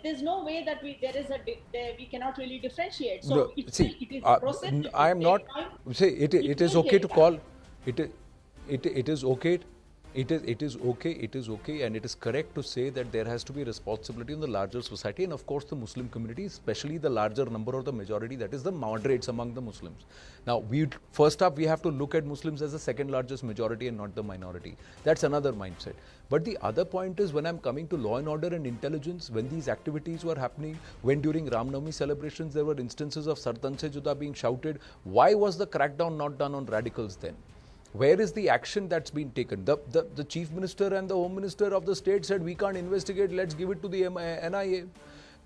there's no way that we cannot really differentiate. So it is a process. I am not say it is okay to call it is okay. It is okay, and it is correct to say that there has to be responsibility in the larger society, and of course the Muslim community, especially the larger number or the majority, that is the moderates among the Muslims. Now, first up, we have to look at Muslims as the second largest majority and not the minority. That's another mindset. But the other point is, when I'm coming to law and order and intelligence, when these activities were happening, when during Ram Navami celebrations there were instances of Sartan Se Juda being shouted, why was the crackdown not done on radicals then? Where is the action that's been taken? The Chief Minister and the Home Minister of the state said, we can't investigate, let's give it to the NIA.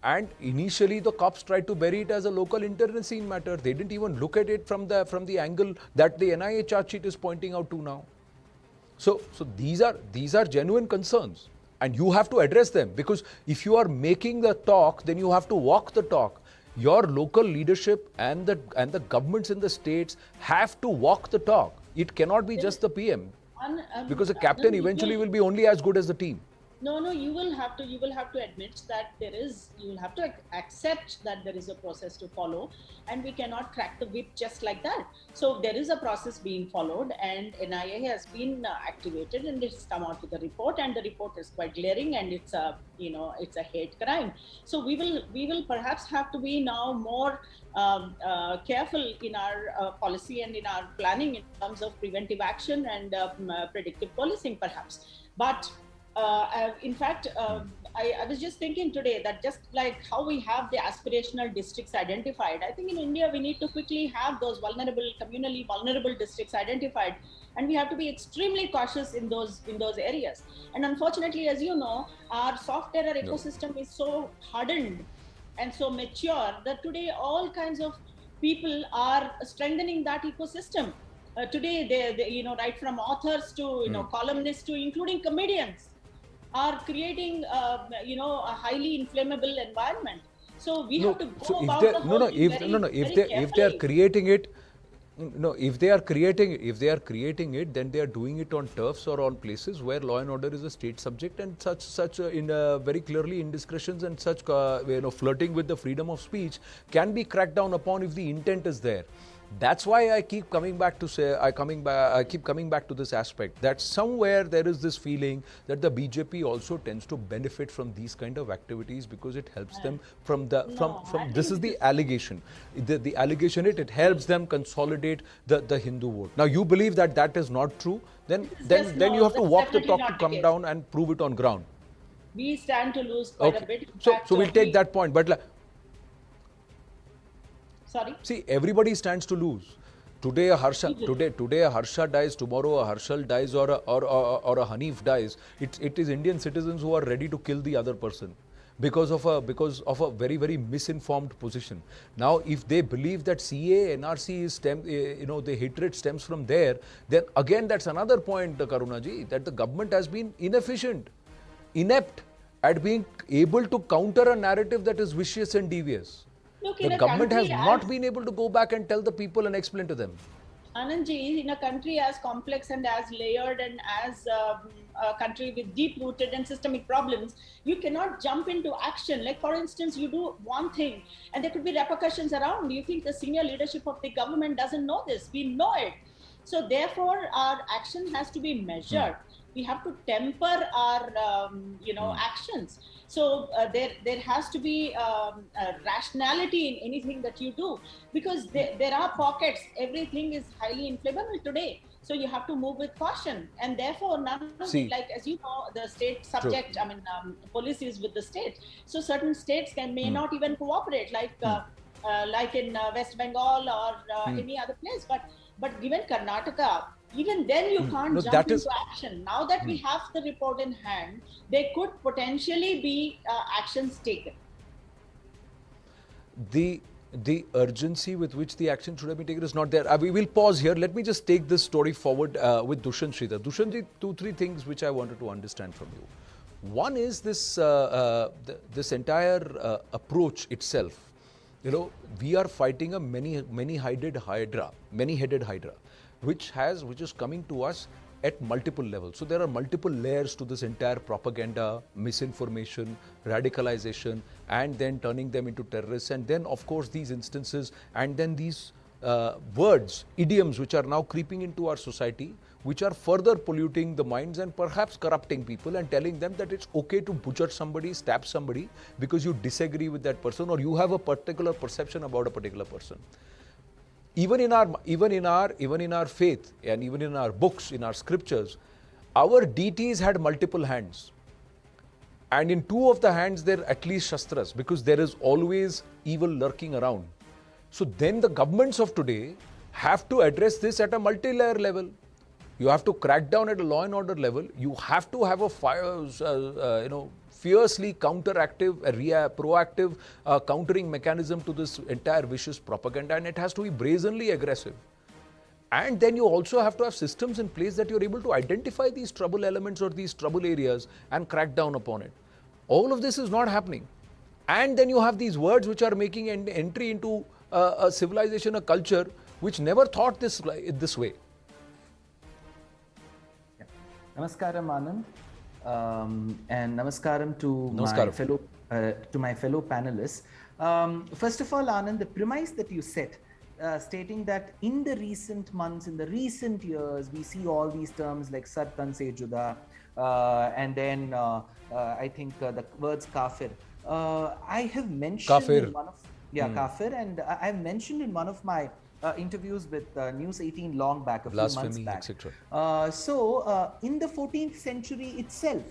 And initially the cops tried to bury it as a local internecine matter. They didn't even look at it from the angle that the NIA charge sheet is pointing out to now. So these are genuine concerns, and you have to address them, because if you are making the talk, then you have to walk the talk. Your local leadership and the governments in the states have to walk the talk. It cannot be just the PM, because the captain eventually will be only as good as the team. No, you will have to admit that you will have to accept that there is a process to follow, and we cannot crack the whip just like that. So there is a process being followed, and NIA has been activated, and it's come out with a report, and the report is quite glaring, and it's a hate crime. So we will perhaps have to be now more careful in our policy and in our planning in terms of preventive action and predictive policing, perhaps. But in fact, I was just thinking today that just like how we have the aspirational districts identified, I think in India we need to quickly have those communally vulnerable districts identified, and we have to be extremely cautious in those areas. And unfortunately, as you know, our soft terror ecosystem is so hardened and so mature that today all kinds of people are strengthening that ecosystem. Today, they right from authors to columnists to including comedians are creating a highly inflammable environment. So we have to go so about if the they whole thing if they are creating it, no, if they are creating it, then they are doing it on turfs or on places where law and order is a state subject, and such in very clearly indiscretions and such flirting with the freedom of speech can be cracked down upon if the intent is there. That's why I keep coming back to this aspect, that somewhere there is this feeling that the BJP also tends to benefit from these kind of activities because it helps them from this is the allegation. The allegation it helps them consolidate the Hindu vote. Now you believe that is not true, then you have to walk the talk to come down and prove it on ground. We stand to lose quite a bit. So we'll take that point, but sorry. See, everybody stands to lose. Today a Harsha dies, tomorrow a Harshal dies, or a Hanif dies. It is Indian citizens who are ready to kill the other person because of a very, very misinformed position. Now, if they believe that CA, NRC is the hatred stems from there, then again that's another point, Karunaji, that the government has been inept at being able to counter a narrative that is vicious and devious. Look, the government has not been able to go back and tell the people and explain to them. Anandji, in a country as complex and as layered and as a country with deep-rooted and systemic problems, you cannot jump into action. Like, for instance, you do one thing and there could be repercussions around. You think the senior leadership of the government doesn't know this? We know it. So therefore, our action has to be measured. We have to temper our, actions. So there has to be rationality in anything that you do, because there are pockets. Everything is highly inflammable today. So you have to move with caution, and therefore none of it, like, as you know, the state subject. True. I mean, policy is with the state. So certain states may not even cooperate, like in West Bengal or any other place. But given Karnataka, even then you can't jump into action. Now that we have the report in hand, there could potentially be actions taken. The urgency with which the action should have been taken is not there. We will pause here. Let me just take this story forward with Dushyant Sridhar. Dushyant, 2-3 things which I wanted to understand from you. One is this this entire approach itself. We are fighting a many-headed hydra, which is coming to us at multiple levels. So there are multiple layers to this entire propaganda, misinformation, radicalization, and then turning them into terrorists. And then, of course, these instances, and then these words, idioms, which are now creeping into our society, which are further polluting the minds and perhaps corrupting people and telling them that it's okay to butcher somebody, stab somebody because you disagree with that person or you have a particular perception about a particular person. Even in our faith and even in our books, in our scriptures, our deities had multiple hands. And in 2 of the hands, there are at least shastras, because there is always evil lurking around. So then the governments of today have to address this at a multi-layer level. You have to crack down at a law and order level. You have to have a fiercely counteractive, proactive countering mechanism to this entire vicious propaganda, and it has to be brazenly aggressive. And then you also have to have systems in place that you're able to identify these trouble elements or these trouble areas and crack down upon it. All of this is not happening. And then you have these words which are making an entry into a civilization, a culture which never thought this way. Yeah. Namaskaram, Anand. And namaskaram to my fellow panelists. First of all, Anand, the premise that you set, stating that in the recent months, in the recent years, we see all these terms like Sartan Se Juda, and then I think the words kafir. I have mentioned in one of kafir, and I've mentioned in one of my interviews with News 18 long back, a Blasphemy, few months back. etc. So in the 14th century itself,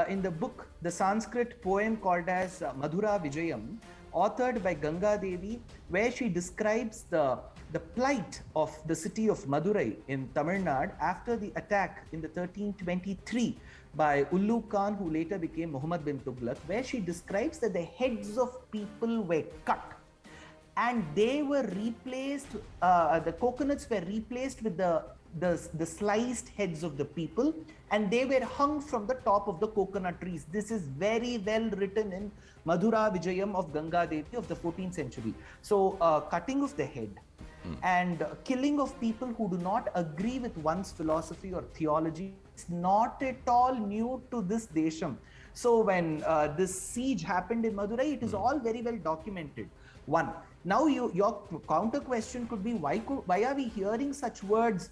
in the book, the Sanskrit poem called as Madhura Vijayam, authored by Ganga Devi, where she describes the plight of the city of Madurai in Tamil Nadu after the attack in the 1323 by Ulugh Khan, who later became Muhammad bin Tughlaq, where she describes that the heads of people were cut and they were replaced, the coconuts were replaced with the the sliced heads of the people, and they were hung from the top of the coconut trees. This is very well written in Madhura Vijayam of Ganga Devi of the 14th century. So cutting of the head and killing of people who do not agree with one's philosophy or theology is not at all new to this desham. So when this siege happened in Madurai, it is all very well documented. One. Now your counter question could be, why are we hearing such words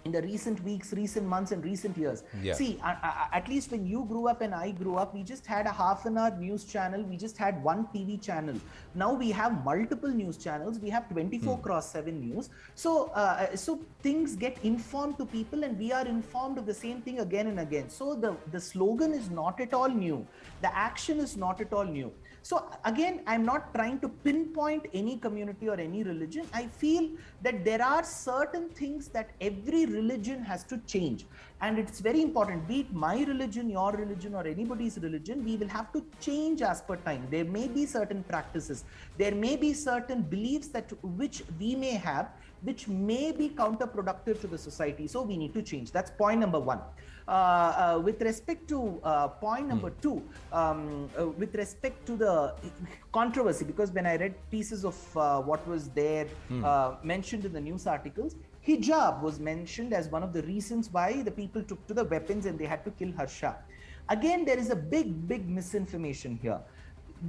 in the recent weeks, recent months and recent years? Yeah. See, at least when you grew up and I grew up, we just had a half-an-hour news channel. We just had one TV channel. Now we have multiple news channels. We have 24/7 news. So, so things get informed to people, and we are informed of the same thing again and again. So the slogan is not at all new. The action is not at all new. So again, I'm not trying to pinpoint any community or any religion. I feel that there are certain things that every religion has to change. And it's very important, be it my religion, your religion, or anybody's religion, we will have to change as per time. There may be certain practices, there may be certain beliefs that which we may have, which may be counterproductive to the society. So we need to change. That's point number one. With respect to point number two, with respect to the controversy, because when I read pieces of what was there mentioned in the news articles, hijab was mentioned as one of the reasons why the people took to the weapons and they had to kill Harsha. Again, there is a big misinformation here.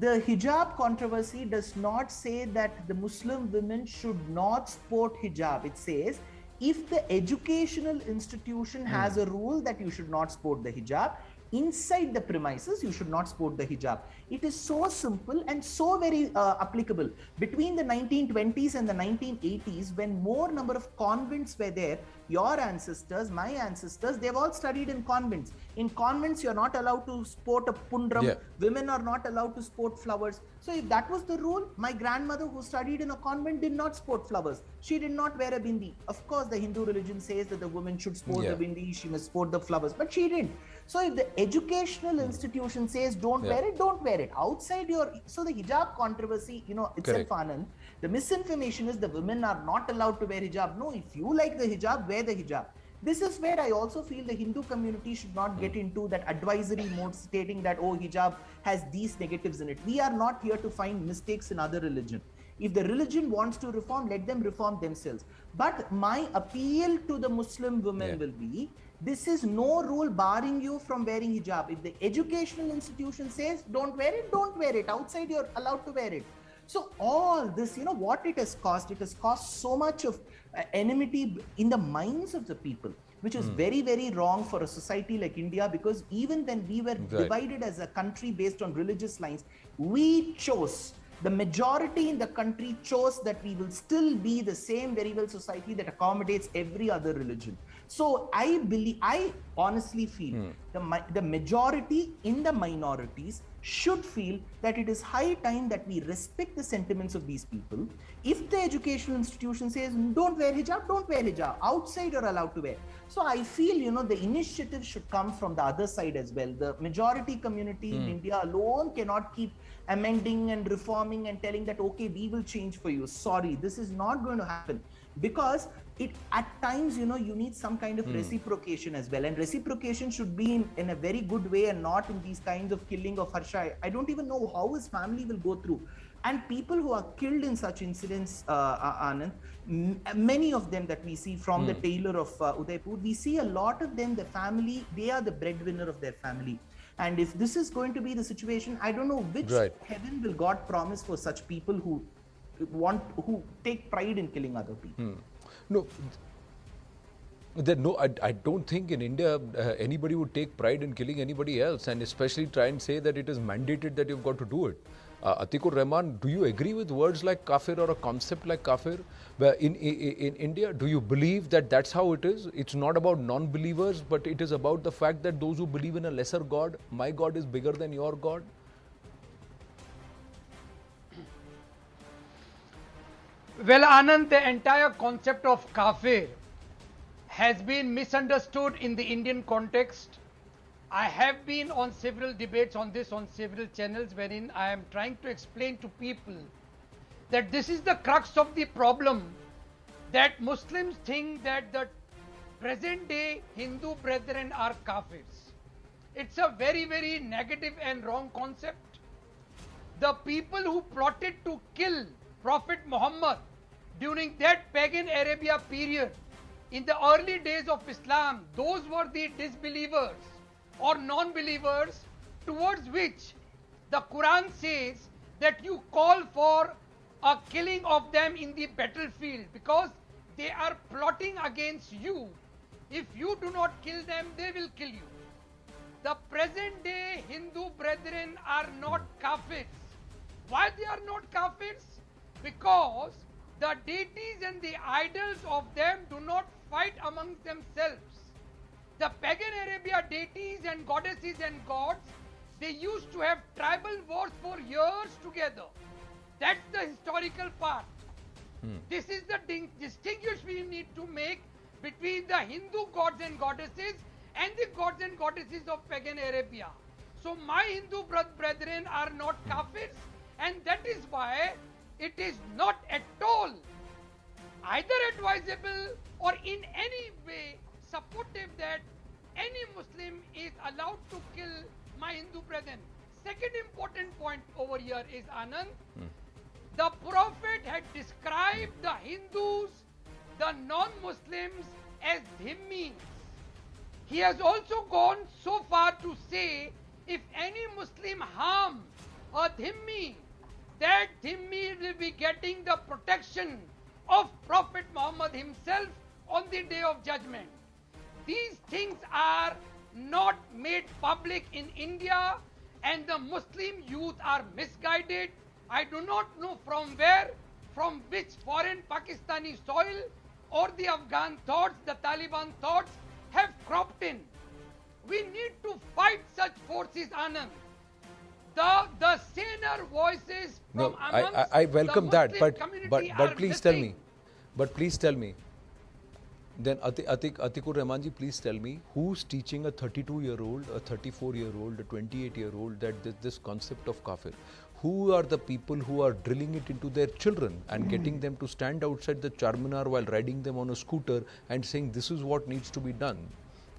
The hijab controversy does not say that the Muslim women should not sport hijab. It says, if the educational institution has a rule that you should not sport the hijab, inside the premises you should not sport the hijab. It is so simple and so very applicable. Between the 1920s and the 1980s, when more number of convents were there, your ancestors, my ancestors, they've all studied in convents. In convents, you're not allowed to sport a pundram. Women are not allowed to sport flowers. So if that was the rule, my grandmother who studied in a convent did not sport flowers. She did not wear a bindi. Of course, the Hindu religion says that the woman should sport the bindi, she must sport the flowers, but she didn't. So if the educational institution says don't wear it, don't wear it. Outside your, so the hijab controversy, you know, itself, Anand, the misinformation is the women are not allowed to wear hijab. No, if you like the hijab, wear the hijab. This is where I also feel the Hindu community should not get into that advisory mode stating that, oh, hijab has these negatives in it. We are not here to find mistakes in other religion. If the religion wants to reform, let them reform themselves. But my appeal to the Muslim women will be, this is no rule barring you from wearing hijab. If the educational institution says don't wear it, don't wear it. Outside you're allowed to wear it. So all this, you know, what it has caused so much of enmity in the minds of the people, which is very, very wrong for a society like India, because even when we were divided as a country based on religious lines, we chose, the majority in the country chose that we will still be the same very well society that accommodates every other religion. So I honestly feel the majority in the minorities should feel that it is high time that we respect the sentiments of these people. If the educational institution says don't wear hijab, don't wear hijab. Outside you're allowed to wear. So I feel, you know, the initiative should come from the other side as well. The majority community in India alone cannot keep amending and reforming and telling that, okay, we will change for you. Sorry, this is not going to happen. Because it at times, you know, you need some kind of reciprocation as well, and reciprocation should be in a very good way and not in these kinds of killing of Harsha. I don't even know how his family will go through. And people who are killed in such incidents, Anand, many of them that we see from the tailor of Udaipur, we see a lot of them, the family, they are the breadwinner of their family. And if this is going to be the situation, I don't know which heaven will God promise for such people who take pride in killing other people. No, I don't think in India anybody would take pride in killing anybody else, and especially try and say that it is mandated that you've got to do it. Atikur Rahman, do you agree with words like kafir or a concept like kafir? Where in India, do you believe that that's how it is? It's not about non-believers, but it is about the fact that those who believe in a lesser God, my God is bigger than your God? Well, Anand, the entire concept of kafir has been misunderstood in the Indian context. I have been on several debates on this on several channels, wherein I am trying to explain to people that this is the crux of the problem, that Muslims think that the present day Hindu brethren are kafirs. It's a very, very negative and wrong concept. The people who plotted to kill Prophet Muhammad during that pagan Arabia period, in the early days of Islam, those were the disbelievers or non-believers towards which the Quran says that you call for a killing of them in the battlefield because they are plotting against you. If you do not kill them, they will kill you. The present day Hindu brethren are not kafirs. Why they are not kafirs? Because the deities and the idols of them do not fight amongst themselves. The pagan Arabia deities and goddesses and gods, they used to have tribal wars for years together. That's the historical part. This is the distinguish we need to make between the Hindu gods and goddesses and the gods and goddesses of pagan Arabia. So my Hindu brethren are not kafirs, and that is why it is not at all either advisable or in any way supportive that any Muslim is allowed to kill my Hindu brethren. Second important point over here is, Anand, the Prophet had described the Hindus, the non-Muslims, as dhimmis. He has also gone so far to say, if any Muslim harm a dhimmi, that dhimmi will be getting the protection of Prophet Muhammad himself on the day of judgment. These things are not made public in India, and the Muslim youth are misguided. I do not know from where, from which foreign Pakistani soil or the Afghan thoughts, the Taliban thoughts have cropped in. We need to fight such forces, Anand. The saner voices from amongst I welcome the that, Muslim but please tell me, then Atikur Rahmanji, please tell me, who's teaching a 32-year-old, a 34-year-old, a 28-year-old that this concept of kafir? Who are the people who are drilling it into their children and getting them to stand outside the Charminar while riding them on a scooter and saying this is what needs to be done?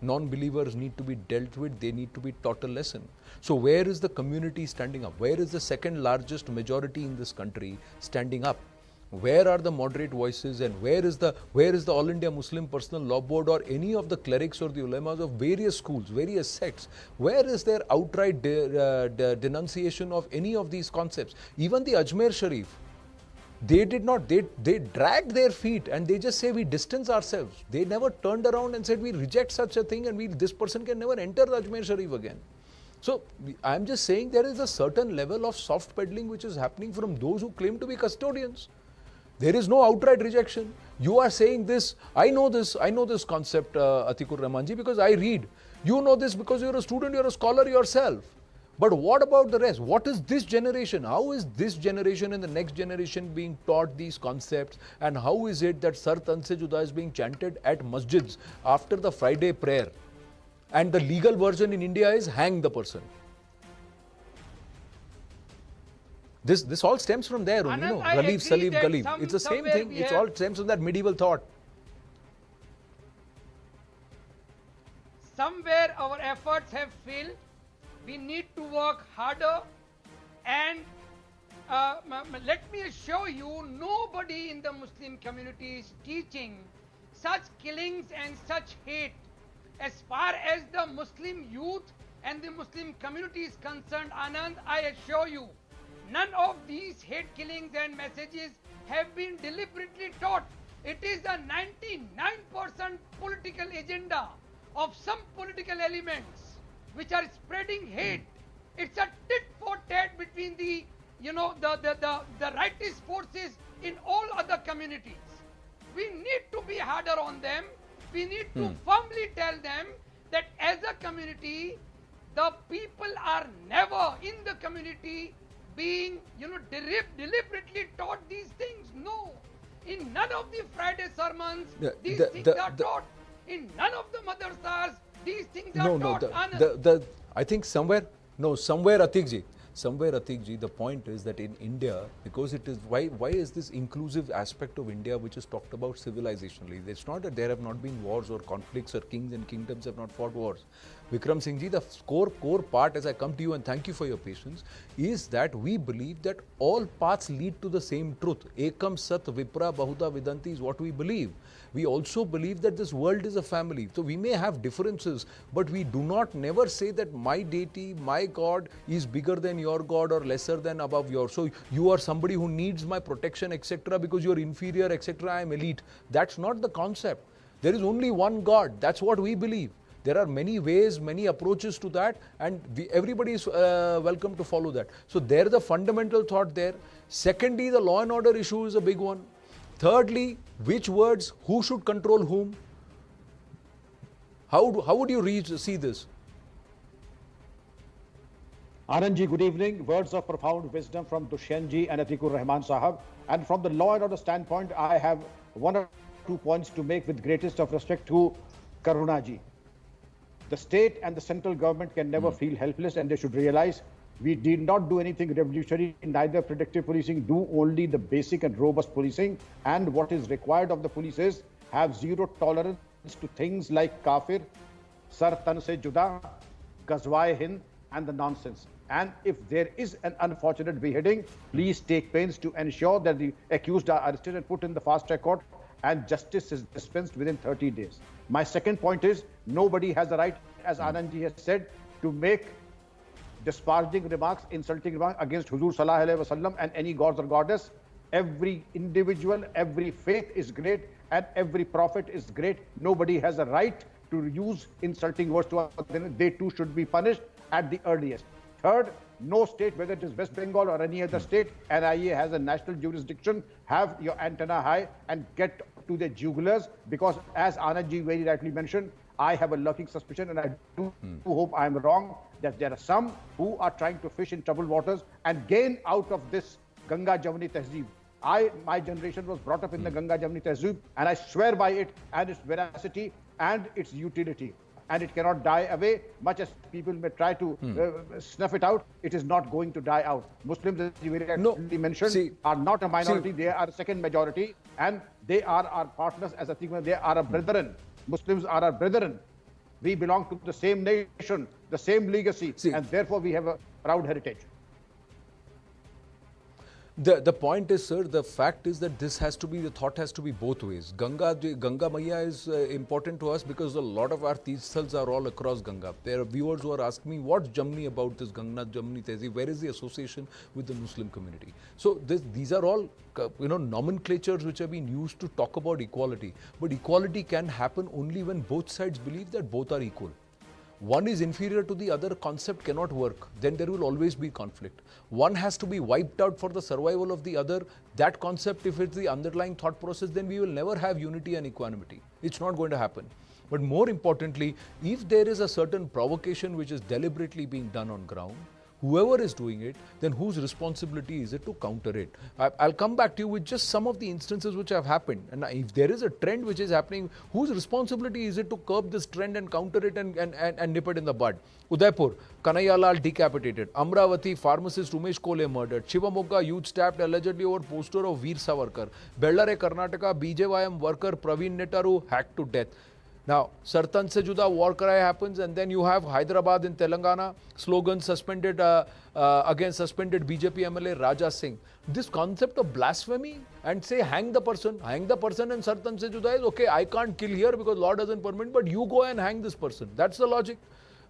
Non-believers need to be dealt with, they need to be taught a lesson. So where is the community standing up? Where is the second largest majority in this country standing up? Where are the moderate voices, and where is the All India Muslim Personal Law Board or any of the clerics or the ulamas of various schools, various sects? Where is their outright denunciation of any of these concepts? Even the Ajmer Sharif, they did not, they dragged their feet and they just say we distance ourselves. They never turned around and said we reject such a thing and this person can never enter the Ajmer Sharif again. So I'm just saying there is a certain level of soft peddling which is happening from those who claim to be custodians. There is no outright rejection. You are saying this, I know this concept, Atikur Rahmanji, because I read. You know this because you're a student, you're a scholar yourself. But what about the rest? What is this generation? How is this generation and the next generation being taught these concepts? And how is it that Sar Tan Se Juda is being chanted at masjids after the Friday prayer? And the legal version in India is hang the person. This all stems from there, Anand, you know, I Ghalib, agree Salib, that Ghalib. It's the same thing. It all stems from that medieval thought. Somewhere our efforts have failed. We need to work harder, and let me assure you, nobody in the Muslim community is teaching such killings and such hate. As far as the Muslim youth and the Muslim community is concerned, Anand, I assure you, none of these hate killings and messages have been deliberately taught. It is a 99% political agenda of some political elements which are spreading hate. It's a tit for tat between the rightist forces in all other communities. We need to be harder on them. We need to firmly tell them that as a community, the people are never in the community being, deliberately taught these things. No. In none of the Friday sermons, these things are taught. In none of the madrasas, these things are taught. I think somewhere, Atikji, somewhere, Atik ji, the point is that in India, because it is, why is this inclusive aspect of India which is talked about civilizationally? It's not that there have not been wars or conflicts or kings and kingdoms have not fought wars. Vikram Singh ji, the core part, as I come to you and thank you for your patience, is that we believe that all paths lead to the same truth. Ekam Sat Vipra Bahuda Vidanti is what we believe. We also believe that this world is a family. So we may have differences, but we do not never say that my deity, my God is bigger than your God or lesser than above yours. So you are somebody who needs my protection, etc. because you are inferior, etc. I am elite. That's not the concept. There is only one God. That's what we believe. There are many ways, many approaches to that, and everybody is welcome to follow that. So there is the fundamental thought there. Secondly, the law and order issue is a big one. Thirdly, which words, who should control whom? How would you see this? Anandji, good evening. Words of profound wisdom from Dushyantji and Atikur Rahman Sahab. And from the law and order standpoint, I have 1 or 2 points to make with greatest of respect to Karunaji. The state and the central government can never feel helpless, and they should realize we did not do anything revolutionary, neither predictive policing, do only the basic and robust policing. And what is required of the police is have zero tolerance to things like kafir, sar tan se juda, gazwaye hind, and the nonsense. And if there is an unfortunate beheading, please take pains to ensure that the accused are arrested and put in the fast track court, and justice is dispensed within 30 days. My second point is, nobody has the right, as Anandji has said, to make disparaging remarks, insulting remarks against Huzur Sallallahu Alaihi Wasallam and any gods or goddess. Every individual, every faith is great, and every prophet is great. Nobody has a right to use insulting words to others. They too should be punished at the earliest. Third, no state, whether it is West Bengal or any other state, NIA has a national jurisdiction. Have your antenna high and get to the jugulars, because as Anandji very rightly mentioned, I have a lurking suspicion, and I do hope I am wrong, that there are some who are trying to fish in troubled waters and gain out of this Ganga Jamuni Tehzeeb. My generation was brought up in the Ganga Jamuni Tehzeeb, and I swear by it and its veracity and its utility. And it cannot die away, much as people may try to snuff it out. It is not going to die out. Muslims, as you very rightly mentioned, are not a minority. They are a second majority, and they are our partners as a thing. They are our brethren. Muslims are our brethren. We belong to the same nation, the same legacy, and therefore we have a proud heritage. The point is, sir, the fact is that this has to be, the thought has to be both ways. Ganga Maiya is important to us because a lot of our Teesthals are all across Ganga. There are viewers who are asking me, what's Jamni about this Ganga Jamni Tehzeeb? Where is the association with the Muslim community? So these are all nomenclatures which have been used to talk about equality. But equality can happen only when both sides believe that both are equal. One is inferior to the other, concept cannot work. Then there will always be conflict. One has to be wiped out for the survival of the other. That concept, if it's the underlying thought process, then we will never have unity and equanimity. It's not going to happen. But more importantly, if there is a certain provocation which is deliberately being done on ground, whoever is doing it, then whose responsibility is it to counter it? I'll come back to you with just some of the instances which have happened. And if there is a trend which is happening, whose responsibility is it to curb this trend and counter it and nip it in the bud? Udaipur, Kanayalal decapitated. Amravati, pharmacist Umesh Kole murdered. Shivamogga, youth stabbed allegedly over poster of Veer Savarkar. Bellare, Karnataka, BJYM worker Praveen Netaru hacked to death. Now, Sartan se juda war cry happens, and then you have Hyderabad in Telangana, slogan suspended, against suspended BJP MLA Raja Singh. This concept of blasphemy and say hang the person and Sartan se juda is okay, I can't kill here because law doesn't permit, but you go and hang this person. That's the logic.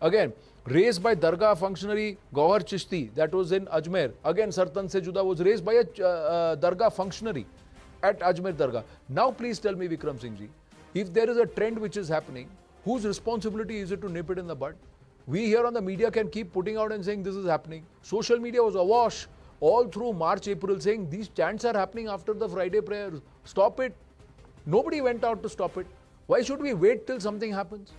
Again, raised by Dargah functionary Gauhar Chishti, that was in Ajmer. Again, Sartan se juda was raised by a Dargah functionary at Ajmer Dargah. Now, please tell me, Vikram Singh ji, if there is a trend which is happening, whose responsibility is it to nip it in the bud? We here on the media can keep putting out and saying this is happening. Social media was awash all through March, April saying these chants are happening after the Friday prayers. Stop it. Nobody went out to stop it. Why should we wait till something happens?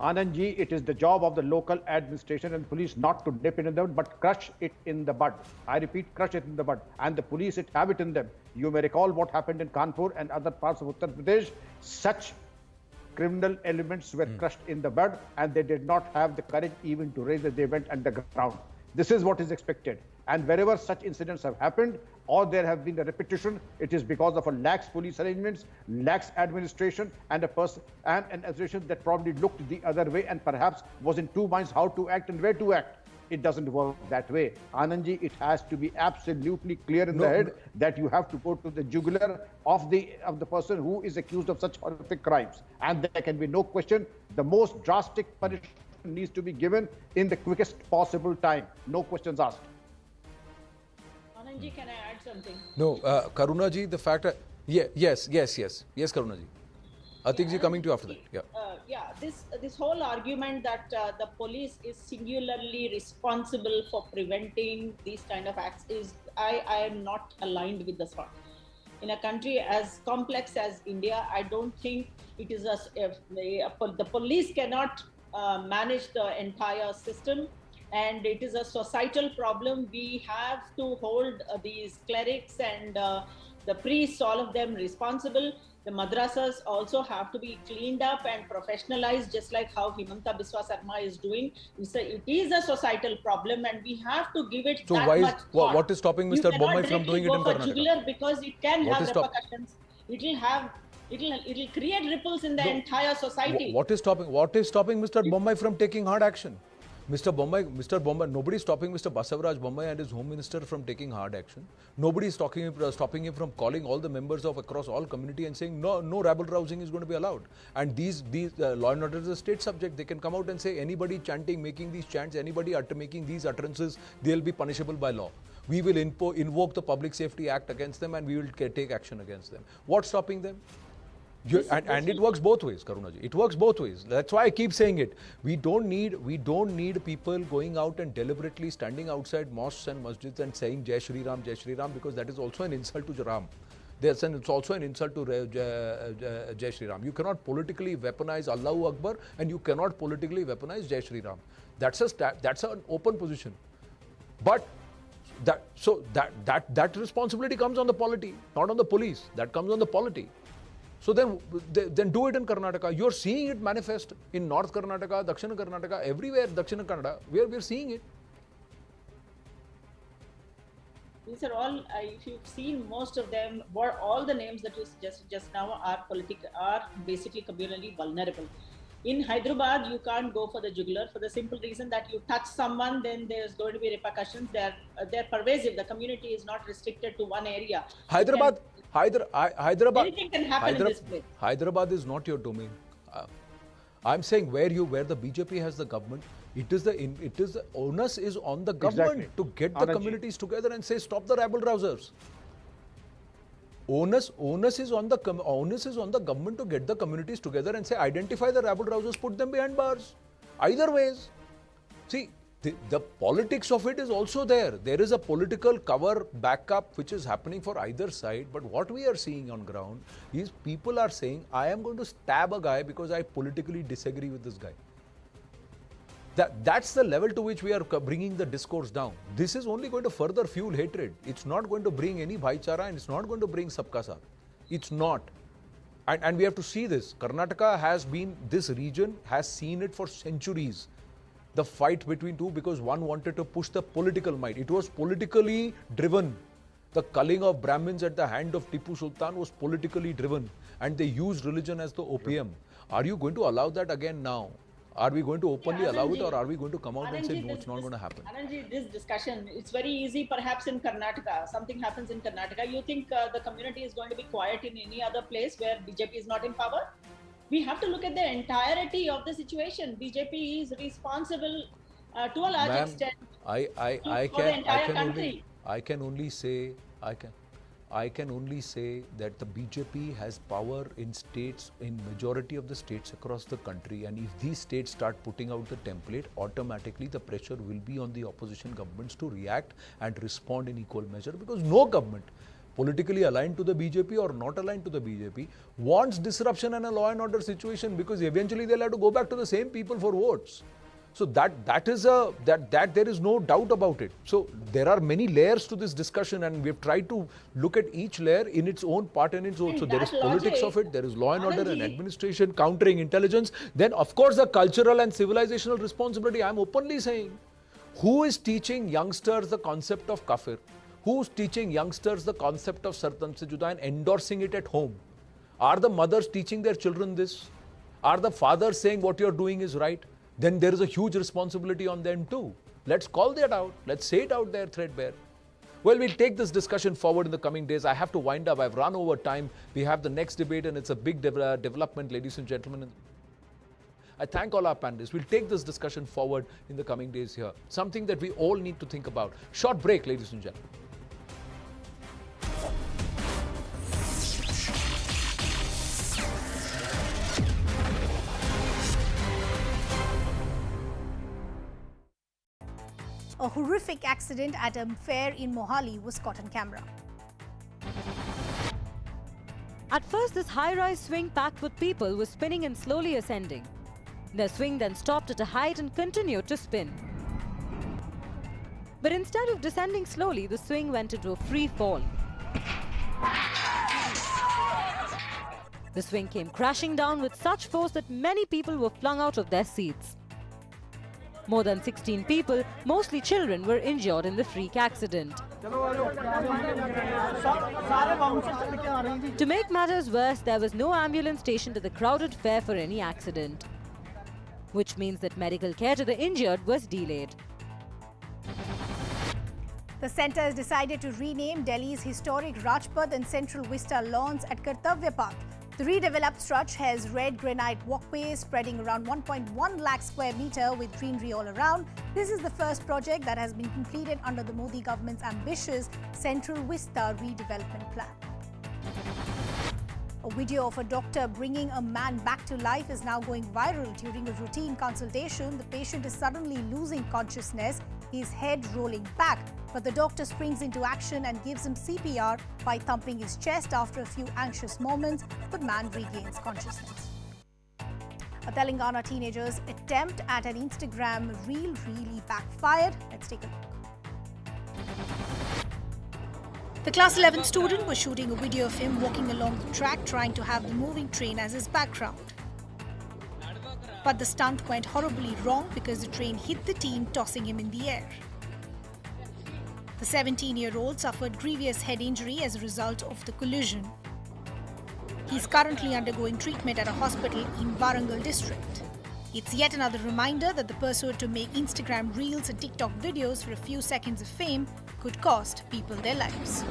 Anandji, it is the job of the local administration and police not to nip it in the bud, but crush it in the bud. I repeat, crush it in the bud. And the police have it in them. You may recall what happened in Kanpur and other parts of Uttar Pradesh. Such criminal elements were crushed in the bud, and they did not have the courage even to raise it. They went underground. This is what is expected. And wherever such incidents have happened, or there have been a repetition, it is because of a lax police arrangements, lax administration, and an administration that probably looked the other way and perhaps was in two minds how to act and where to act. It doesn't work that way. Anandji, it has to be absolutely clear in the head that you have to go to the jugular of the person who is accused of such horrific crimes. And there can be no question, the most drastic punishment needs to be given in the quickest possible time. No questions asked. Anandji, can I add something? No, Karunaji, the fact that, yes, Karunaji. Atikji, coming to you after that. This whole argument that the police is singularly responsible for preventing these kind of acts is, I am not aligned with the thought. In a country as complex as India, I don't think it is the police cannot manage the entire system, and it is a societal problem. We have to hold these clerics and the priests, all of them responsible. The madrasas also have to be cleaned up and professionalized, just like how Himanta Biswa Sarma is doing. It is a societal problem, and we have to give it So that why much thought. what is stopping Mr. Bommai from doing it in Karnataka? Jugular, because it can What have is stop- repercussions. It will create ripples in the entire society. What is stopping Mr. Bommai from taking hard action? Mr. Bommai, nobody is stopping Mr. Basavaraj Bommai and his Home Minister from taking hard action. Nobody is stopping him from calling all the members of across all community and saying no rabble rousing is going to be allowed. And these law and order is a state subject. They can come out and say anybody chanting, making these chants, anybody making these utterances, they'll be punishable by law. We will invoke the Public Safety Act against them, and we will take action against them. What's stopping them? And it works both ways, Karunaji. It works both ways. That's why I keep saying it. We don't need people going out and deliberately standing outside mosques and masjids and saying Jai Shri Ram, because that is also an insult to Ram. It's also an insult to Jai Shri Ram. You cannot politically weaponize Allahu Akbar, and you cannot politically weaponize Jai Shri Ram. That's an open position. But that responsibility comes on the polity, not on the police. That comes on the polity. So then do it in Karnataka. You're seeing it manifest in North Karnataka, Dakshina Karnataka, everywhere, Dakshina Kannada, we're seeing it. These are all, if you've seen most of them, all the names that you suggested just now are basically communally vulnerable. In Hyderabad, you can't go for the jugular for the simple reason that you touch someone, then there's going to be repercussions. They're pervasive. The community is not restricted to one area. Hyderabad. Anything can happen in this place. Hyderabad is not your domain. I'm saying where the BJP has the government, it is the onus is on the government to get the communities together and say stop the rabble rousers. Onus is on the government to get the communities together and say identify the rabble rousers, put them behind bars. Either ways. See, the politics of it is also there. There is a political cover backup which is happening for either side. But what we are seeing on ground is people are saying, I am going to stab a guy because I politically disagree with this guy. That's the level to which we are bringing the discourse down. This is only going to further fuel hatred. It's not going to bring any bhaichara, and it's not going to bring sabka saath. It's not. And we have to see this. This region has seen it for centuries. The fight between two, because one wanted to push the political might. It was politically driven. The culling of Brahmins at the hand of Tipu Sultan was politically driven, and they used religion as the opium. Are you going to allow that again now? Are we going to openly allow it, or are we going to come out and say no, it's not going to happen? Anandji, this discussion, it's very easy perhaps in Karnataka. Something happens in Karnataka. You think the community is going to be quiet in any other place where BJP is not in power? We have to look at the entirety of the situation. BJP is responsible to a large extent for the entire country. I can only say that the BJP has power in states, in majority of the states across the country, and if these states start putting out the template, automatically the pressure will be on the opposition governments to react and respond in equal measure, because no government, politically aligned to the BJP or not aligned to the BJP, wants disruption and a law and order situation, because eventually they'll have to go back to the same people for votes. So that there is no doubt about it. So there are many layers to this discussion, and we've tried to look at each layer in its own part and its own. And So there is that politics logic, of it, there is law and order and Anandji, administration, countering intelligence. Then of course the cultural and civilizational responsibility. I'm openly saying, who is teaching youngsters the concept of kafir? Who's teaching youngsters the concept of sartan se juda and endorsing it at home? Are the mothers teaching their children this? Are the fathers saying what you're doing is right? Then there is a huge responsibility on them too. Let's call that out. Let's say it out there threadbare. Well, we'll take this discussion forward in the coming days. I have to wind up. I've run over time. We have the next debate, and it's a big development, ladies and gentlemen. I thank all our panelists. We'll take this discussion forward in the coming days here. Something that we all need to think about. Short break, ladies and gentlemen. A horrific accident at a fair in Mohali was caught on camera. At first, this high-rise swing packed with people was spinning and slowly ascending. The swing then stopped at a height and continued to spin. But instead of descending slowly, the swing went into a free fall. The swing came crashing down with such force that many people were flung out of their seats. More than 16 people, mostly children, were injured in the freak accident. To make matters worse, there was no ambulance stationed at the crowded fair for any accident, which means that medical care to the injured was delayed. The centre has decided to rename Delhi's historic Rajpath and Central Vista lawns at Kartavya Path. The redeveloped stretch has red granite walkways spreading around 1.1 lakh square metre with greenery all around. This is the first project that has been completed under the Modi government's ambitious Central Vista redevelopment plan. A video of a doctor bringing a man back to life is now going viral. During a routine consultation, the patient is suddenly losing consciousness, his head rolling back. But the doctor springs into action and gives him CPR by thumping his chest. After a few anxious moments, the man regains consciousness. A Telangana teenager's attempt at an Instagram reel really backfired. Let's take a look. The class 11 student was shooting a video of him walking along the track, trying to have the moving train as his background. But the stunt went horribly wrong because the train hit the teen, tossing him in the air. The 17-year-old suffered grievous head injury as a result of the collision. He is currently undergoing treatment at a hospital in Warangal district. It's yet another reminder that the pursuit to make Instagram reels and TikTok videos for a few seconds of fame could cost people their lives.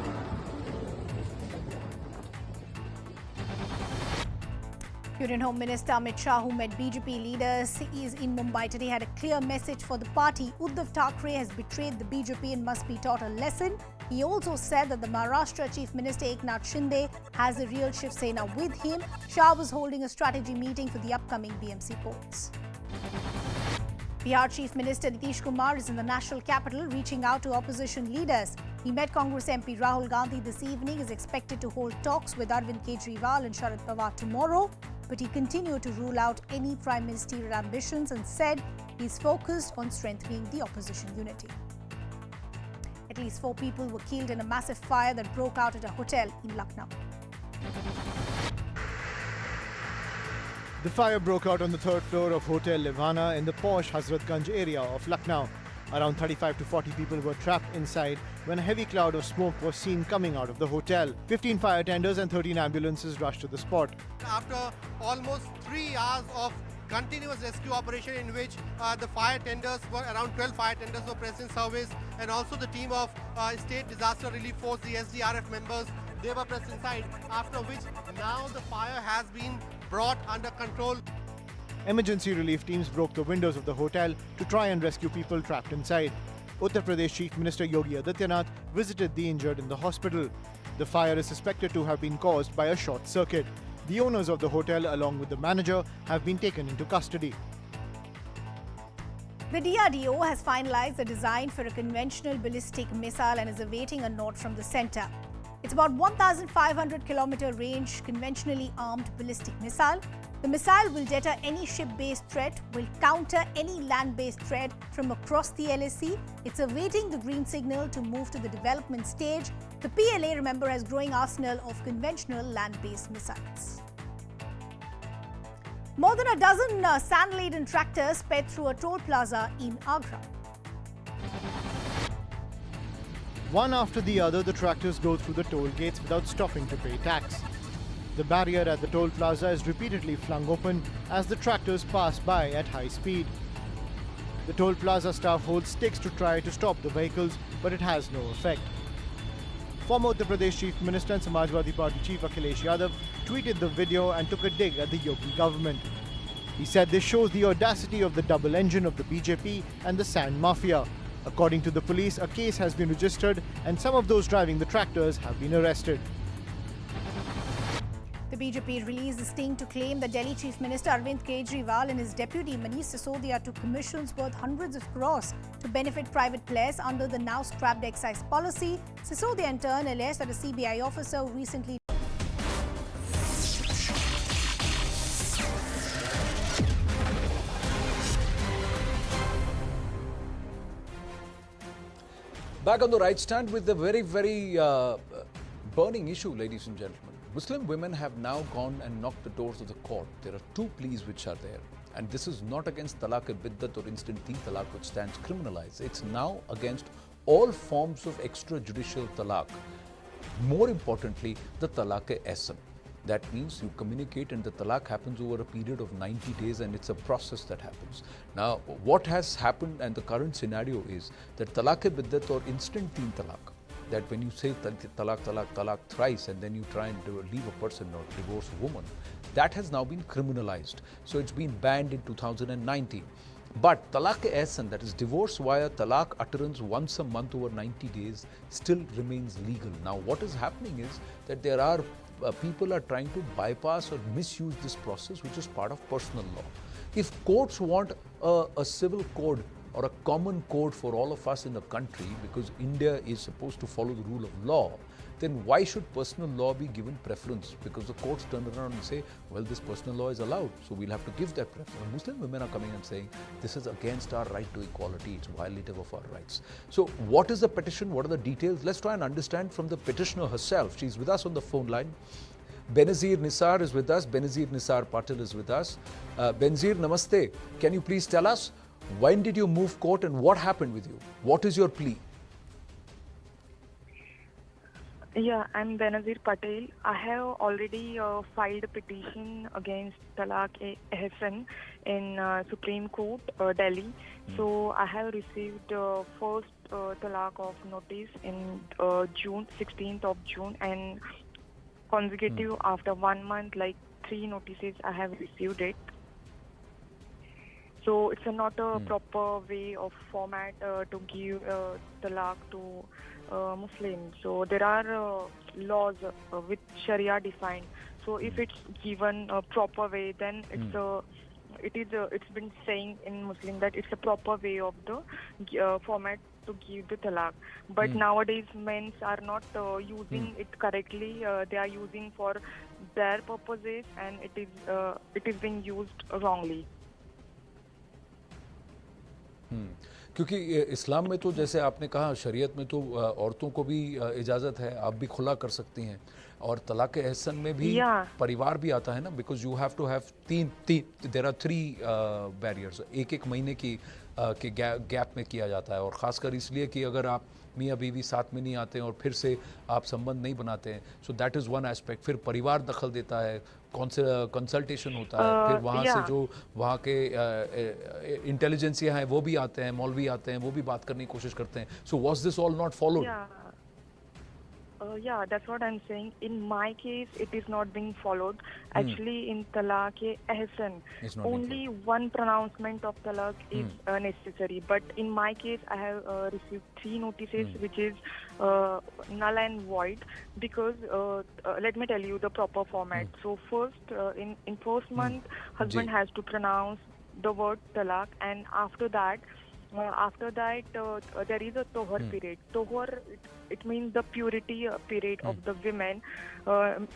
Union Home Minister Amit Shah, who met BJP leaders, is in Mumbai today, had a clear message for the party. Uddhav Thackeray has betrayed the BJP and must be taught a lesson. He also said that the Maharashtra Chief Minister Eknath Shinde has a real Shiv Sena with him. Shah was holding a strategy meeting for the upcoming BMC polls. Bihar Chief Minister Nitish Kumar is in the national capital, reaching out to opposition leaders. He met Congress MP Rahul Gandhi this evening, is expected to hold talks with Arvind Kejriwal and Sharad Pawar tomorrow. But he continued to rule out any prime ministerial ambitions and said he's focused on strengthening the opposition unity. At least 4 people were killed in a massive fire that broke out at a hotel in Lucknow. The fire broke out on the 3rd floor of Hotel Levana in the posh Hazratganj area of Lucknow. Around 35 to 40 people were trapped inside when a heavy cloud of smoke was seen coming out of the hotel. 15 fire tenders and 13 ambulances rushed to the spot. After almost 3 hours of continuous rescue operation in which the fire tenders were around 12 fire tenders were present in service, and also the team of State Disaster Relief Force, the SDRF members, they were present inside, after which now the fire has been brought under control. Emergency relief teams broke the windows of the hotel to try and rescue people trapped inside. Uttar Pradesh Chief Minister Yogi Adityanath visited the injured in the hospital. The fire is suspected to have been caused by a short circuit. The owners of the hotel, along with the manager, have been taken into custody. The DRDO has finalized the design for a conventional ballistic missile and is awaiting a nod from the centre. It's about 1,500 kilometer range conventionally armed ballistic missile. The missile will deter any ship-based threat, will counter any land-based threat from across the LAC. It's awaiting the green signal to move to the development stage. The PLA, remember, has growing arsenal of conventional land-based missiles. More than a dozen sand-laden tractors sped through a toll plaza in Agra. One after the other, the tractors go through the toll gates without stopping to pay tax. The barrier at the toll plaza is repeatedly flung open as the tractors pass by at high speed. The toll plaza staff holds sticks to try to stop the vehicles, but it has no effect. Former Uttar Pradesh Chief Minister and Samajwadi Party Chief Akhilesh Yadav tweeted the video and took a dig at the Yogi government. He said this shows the audacity of the double engine of the BJP and the sand mafia. According to the police, a case has been registered and some of those driving the tractors have been arrested. The BJP released a sting to claim that Delhi Chief Minister Arvind Kejriwal and his deputy Manish Sisodia took commissions worth hundreds of crores to benefit private players under the now scrapped excise policy. Sisodia in turn alleged that a CBI officer who recently Back on the right stand with the very, very burning issue, ladies and gentlemen. Muslim women have now gone and knocked the doors of the court. There are two pleas which are there. And this is not against talaq-e-biddat or instant teen talaq, which stands criminalized. It's now against all forms of extrajudicial talaq. More importantly, the talaq-e-ahsan. That means you communicate and the talaq happens over a period of 90 days and it's a process that happens. Now, what has happened and the current scenario is that talaq-e-biddat or instant teen talaq, that when you say talaq, talaq, talaq thrice and then you try and leave a person or divorce a woman, that has now been criminalized. So it's been banned in 2019. But talaq-e-ahsan, that is divorce via talaq utterance once a month over 90 days, still remains legal. Now what is happening is that there are people are trying to bypass or misuse this process, which is part of personal law. If courts want a civil code or a common code for all of us in the country, because India is supposed to follow the rule of law, then why should personal law be given preference? Because the courts turn around and say, well, this personal law is allowed, so we'll have to give that preference. Muslim women are coming and saying, this is against our right to equality, it's violative of our rights. So what is the petition? What are the details? Let's try and understand from the petitioner herself. She's with us on the phone line. Benazir Nisar is with us. Benazir Nisar Patil is with us. Benazir, namaste. Can you please tell us, when did you move court and what happened with you? What is your plea? Yeah, I'm Benazir Patel. I have already filed a petition against talaq-e-ahsan in Supreme Court, Delhi. So I have received first talaq of notice in June, 16th of June, and consecutive after 1 month, like 3 notices I have received it. So it's not a proper way of format to give talaq to Muslims. So there are laws with Sharia defined. So if it's given a proper way, then it's been saying in Muslim that it's a proper way of the format to give the talaq. But nowadays men are not using it correctly. They are using for their purposes, and it is being used wrongly. क्योंकि इस्लाम में तो जैसे आपने कहा, शरीयत में तो औरतों को भी इजाज़त है, आप भी खुला कर सकती हैं, और तलाक़-ए-अहसन में भी परिवार भी आता है ना, because you have to have there are 3 barriers, एक महीने की के गैप में किया जाता है, और ख़ासकर इसलिए कि अगर आप मियाँ बीवी साथ में नहीं आते हैं और फिर से आप संबंध नहीं बनाते हैं, so that is one aspect. फिर परिवार दखल देता है, कंसल्टेशन होता है, फिर वहाँ से जो वहाँ के इंटेलिजेंसिया हैं वो भी आते हैं, मौलवी आते हैं, वो भी बात करने की कोशिश करते हैं. So was this all not followed? Yeah, that's what I'm saying. In my case, it is not being followed. Actually, in talaq-e-ahsan, only one pronouncement of talaq is necessary. But in my case, I have received 3 notices, which is null and void. Because let me tell you the proper format. So first, in first month, husband has to pronounce the word talaq, and after that, After that, there is a tohar period. Tohar, it means the purity period of the women.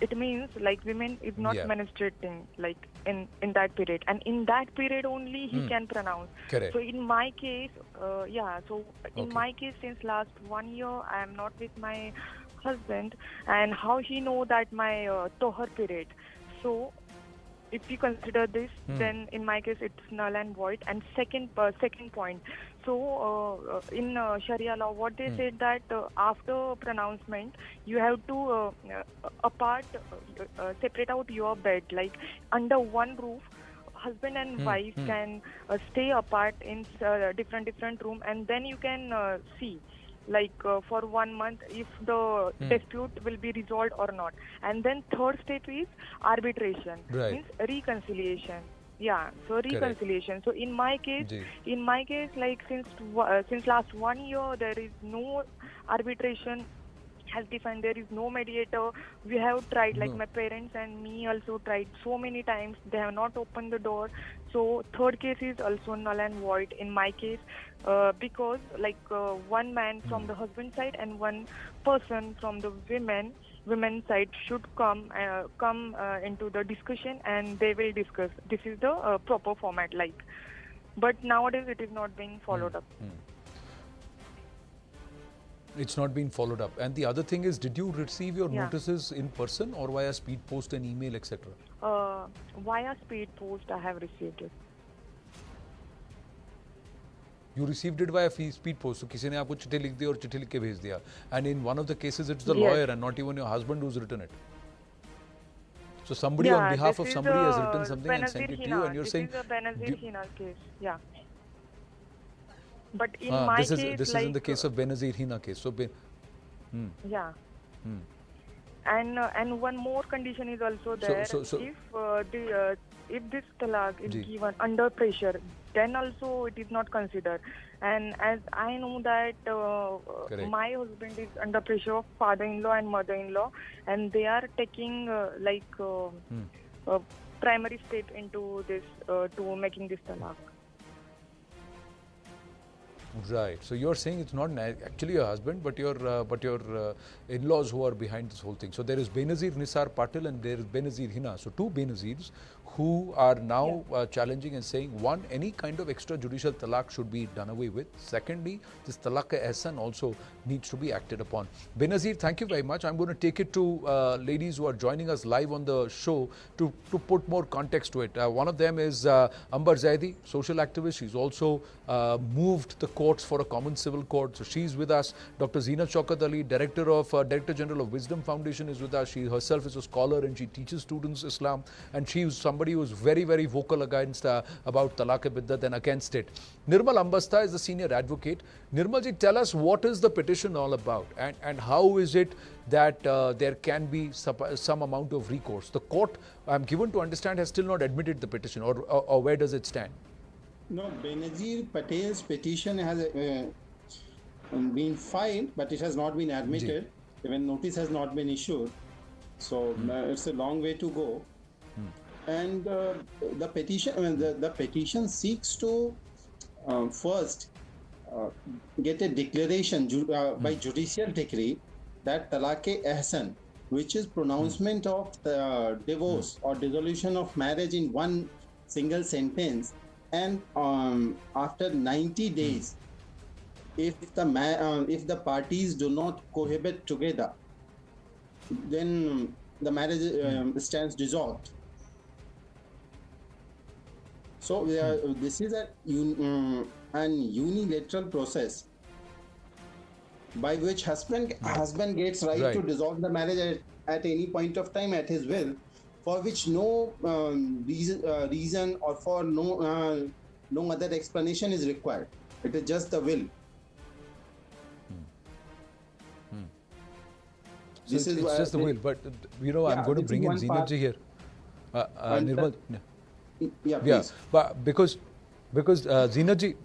It means like women is not menstruating like in that period, and in that period only he can pronounce. Correct. So in my case, in my case, since last 1 year, I am not with my husband, and how he know that my tohar period? So if you consider this, then in my case it's null and void. And second point, so in Sharia law, what they said that after pronouncement, you have to separate out your bed, like under one roof. Husband and wife can stay apart in different room, and then you can see like for 1 month if the dispute will be resolved or not. And then third step is arbitration, means reconciliation. Yeah, so reconciliation. So in my case, like since last 1 year, there is no arbitration has defined. There is no mediator. We have tried, like my parents and me also tried so many times. They have not opened the door. So third case is also null and void in my case, because like one man from the husband side and one person from the women side should come into the discussion, and they will discuss. This is the proper format, like. But nowadays it is not being followed up. It's not being followed up. And the other thing is, did you receive your notices in person or via speed post and email, etc.? Via speed post, I have received it. You received it via speed post. So किसी ने आपको चिट्ठी लिख दी और चिट्ठी लिख के भेज दिया. And in one of the cases, it's the lawyer and not even your husband who's written it. So somebody on behalf of somebody has written something and sent it to you, and you're saying. This is a Benazir Hina case. Yeah. But in my case, this is in the case of Benazir Hina case. So, and one more condition is also there. If this talaq is given under pressure, then also it is not considered. And as I know that my husband is under pressure of father-in-law and mother-in-law, and they are taking primary step into this to making this talaq. Right. So you're saying it's not actually your husband, but your in-laws who are behind this whole thing. So there is Benazir Nisar Patil and there is Benazir Hina. So two Benazirs who are now challenging and saying, one, any kind of extrajudicial talaq should be done away with. Secondly, this talaq-e-ahsan also needs to be acted upon. Benazir, thank you very much. I'm going to take it to ladies who are joining us live on the show to put more context to it. One of them is Ambar Zaidi, social activist. She's also moved the courts for a common civil court. So she's with us. Dr. Zeenat Shaukat Ali, Director General of Wisdom Foundation, is with us. She herself is a scholar and she teaches students Islam. And she is somebody who is very, very vocal against about talaq-e-biddat and against it. Nirmal Ambasta is the senior advocate. Nirmal ji, tell us what is the petition all about, and how is it that there can be some amount of recourse? The court, I'm given to understand, has still not admitted the petition, or where does it stand? No, Benazir Patel's petition has been filed, but it has not been admitted. Even notice has not been issued. So it's a long way to go. And the petition seeks to first get a declaration by judicial decree that talaq-e-ahsan, which is pronouncement of the divorce or dissolution of marriage in one single sentence, and after 90 days, if the parties do not cohabit together, then the marriage stands dissolved. So this is an unilateral process by which husband gets right to dissolve the marriage at any point of time at his will, for which no reason or for no other explanation is required. It is just the will. So it's just the will, but I'm going to bring in Zeenat ji here. Nirmal, Yeah, but because Because Zinaji,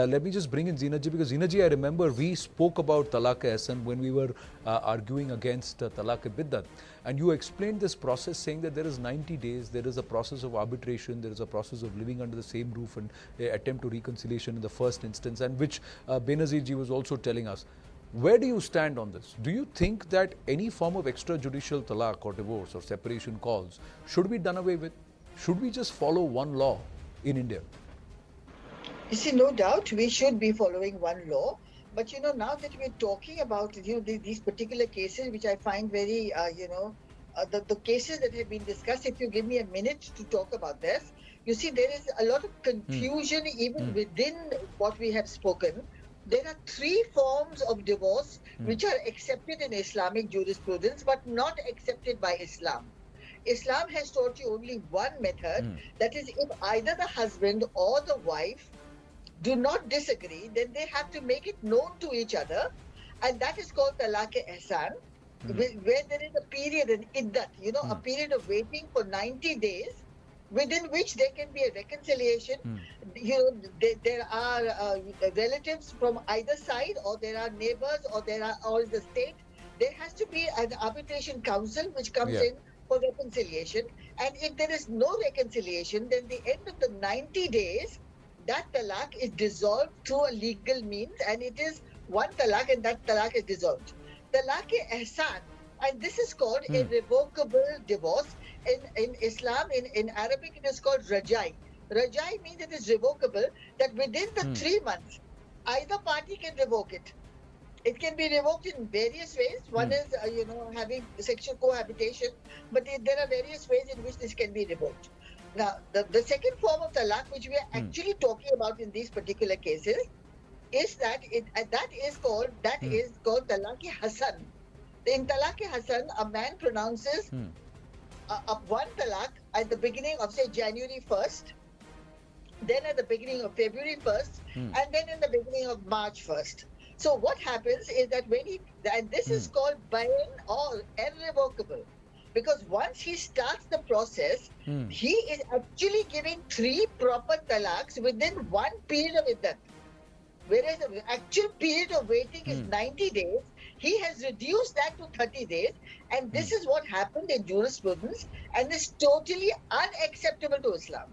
let me just bring in Zinaji, because Zinaji, I remember we spoke about Talaq-e-Hasan when we were arguing against Talaq-e-Biddat, and you explained this process saying that there is 90 days, there is a process of arbitration, there is a process of living under the same roof and attempt to reconciliation in the first instance, and which Benazir ji was also telling us. Where do you stand on this? Do you think that any form of extrajudicial talaq or divorce or separation calls should be done away with? Should we just follow one law in India? You see, no doubt we should be following one law. But, you know, now that we're talking about, you know, these particular cases, which I find very, the cases that have been discussed, if you give me a minute to talk about this, you see, there is a lot of confusion even within what we have spoken. There are 3 forms of divorce which are accepted in Islamic jurisprudence but not accepted by Islam. Islam has taught you only one method, that is, if either the husband or the wife do not disagree, then they have to make it known to each other, and that is called Talaq-e-Hasan, where there is a period, an iddat, you know, a period of waiting for 90 days, within which there can be a reconciliation. You know, there are relatives from either side, or there are neighbors, or there are all the state. There has to be an arbitration council which comes in for reconciliation. And if there is no reconciliation, then the end of the 90 days, that talaq is dissolved through a legal means, and it is one talaq, and that talaq is dissolved. Talaq-e-Hasan, and this is called a revocable divorce. In Islam, in Arabic, it is called rajai. Rajai means it is revocable, that within the 3 months, either party can revoke it. It can be revoked in various ways. One is, you know, having sexual cohabitation, but there are various ways in which this can be revoked. Now, the second form of talaq, which we are actually talking about in these particular cases, is that that is called Talaq-e-Hasan. In Talaq-e-Hasan, a man pronounces one talaq at the beginning of, say, January 1st, then at the beginning of February 1st, and then in the beginning of March 1st. So what happens is that and this is called bayan or irrevocable, because once he starts the process, he is actually giving 3 proper talaqs within one period of iddat. Whereas the actual period of waiting is 90 days, he has reduced that to 30 days, and this is what happened in jurisprudence, and is totally unacceptable to Islam.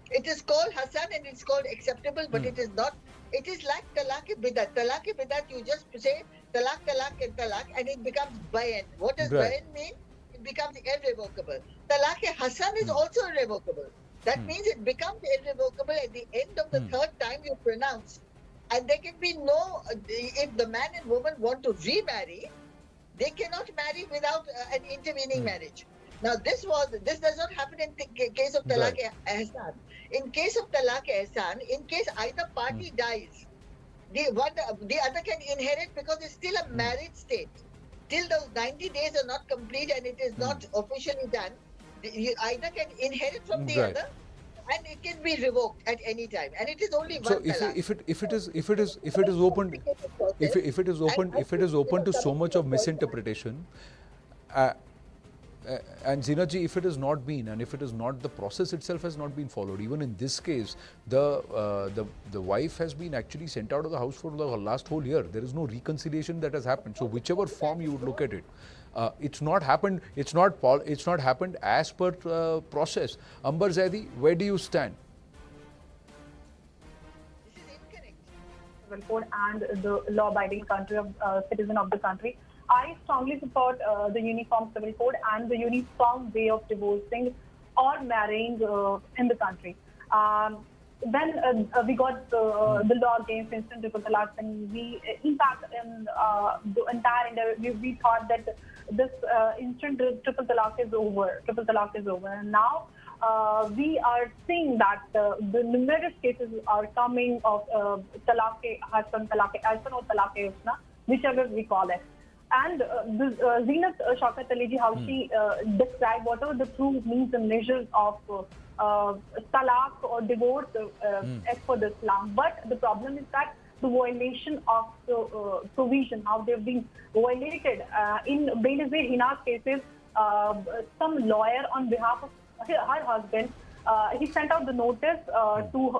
It is called Hasan and it's called acceptable, but it is not. It is like Talaq-e-Biddat. Talaq-e-Biddat, you just say talaq, talaq, and talaq, and it becomes bayan. What does bayan mean? It becomes irrevocable. Talaq-e-Hasan is also irrevocable. That means it becomes irrevocable at the end of the 3rd time you pronounce. And there can be no, if the man and woman want to remarry, they cannot marry without an intervening marriage. Now, this does not happen in the case of Talaq-e-Hasan. In case of Talaq-e-Hasan, in case either party dies, the other can inherit, because it's still a married state. Till those 90 days are not complete and it is not officially done, you either can inherit from the other, and it can be revoked at any time, and it is only one talaq. So if it is open to so much of misinterpretation, and Zinaji, if it has not been, and if it is not, the process itself has not been followed. Even in this case, the wife has been actually sent out of the house for the last whole year. There is no reconciliation that has happened. So whichever form you would look at it, it's not happened. It's not happened as per process. Ambar Zaidi, where do you stand? Code and the law-abiding country of citizen of the country. I strongly support the Uniform Civil Code and the uniform way of divorcing or marrying in the country. When we got the law against instant triple talaq, and we, in fact, in the entire India, we thought that this instant triple talaq is over. Triple talaq is over, and now we are seeing that the numerous cases are coming of Talaq-e-Hasan, Talaq-e-Hasan, or Talaq-e-Husna, whichever we call it. And Zinat Shaukat Ali ji, how she described what are the true means and measures of talaq or divorce as per the Islam. But the problem is that the violation of the provision, how they've been violated. In Benazir Hina's cases, some lawyer on behalf of her husband he sent out the notice to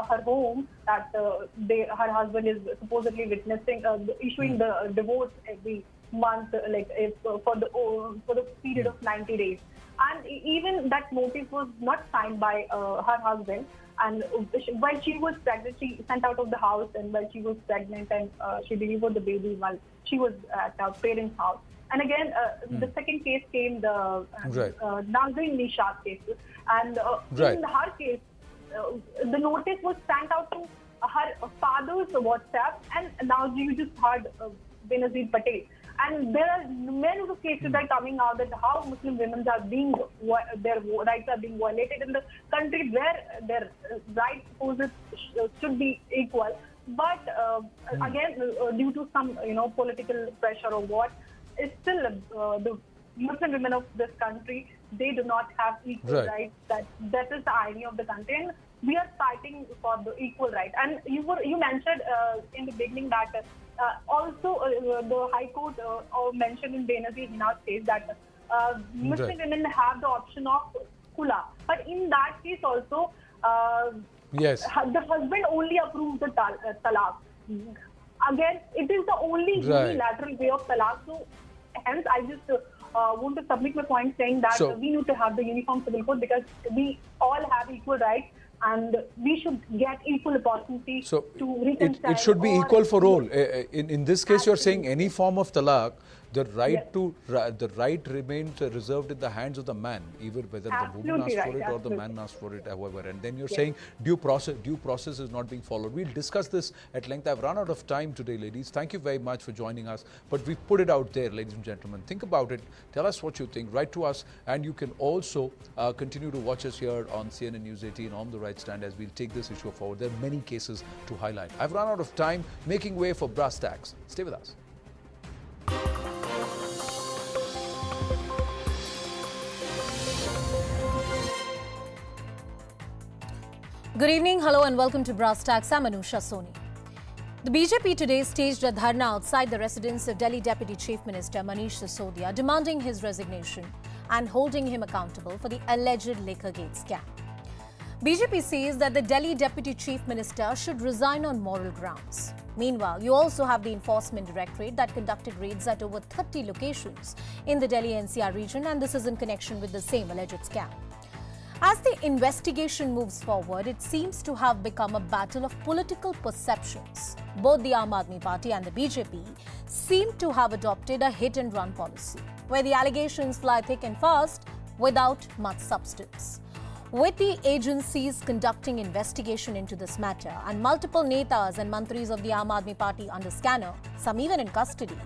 her home that her husband is supposedly witnessing, issuing the divorce every month, for the period of 90 days. And even that notice was not signed by her husband. And while she was pregnant, she sent out of the house, and while she was pregnant, and she delivered the baby while she was at her parents' house. And again, the second case came, the Nazreen Nishat case. And in her case, the notice was sent out to her father's WhatsApp, and now you just heard Benazir Patel. And there are many of the cases that are coming out that how Muslim women are being, their rights are being violated in the country where their rights should be equal. But again, due to some political pressure or what, it's still the Muslim women of this country, they do not have equal rights. That is the irony of the country, and we are fighting for the equal right. And you mentioned in the beginning that also the High Court mentioned in Benazir Hinna's case that Muslim women have the option of khula. But in that case also, the husband only approves the talaq. Again, it is the only unilateral way of talaq. So hence, I just want to submit my point saying that we need to have the uniform civil code because we all have equal rights. And we should get equal opportunity to reconcile. It should be equal for all. In this case, you're saying any form of talaq, the right remains reserved in the hands of the man, either whether the woman asks for it or the man asks for it, however. And then you're saying due process is not being followed. We'll discuss this at length. I've run out of time today, ladies. Thank you very much for joining us. But we've put it out there, ladies and gentlemen. Think about it. Tell us what you think. Write to us. And you can also continue to watch us here on CNN News 18 on the right stand as we'll take this issue forward. There are many cases to highlight. I've run out of time, making way for brass tacks. Stay with us. Good evening, hello and welcome to Brass Tacks. I'm Anusha Soni. The BJP today staged a dharna outside the residence of Delhi Deputy Chief Minister Manish Sisodia, demanding his resignation and holding him accountable for the alleged Liquorgate scam. BJP says that the Delhi Deputy Chief Minister should resign on moral grounds. Meanwhile, you also have the Enforcement Directorate that conducted raids at over 30 locations in the Delhi NCR region, and this is in connection with the same alleged scam. As the investigation moves forward, it seems to have become a battle of political perceptions. Both the Aam Aadmi Party and the BJP seem to have adopted a hit-and-run policy, where the allegations fly thick and fast without much substance. With the agencies conducting investigation into this matter and multiple netas and mantris of the Aam Aadmi Party under scanner, some even in custody,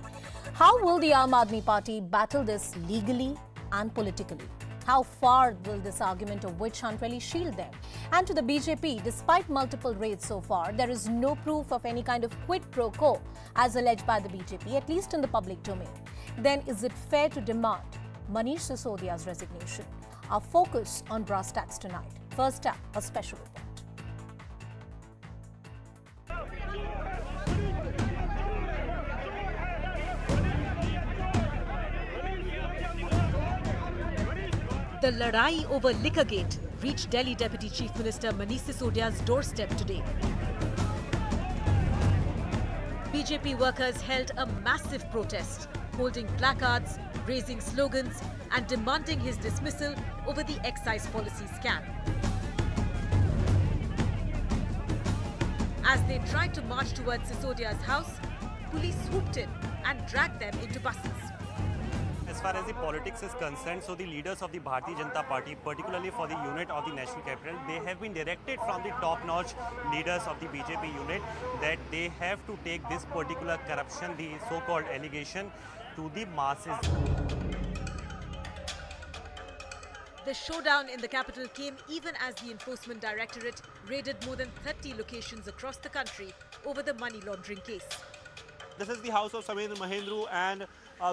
how will the Aam Aadmi Party battle this legally and politically? How far will this argument of witch hunt really shield them? And to the BJP, despite multiple raids so far, there is no proof of any kind of quid pro quo as alleged by the BJP, at least in the public domain. Then is it fair to demand Manish Sisodia's resignation? Our focus on brass tacks tonight. First up, a special report. The ladai over Liquorgate reached Delhi Deputy Chief Minister Manish Sisodia's doorstep today. BJP workers held a massive protest, holding placards, raising slogans and demanding his dismissal over the excise policy scam. As they tried to march towards Sisodia's house, police swooped in and dragged them into buses. As far as the politics is concerned, so the leaders of the Bharatiya Janata Party, particularly for the unit of the national capital, they have been directed from the top-notch leaders of the BJP unit that they have to take this particular corruption, the so-called allegation, to the masses. The showdown in the capital came even as the Enforcement Directorate raided more than 30 locations across the country over the money laundering case. This is the house of Samendra Mahendru, and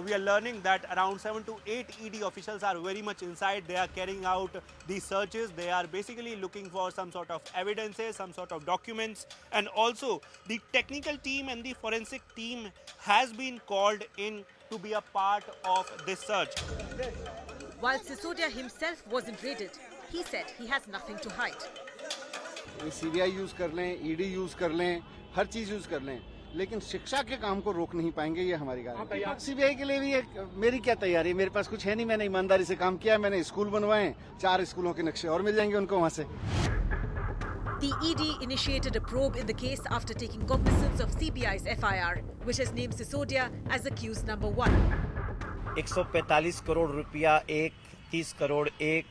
we are learning that around 7 to 8 ED officials are very much inside. They are carrying out these searches. They are basically looking for some sort of evidences, some sort of documents, and also the technical team and the forensic team has been called in to be a part of this search. While Sisodia himself wasn't raided, he said he has nothing to hide. CBI use कर लें, ED use कर लें, हर चीज use कर लें, लेकिन शिक्षा के काम को रोक नहीं पाएंगे, ये हमारी गारंटी है। CBI के लिए भी मेरी क्या तैयारी, मेरे पास कुछ है नहीं, मैंने ईमानदारी से काम किया, मैंने स्कूल बनवाए, 4 स्कूलों के नक्शे और मिल जाएंगे उनको वहाँ से। The ED initiated a probe in the case after taking cognizance of CBI's FIR, which has named Sisodia as accused number 1. 145 crore रुपया एक, 30 करोड़ एक,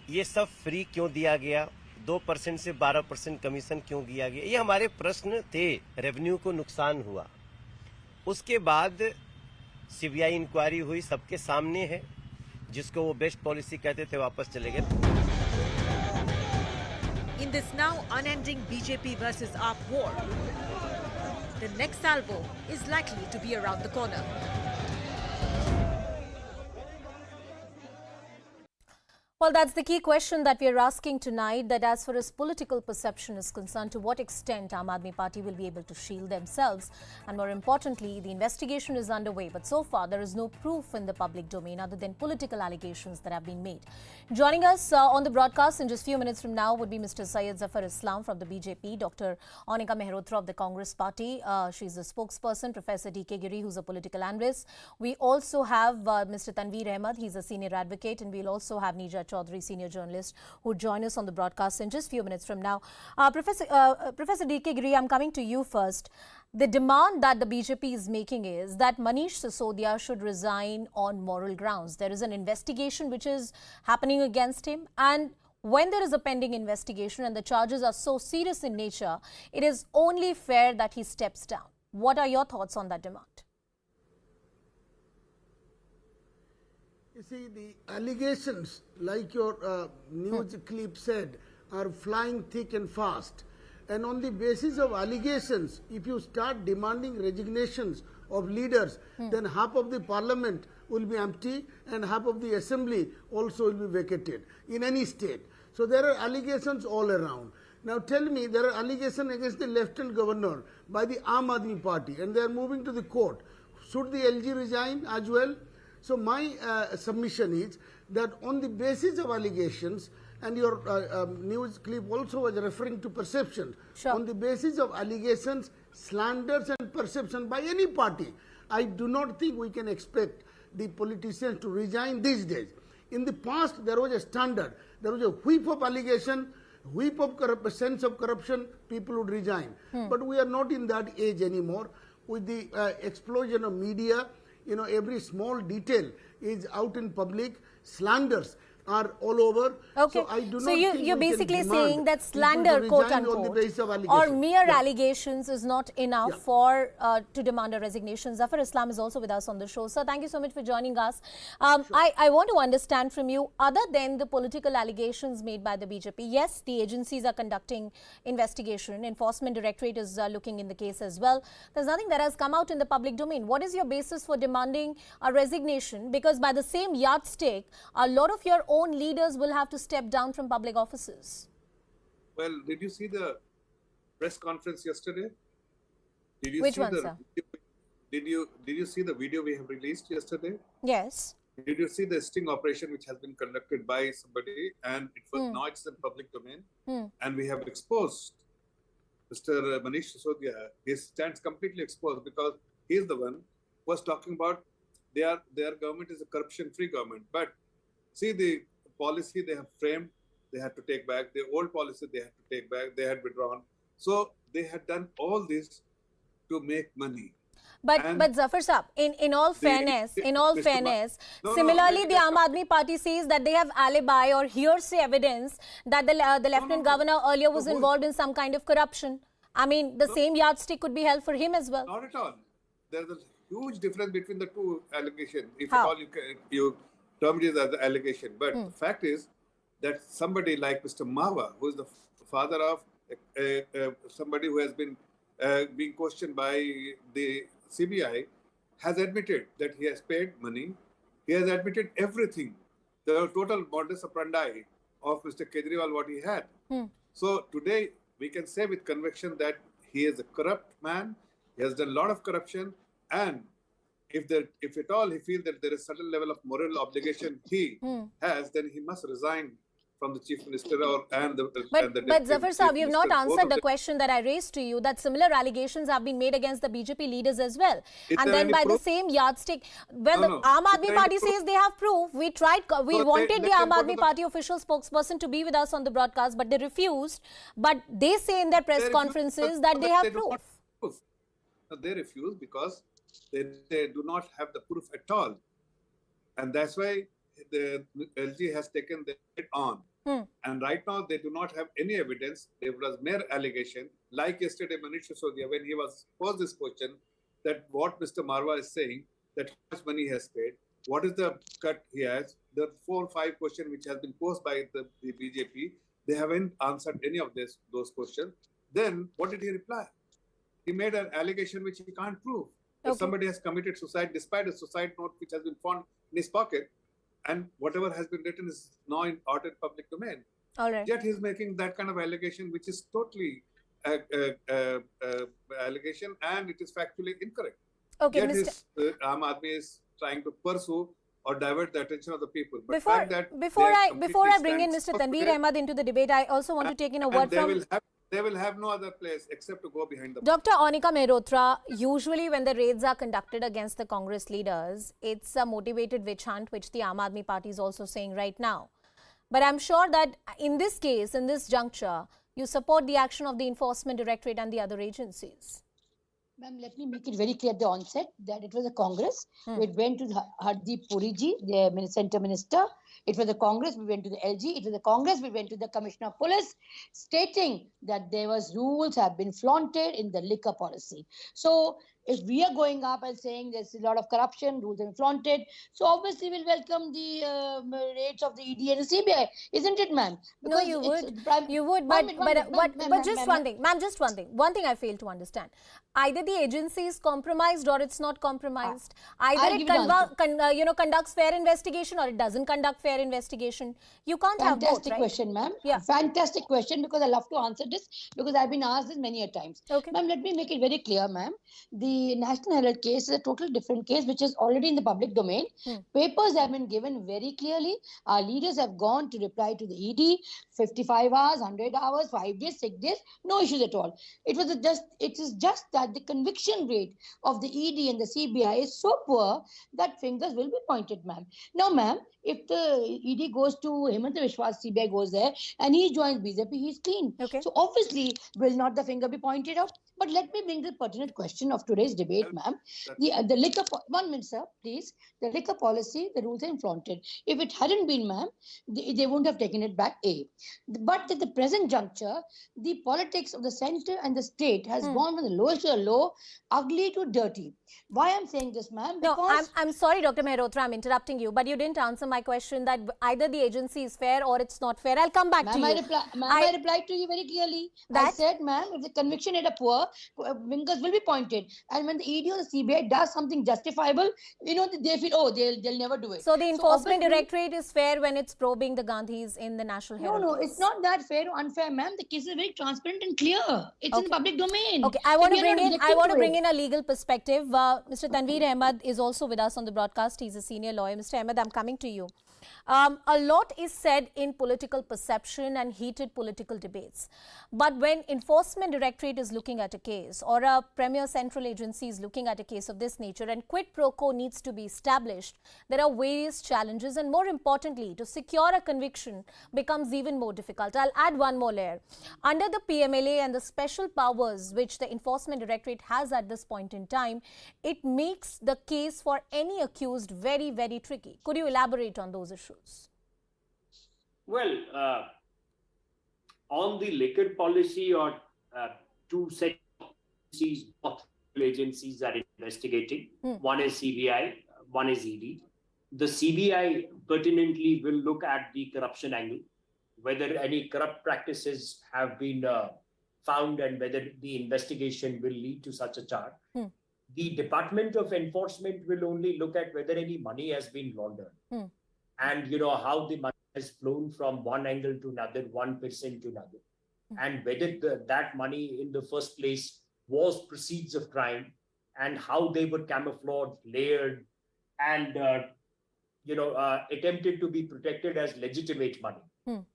ये सब फ्री क्यों दिया गया? 2% से 12% कमीशन क्यों दिया गया? ये हमारे प्रश्न थे। रेवेन्यू को नुकसान हुआ, उसके बाद सीबीआई इंक्वायरी हुई, सबके सामने है, जिसको वो बेस्ट पॉलिसी कहते थे वापस चले गए। In this now unending BJP versus AAP war, the next salvo is likely to be around the corner. Well, that's the key question that we are asking tonight, that as far as political perception is concerned, to what extent Aam Aadmi Party will be able to shield themselves. And more importantly, the investigation is underway, but so far there is no proof in the public domain other than political allegations that have been made. Joining us on the broadcast in just a few minutes from now would be Mr. Syed Zafar Islam from the BJP, Dr. Anika Mehrotra of the Congress Party. She's a spokesperson, Professor D.K. Giri, who's a political analyst. We also have Mr. Tanveer Ahmed, he's a senior advocate, and we'll also have Nija Chaudhary, senior journalist, who join us on the broadcast in just a few minutes from now. Professor D.K. Giri, I'm coming to you first. The demand that the BJP is making is that Manish Sisodia should resign on moral grounds. There is an investigation which is happening against him, and when there is a pending investigation and the charges are so serious in nature, it is only fair that he steps down. What are your thoughts on that demand? You see, the allegations, like your news clip said, are flying thick and fast. And on the basis of allegations, if you start demanding resignations of leaders, then half of the parliament will be empty and half of the assembly also will be vacated in any state. So there are allegations all around. Now tell me, there are allegations against the Lieutenant Governor by the Aam Aadmi Party, and they are moving to the court. Should the LG resign as well? So my submission is that on the basis of allegations, and your news clip also was referring to perception, on the basis of allegations, slanders and perception by any party, I do not think we can expect the politicians to resign these days. In the past, there was a standard. There was a whiff of allegation, whiff of sense of corruption, people would resign. But we are not in that age anymore. With the explosion of media, you know, every small detail is out in public. Slanders are all over. Okay. So I do not so think you're basically saying that people slander, to quote resign on the unquote, basis of or allegations. mere Yeah. allegations is not enough for to demand a resignation. Zafar Islam is also with us on the show. Sir, thank you so much for joining us. I want to understand from you, other than the political allegations made by the BJP, yes, the agencies are conducting investigation. Enforcement Directorate is looking in the case as well. There's nothing that has come out in the public domain. What is your basis for demanding a resignation? Because by the same yardstick, a lot of your own leaders will have to step down from public offices. Well, did you see the press conference yesterday? Did you Which see one, the, sir? Did you see the video we have released yesterday? Yes. Did you see the sting operation which has been conducted by somebody, and it was now it's in public domain, and we have exposed Mr. Manish Sisodia. His stands completely exposed because he is the one who was talking about their government is a corruption-free government. But see, the policy they have framed, they had to take back. The old policy they had to take back. They had withdrawn. So they had done all this to make money. But Zafar Saab, in all fairness, similarly, the Aam Aadmi Party says that they have alibi or hearsay evidence that the Lieutenant Governor earlier was involved in some kind of corruption. I mean, the same yardstick could be held for him as well. Not at all. There's a huge difference between the two allegations. If How? at all you term it as an allegation. But the fact is that somebody like Mr. Mahwa, who is the father of somebody who has been being questioned by the CBI, has admitted that he has paid money. He has admitted everything, the total modus operandi of Mr. Kejriwal, what he had. So today we can say with conviction that he is a corrupt man. He has done a lot of corruption, and if at all he feels that there is a certain level of moral obligation he has, then he must resign from the Chief Minister and the But Zafar Saab, you have not answered the them. question that I raised to you, that similar allegations have been made against the BJP leaders as well. Is And there then any by proof? the same yardstick, well, No, the no. Aam Is Aadmi there any Party proof? says they have proof. We No, wanted the let them Aam go to Aadmi the- Party official spokesperson to be with us on the broadcast, but they refused. But they say in their press They refuse conferences because that they have do not proof. have proof. No, they refuse because they do not have the proof at all. And that's why the LG has taken it on. And right now, they do not have any evidence. There was mere allegation. Like yesterday, Manish Sisodia, when he was posed this question, that what Mr. Marwa is saying, that how much money he has paid, what is the cut he has, the 4 or 5 questions which has been posed by the BJP, they haven't answered any of those questions. Then what did he reply? He made an allegation which he can't prove. That somebody has committed suicide despite a suicide note which has been found in his pocket, and whatever has been written is now out in public domain. All right. Yet he's making that kind of allegation, which is totally allegation, and it is factually incorrect. Okay, Yet Mr. Aam Aadmi is trying to pursue or divert the attention of the people. But Before I bring in Mr. Tanveer Ahmad into the debate, I also want to take in a word from. They will have no other place except to go behind the. Dr. Anika Mehrotra, usually when the raids are conducted against the Congress leaders, it's a motivated witch hunt, which the Aam Aadmi Party is also saying right now. But I'm sure that in this case, in this juncture, you support the action of the Enforcement Directorate and the other agencies. Ma'am, let me make it very clear at the onset that it was a Congress. It went to Hardeep Puriji, the Centre Minister. It was a Congress. We went to the LG. It was a Congress. We went to the Commissioner of Police, stating that there was rules have been flaunted in the liquor policy. So if we are going up and saying there's a lot of corruption, rules have been flaunted, so obviously we'll welcome the raids of the ED and the CBI, isn't it, ma'am? No, you would, but just one thing, ma'am, just one thing. One thing I fail to understand. Either the agency is compromised or it's not compromised. Either it conducts fair investigation or it doesn't conduct fair investigation. You can't have both, Fantastic right? question, ma'am. Yeah. Fantastic question, because I love to answer this, because I've been asked this many a times. Okay. Ma'am, let me make it very clear, ma'am. The National Herald case is a totally different case, which is already in the public domain. Papers have been given very clearly. Our leaders have gone to reply to the ED, 55 hours, 100 hours, 5 days, 6 days, no issues at all. It is just that the conviction rate of the ED and the CBI is so poor that fingers will be pointed, ma'am. Now, ma'am, if the ED goes to Hemant Vishwas, CBI goes there, and he joins BJP, he's clean. Okay. So obviously, will not the finger be pointed out? But let me bring the pertinent question of today's debate, ma'am. The liquor, 1 minute, sir, please. The liquor policy, the rules are flaunted. If it hadn't been, ma'am, they wouldn't have taken it back, A. But at the present juncture, the politics of the centre and the state has gone from the lowest to the low, ugly to dirty. Why I'm saying this, ma'am? No, I'm sorry, Dr. Mehrotra, I'm interrupting you, but you didn't answer my question that either the agency is fair or it's not fair. I'll come back to you. I replied to you very clearly. I said, ma'am, if the conviction rate are poor, fingers will be pointed. And when the ED or the CBI does something justifiable, they feel, oh, they'll never do it. So the Enforcement Directorate is fair when it's probing the Gandhis in the National Herald. No, it's not that fair or unfair, ma'am. The case is very transparent and clear. It's in the public domain. Okay, I want to bring in a legal perspective. Mr. Tanveer Ahmad is also with us on the broadcast. He's a senior lawyer. Mr. Ahmad, I'm coming to you. A lot is said in political perception and heated political debates. But when Enforcement Directorate is looking at a case or a premier central agency is looking at a case of this nature and quid pro quo needs to be established, there are various challenges, and more importantly, to secure a conviction becomes even more difficult. I'll add one more layer. Under the PMLA and the special powers which the Enforcement Directorate has at this point in time, it makes the case for any accused very, very tricky. Could you elaborate on those issues? Well, on the liquor policy, or two sets of agencies, both agencies are investigating. One is CBI, one is ED. The CBI pertinently will look at the corruption angle, whether any corrupt practices have been found and whether the investigation will lead to such a charge. The Department of Enforcement will only look at whether any money has been laundered. And how the money has flown from one angle to another, one person to another, and whether that money in the first place was proceeds of crime, and how they were camouflaged, layered, and attempted to be protected as legitimate money.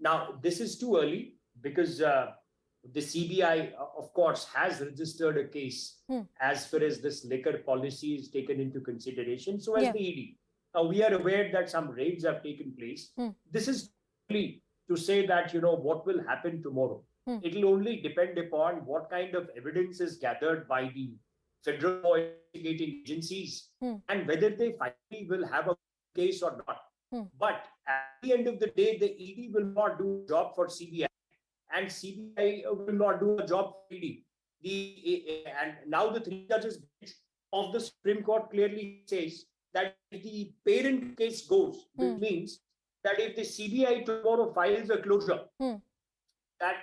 Now, this is too early because the CBI, of course, has registered a case as far as this liquor policy is taken into consideration. So as the ED. Now, we are aware that some raids have taken place. This is only to say that, what will happen tomorrow. It will only depend upon what kind of evidence is gathered by the federal law investigating agencies and whether they finally will have a case or not. But at the end of the day, the ED will not do a job for CBI and CBI will not do a job for ED. And now the 3 judges bench of the Supreme Court clearly says that if the parent case goes, which means that if the CBI tomorrow files a closure, that,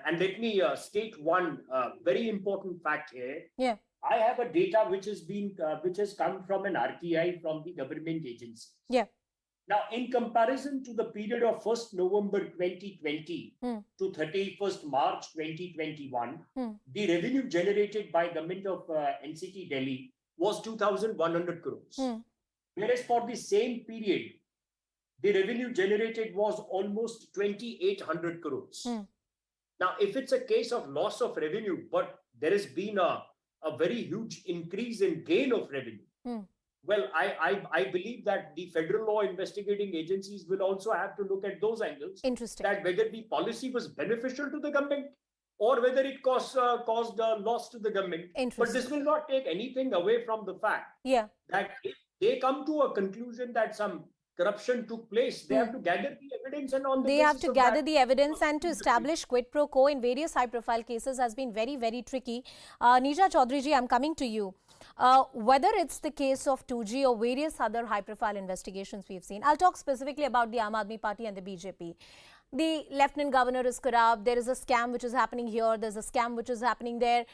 and let me state one very important fact here. I have a data which has come from an RTI from the government agency. Now, in comparison to the period of 1st November 2020 to 31st March 2021, the revenue generated by government of NCT Delhi was 2,100 crores. Whereas for the same period, the revenue generated was almost 2,800 crores. Now, if it's a case of loss of revenue, but there has been a very huge increase in gain of revenue, well, I believe that the federal law investigating agencies will also have to look at those angles. Interesting. That whether the policy was beneficial to the government or whether it caused a loss to the government. But this will not take anything away from the fact that if they come to a conclusion that some corruption took place, they have to gather the evidence and on the They basis have to of gather that, the evidence and to establish quid pro quo in various high-profile cases has been very, very tricky. Nisha Chaudhary ji, I'm coming to you. Whether it's the case of 2G or various other high-profile investigations we've seen, I'll talk specifically about the Aam Aadmi Party and the BJP. The Lieutenant Governor is corrupt. There is a scam which is happening here. There's a scam which is happening there.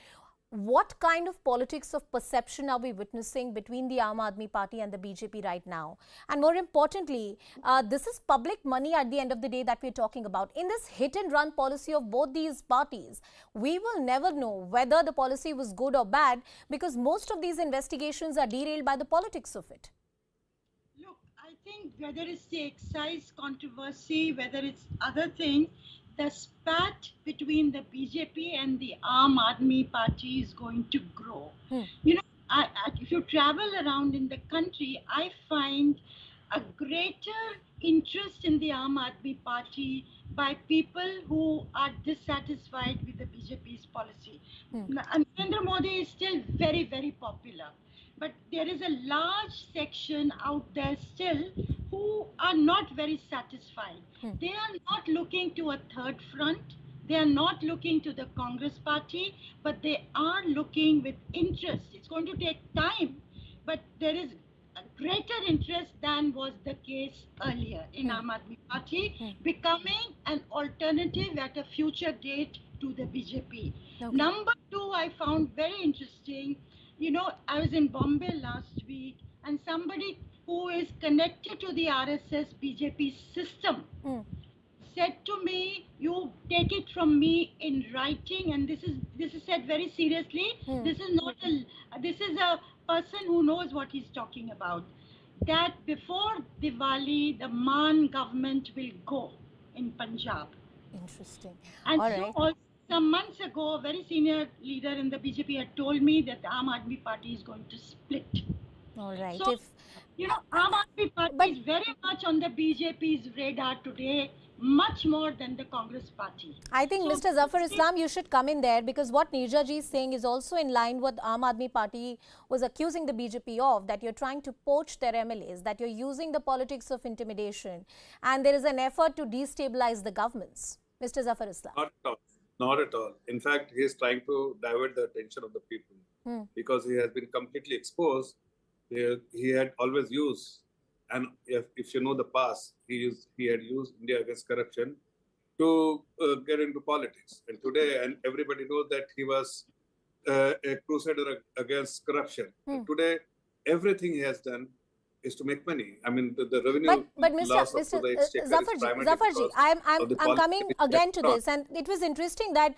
What kind of politics of perception are we witnessing between the Aam Aadmi Party and the BJP right now? And more importantly, this is public money at the end of the day that we're talking about. In this hit-and-run policy of both these parties, we will never know whether the policy was good or bad because most of these investigations are derailed by the politics of it. Look, I think whether it's the excise controversy, whether it's other things, the spat between the BJP and the Aam Aadmi Party is going to grow. If you travel around in the country, I find a greater interest in the Aam Aadmi Party by people who are dissatisfied with the BJP's policy. Narendra Modi is still very, very popular. But there is a large section out there still who are not very satisfied. They are not looking to a third front. They are not looking to the Congress party, but they are looking with interest. It's going to take time, but there is a greater interest than was the case earlier in Aam Aadmi Party, becoming an alternative at a future date to the BJP. Number two, I found very interesting. I was in Bombay last week and somebody who is connected to the RSS BJP system said to me, you take it from me in writing, and this is said very seriously. This is a person who knows what he's talking about. That before Diwali, the Maan government will go in Punjab. Interesting. And all so right. also, some months ago, a very senior leader in the BJP had told me that the Aam Aadmi Party is going to split. All right. So, Aam Aadmi Party is very much on the BJP's radar today, much more than the Congress Party. I think, Mr. Zafar Islam, you should come in there because what Nirja ji is saying is also in line with Aam Aadmi Party was accusing the BJP of, that you're trying to poach their MLAs, that you're using the politics of intimidation, and there is an effort to destabilize the governments. Mr. Zafar Islam. Not at all. Not at all. In fact, he is trying to divert the attention of the people because he has been completely exposed. He had always used, and if you know the past, he had used India against corruption to get into politics. And today, and everybody knows that he was a crusader against corruption. And today, everything he has done is to make money. I mean, the revenue but loss of the exchequer is primarily Zafarji, I'm coming again to not. this, and it was interesting that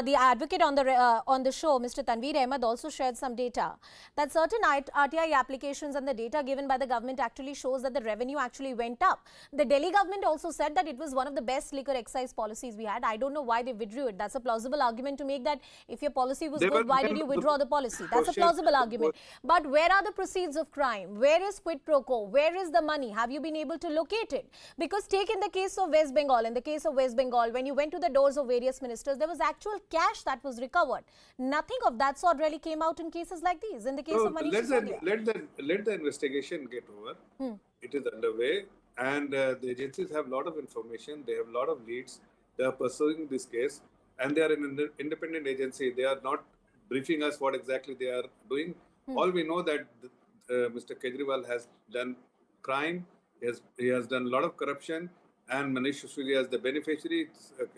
the advocate on the show, Mr. Tanveer Ahmed, also shared some data that certain RTI applications and the data given by the government actually shows that the revenue actually went up. The Delhi government also said that it was one of the best liquor excise policies we had. I don't know why they withdrew it. That's a plausible argument to make, that if your policy was good, why did you withdraw the policy? That's a plausible argument. But where are the proceeds of crime? Where is quid pro quo? Where is the money? Have you been able to locate it? Because take in the case of West Bengal, when you went to the doors of various ministers, there was actual cash that was recovered. Nothing of that sort really came out in cases like these. In the case of Manish Sisodia. Let the investigation get over. It is underway, and the agencies have a lot of information. They have a lot of leads. They are pursuing this case, and they are an independent agency. They are not briefing us what exactly they are doing. All we know that Mr. Kejriwal has done crime. He has done a lot of corruption, and Manish Sisodia is the beneficiary.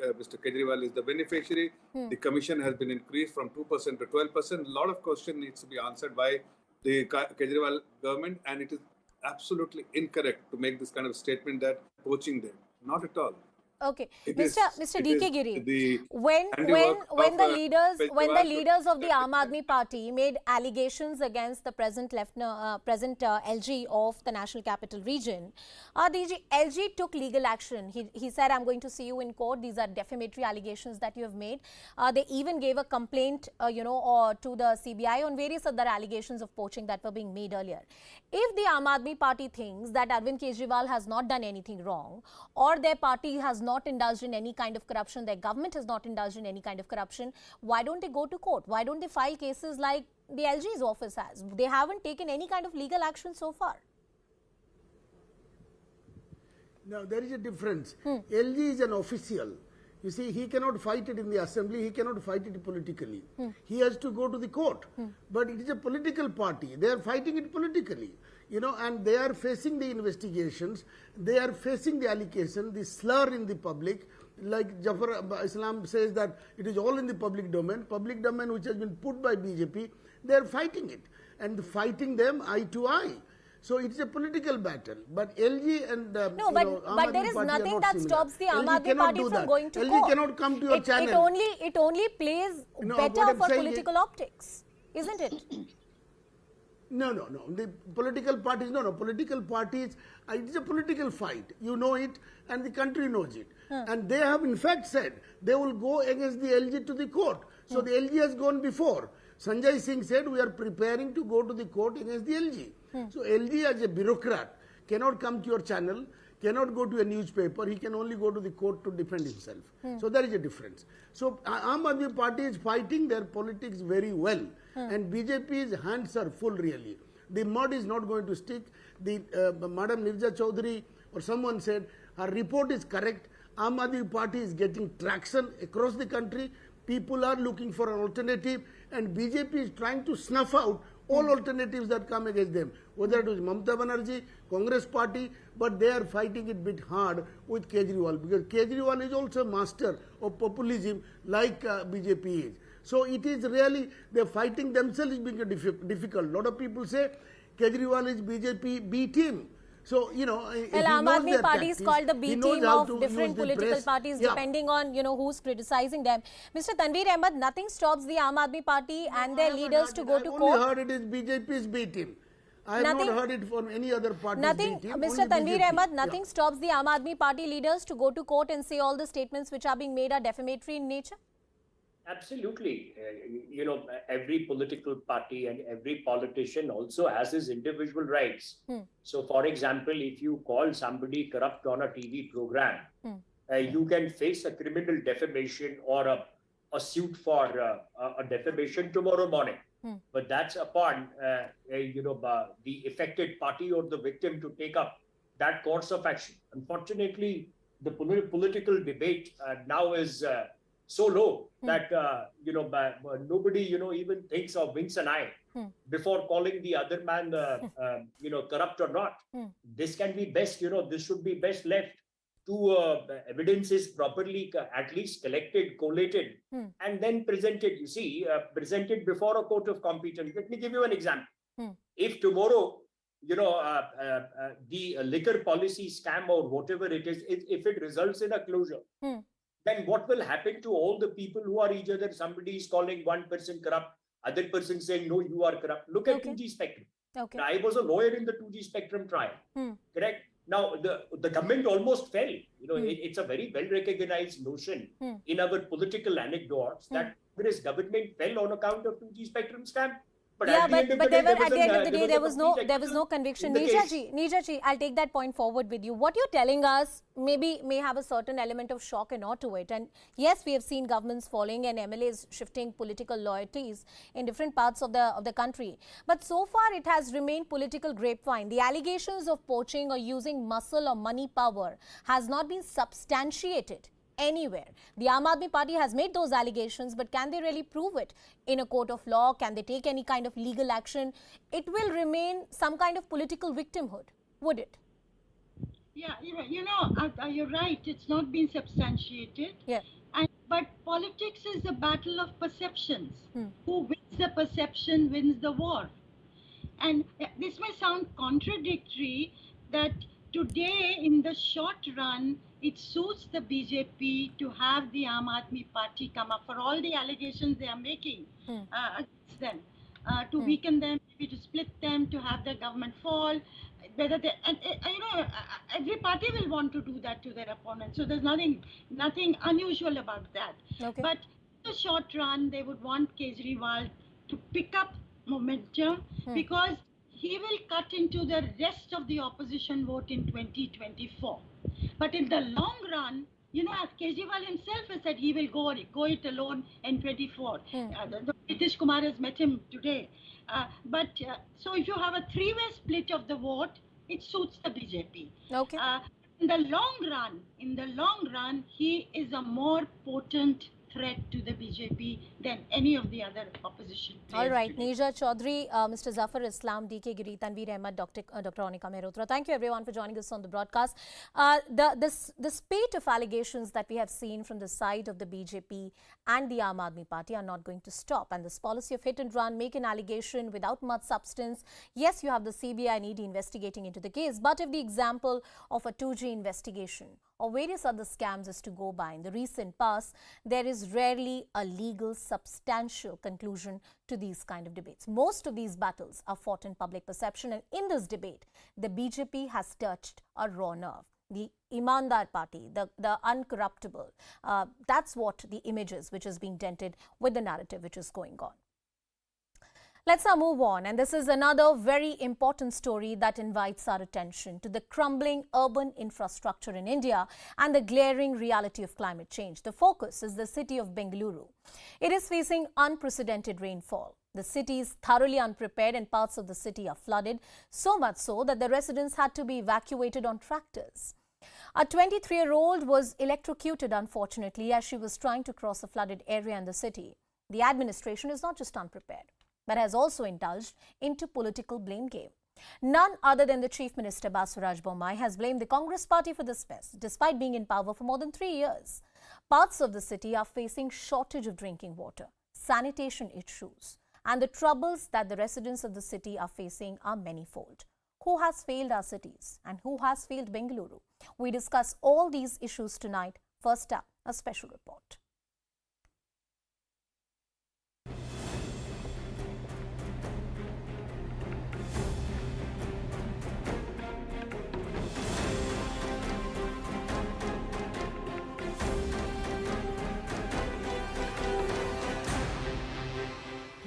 Mr. Kejriwal is the beneficiary. The commission has been increased from 2% to 12%. A lot of question needs to be answered by the Kejriwal government, and it is absolutely incorrect to make this kind of statement that poaching them. Not at all. Okay, Mr. D.K. Giri, when the leaders of the Aam Aadmi Party made allegations against the present LG of the National Capital Region, the LG took legal action. He said, "I'm going to see you in court. These are defamatory allegations that you have made." They even gave a complaint, to the CBI on various other allegations of poaching that were being made earlier. If the Aam Aadmi Party thinks that Arvind Kejriwal has not done anything wrong, or their party has not indulged in any kind of corruption, their government has not indulged in any kind of corruption, why don't they go to court? Why don't they file cases like the LG's office has? They haven't taken any kind of legal action so far. Now, there is a difference. LG is an official. You see, he cannot fight it in the assembly, he cannot fight it politically. He has to go to the court. But it is a political party. They are fighting it politically. And they are facing the investigations, they are facing the allegation, the slur in the public. Like Jafar Islam says that it is all in the public domain which has been put by BJP. They are fighting it and fighting them eye to eye. So it's a political battle. But LG and but there is nothing that stops the Aam Aadmi Party from going to court. LG cannot come to your channel. It only plays better for political optics, isn't it? No. The political parties, political parties, it is a political fight. You know it, and the country knows it. And they have in fact said they will go against the LG to the court. So the LG has gone before. Sanjay Singh said we are preparing to go to the court against the LG. So LG as a bureaucrat cannot come to your channel, cannot go to a newspaper, he can only go to the court to defend himself. So there is a difference. So Aam Aadmi Party is fighting their politics very well. And BJP's hands are full really. The mud is not going to stick. Madam Nirja Chaudhary or someone said her report is correct. Aam Aadmi Party is getting traction across the country. People are looking for an alternative, and BJP is trying to snuff out all alternatives that come against them, whether it was Mamata Banerjee, Congress party, but they are fighting it a bit hard with Kejriwal, because Kejriwal is also master of populism like BJP is. So it is really, they are fighting themselves being difficult. A lot of people say Kejriwal is BJP B team. So, Aam Aadmi Party is called the B team of different political parties, depending on, who's criticizing them. Mr. Tanveer Ahmed, nothing stops the Aam Aadmi Party and their leaders to go to court. I only heard it is BJP's B team. I have not heard it from any other party's B team. Mr. Tanveer Ahmed, nothing stops the Aam Aadmi Party leaders to go to court and say all the statements which are being made are defamatory in nature? Absolutely. Every political party and every politician also has his individual rights. So, for example, if you call somebody corrupt on a TV program, you can face a criminal defamation or a suit for a defamation tomorrow morning. But that's upon the affected party or the victim to take up that course of action. Unfortunately, the political debate now is so low that nobody even thinks or winks an eye before calling the other man corrupt or not. This can be best, this should be best left to evidence is properly at least collected, collated, and then presented. You see, presented before a court of competence. Let me give you an example. If tomorrow the liquor policy scam or whatever it is, if it results in a closure, then what will happen to all the people who are either somebody is calling one person corrupt, other person saying, no, you are corrupt. Look at 2G spectrum. Okay. I was a lawyer in the 2G spectrum trial. Correct? Now, the government almost fell. It's a very well-recognized notion in our political anecdotes that Congress government fell on account of 2G spectrum scam. But at the end of the day, there was no conviction. Neeraj ji, I'll take that point forward with you. What you're telling us may have a certain element of shock and awe to it. And yes, we have seen governments falling and MLAs shifting political loyalties in different parts of the country. But so far, it has remained political grapevine. The allegations of poaching or using muscle or money power has not been substantiated anywhere. The Aam Aadmi Party has made those allegations, but can they really prove it in a court of law? Can they take any kind of legal action? It will remain some kind of political victimhood, would it? Yeah, you're right. It's not been substantiated. Yeah. But politics is a battle of perceptions. Who wins the perception wins the war. And this may sound contradictory that today, in the short run, it suits the BJP to have the Aam Aadmi Party come up for all the allegations they are making against them, to weaken them, maybe to split them, to have their government fall. Whether they, every party will want to do that to their opponents. So there's nothing unusual about that. Okay. But in the short run, they would want Kejriwal to pick up momentum because he will cut into the rest of the opposition vote in 2024. But in the long run, as Kejriwal himself has said, he will go it alone in 24. Nitish Kumar has met him today. So if you have a three-way split of the vote, it suits the BJP. Okay. In the long run, he is a more potent threat to the BJP than any of the other opposition. All right, Neeraj Chaudhary, Mr. Zafar Islam, D.K. Giri, Tanveer Ahmed, Dr. Anika Mehrotra. Thank you everyone for joining us on the broadcast. The spate of allegations that we have seen from the side of the BJP and the Aam Aadmi Party are not going to stop. And this policy of hit and run, make an allegation without much substance. Yes, you have the CBI and ED investigating into the case, but if the example of a 2G investigation or various other scams is to go by in the recent past, there is rarely a legal substantial conclusion to these kind of debates. Most of these battles are fought in public perception, and in this debate, the BJP has touched a raw nerve. The Imandar party, the uncorruptible, that's what the image is which is being dented with the narrative which is going on. Let's now move on, and this is another very important story that invites our attention to the crumbling urban infrastructure in India and the glaring reality of climate change. The focus is the city of Bengaluru. It is facing unprecedented rainfall. The city is thoroughly unprepared and parts of the city are flooded, so much so that the residents had to be evacuated on tractors. A 23-year-old was electrocuted, unfortunately, as she was trying to cross a flooded area in the city. The administration is not just unprepared, but has also indulged into political blame game. None other than the Chief Minister Basuraj Bommai has blamed the Congress party for this mess, despite being in power for more than 3 years. Parts of the city are facing shortage of drinking water, sanitation issues, and the troubles that the residents of the city are facing are manifold. Who has failed our cities and who has failed Bengaluru? We discuss all these issues tonight. First up, a special report.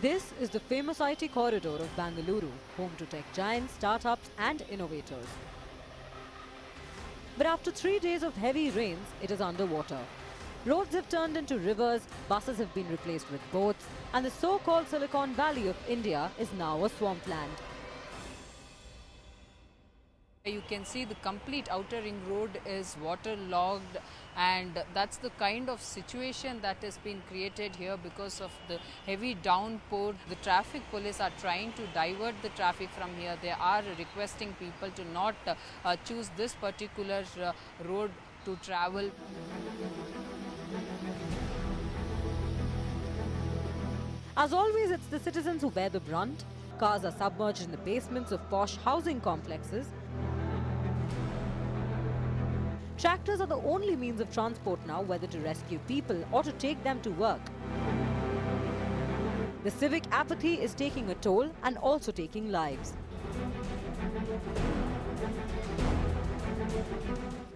This is the famous IT corridor of Bengaluru, home to tech giants, startups and innovators. But after 3 days of heavy rains, it is underwater. Roads have turned into rivers, buses have been replaced with boats, and the so-called Silicon Valley of India is now a swampland. You can see the complete outer ring road is waterlogged, and that's the kind of situation that has been created here because of the heavy downpour. The traffic police are trying to divert the traffic from here. They are requesting people to not choose this particular road to travel. As always, it's the citizens who bear the brunt. Cars are submerged in the basements of posh housing complexes. Tractors are the only means of transport now, whether to rescue people or to take them to work. The civic apathy is taking a toll and also taking lives.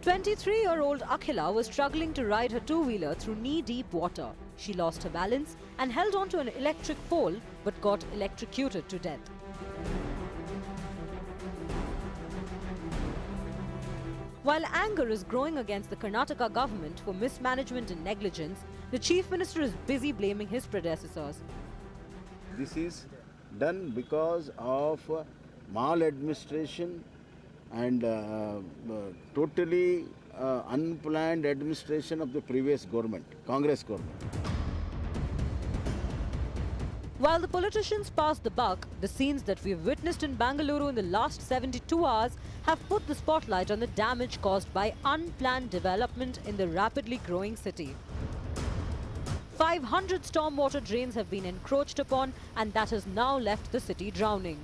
23-year-old Akhila was struggling to ride her two-wheeler through knee-deep water. She lost her balance and held onto an electric pole but got electrocuted to death. While anger is growing against the Karnataka government for mismanagement and negligence, the Chief Minister is busy blaming his predecessors. This is done because of maladministration and totally unplanned administration of the previous government, Congress government. While the politicians pass the buck, the scenes that we've witnessed in Bengaluru in the last 72 hours have put the spotlight on the damage caused by unplanned development in the rapidly growing city. 500 stormwater drains have been encroached upon, and that has now left the city drowning.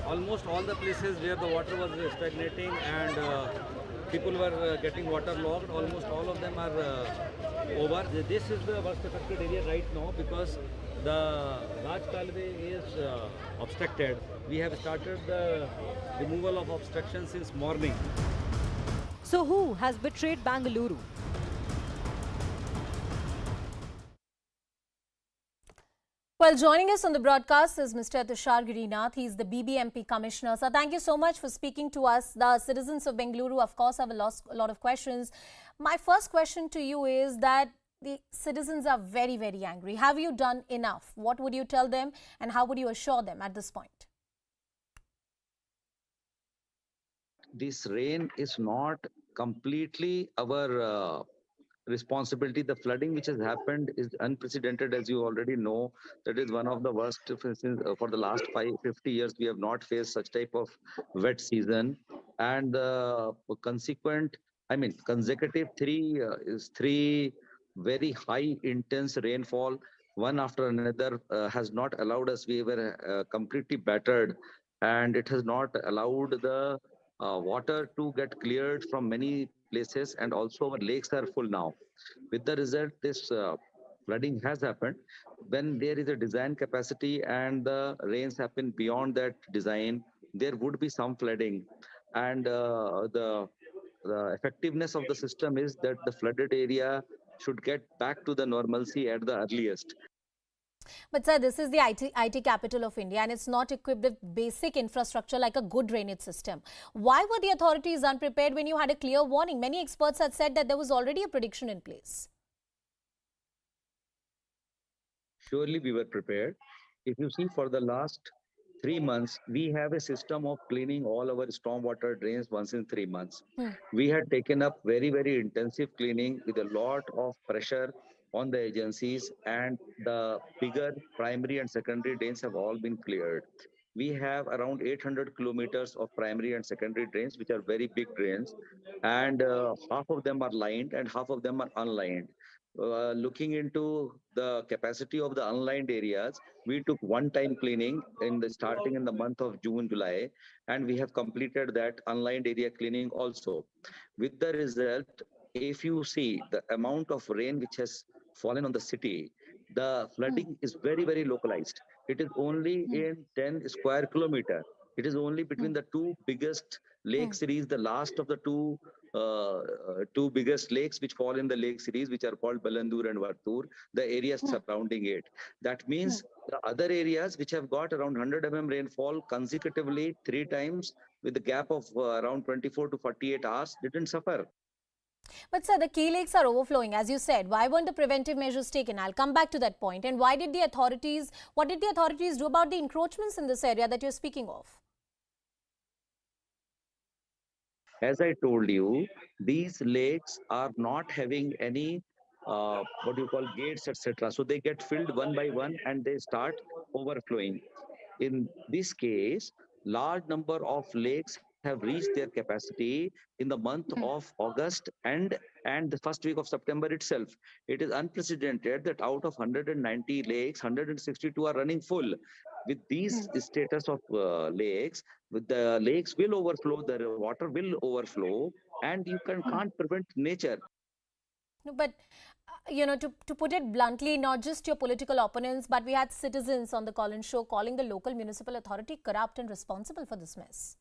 Almost all the places where the water was stagnating and people were getting waterlogged, almost all of them are over. This is the worst affected area right now because the Raj Kalve is obstructed. We have started the removal of obstruction since morning. So who has betrayed Bengaluru? Well, joining us on the broadcast is Mr. Tushar Girinath. He is the BBMP Commissioner. So thank you so much for speaking to us. The citizens of Bengaluru, of course, have a lot of questions. My first question to you is that the citizens are very, very angry. Have you done enough? What would you tell them and how would you assure them at this point? This rain is not completely our responsibility. The flooding which has happened is unprecedented, as you already know. That is one of the worst for the last 50 years. We have not faced such type of wet season, and the consecutive three very high intense rainfall, one after another, has not allowed us. We were completely battered, and it has not allowed the water to get cleared from many places, and also our lakes are full now. With the result, this flooding has happened. When there is a design capacity and the rains happen beyond that design, there would be some flooding. And the effectiveness of the system is that the flooded area should get back to the normalcy at the earliest. But sir, this is the IT capital of India and it's not equipped with basic infrastructure like a good drainage system. Why were the authorities unprepared when you had a clear warning? Many experts had said that there was already a prediction in place. Surely we were prepared. If you see, for the last 3 months, we have a system of cleaning all our stormwater drains once in 3 months. We had taken up very, very intensive cleaning with a lot of pressure on the agencies, and the bigger primary and secondary drains have all been cleared. We have around 800 kilometers of primary and secondary drains, which are very big drains, and half of them are lined and half of them are unlined. Looking into the capacity of the unlined areas, we took one-time cleaning starting in the month of June, July, and we have completed that unlined area cleaning also. With the result, if you see the amount of rain which has fallen on the city, the flooding is very, very localized. It is only in 10 square kilometer. It is only between the two biggest lake series, the last of the two biggest lakes which fall in the lake series, which are called Balandur and Vartur, the areas surrounding it. That means the other areas which have got around 100 mm rainfall consecutively 3 times with the gap of around 24 to 48 hours didn't suffer. But sir, the key lakes are overflowing, as you said. Why weren't the preventive measures taken? I'll come back to that point. And what did the authorities do about the encroachments in this area that you're speaking of? As I told you, these lakes are not having any gates, etc. So they get filled one by one and they start overflowing. In this case, large number of lakes have have reached their capacity in the month of August and the first week of September itself. It is unprecedented that out of 190 lakes, 162 are running full. With these status of lakes, the lakes will overflow, the water will overflow, and you can't prevent nature. No, but to put it bluntly, not just your political opponents, but we had citizens on the call-in show calling the local municipal authority corrupt and responsible for this mess.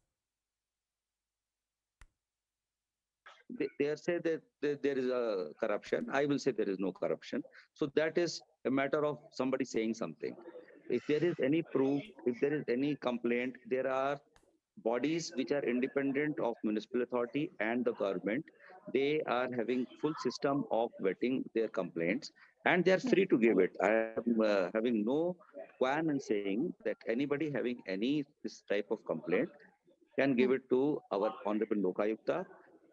They say that there is a corruption. I will say there is no corruption. So that is a matter of somebody saying something. If there is any proof, if there is any complaint, there are bodies which are independent of municipal authority and the government. They are having full system of vetting their complaints, and they are free to give it. I am having no qualm in saying that anybody having any this type of complaint can give it to our Honorable Lokayukta,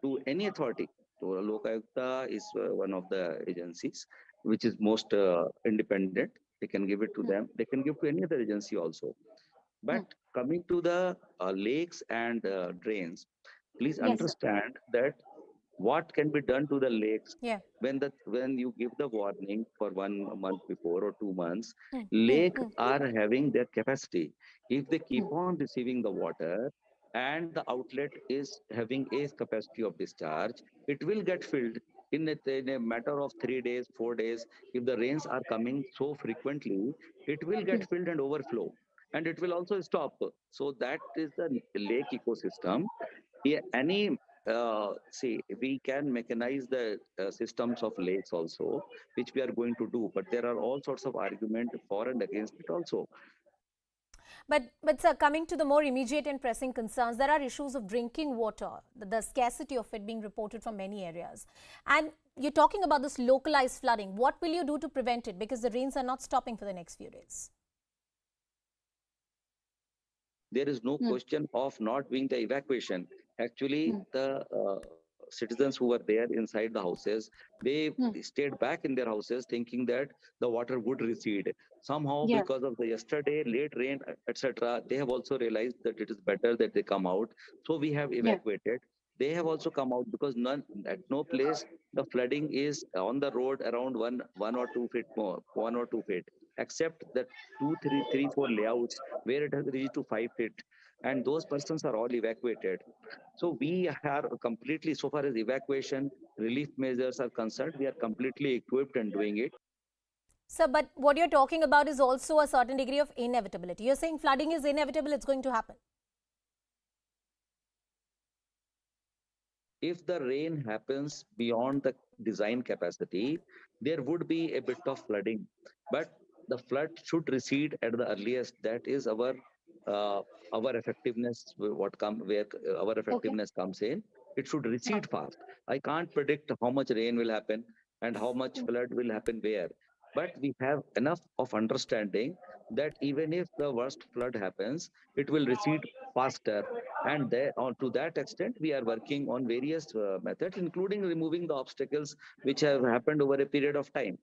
to any authority. So Lokayukta is one of the agencies which is most independent. They can give it to them. They can give to any other agency also. But coming to the lakes and drains, please understand that what can be done to the lakes when you give the warning for 1 month before or 2 months. Lakes are having their capacity. If they keep on receiving the water and the outlet is having a capacity of discharge, it will get filled in a matter of 3 days, 4 days. If the rains are coming so frequently, it will get filled and overflow, and it will also stop. So that is the lake ecosystem. Yeah, see, we can mechanize the systems of lakes also, which we are going to do, but there are all sorts of arguments for and against it also. But sir, coming to the more immediate and pressing concerns, there are issues of drinking water, the scarcity of it being reported from many areas. And you're talking about this localized flooding. What will you do to prevent it? Because the rains are not stopping for the next few days. There is no question of not doing the evacuation. Actually, the citizens who were there inside the houses, they stayed back in their houses thinking that the water would recede. Somehow, because of the yesterday late rain, etc., they have also realized that it is better that they come out. So we have evacuated. They have also come out because at no place the flooding is on the road around 1 or 2 feet more, 1 or 2 feet, except that 4 layouts where it has reached to 5 feet, and those persons are all evacuated. So we are completely, so far as evacuation, relief measures are concerned, we are completely equipped and doing it. Sir, but what you're talking about is also a certain degree of inevitability. You're saying flooding is inevitable, it's going to happen. If the rain happens beyond the design capacity, there would be a bit of flooding, but the flood should recede at the earliest. That is our effectiveness. Where our effectiveness comes in, it should recede fast. I can't predict how much rain will happen and how much flood will happen where, but we have enough of understanding that even if the worst flood happens, it will recede faster. And to that extent, we are working on various methods, including removing the obstacles which have happened over a period of time.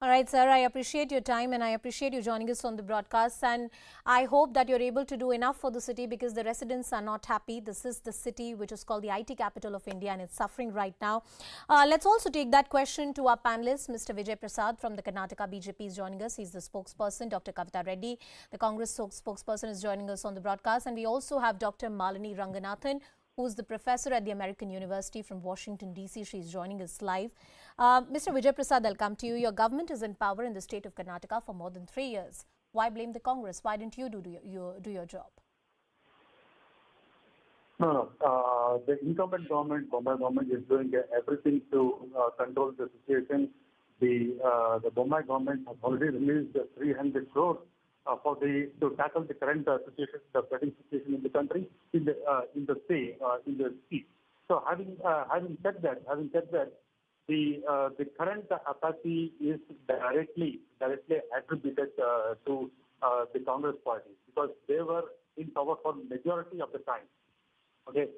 All right, sir, I appreciate your time and I appreciate you joining us on the broadcast, and I hope that you're able to do enough for the city because the residents are not happy. This is the city which is called the IT capital of India and it's suffering right now. Let's also take that question to our panelists. Mr. Vijay Prasad from the Karnataka BJP is joining us. He's the spokesperson. Dr. Kavita Reddy, the Congress spokesperson, is joining us on the broadcast. And we also have Dr. Malini Ranganathan, who's the professor at the American University from Washington, D.C. She's joining us live. Mr. Vijay Prasad, I'll come to you. Your government is in power in the state of Karnataka for more than 3 years. Why blame the Congress? Why didn't you do your job? No. The incumbent government, Bombay government, is doing everything to control the situation. The Bombay government has already released 300 crores to tackle the current situation, the flooding situation in the country, in the state. So having said that, the current apathy is directly attributed to the Congress party because they were in power for majority of the time. Okay,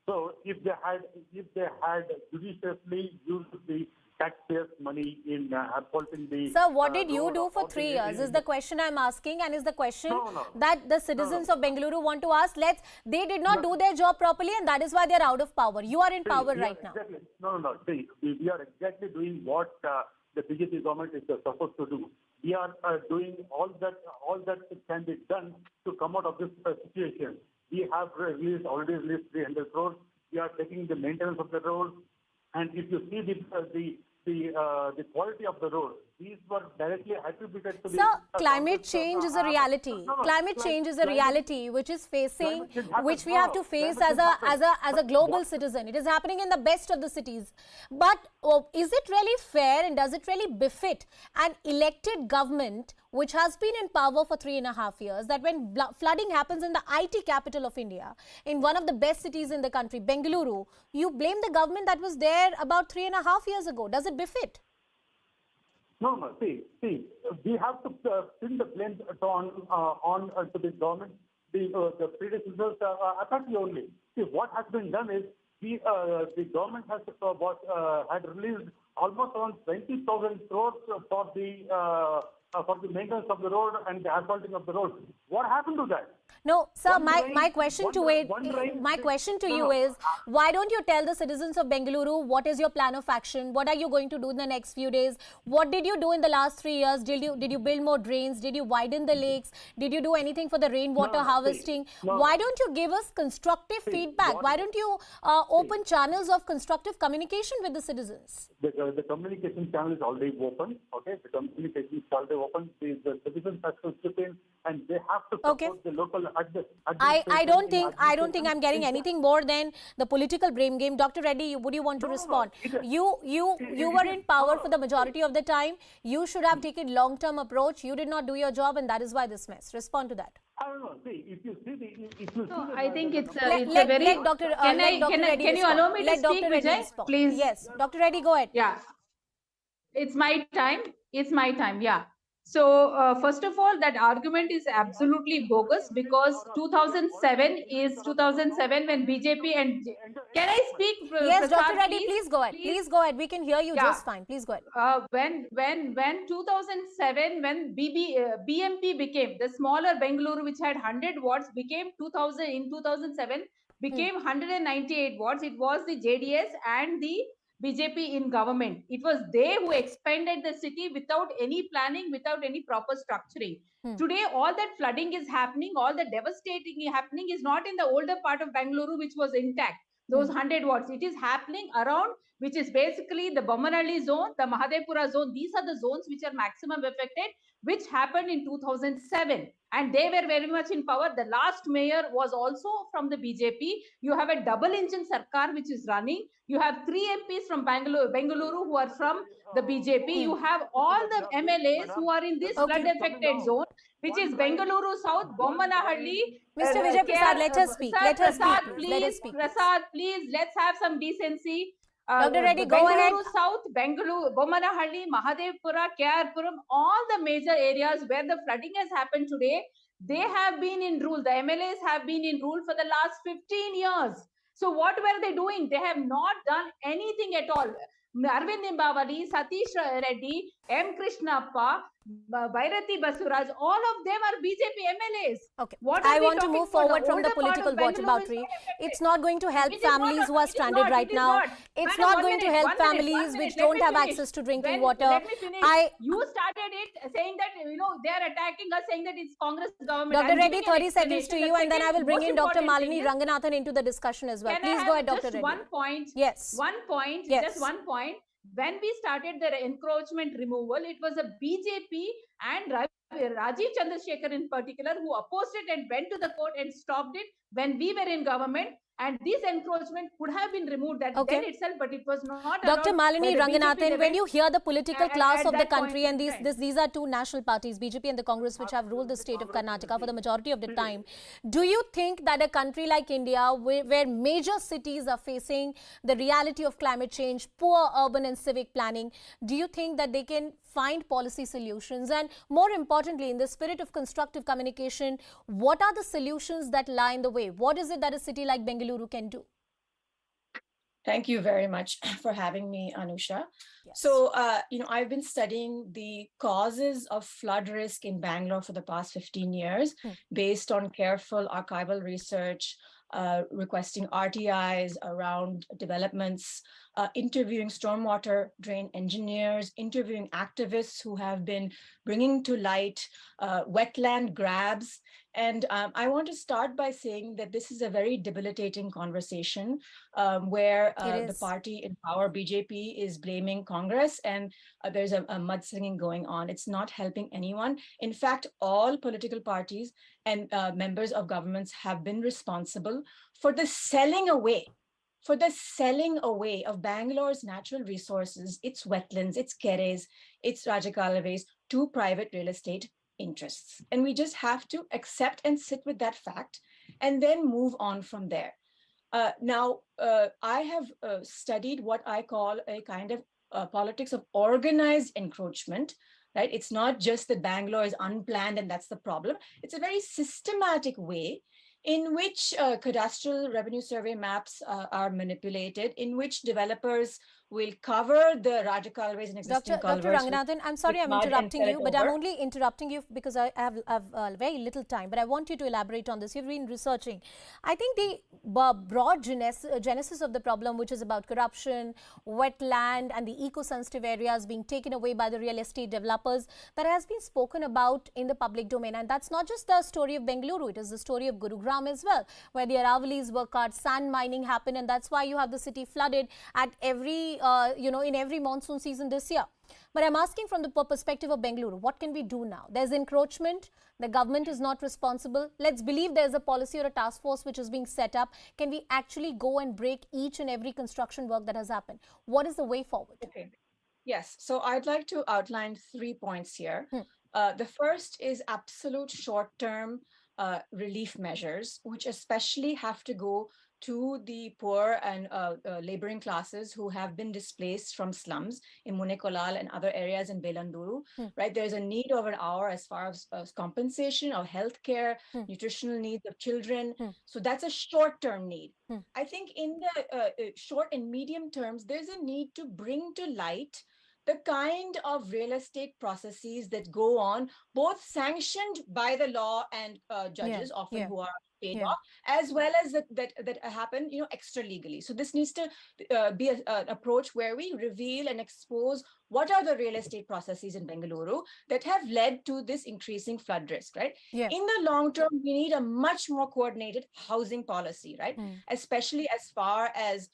so if they had judiciously used the taxpayers' money in assaulting the. Sir, what did you do for 3 years? Is the question I'm asking, and is the question that the citizens of Bengaluru want to ask. They did not do their job properly, and that is why they are out of power. You are in power right now. No. See, we are exactly doing what the BJP government is supposed to do. We are doing all that can be done to come out of this situation. We have already released 300 crores. We are taking the maintenance of the road, and if you see the quality of the road, these were directly attributed to Sir, climate change is a reality. Climate change is a reality which is facing, which we have to face as a global citizen. It is happening in the best of the cities. But is it really fair and does it really befit an elected government which has been in power for 3.5 years, that when flooding happens in the IT capital of India, in one of the best cities in the country, Bengaluru, you blame the government that was there about 3.5 years ago? Does it befit? No. See, we have to pin the blame on to the government, the predecessors, apparently only. See, what has been done is the government has had released almost around 20,000 crores for the maintenance of the road and the asphalting of the road. What happened to that? No, sir, my question to you is, why don't you tell the citizens of Bengaluru what is your plan of action? What are you going to do in the next few days? What did you do in the last 3 years? Did you build more drains? Did you widen the lakes? Did you do anything for the rainwater harvesting? Why don't you give us constructive feedback? Why don't you open channels of constructive communication with the citizens? The communication channel is already open. Okay, the communication is already open. The citizens have to chip in, and they have to support the local. I don't think I'm getting anything more than the political blame game. Dr. Reddy, would you want to respond? You were in power for the majority of the time. You should have taken long-term approach. You did not do your job, and that is why this mess. Respond to that. I don't know. See, if you see I think it's a very. Let Dr. Reddy can you allow me to speak, Vijay? Please. Yes, Dr. Reddy, go ahead. Yeah. It's my time. Yeah. So, first of all, that argument is absolutely bogus, because 2007 is 2007 when BJP and... Can I speak? Yes, Dr. Reddy, please go ahead. Please go ahead. We can hear you just fine. Please go ahead. When 2007, when BMP became, the smaller Bengaluru, which had 100 wards, became 2007, became 198 wards. It was the JDS and the BJP in government. It was they who expanded the city without any planning, without any proper structuring. Today, all that flooding is happening, all the devastating happening is not in the older part of Bengaluru, which was intact. Those 100 wards. It is happening around, which is basically the Bommanhalli zone, the Mahadevpura zone. These are the zones which are maximum affected, which happened in 2007. And they were very much in power. The last mayor was also from the BJP. You have a double engine Sarkar which is running. You have 3 MPs from Bengaluru who are from the BJP. You have all the MLAs who are in this flood affected zone, which is Bengaluru South, Bommanhalli. Mr. Vijay Prasad, let us speak. Let us speak. Prasad, please, let's have some decency. Dr. Reddy, go ahead. Bengaluru South, Bengaluru, Bommanhalli, Mahadevpura, KRpuram, all the major areas where the flooding has happened today, they have been in rule. The MLAs have been in rule for the last 15 years. So what were they doing? They have not done anything at all. Arvind Nimbavali, Satish Reddy, M. Krishnappa, Bhairati Basuraj, all of them are BJP MLAs. Okay. I want to move forward from the political whataboutery. It's not going to help families who are stranded right now. It's not going to help families which don't have access to drinking water. Let me finish. You started it saying that, they are attacking us, saying that it's Congress government. Dr. Reddy, 30 seconds to you, and then I will bring in Dr. Malini Ranganathan into the discussion as well. Please go ahead, Dr. Reddy. One point. Yes. Just one point. When we started the encroachment removal, it was a BJP and Rajiv Chandrasekhar in particular who opposed it and went to the court and stopped it when we were in government. And this encroachment could have been removed then itself, but it was not. Dr. Malini Ranganathan, when you hear the political class of the country, and these are two national parties, BJP and the Congress, which have ruled the state of Karnataka for the majority of the time, do you think that a country like India, where major cities are facing the reality of climate change, poor urban and civic planning, do you think that they can find policy solutions? And more importantly, in the spirit of constructive communication, what are the solutions that lie in the way? What is it that a city like Bengaluru can do? Thank you very much for having me, Anusha. Yes. So, I've been studying the causes of flood risk in Bangalore for the past 15 years, based on careful archival research, requesting RTIs around developments, interviewing stormwater drain engineers, interviewing activists who have been bringing to light wetland grabs. And I want to start by saying that this is a very debilitating conversation where the party in power, BJP, is blaming Congress, and there's a mudslinging going on. It's not helping anyone. In fact, all political parties and members of governments have been responsible for the selling away of Bangalore's natural resources, its wetlands, its keres, its Radicalization to private real estate interests. And we just have to accept and sit with that fact and then move on from there. Now, I have studied what I call a kind of politics of organized encroachment, right? It's not just that Bangalore is unplanned and that's the problem. It's a very systematic way in which cadastral revenue survey maps are manipulated, in which developers will cover the Radicalization existing culverts. Dr. Ranganathan, I'm sorry I'm interrupting you, but I'm only interrupting you because I have very little time, but I want you to elaborate on this. You've been researching. I think the broad genesis of the problem, which is about corruption, wetland, and the eco-sensitive areas being taken away by the real estate developers, that has been spoken about in the public domain. And that's not just the story of Bengaluru, it is the story of Gurugram as well, where the Aravalis were cut, sand mining happened, and that's why you have the city flooded at every in every monsoon season this year. But I'm asking from the perspective of Bengaluru, what can we do now? There's encroachment, the government is not responsible. Let's believe there's a policy or a task force which is being set up. Can we actually go and break each and every construction work that has happened? What is the way forward? Okay. Yes, so I'd like to outline 3 points here. The first is absolute short-term relief measures, which especially have to go to the poor and laboring classes who have been displaced from slums in Munekolal and other areas in Bengaluru, right? There's a need of an hour as far as compensation of healthcare, nutritional needs of children. So that's a short-term need. I think in the short and medium terms, there's a need to bring to light the kind of real estate processes that go on, both sanctioned by the law and judges, often who are paid off, as well as that happen, extra legally. So this needs to be an approach where we reveal and expose what are the real estate processes in Bengaluru that have led to this increasing flood risk, right? In the long term, we need a much more coordinated housing policy, right? Especially as far as,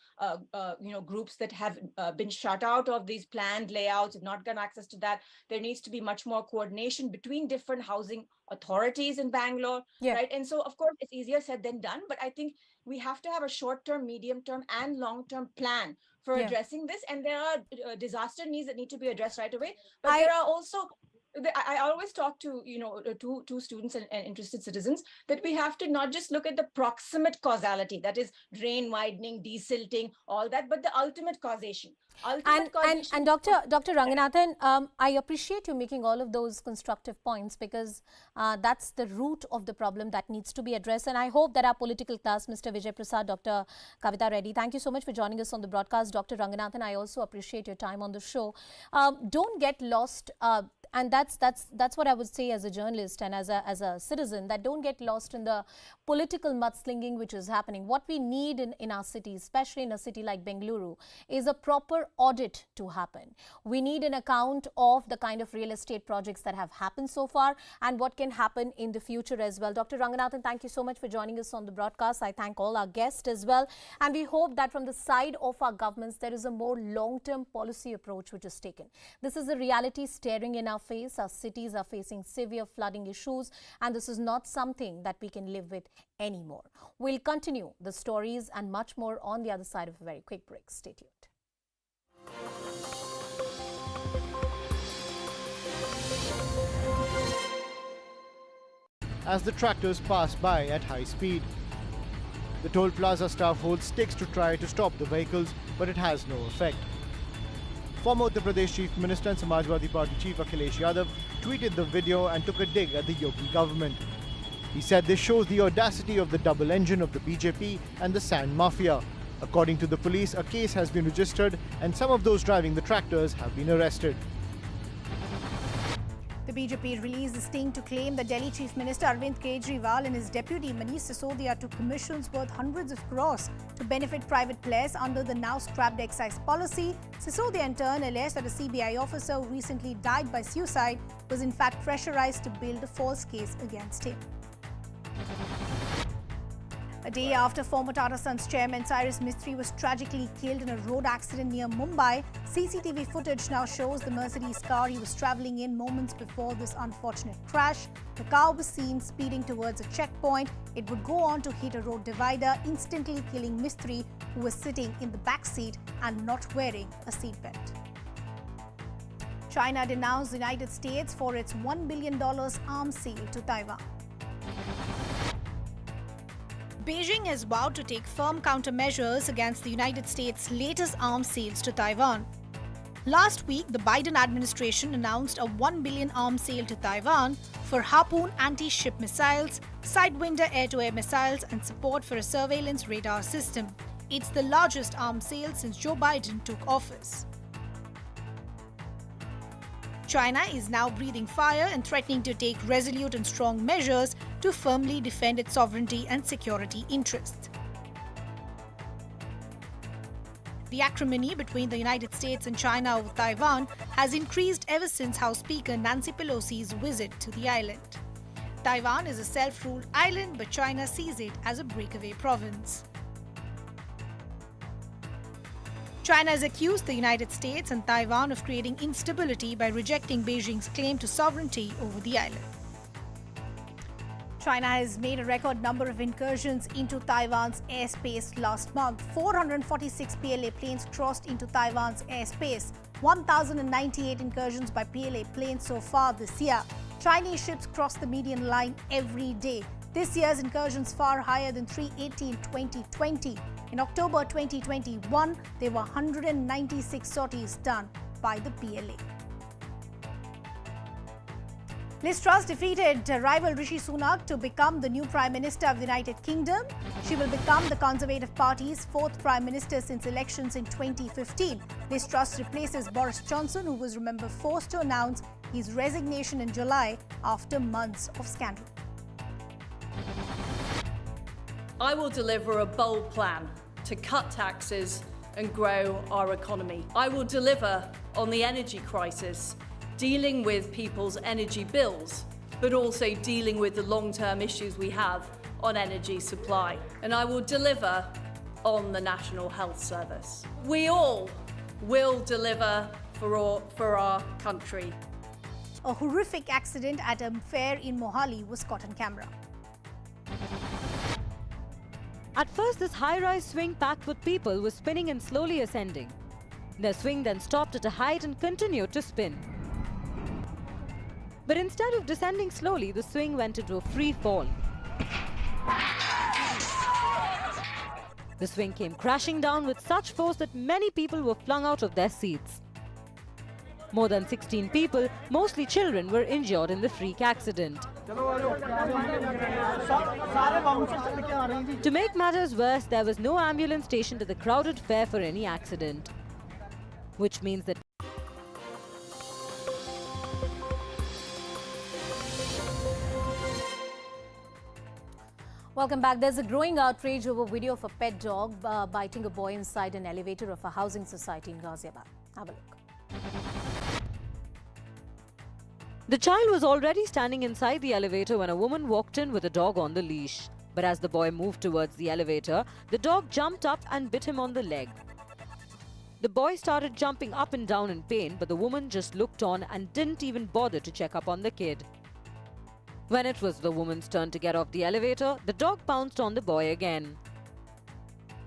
groups that have been shut out of these planned layouts, have not gotten access to that. There needs to be much more coordination between different housing authorities in Bangalore, right? And so, of course, it's easier said than done, but I think we have to have a short-term, medium-term, and long-term plan for addressing this. And there are disaster needs that need to be addressed right away. But there are also, I always talk to, to students and interested citizens that we have to not just look at the proximate causality, that is drain widening, desilting, all that, but the ultimate causation. And Dr. Ranganathan, I appreciate you making all of those constructive points, because that's the root of the problem that needs to be addressed. And I hope that our political class, Mr. Vijay Prasad, Dr. Kavita Reddy, thank you so much for joining us on the broadcast. Dr. Ranganathan, I also appreciate your time on the show. Don't get lost. And that's what I would say as a journalist and as a citizen, that don't get lost in the political mudslinging which is happening. What we need in our city, especially in a city like Bengaluru, is a proper audit to happen. We need an account of the kind of real estate projects that have happened so far and what can happen in the future as well. Dr. Ranganathan, thank you so much for joining us on the broadcast. I thank all our guests as well. And we hope that from the side of our governments, there is a more long-term policy approach which is taken. This is a reality staring in our face. Our cities are facing severe flooding issues, and this is not something that we can live with anymore. We'll continue the stories and much more on the other side of a very quick break. Stay tuned. As the tractors pass by at high speed, the toll plaza staff holds sticks to try to stop the vehicles, but it has no effect. Former Uttar Pradesh Chief Minister and Samajwadi Party Chief Akhilesh Yadav tweeted the video and took a dig at the Yogi government. He said this shows the audacity of the double engine of the BJP and the sand mafia. According to the police, a case has been registered and some of those driving the tractors have been arrested. The BJP released a sting to claim that Delhi Chief Minister Arvind Kejriwal and his deputy Manish Sisodia took commissions worth hundreds of crores to benefit private players under the now scrapped excise policy. Sisodia in turn alleged that a CBI officer who recently died by suicide was in fact pressurized to build a false case against him. A day after former Tata Sons chairman Cyrus Mistry was tragically killed in a road accident near Mumbai, CCTV footage now shows the Mercedes car he was travelling in moments before this unfortunate crash. The car was seen speeding towards a checkpoint. It would go on to hit a road divider, instantly killing Mistry, who was sitting in the back seat and not wearing a seatbelt. China denounced the United States for its $1 billion arms sale to Taiwan. Beijing has vowed to take firm countermeasures against the United States' latest arms sales to Taiwan. Last week, the Biden administration announced a $1 billion arms sale to Taiwan for Harpoon anti-ship missiles, Sidewinder air-to-air missiles, and support for a surveillance radar system. It's the largest arms sale since Joe Biden took office. China is now breathing fire and threatening to take resolute and strong measures to firmly defend its sovereignty and security interests. The acrimony between the United States and China over Taiwan has increased ever since House Speaker Nancy Pelosi's visit to the island. Taiwan is a self-ruled island, but China sees it as a breakaway province. China has accused the United States and Taiwan of creating instability by rejecting Beijing's claim to sovereignty over the island. China has made a record number of incursions into Taiwan's airspace last month. 446 PLA planes crossed into Taiwan's airspace. 1,098 incursions by PLA planes so far this year. Chinese ships cross the median line every day. This year's incursions far higher than 380 in 2020. In October 2021, there were 196 sorties done by the PLA. Liz Truss defeated rival Rishi Sunak to become the new Prime Minister of the United Kingdom. She will become the Conservative Party's fourth Prime Minister since elections in 2015. Liz Truss replaces Boris Johnson, who was, remember, forced to announce his resignation in July after months of scandal. I will deliver a bold plan to cut taxes and grow our economy. I will deliver on the energy crisis, dealing with people's energy bills, but also dealing with the long-term issues we have on energy supply. And I will deliver on the National Health Service. We all will deliver for our country. A horrific accident at a fair in Mohali was caught on camera. At first, this high-rise swing packed with people was spinning and slowly ascending. The swing then stopped at a height and continued to spin. But instead of descending slowly, the swing went into a free fall. The swing came crashing down with such force that many people were flung out of their seats. More than 16 people, mostly children, were injured in the freak accident. To make matters worse, there was no ambulance stationed at the crowded fair for any accident, which means that Welcome back. There's a growing outrage over video of a pet dog biting a boy inside an elevator of a housing society in Ghaziabad. Have a look. the child was already standing inside the elevator when a woman walked in with a dog on the leash. But as the boy moved towards the elevator, the dog jumped up and bit him on the leg. The boy started jumping up and down in pain, but the woman just looked on and didn't even bother to check up on the kid. When it was the woman's turn to get off the elevator, the dog pounced on the boy again.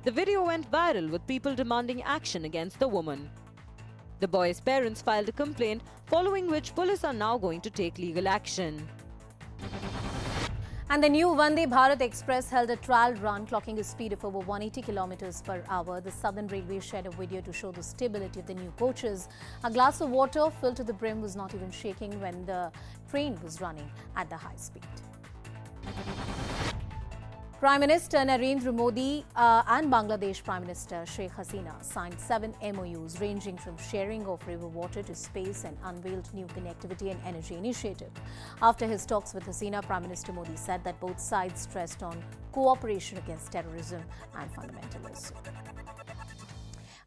The video went viral with people demanding action against the woman. The boy's parents filed a complaint, following which police are now going to take legal action. And the new Vande Bharat Express held a trial run, clocking a speed of over 180 kilometers per hour. The Southern Railway shared a video to show the stability of the new coaches. A glass of water filled to the brim was not even shaking when the train was running at the high speed. Prime Minister Narendra Modi and Bangladesh Prime Minister Sheikh Hasina signed 7 MOUs ranging from sharing of river water to space and unveiled new connectivity and energy initiative. After his talks with Hasina, Prime Minister Modi said that both sides stressed on cooperation against terrorism and fundamentalism.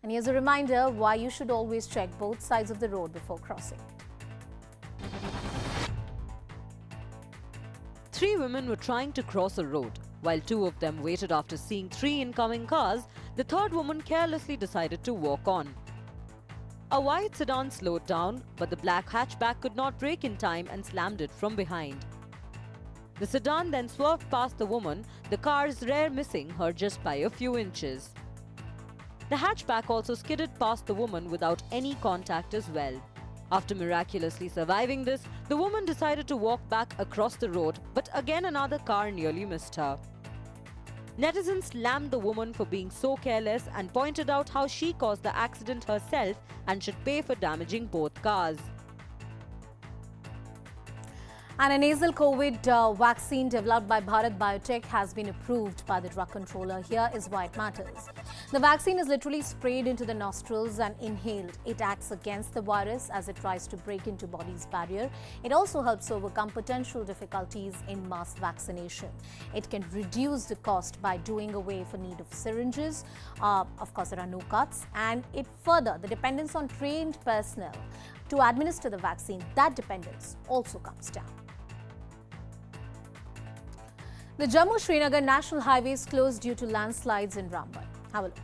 And here's a reminder why you should always check both sides of the road before crossing. 3 women were trying to cross a road. While 2 of them waited after seeing 3 incoming cars, the third woman carelessly decided to walk on. A white sedan slowed down, but the black hatchback could not brake in time and slammed it from behind. The sedan then swerved past the woman, the car's rear missing her just by a few inches. The hatchback also skidded past the woman without any contact as well. After miraculously surviving this, the woman decided to walk back across the road, but again another car nearly missed her. Netizens slammed the woman for being so careless and pointed out how she caused the accident herself and should pay for damaging both cars. And a nasal COVID vaccine developed by Bharat Biotech has been approved by the drug controller. Here is why it matters. The vaccine is literally sprayed into the nostrils and inhaled. It acts against the virus as it tries to break into body's barrier. It also helps overcome potential difficulties in mass vaccination. It can reduce the cost by doing away for need of syringes. Of course, there are no cuts. And it further, the dependence on trained personnel to administer the vaccine, that dependence also comes down. The Jammu-Srinagar National Highway is closed due to landslides in Ramban. Have a look.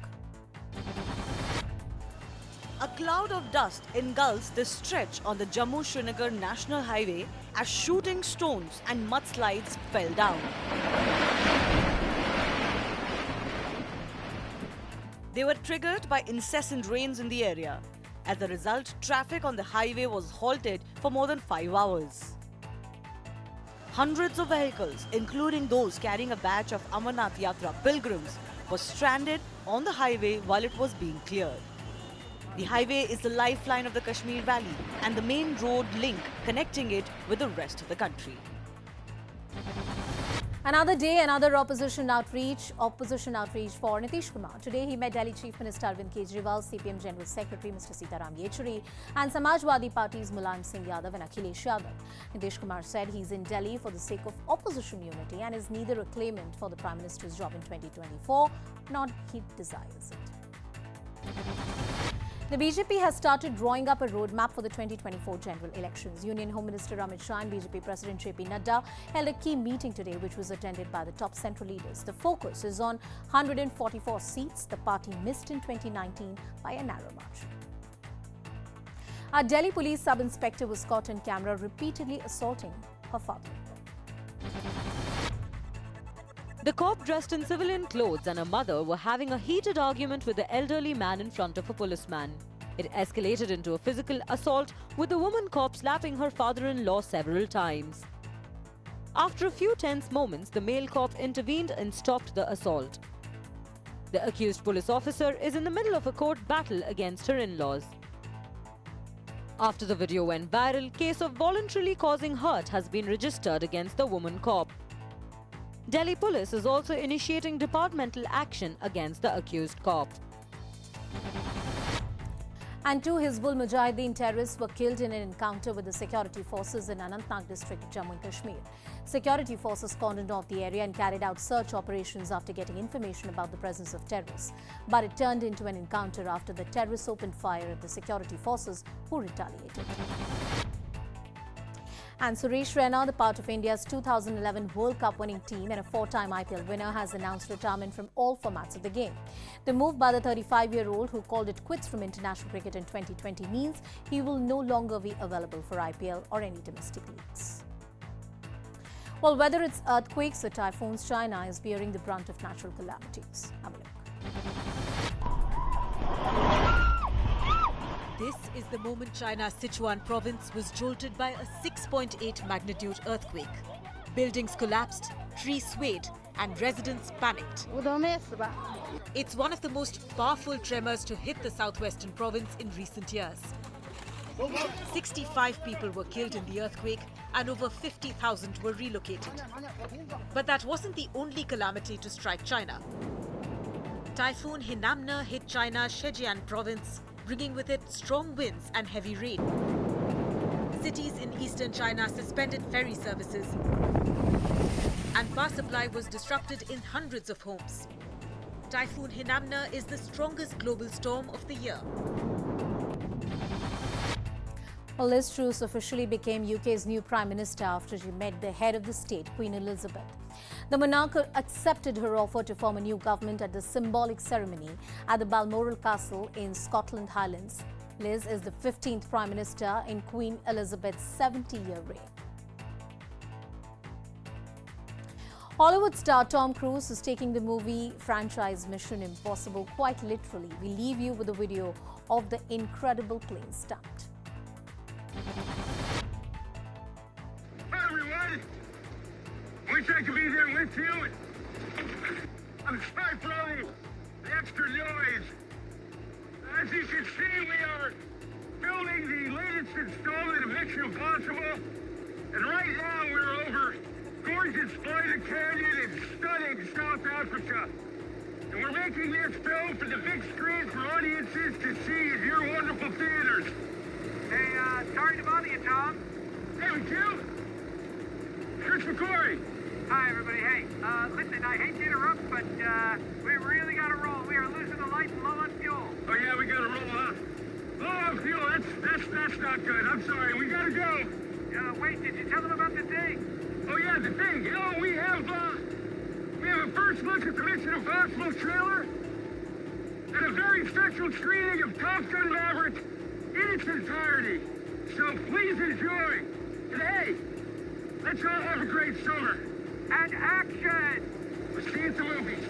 A cloud of dust engulfs the stretch on the Jammu-Srinagar National Highway as shooting stones and mudslides fell down. They were triggered by incessant rains in the area. As a result, traffic on the highway was halted for more than 5 hours. Hundreds of vehicles, including those carrying a batch of Amarnath Yatra pilgrims, were stranded on the highway while it was being cleared. The highway is the lifeline of the Kashmir Valley and the main road link connecting it with the rest of the country. Another day, another opposition outreach for Nitish Kumar. Today, he met Delhi Chief Minister Arvind Kejriwal, CPM General Secretary Mr. Sitaram Yechury, and Samajwadi Party's Mulayam Singh Yadav and Akhilesh Yadav. Nitish Kumar said he's in Delhi for the sake of opposition unity and is neither a claimant for the Prime Minister's job in 2024, nor he desires it. The BJP has started drawing up a roadmap for the 2024 general elections. Union Home Minister Amit Shah and BJP President JP Nadda held a key meeting today which was attended by the top central leaders. The focus is on 144 seats the party missed in 2019 by a narrow margin. A Delhi police sub-inspector was caught on camera repeatedly assaulting her father-in-law. The cop dressed in civilian clothes and a mother were having a heated argument with the elderly man in front of a policeman. It escalated into a physical assault with the woman cop slapping her father-in-law several times. After a few tense moments, the male cop intervened and stopped the assault. The accused police officer is in the middle of a court battle against her in-laws. After the video went viral, case of voluntarily causing hurt has been registered against the woman cop. Delhi police is also initiating departmental action against the accused cop. And 2 Hizbul Mujahideen terrorists were killed in an encounter with the security forces in Anantnag district of Jammu and Kashmir. Security forces cordoned off the area and carried out search operations after getting information about the presence of terrorists. But it turned into an encounter after the terrorists opened fire at the security forces, who retaliated. And Suresh Raina, the part of India's 2011 World Cup winning team and a 4-time IPL winner, has announced retirement from all formats of the game. The move by the 35-year-old, who called it quits from international cricket in 2020, means he will no longer be available for IPL or any domestic leagues. Well, whether it's earthquakes or typhoons, China is bearing the brunt of natural calamities. Have a look. This is the moment China's Sichuan province was jolted by a 6.8 magnitude earthquake. Buildings collapsed, trees swayed, and residents panicked. It's one of the most powerful tremors to hit the southwestern province in recent years. 65 people were killed in the earthquake, and over 50,000 were relocated. But that wasn't the only calamity to strike China. Typhoon Hinamna hit China's Zhejiang province, bringing with it strong winds and heavy rain. Cities in eastern China suspended ferry services, and power supply was disrupted in hundreds of homes. Typhoon Hinamna is the strongest global storm of the year. Well, Liz Truss officially became UK's new Prime Minister after she met the head of the state, Queen Elizabeth. The monarch accepted her offer to form a new government at the symbolic ceremony at the Balmoral Castle in Scotland Highlands. Liz is the 15th Prime Minister in Queen Elizabeth's 70-year reign. Hollywood star Tom Cruise is taking the movie franchise Mission Impossible quite literally. We leave you with a video of the incredible plane stunt. Hi everyone! Wish I could be there with you. I'm sorry for all the extra noise. As you can see, we are filming the latest installment of Mission Impossible. And right now we're over gorgeous Florida Canyon in stunning South Africa. And we're making this film for the big screen for audiences to see in your wonderful theaters. Hey, sorry to bother you, Tom. Hey, with you? Chris McCoy. Hi, everybody. Hey, listen, I hate to interrupt, but we really got to roll. We are losing the light and low on fuel. Oh, yeah, we got to roll, huh? Low on fuel, that's not good. I'm sorry, we got to go. Wait, did you tell them about the thing? Oh, yeah, the thing. You know, we have a first look at the Mission Impossible trailer and a very special screening of Top Gun Maverick in its entirety. So please enjoy. And hey, let's all have a great summer. And action! We'll see you at the movies.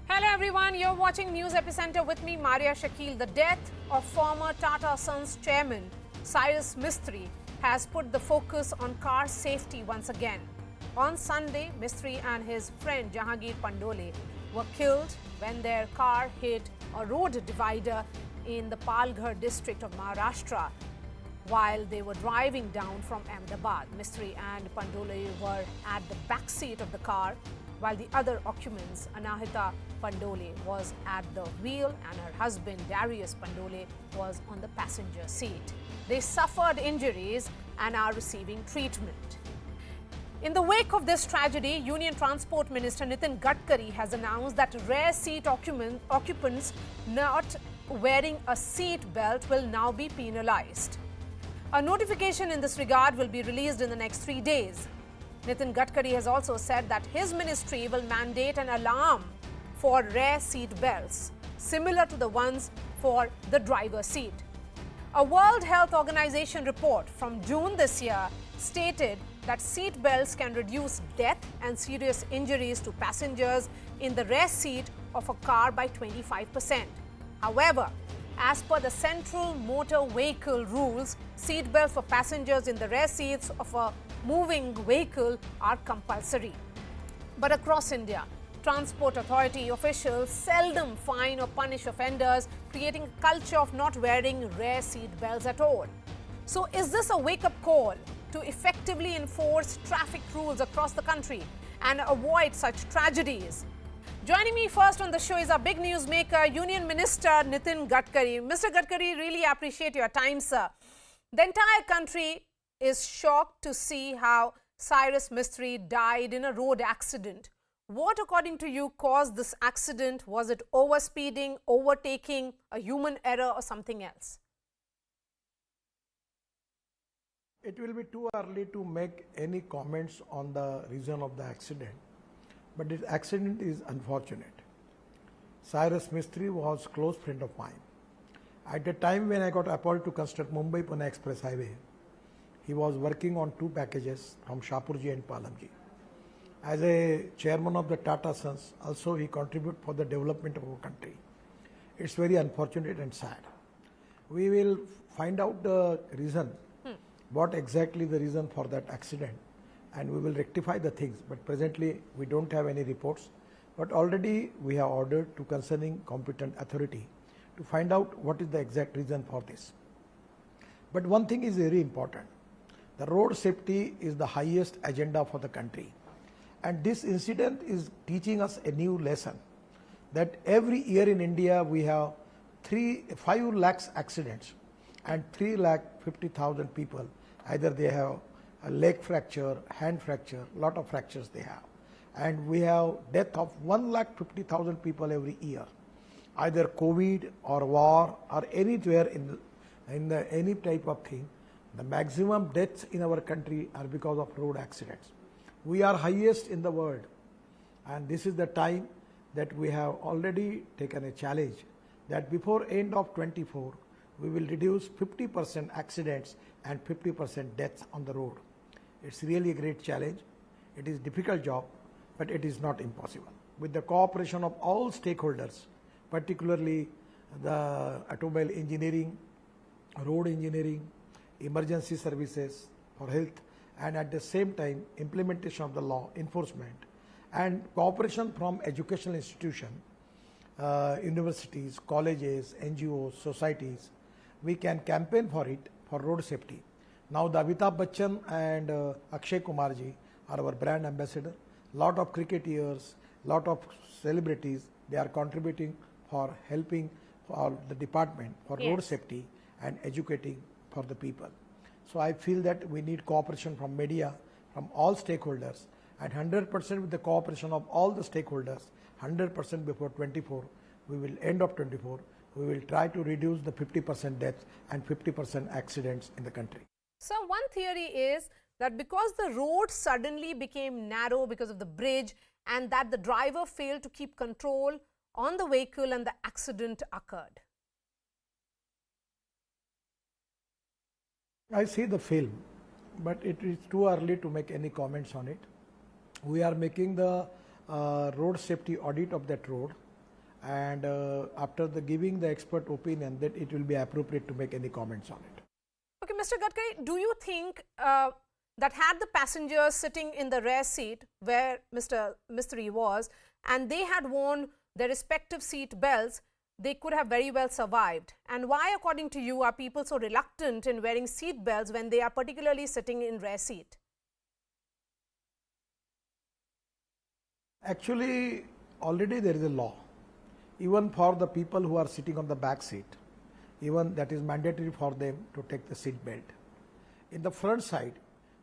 Hello everyone, you're watching News Epicenter with me, Maria Shakil. The death of former Tata Sons chairman Cyrus Mistry has put the focus on car safety once again. On Sunday, Mistry and his friend Jahangir Pandole were killed when their car hit a road divider in the Palghar district of Maharashtra while they were driving down from Ahmedabad. Mistry and Pandole were at the back seat of the car, while the other occupants, Anahita Pandole, was at the wheel and her husband, Darius Pandole, was on the passenger seat. They suffered injuries and are receiving treatment. In the wake of this tragedy, Union Transport Minister Nitin Gadkari has announced that rear seat occupants not wearing a seat belt will now be penalized. A notification in this regard will be released in the next 3 days. Nitin Gadkari has also said that his ministry will mandate an alarm for rear seat belts, similar to the ones for the driver's seat. A World Health Organization report from June this year stated that seat belts can reduce death and serious injuries to passengers in the rear seat of a car by 25%. However, as per the Central Motor Vehicle rules, seat belts for passengers in the rear seats of a moving vehicle are compulsory. But across India, Transport Authority officials seldom fine or punish offenders, creating a culture of not wearing rear seat belts at all. So is this a wake-up call to effectively enforce traffic rules across the country and avoid such tragedies? Joining me first on the show is our big newsmaker, Union Minister Nitin Gadkari. Mr. Gadkari, really appreciate your time, sir. The entire country is shocked to see how Cyrus Mistry died in a road accident. What, according to you, caused this accident? Was it overspeeding, overtaking, a human error or something else? It will be too early to make any comments on the reason of the accident, but this accident is unfortunate. Cyrus Mistry was a close friend of mine. At the time when I got appointed to construct Mumbai-Pune Express Highway, he was working on 2 packages from Shapurji and Palamji. As a chairman of the Tata Sons, also he contributed for the development of our country. It's very unfortunate and sad. We will find out the reason what exactly the reason for that accident, and we will rectify the things. But presently we don't have any reports, but already we have ordered to concerning competent authority to find out what is the exact reason for this. But one thing is very important. The road safety is the highest agenda for the country. And this incident is teaching us a new lesson, that every year in India we have 5 lakhs accidents and 3,50,000 people, either they have a leg fracture, hand fracture, lot of fractures they have. And we have death of 1,50,000 people every year, either COVID or war or anywhere in any type of thing. The maximum deaths in our country are because of road accidents. We are highest in the world, and this is the time that we have already taken a challenge that before end of 24 we will reduce 50% accidents and 50% deaths on the road. It's really a great challenge. It is a difficult job, but it is not impossible. With the cooperation of all stakeholders, particularly the automobile engineering, road engineering, emergency services for health, and at the same time implementation of the law, enforcement, and cooperation from educational institutions, universities, colleges, NGOs, societies, we can campaign for it, for road safety. Now the Amitabh Bachchan and Akshay Kumar ji are our brand ambassador. Lot of cricketers, lot of celebrities, they are contributing for helping for the department for road safety and educating for the people. So I feel that we need cooperation from media, from all stakeholders, and 100% with the cooperation of all the stakeholders, 100% before 24, we will end of 24, we will try to reduce the 50% deaths and 50% accidents in the country. So one theory is that because the road suddenly became narrow because of the bridge, and that the driver failed to keep control on the vehicle and the accident occurred. I see the film, but it is too early to make any comments on it. We are making the road safety audit of that road, and after giving the expert opinion, that it will be appropriate to make any comments on it. Okay, Mr. Gadkari, do you think that had the passengers sitting in the rear seat where Mr. Mistry was, and they had worn their respective seat belts, they could have very well survived? And why, according to you, are people so reluctant in wearing seat belts when they are particularly sitting in rear seat? Actually, already there is a law, even for the people who are sitting on the back seat, even that is mandatory for them to take the seat belt. In the front side,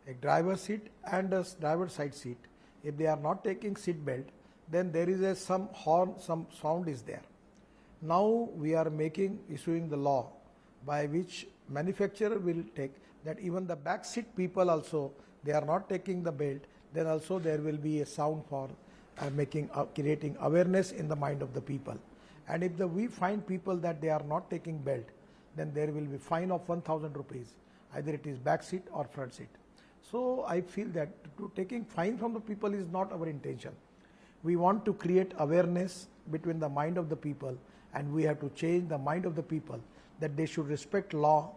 a driver's seat and a driver's side seat, if they are not taking seat belt, then there is some horn, some sound is there. Now we are issuing the law by which manufacturer will take that even the back seat people also, they are not taking the belt, then also there will be a sound for creating awareness in the mind of the people. And if we find people that they are not taking belt, then there will be fine of 1,000 rupees, either it is back seat or front seat. So I feel that taking fine from the people is not our intention. We want to create awareness between the mind of the people, and we have to change the mind of the people that they should respect law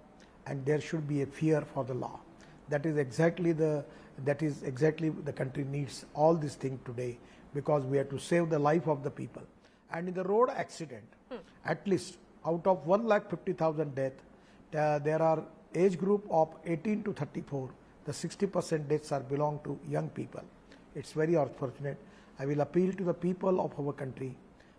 and there should be a fear for the law. That is exactly the country needs all these things today, because we have to save the life of the people. And in the road accident, at least out of 1,50,000 deaths, there are age group of 18 to 34. The 60% deaths are belong to young people. It's very unfortunate. I will appeal to the people of our country.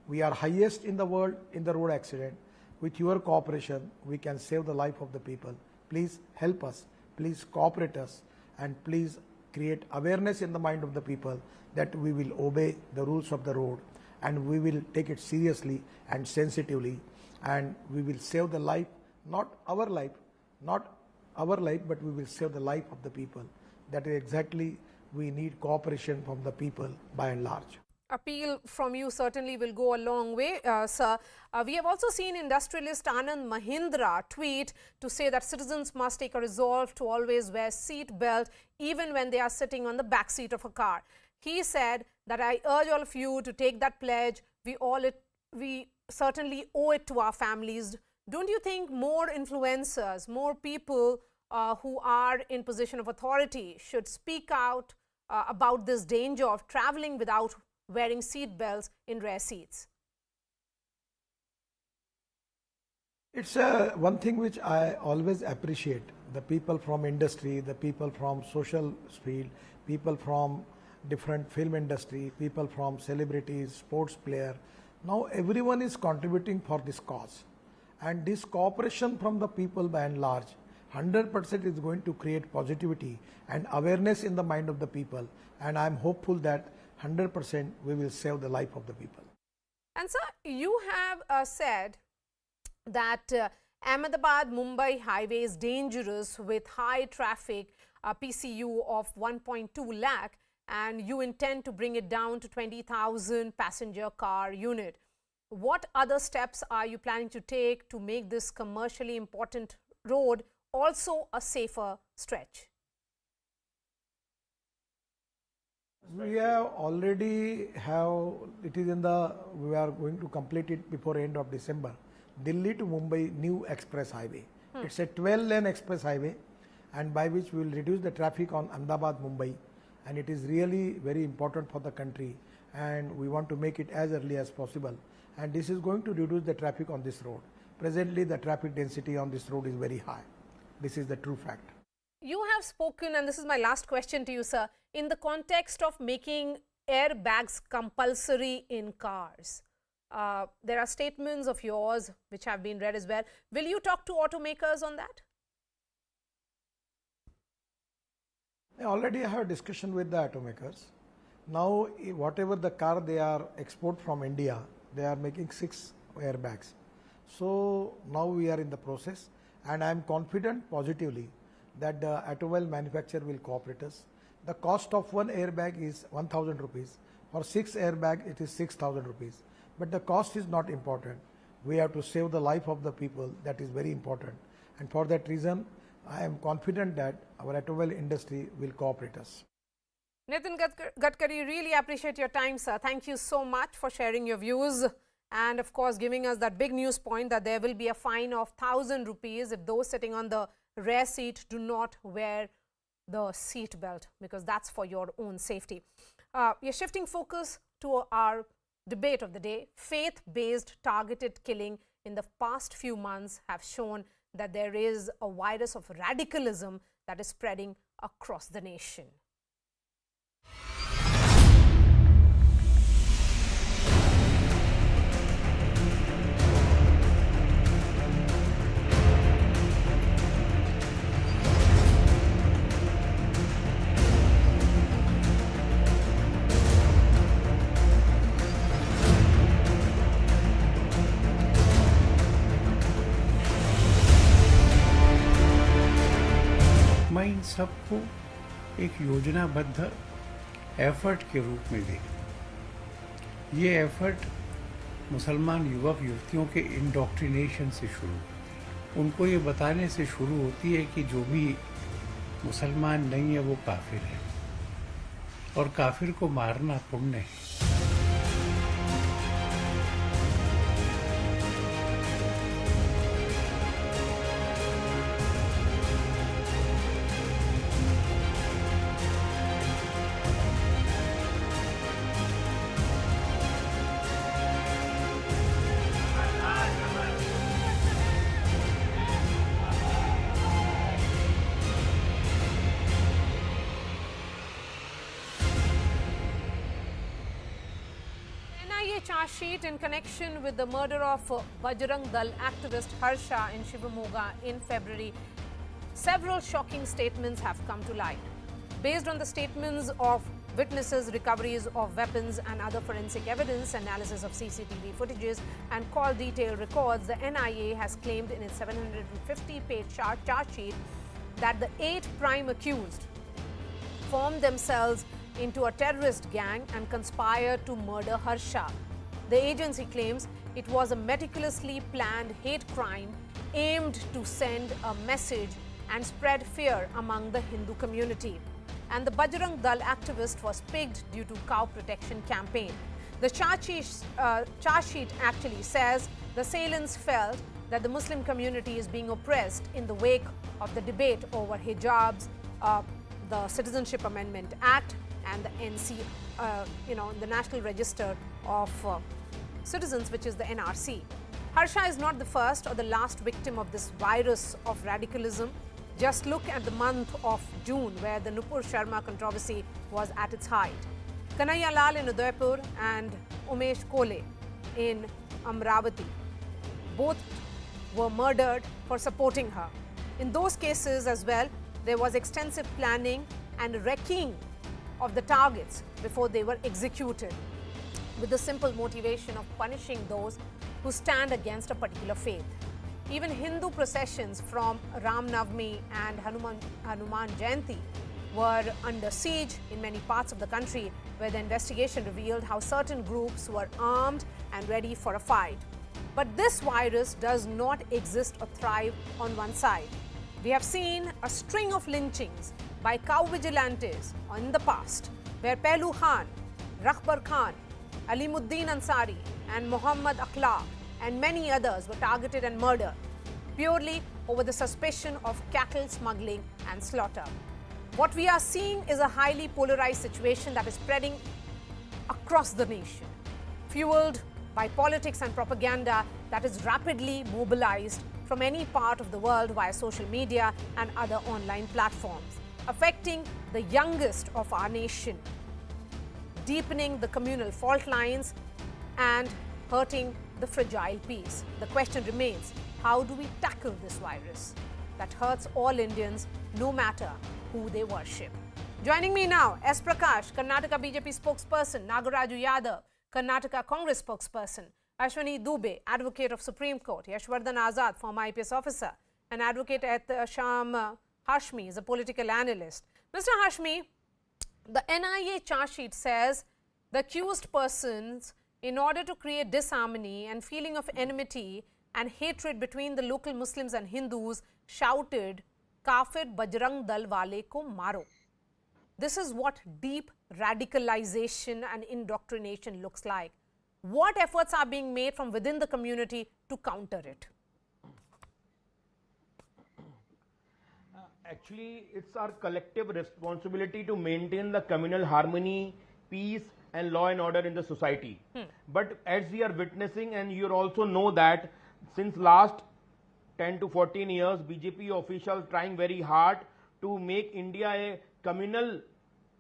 We are highest in the world in the road accident. With your cooperation, we can save the life of the people. Please help us. Please cooperate us, and please create awareness in the mind of the people that we will obey the rules of the road, and we will take it seriously and sensitively, and we will save the life, not our life, but we will save the life of the people. That is exactly, we need cooperation from the people by and large. Appeal from you certainly will go a long way, sir. We have also seen industrialist Anand Mahindra tweet to say that citizens must take a resolve to always wear seat belt even when they are sitting on the back seat of a car. He said that I urge all of you to take that pledge. We certainly owe it to our families. Don't you think more influencers, more people who are in position of authority should speak out about this danger of traveling without wearing seat belts in rear seats? It's one thing which I always appreciate. The people from industry, the people from social field, people from different film industry, people from celebrities, sports player. Now everyone is contributing for this cause. And this cooperation from the people by and large, 100% is going to create positivity and awareness in the mind of the people. And I'm hopeful that 100% we will save the life of the people. And sir, you have said that Ahmedabad-Mumbai highway is dangerous with high traffic, PCU of 1.2 lakh, and you intend to bring it down to 20,000 passenger car unit. What other steps are you planning to take to make this commercially important road also a safer stretch? We have already it is we are going to complete it before end of December. Delhi to Mumbai new express highway. It's a 12-lane express highway, and by which we will reduce the traffic on Ahmedabad-Mumbai, and it is really very important for the country, and we want to make it as early as possible, and this is going to reduce the traffic on this road. Presently the traffic density on this road is very high. This is the true fact. You have spoken, and this is my last question to you, sir, in the context of making airbags compulsory in cars. There are statements of yours which have been read as well. Will you talk to automakers on that? I already have a discussion with the automakers. Now, whatever the car they are export from India, they are making 6 airbags. So now we are in the process, and I am confident positively that the automobile manufacturer will cooperate us. The cost of one airbag is 1,000 rupees. For 6 airbags, it is 6,000 rupees. But the cost is not important. We have to save the life of the people. That is very important. And for that reason, I am confident that our automobile industry will cooperate us. Nitin Gadkari, really appreciate your time, sir. Thank you so much for sharing your views and, of course, giving us that big news point that there will be a fine of 1,000 rupees if those sitting on the rear seat do not wear the seat belt, because that's for your own safety. We are shifting focus to our debate of the day. Faith-based targeted killing in the past few months have shown that there is a virus of radicalism that is spreading across the nation. मैं इन सबको एक योजनाबद्ध effort के रूप में देखूं। ये effort मुसलमान युवक युवतियों के इंडोक्ट्रिनेशन से शुरू, उनको ये बताने से शुरू होती है कि जो भी मुसलमान नहीं है वो काफिर है, और काफिर को मारना पुण्य है। Charge sheet in connection with the murder of Bajrang Dal activist Harsha in Shivamogga in February. Several shocking statements have come to light. Based on the statements of witnesses, recoveries of weapons and other forensic evidence, analysis of CCTV footages and call detail records, the NIA has claimed in its 750-page charge sheet that the 8 prime accused formed themselves into a terrorist gang and conspired to murder Harsha. The agency claims it was a meticulously planned hate crime aimed to send a message and spread fear among the Hindu community. And the Bajrang Dal activist was picked due to cow protection campaign. The charge sheet actually says the assailants felt that the Muslim community is being oppressed in the wake of the debate over hijabs, the Citizenship Amendment Act, and the the National Register of Citizens, which is the NRC. Harsha is not the first or the last victim of this virus of radicalism. Just look at the month of June, where the Nupur Sharma controversy was at its height. Kanhaiya Lal in Udaipur and Umesh Kole in Amravati. Both were murdered for supporting her. In those cases as well, there was extensive planning and wrecking of the targets before they were executed, with the simple motivation of punishing those who stand against a particular faith. Even Hindu processions from Ram Navami and Hanuman Jayanti were under siege in many parts of the country, where the investigation revealed how certain groups were armed and ready for a fight. But this virus does not exist or thrive on one side. We have seen a string of lynchings by cow vigilantes in the past, where Pehlu Khan, Rakhbar Khan, Alimuddin Ansari and Muhammad Akhlaq and many others were targeted and murdered purely over the suspicion of cattle smuggling and slaughter. What we are seeing is a highly polarized situation that is spreading across the nation, fueled by politics and propaganda that is rapidly mobilized from any part of the world via social media and other online platforms, affecting the youngest of our nation, deepening the communal fault lines and hurting the fragile peace. The question remains, how do we tackle this virus that hurts all Indians, no matter who they worship? Joining me now, S. Prakash, Karnataka BJP spokesperson, Nagaraju Yadav, Karnataka Congress spokesperson, Ashwani Dubey, advocate of Supreme Court, Yashwardhan Azad, former IPS officer, and advocate at Sham Hashmi is a political analyst. Mr. Hashmi, the NIA charge sheet says the accused persons, in order to create disharmony and feeling of enmity and hatred between the local Muslims and Hindus, shouted, "Kafir Bajrang Dal wale ko maro." This is what deep radicalization and indoctrination looks like. What efforts are being made from within the community to counter it? Actually, it's our collective responsibility to maintain the communal harmony, peace and law and order in the society. But as we are witnessing, and you also know that since last 10 to 14 years, BJP officials trying very hard to make India a communal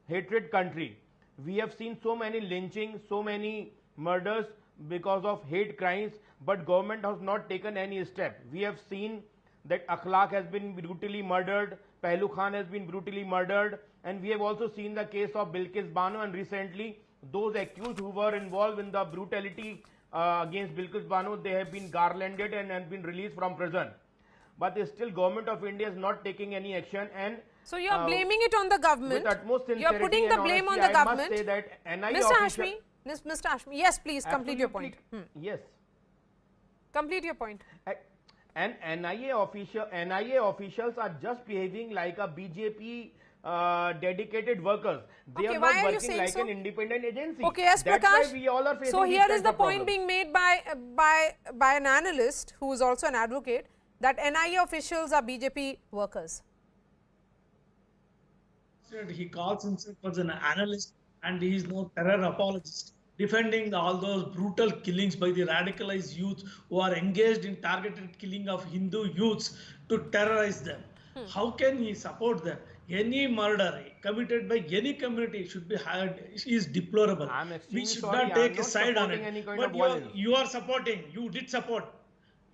hatred country. We have seen so many lynchings, so many murders because of hate crimes, but government has not taken any step. We have seen that Akhlaq has been brutally murdered, Pehlu Khan has been brutally murdered, and we have also seen the case of Bilkis Bano, and recently those accused who were involved in the brutality against Bilkis Bano, they have been garlanded and have been released from prison. But still government of India is not taking any action, and so you are blaming it on the government. With utmost sincerity, you are putting the blame on the government. I must say that NIA Mr. Hashmi, yes, please complete your point. Yes. Complete your point. And NIA officials are just behaving like a BJP dedicated workers. They are not working like an independent agency. Okay, yes, That's Prakash. why we all are facing so here is the problems. point being made by an analyst who is also an advocate that NIA officials are BJP workers. He calls himself as an analyst, and he is no terror apologist, defending all those brutal killings by the radicalized youth who are engaged in targeted killing of Hindu youths to terrorize them. How can he support them? Any murder committed by any community should be hired is deplorable. We should not take a side on it. But you are supporting, you did support.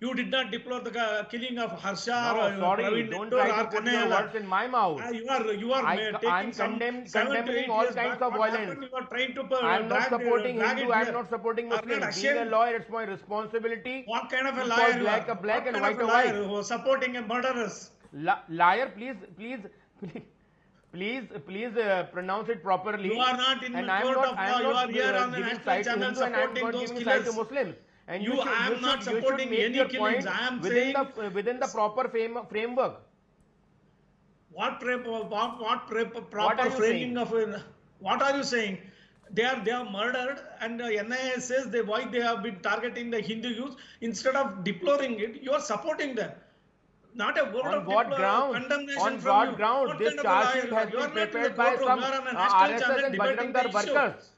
You did not deplore the killing of Harsha or sorry, Praveen don't Nettor try or to put your words in my mouth. You are I'm condemning all kinds of violence. You are trying to I'm not supporting Hindu, I'm not supporting Muslim. Being a lawyer, it's my responsibility. What kind of a liar you are? Black and white who are supporting a murderers? Liar, please pronounce it properly. You are not in the court of law. You are here on the national channel supporting those killers. To Muslims. And I am not supporting any killings. I am saying within the proper framework. What proper framing of what are you saying? they are murdered, and NIA says why they have been targeting the Hindu youth. Instead of deploring it, you are supporting them. Not a word of condemnation On from what you. grounds? What This kind of a charge liar sheet you are? has You are been not in the prepared by courtroom. some You are on a national RSS channel and debating the Bajrang Dar issue. workers.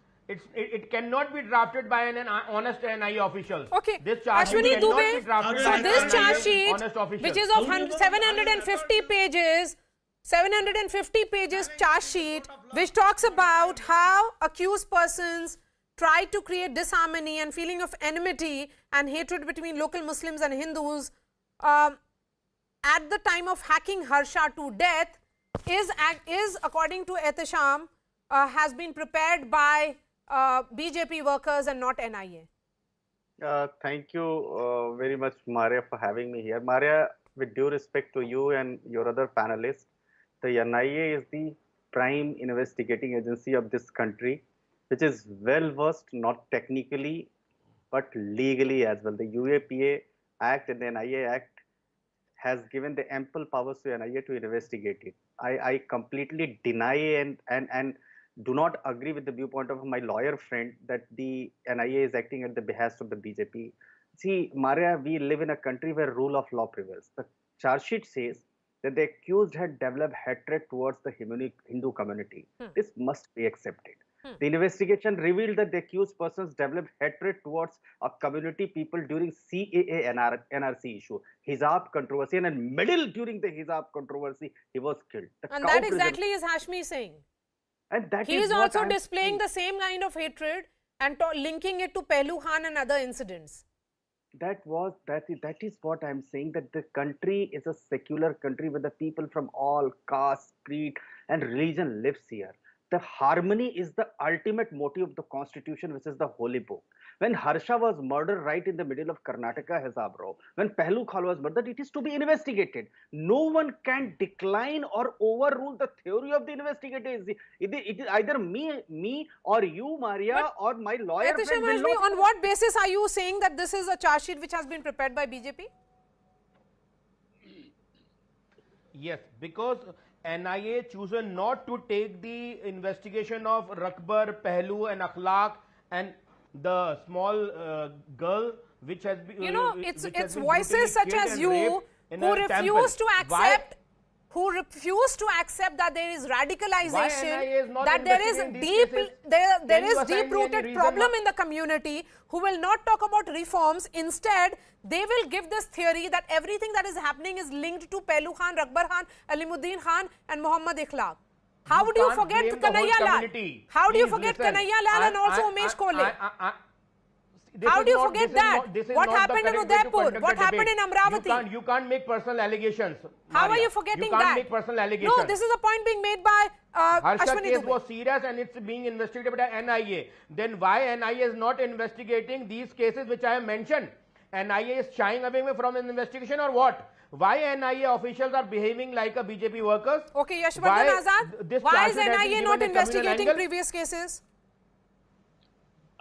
It cannot be drafted by an honest NIA official. Okay, This charge sheet Ashwini cannot Dubey, be drafted so by an this charge sheet, honest official. which is of 750 pages, 750 pages charge sheet, which talks about how accused persons try to create disharmony and feeling of enmity and hatred between local Muslims and Hindus at the time of hacking Harsha to death is according to Ehtisham, has been prepared by BJP workers and not NIA. Thank you very much, Maria, for having me here. Maria, with due respect to you and your other panelists, the NIA is the prime investigating agency of this country, which is well versed not technically but legally as well. The UAPA Act and the NIA Act has given the ample powers to NIA to investigate it. I completely deny and do not agree with the viewpoint of my lawyer friend that the NIA is acting at the behest of the BJP. See, Maria, we live in a country where rule of law prevails. The charge sheet says that the accused had developed hatred towards the Hindu community. This must be accepted. The investigation revealed that the accused persons developed hatred towards a community people during CAA NRC issue, hijab controversy, and in middle during the hijab controversy, he was killed. And that exactly is Hashmi saying. And that he is also displaying the same kind of hatred and linking it to Pehlu Khan and other incidents. That is what I'm saying, that the country is a secular country where the people from all caste, creed, and religion lives here. The harmony is the ultimate motive of the constitution, which is the holy book. When Harsha was murdered right in the middle of Karnataka, Hezabro, when Pehlu Khan was murdered, it is to be investigated. No one can decline or overrule the theory of the investigation. It is either me or you, Maria, or my lawyer friend. On what basis are you saying that this is a charge sheet which has been prepared by BJP? Yes, because NIA chosen not to take the investigation of Rakbar, Pehlu and Akhlaq and the small girl which has been... it's voices such as you who refuse to accept... Who refuse to accept that there is radicalization, that there is deep-rooted problem in the community, who will not talk about reforms. Instead, they will give this theory that everything that is happening is linked to Pehlu Khan, Rakbar Khan, Alimuddin Khan and Muhammad Ikhlaq. How would you forget Kanhaiya Lal? How do you forget Kanhaiya Lal and also Umesh Kole? How do you forget that? What happened in Udaipur? What happened in Amravati? You can't make personal allegations. How are you forgetting that? You can't make personal allegations. No, this is a point being made by Harsha Ashwini case Dubey. was serious and it's being investigated by NIA. Then why NIA is not investigating these cases which I have mentioned? NIA is shying away from an investigation or what? Why NIA officials are behaving like a BJP workers? Okay, Yashwardhan Azad, why is NIA not investigating previous cases?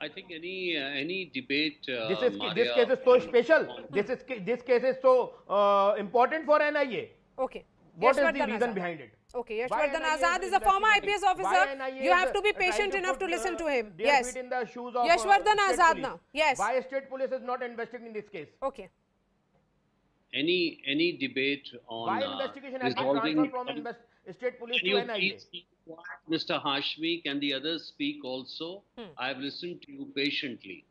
I think any debate. This case is so special. This case is so important for NIA. Okay. What is the reason behind it? Okay, Yashwardhan Azad is a former IPS officer. You have to be patient enough to listen to him. Yes. Yashwardhan Azad now. Yes. Why state police is not investigating this case? Okay. Any debate on why investigation has been resolving transferred from state police can to you NIA? please speak, Mr. Hashmi, can the others speak also? I have listened to you patiently.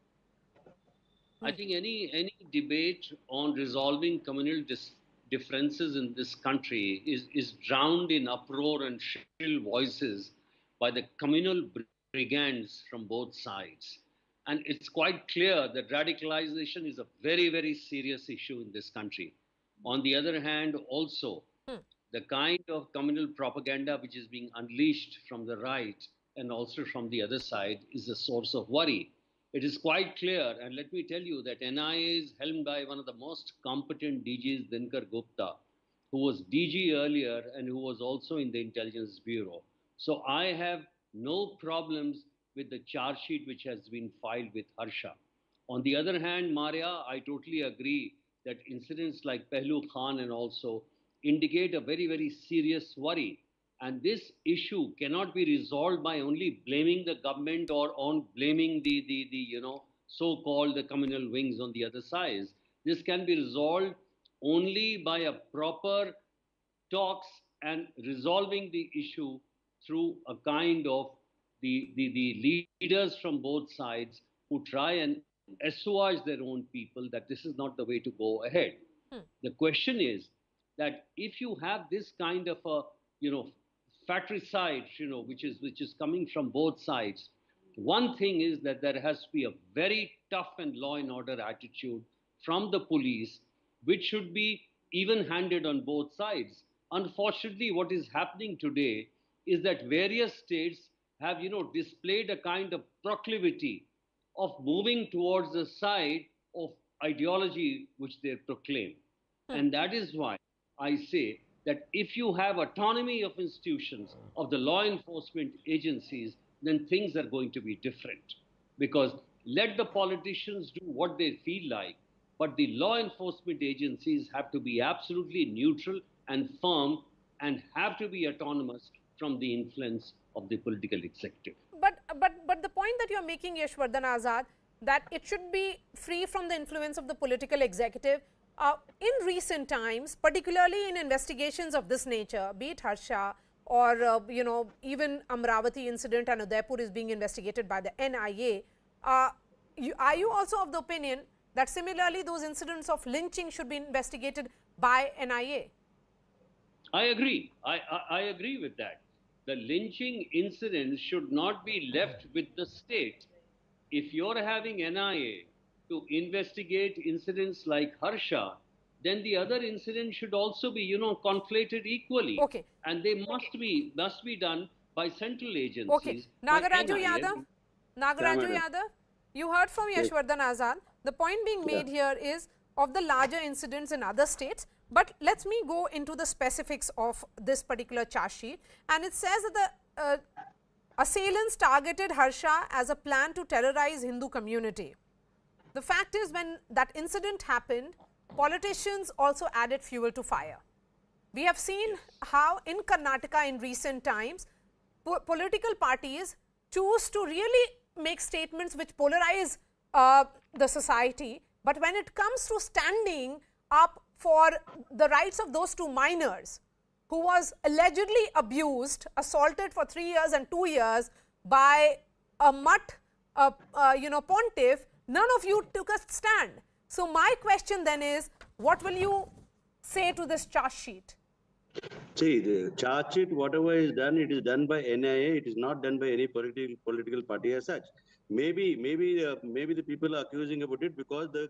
I think any debate on resolving communal differences in this country is drowned in uproar and shrill voices by the communal brigands from both sides. And it's quite clear that radicalization is a very, very serious issue in this country. On the other hand, also, the kind of communal propaganda which is being unleashed from the right and also from the other side is a source of worry. It is quite clear, and let me tell you that NIA is helmed by one of the most competent DGs, Dinkar Gupta, who was DG earlier and who was also in the Intelligence Bureau. So I have no problems with the charge sheet which has been filed with Harsha. On the other hand, Maria, I totally agree that incidents like Pehlu Khan and also indicate a very, very serious worry And this issue cannot be resolved by only blaming the government or on blaming the so-called the communal wings on the other side. This can be resolved only by a proper talks and resolving the issue through a kind of the leaders from both sides who try and assuage their own people that this is not the way to go ahead. The question is that if you have this kind of a fratricide, which is coming from both sides, one thing is that there has to be a very tough and law and order attitude from the police, which should be even-handed on both sides. Unfortunately, what is happening today is that various states have, displayed a kind of proclivity of moving towards the side of ideology which they proclaim. And that is why I say that if you have autonomy of institutions, of the law enforcement agencies, then things are going to be different. Because let the politicians do what they feel like, but the law enforcement agencies have to be absolutely neutral and firm and have to be autonomous from the influence of the political executive. But the point that you are making, Yashwardhan Azad, that it should be free from the influence of the political executive. In recent times, particularly in investigations of this nature, be it Harsha or even Amravati incident and Udaipur is being investigated by the NIA, are you also of the opinion that similarly those incidents of lynching should be investigated by NIA? I agree. I agree with that. The lynching incidents should not be left with the state. If you're having NIA to investigate incidents like Harsha, then the other incidents should also be, conflated equally. Okay. And they must be done by central agencies. Okay. Nagaraju Yadav, you heard from Yashwardhan Azad. The point being made here is of the larger incidents in other states. But let me go into the specifics of this particular charge sheet. And it says that the assailants targeted Harsha as a plan to terrorize Hindu community. The fact is, when that incident happened, politicians also added fuel to fire. We have seen how in Karnataka in recent times, political parties choose to really make statements which polarize the society. But when it comes to standing up for the rights of those two minors who was allegedly abused, assaulted for 3 years and 2 years by a mutt, pontiff, none of you took a stand. So my question then is, what will you say to this charge sheet? See, the charge sheet, whatever is done, it is done by NIA. It is not done by any political party as such. Maybe the people are accusing about it because the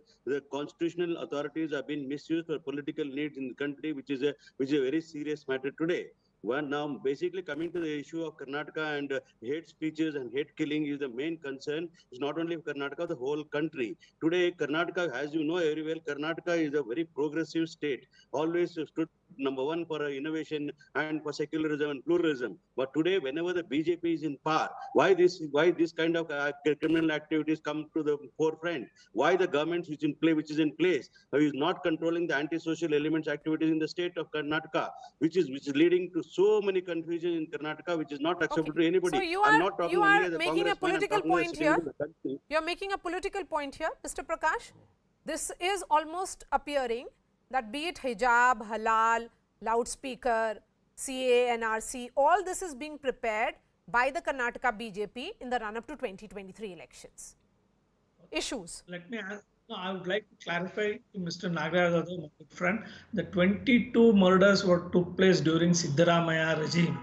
constitutional authorities have been misused for political needs in the country, which is a very serious matter today. Now, basically coming to the issue of Karnataka and hate speeches and hate killing is the main concern. It's not only Karnataka, the whole country. Today, Karnataka, as you know very well, Karnataka is a very progressive state. Always stood number one for innovation and for secularism and pluralism. But today, whenever the BJP is in power, why this kind of criminal activities come to the forefront? Why the government which is in place is not controlling the antisocial elements activities in the state of Karnataka, which is leading to so many confusion in Karnataka, which is not acceptable to anybody. So you are making a political point here. You are making a political point here, Mr. Prakash. This is almost appearing that be it hijab, halal, loudspeaker, CA, NRC, all this is being prepared by the Karnataka BJP in the run-up to 2023 elections. Issues. Let me ask. No, I would like to clarify to Mr. Nagaraj, my good friend, the 22 murders took place during Siddaramaya regime.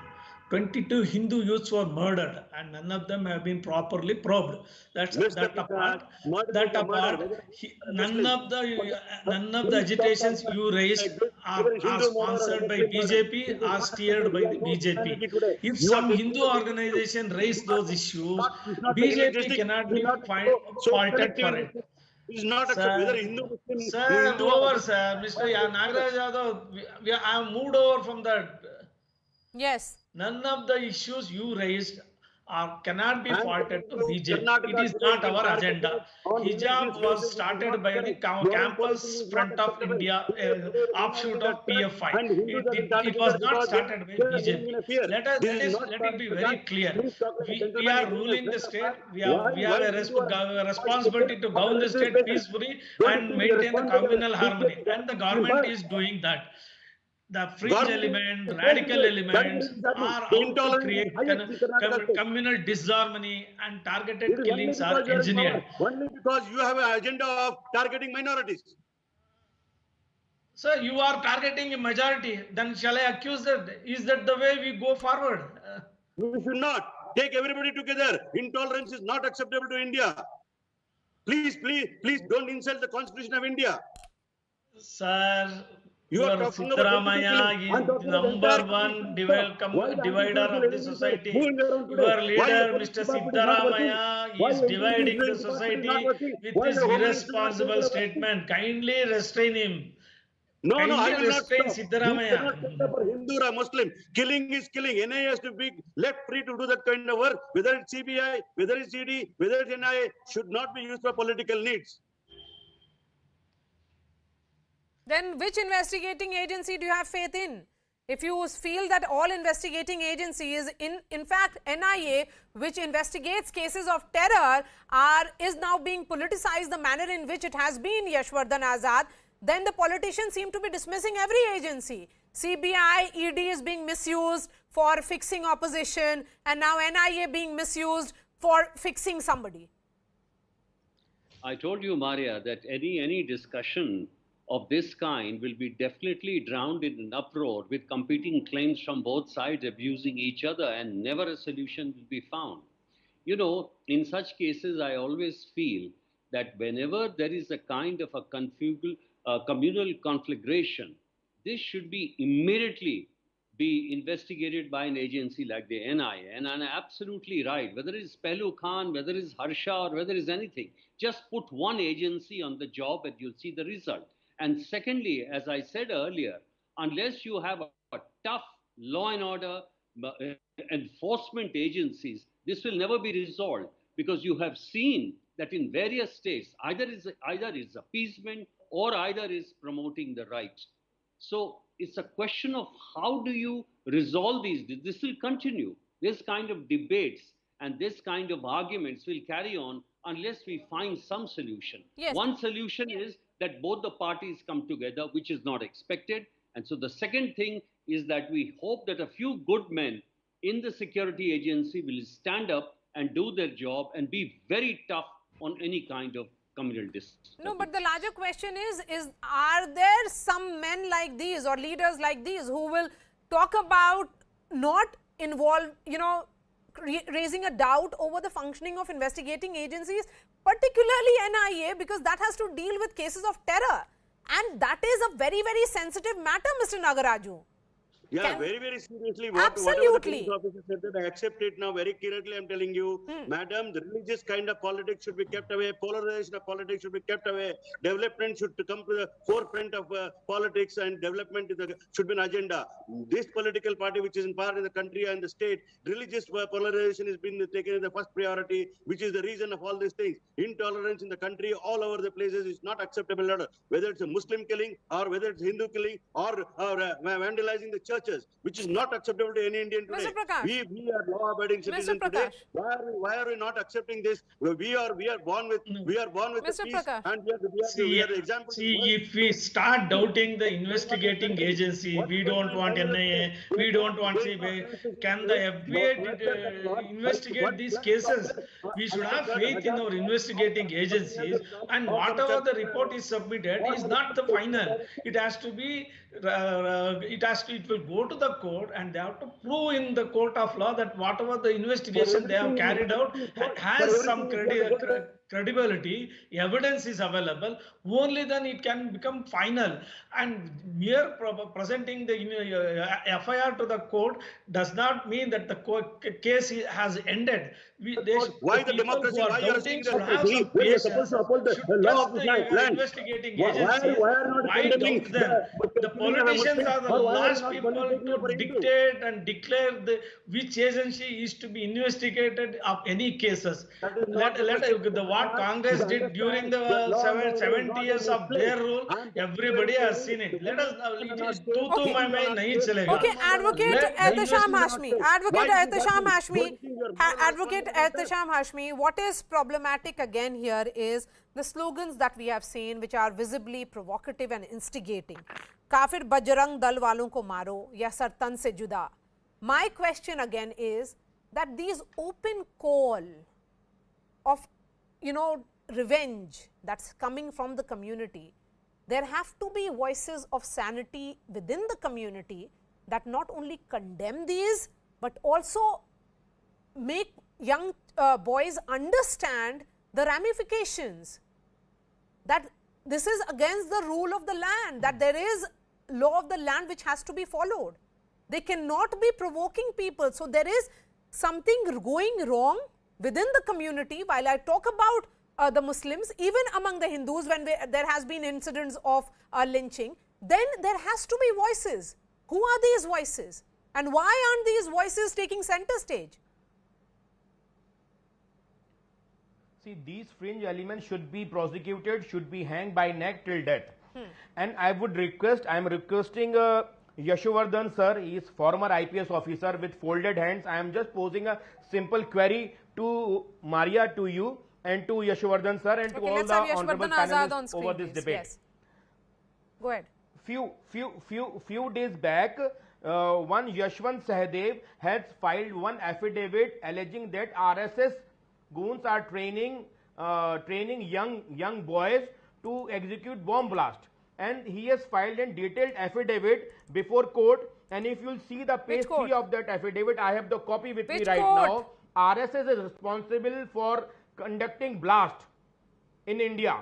22 Hindu youths were murdered and none of them have been properly probed. That apart, none of the agitations you raised are sponsored by BJP, are steered by the BJP. If some Hindu organization raised those issues, BJP cannot be faulted for it. It is not acceptable. Whether Hindu, Muslim, sir, over, sir. Mr. Nagaraj Yadav, I have moved over from that. Yes. None of the issues you raised cannot be faulted to BJP. It Karnataka is today not been our targeted agenda. on Hijab religious was basis, which is started not by the correct. Your own campus policy is not front of acceptable. India, Today offshoot renouncing of that trust, PFI. and Hindus have been It was targeted not because started by they are living BJP. in a fear. This is not Let it be very Prakash. clear. Please talk like a We gentleman. are If you ruling are the friend of state. us, We have why a Hindu are responsibility to govern the state peacefully Don't you and think the maintain the responsibility communal is harmony. that And the Muslim government birth? is doing that. The fringe Government element, is saying radical that is elements what is happening. are The out to intolerance create is highest in Karnataka state. communal disharmony, and It targeted is only killings are because you are in engineered. power. Only because you have an agenda of targeting minorities. So you are targeting a majority. Then shall I accuse that? Is that the way we go forward? You should not take everybody together. Intolerance is not acceptable to India. Please, please, please don't insult the Constitution of India. Sir, You are your talking about Siddaramaiah killing. I'm is talking about number entire one Why the divider anti-social of the elements are society. moving around today? Your Why the leader, police Mr. department is not working? Siddaramaiah, Why is the dividing the intelligence department is not society working? with Why his the Home Ministry irresponsible is not working? statement. Kindly restrain him. No, no, I Kindly will not restrain stop. We cannot Siddaramaiah. care for Hindu or Muslim. Killing is killing. NIA has to be left free to do that kind of work. Whether it's CBI, whether it's CD, whether it's NIA, should not be used for political needs. Then which investigating agency do you have faith in? If you feel that all investigating agencies, in fact NIA, which investigates cases of terror, is now being politicized the manner in which it has been, Yashwardhan Azad, then the politicians seem to be dismissing every agency. CBI, ED is being misused for fixing opposition, and now NIA being misused for fixing somebody. I told you, Maria, that any discussion of this kind will be definitely drowned in an uproar with competing claims from both sides abusing each other, and never a solution will be found. You know, in such cases, I always feel that whenever there is a kind of a communal conflagration, this should be immediately be investigated by an agency like the NIA. And I'm absolutely right. Whether it's Pehlu Khan, whether it's Harsha, or whether it's anything, just put one agency on the job and you'll see the result. And secondly, as I said earlier, unless you have a tough law and order enforcement agencies, this will never be resolved, because you have seen that in various states, either is appeasement or either is promoting the right. So it's a question of how do you resolve these. This will continue. This kind of debates and this kind of arguments will carry on unless we find some solution. Yes. One solution is that both the parties come together, which is not expected. And so the second thing is that we hope that a few good men in the security agency will stand up and do their job and be very tough on any kind of communal disturbance. No, but the larger question is are there some men like these or leaders like these who will talk about not involve, raising a doubt over the functioning of investigating agencies, particularly NIA, because that has to deal with cases of terror. And that is a very, very sensitive matter, Mr. Nagaraju. Yeah, very, very seriously. Absolutely. Whatever the police officer said, that I accept it now very clearly. I'm telling you, madam, the religious kind of politics should be kept away. Polarization of politics should be kept away. Development should come to the forefront of politics, and development should be an agenda. This political party, which is in power in the country and the state, religious polarization has been taken as the first priority, which is the reason of all these things. Intolerance in the country, all over the places, is not acceptable at all. Whether it's a Muslim killing or whether it's Hindu killing or vandalizing the churches, which is not acceptable to any Indian today. Mr. Prakash. We are law-abiding citizens today. Why are we not accepting this? We are born with Mr. the peace, Prakash. and we are the example. See, if we start doubting the investigating agency, we don't want NIA, we don't want CBI, can the FBI investigate these cases? We should have faith in our investigating agencies, and whatever the report is submitted is not the final. It has to be, it will go to the court, and they have to prove in the court of law that whatever the investigation they have carried out has some credibility, evidence is available, only then it can become final. And mere presenting the FIR to the court does not mean that the case has ended. Why The the people democracy? who are Why you are doubting saying should that have some we are patience, supposed to uphold should the law trust of the this land? investigating Why agencies. are not Why condemning doubt them? The killing of a politicians Muslim, are the or why are you last not people taking up to a Hindu? dictate and declare which agency is to be investigated of any cases. Let the what Congress did during the 70 years of their rule, everybody has seen it. Let us Okay. my mind nahi chalega. Okay, Advocate Ehtisham Hashmi. Advocate Ehtisham Hashmi. Advocate Ehtisham Hashmi, what is problematic again here is the slogans that we have seen which are visibly provocative and instigating. Kafir Bajrang Dal walon ko maro ya sartan se juda. My question again is that these open call of, revenge that's coming from the community, there have to be voices of sanity within the community that not only condemn these but also make young boys understand the ramifications, that this is against the rule of the land, that there is law of the land which has to be followed. They cannot be provoking people. So there is something going wrong within the community. While I talk about the Muslims, even among the Hindus, when there has been incidents of lynching, then there has to be voices. Who are these voices? And why aren't these voices taking center stage? See, these fringe elements should be prosecuted, should be hanged by neck till death. And I would request, I am requesting Yashwardhan sir, he is former IPS officer with folded hands. I am just posing a simple query to Maria, to you, and to Yashwardhan sir, and to all the honorable panelists over this debate. Yes. Go ahead. Few days back, one Yashwant Sahdev has filed one affidavit alleging that RSS goons are training young boys to execute bomb blast, and he has filed a detailed affidavit before court. And if you'll see the page 3 of that affidavit, I have the copy with me right now. RSS is responsible for conducting blast in India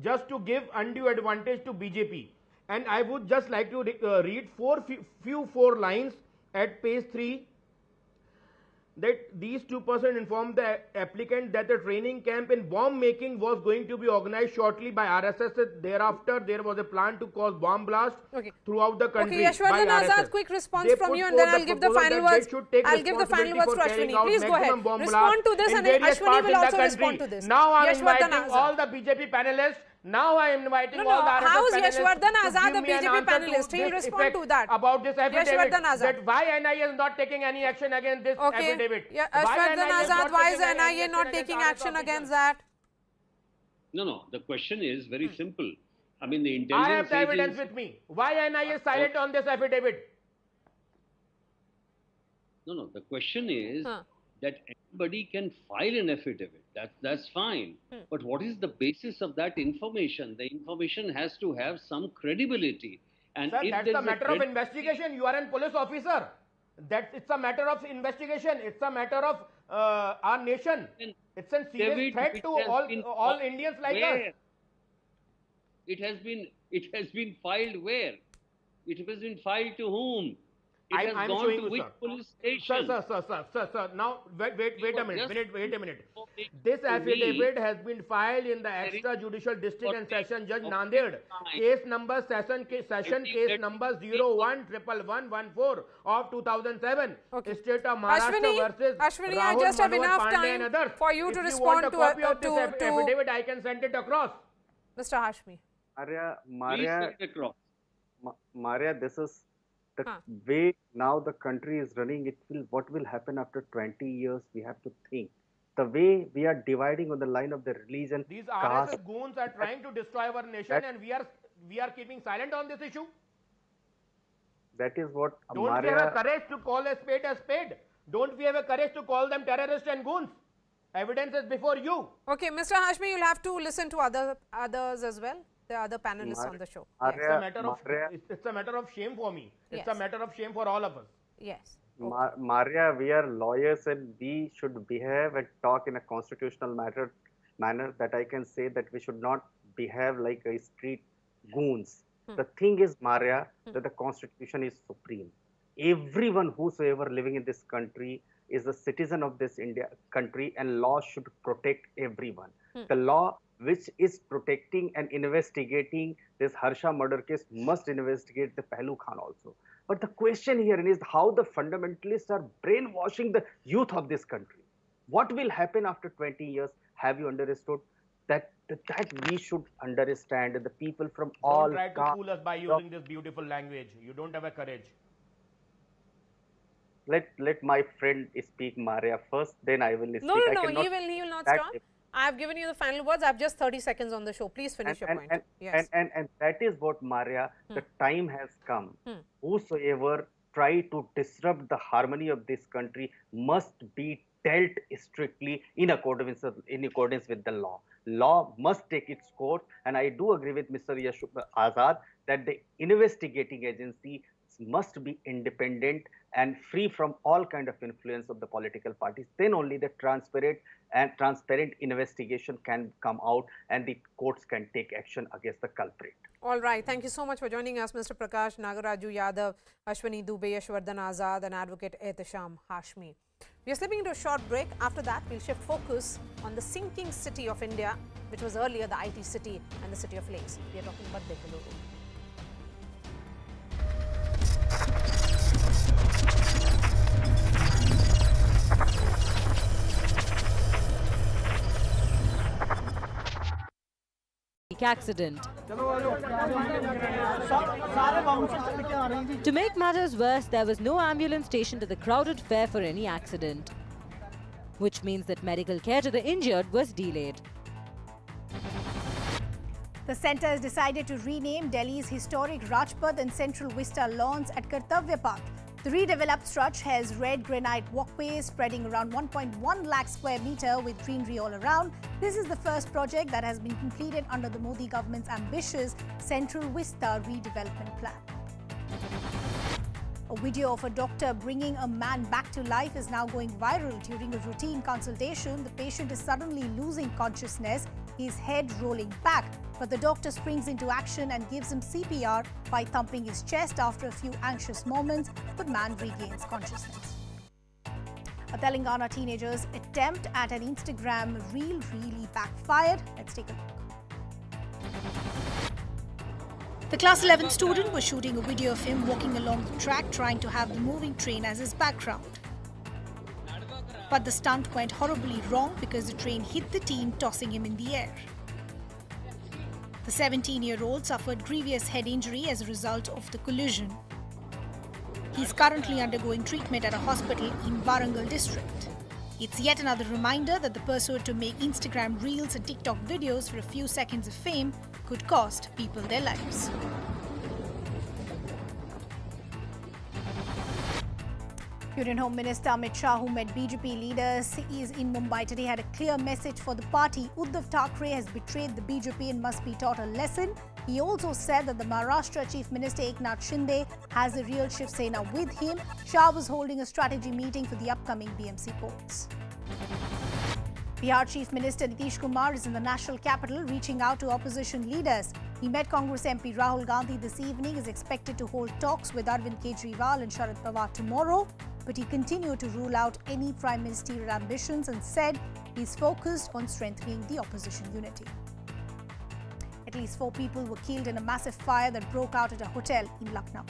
just to give undue advantage to BJP. And I would just like to read four lines at page 3, that these 2% informed the applicant that the training camp in bomb making was going to be organized shortly by RSS. Thereafter, there was a plan to cause bomb blast throughout the country. Okay, Yashwardhan Azad, quick response from you, and then I'll give the final words. I'll give the final words to Ashwini. Please go ahead. Respond to this, and Ashwini will also respond to this. Now I am inviting all the BJP panelists. Now I am inviting all the RSS how is panelists Yashwardhan to Azad give a me an BJP answer panelist? to He will this respond to that. About this affidavit, Yashwardhan Azad. that why NIA is not taking any action against this affidavit. Yeah, Yashwardhan Azad, why is NIA not taking action against that? No, the question is very simple. I mean, the intelligence I have the evidence with me. Why NIA is silent on this affidavit? No, the question is that anybody can file an affidavit. That's fine. But what is the basis of that information? The information has to have some credibility. And Sir, if that's a matter of investigation. You are a police officer. It's a matter of investigation. It's a matter of our nation. It's a serious threat to all Indians like us. It has been filed where? It has been filed to whom? It has gone to which police station? Sir. Now, wait a minute. This affidavit has been filed in the extrajudicial district and session judge Nanded. Case number session case number 011114 of 2007. State of Maharashtra versus Ashwini, Rahul I just have Manohar enough Pandey and time others. for you to If respond you want a copy of this to affidavit, I can send it across. Mr. Hashmi. Maria, this is the way now the country is running. What will happen after 20 years? We have to think. The way we are dividing on the line of the religion. These RSS goons are trying to destroy our nation, and we are keeping silent on this issue. That is what Don't we have a courage to call a spade a spade? Don't we have a courage to call them terrorists and goons? Evidence is before you. Okay, Mr. Hashmi, you'll have to listen to others as well. The other panelists on the show. It's a matter of shame for me. It's a matter of shame for all of us. Yes. Maria, we are lawyers and we should behave and talk in a constitutional matter. manner that I can say that we should not behave like a street goons. The thing is, Maria, that the constitution is supreme. Everyone whosoever living in this country is a citizen of this India country, and law should protect everyone. The law which is protecting and investigating this Harsha murder case must investigate the Pehlu Khan also. But the question here is how the fundamentalists are brainwashing the youth of this country. What will happen after 20 years? Have you understood? That we should understand the people from all. Don't try to fool us by using this beautiful language. You don't have a courage. Let my friend speak, Maria, first. Then I will speak. No, he will not stop. I have given you the final words. I have just 30 seconds on the show. Please finish your point. Yes. And that is what, Maria. The time has come. Whosoever try to disrupt the harmony of this country must be dealt strictly in accordance with the law. Law must take its course, and I do agree with Mr. Azad that the investigating agency must be independent and free from all kind of influence of the political parties. Then only the transparent investigation can come out, and the courts can take action against the culprit. All right. Thank you so much for joining us, Mr. Prakash Nagaraju Yadav, Ashwani Dubey, Yashwardhan Azad, and Advocate Ehtisham Hashmi. We are slipping into a short break. After that, we'll shift focus on the sinking city of India, which was earlier the IT city and the city of lakes. We are talking about Bengaluru. Accident. To make matters worse, there was no ambulance stationed at the crowded fair for any accident, which means that medical care to the injured was delayed. The centre has decided to rename Delhi's historic Rajpath and Central Vista lawns at Kartavya Path. The redeveloped stretch has red granite walkways spreading around 1.1 lakh square metre with greenery all around. This is the first project that has been completed under the Modi government's ambitious Central Vista redevelopment plan. A video of a doctor bringing a man back to life is now going viral. During a routine consultation, the patient is suddenly losing consciousness, his head rolling back. But the doctor springs into action and gives him CPR by thumping his chest. After a few anxious moments, the man regains consciousness. A Telangana teenager's attempt at an Instagram reel really backfired. Let's take a look. The class 11 student was shooting a video of him walking along the track, trying to have the moving train as his background. But the stunt went horribly wrong because the train hit the teen, tossing him in the air. The 17-year-old suffered grievous head injury as a result of the collision. He is currently undergoing treatment at a hospital in Warangal district. It's yet another reminder that the pursuit to make Instagram reels and TikTok videos for a few seconds of fame could cost people their lives. Union Home Minister Amit Shah, who met BJP leaders, is in Mumbai today, had a clear message for the party. Uddhav Thackeray has betrayed the BJP and must be taught a lesson. He also said that the Maharashtra Chief Minister Eknath Shinde has the real Shiv Sena with him. Shah was holding a strategy meeting for the upcoming BMC polls. Bihar Chief Minister Nitish Kumar is in the national capital, reaching out to opposition leaders. He met Congress MP Rahul Gandhi this evening, is expected to hold talks with Arvind Kejriwal and Sharad Pawar tomorrow. But he continued to rule out any prime ministerial ambitions and said he's focused on strengthening the opposition unity. At least 4 people were killed in a massive fire that broke out at a hotel in Lucknow.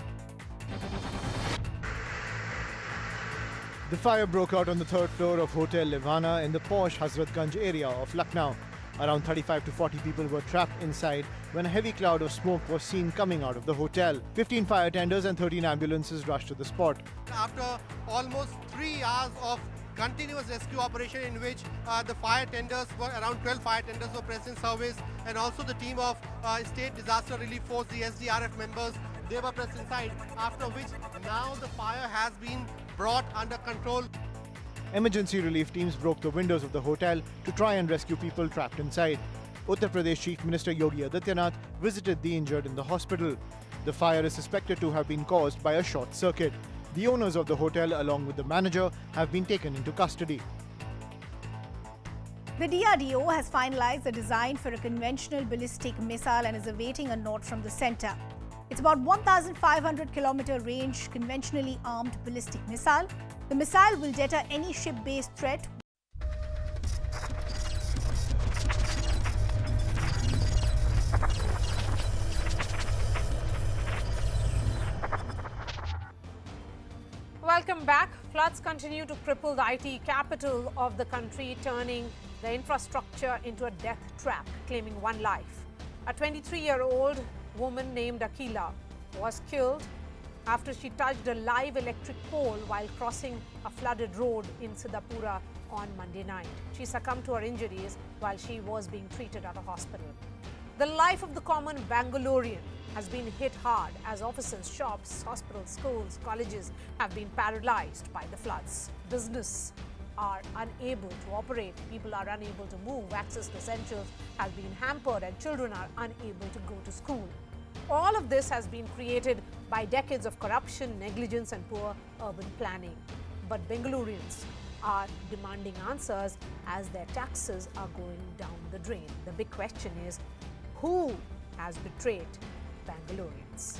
The fire broke out on the 3rd floor of Hotel Levana in the posh Hazratganj area of Lucknow. Around 35 to 40 people were trapped inside when a heavy cloud of smoke was seen coming out of the hotel. 15 fire tenders and 13 ambulances rushed to the spot. After almost 3 hours of continuous rescue operation in which the fire tenders were around 12 fire tenders were present in service, and also the team of State Disaster Relief Force, the SDRF members, they were present inside, after which now the fire has been brought under control. Emergency relief teams broke the windows of the hotel to try and rescue people trapped inside. Uttar Pradesh Chief Minister Yogi Adityanath visited the injured in the hospital. The fire is suspected to have been caused by a short circuit. The owners of the hotel, along with the manager, have been taken into custody. The DRDO has finalized the design for a conventional ballistic missile and is awaiting a nod from the centre. It's about 1,500 kilometer range conventionally armed ballistic missile. The missile will deter any ship-based threat. Welcome back. Floods continue to cripple the IT capital of the country, turning the infrastructure into a death trap, claiming one life. A 23-year-old woman named Akila was killed after she touched a live electric pole while crossing a flooded road in Siddhapura on Monday night. She succumbed to her injuries while she was being treated at a hospital. The life of the common Bengalurian has been hit hard as offices, shops, hospitals, schools, colleges have been paralyzed by the floods. Business are unable to operate, people are unable to move, access to essentials has been hampered, and children are unable to go to school. All of this has been created by decades of corruption, negligence, and poor urban planning. But Bengalurians are demanding answers as their taxes are going down the drain. The big question is, who has betrayed Bengalurians?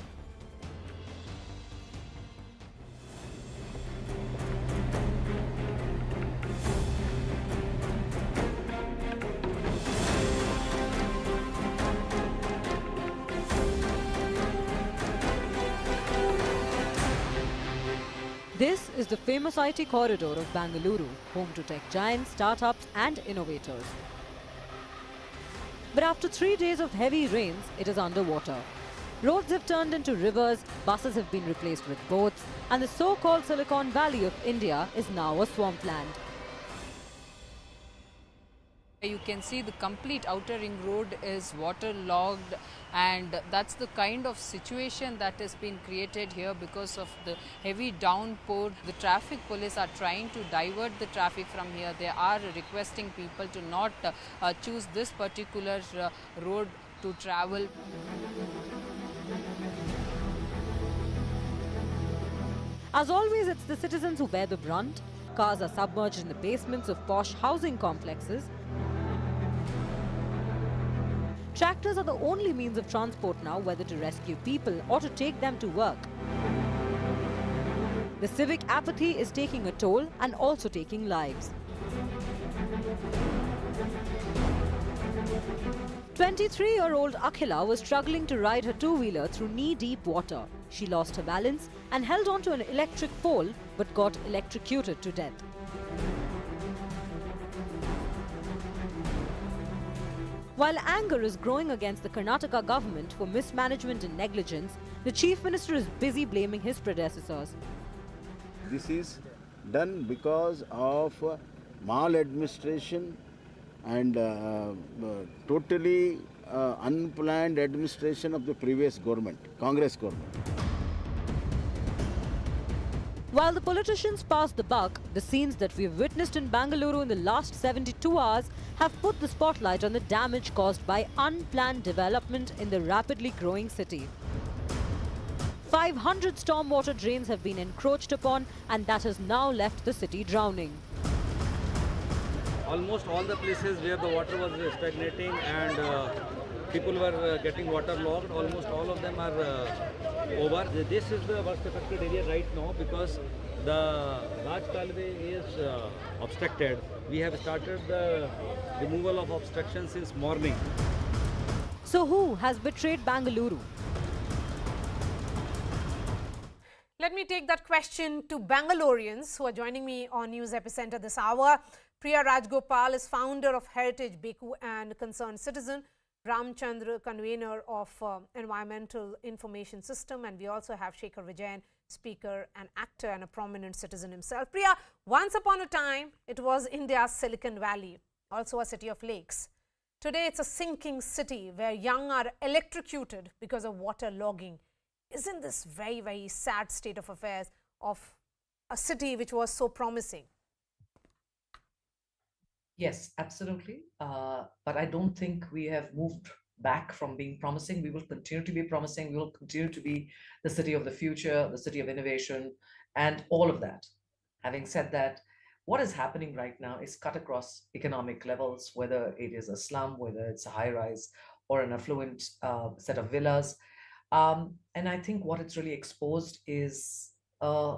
This is the famous IT corridor of Bengaluru, home to tech giants, startups and innovators. But after 3 days of heavy rains, it is underwater. Roads have turned into rivers, buses have been replaced with boats, and the so-called Silicon Valley of India is now a swampland. You can see the complete outer ring road is waterlogged, and that's the kind of situation that has been created here because of the heavy downpour. The traffic police are trying to divert the traffic from here. They are requesting people to not choose this particular road to travel. As always, it's the citizens who bear the brunt. Cars are submerged in the basements of posh housing complexes. Tractors are the only means of transport now, whether to rescue people or to take them to work. The civic apathy is taking a toll and also taking lives. 23-year-old Akhila was struggling to ride her two-wheeler through knee-deep water. She lost her balance and held onto an electric pole but got electrocuted to death. While anger is growing against the Karnataka government for mismanagement and negligence, the Chief Minister is busy blaming his predecessors. This is done because of maladministration and totally unplanned administration of the previous government, Congress government. While the politicians pass the buck, the scenes that we've witnessed in Bengaluru in the last 72 hours have put the spotlight on the damage caused by unplanned development in the rapidly growing city. 500 stormwater drains have been encroached upon, and that has now left the city drowning. Almost all the places where the water was stagnating and people were getting waterlogged, almost all of them are over. This is the worst affected area right now because the Raj Kalve is obstructed. We have started the removal of obstruction since morning. So who has betrayed Bengaluru? Let me take that question to Bengalurians who are joining me on News Epicenter this hour. Priya Rajgopal is founder of Heritage Beku and concerned citizen. Ramchandra, convener of Environmental Information System, and we also have Shekhar Vijayan, speaker and actor and a prominent citizen himself. Priya, once upon a time, it was India's Silicon Valley, also a city of lakes. Today, it's a sinking city where young are electrocuted because of water logging. Isn't this very, very sad state of affairs of a city which was so promising? Yes, absolutely. But I don't think we have moved back from being promising. We will continue to be promising. We will continue to be the city of the future, the city of innovation, and all of that. Having said that, what is happening right now is cut across economic levels, whether it is a slum, whether it's a high rise or an affluent set of villas. And I think what it's really exposed is a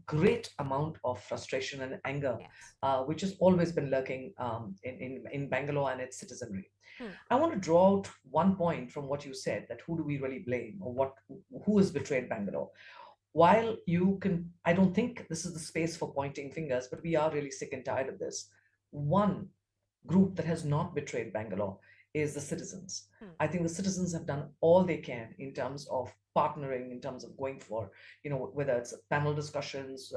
great amount of frustration and anger, which has always been lurking in Bangalore and its citizenry. I want to draw out one point from what you said, that who do we really blame, or who has betrayed Bangalore? While you can, I don't think this is the space for pointing fingers, but we are really sick and tired of this. One group that has not betrayed Bangalore is the citizens. I think the citizens have done all they can in terms of partnering, in terms of going for, whether it's panel discussions,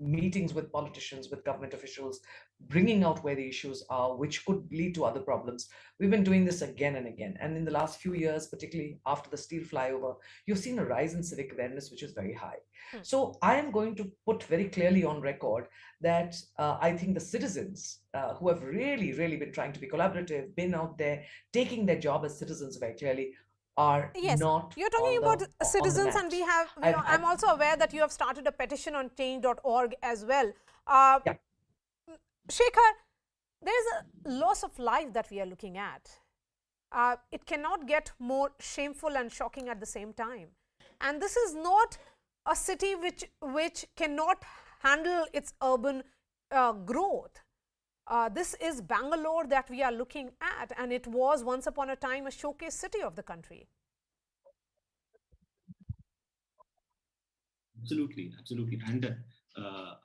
meetings with politicians, with government officials, bringing out where the issues are, which could lead to other problems. We've been doing this again and again. And in the last few years, particularly after the steel flyover, you've seen a rise in civic awareness, which is very high. So I am going to put very clearly on record that I think the citizens who have really, really been trying to be collaborative, been out there, taking their job as citizens very clearly, are not. You're talking about citizens, and I'm also aware that you have started a petition on change.org as well. Shekhar, there's a loss of life that we are looking at. It cannot get more shameful and shocking at the same time. And this is not a city which cannot handle its urban growth. This is Bangalore that we are looking at, and it was once upon a time a showcase city of the country. Absolutely, absolutely. And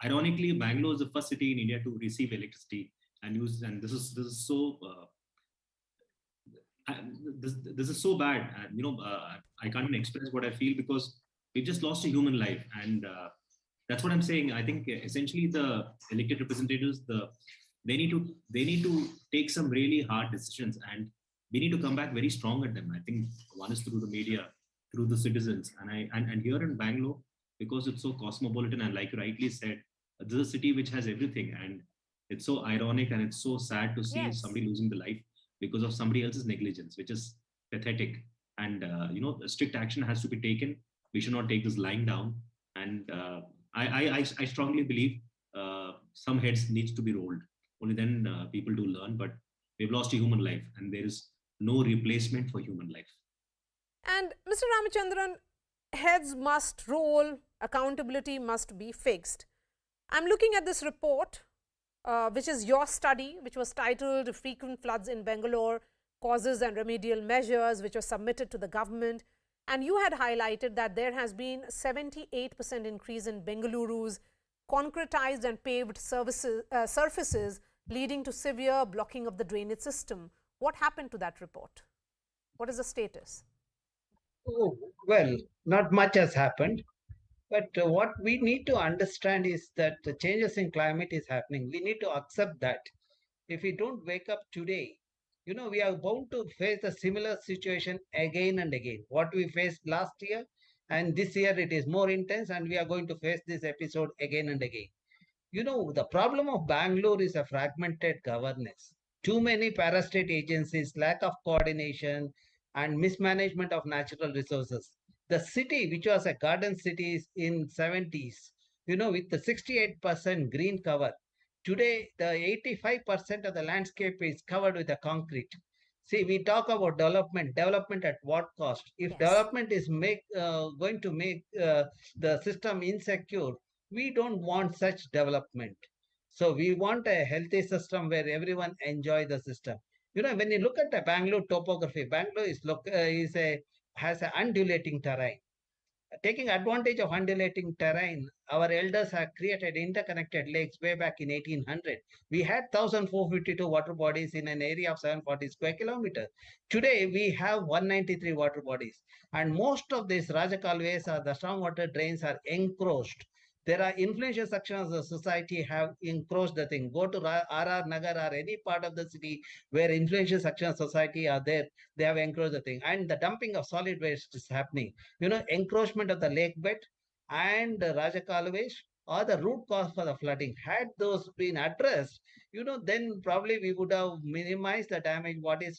ironically, Bangalore is the first city in India to receive electricity and use. And this is so. This is so bad. I can't even express what I feel, because we've just lost a human life, and that's what I'm saying. I think essentially the elected representatives, they need to take some really hard decisions, and we need to come back very strong at them. I think one is through the media, through the citizens, and here in Bangalore, because it's so cosmopolitan, and like you rightly said, this is a city which has everything, and it's so ironic and it's so sad to see somebody losing the life because of somebody else's negligence, which is pathetic. And strict action has to be taken. We should not take this lying down. And I strongly believe some heads needs to be rolled. Only then people do learn. But we've lost a human life, and there is no replacement for human life. And Mr. Ramachandran, heads must roll, accountability must be fixed. I'm looking at this report, which is your study, which was titled Frequent Floods in Bangalore, Causes and Remedial Measures, which was submitted to the government. And you had highlighted that there has been 78% increase in Bengaluru's concretized and paved surfaces, leading to severe blocking of the drainage system. What happened to that report? What is the status? Oh, well, not much has happened. But what we need to understand is that the changes in climate is happening. We need to accept that. If we don't wake up today, we are bound to face a similar situation again and again. What we faced last year, and this year it is more intense, and we are going to face this episode again and again. The problem of Bangalore is a fragmented governance. Too many parastate agencies, lack of coordination, and mismanagement of natural resources. The city, which was a garden city in 70s, with the 68% green cover, today the 85% of the landscape is covered with the concrete. See, we talk about development at what cost? If development is going to make the system insecure, we don't want such development. So we want a healthy system where everyone enjoy the system. When you look at the Bangalore topography, Bangalore has an undulating terrain. Taking advantage of undulating terrain, our elders have created interconnected lakes way back in 1800. We had 1,452 water bodies in an area of 740 square kilometers. Today, we have 193 water bodies. And most of these Rajakalways or the stormwater drains are encroached. There are influential sections of the society have encroached the thing. Go to RR Nagar or any part of the city where influential sections of society are there, they have encroached the thing. And the dumping of solid waste is happening. Encroachment of the lake bed and Rajakalways are the root cause for the flooding. Had those been addressed, then probably we would have minimized the damage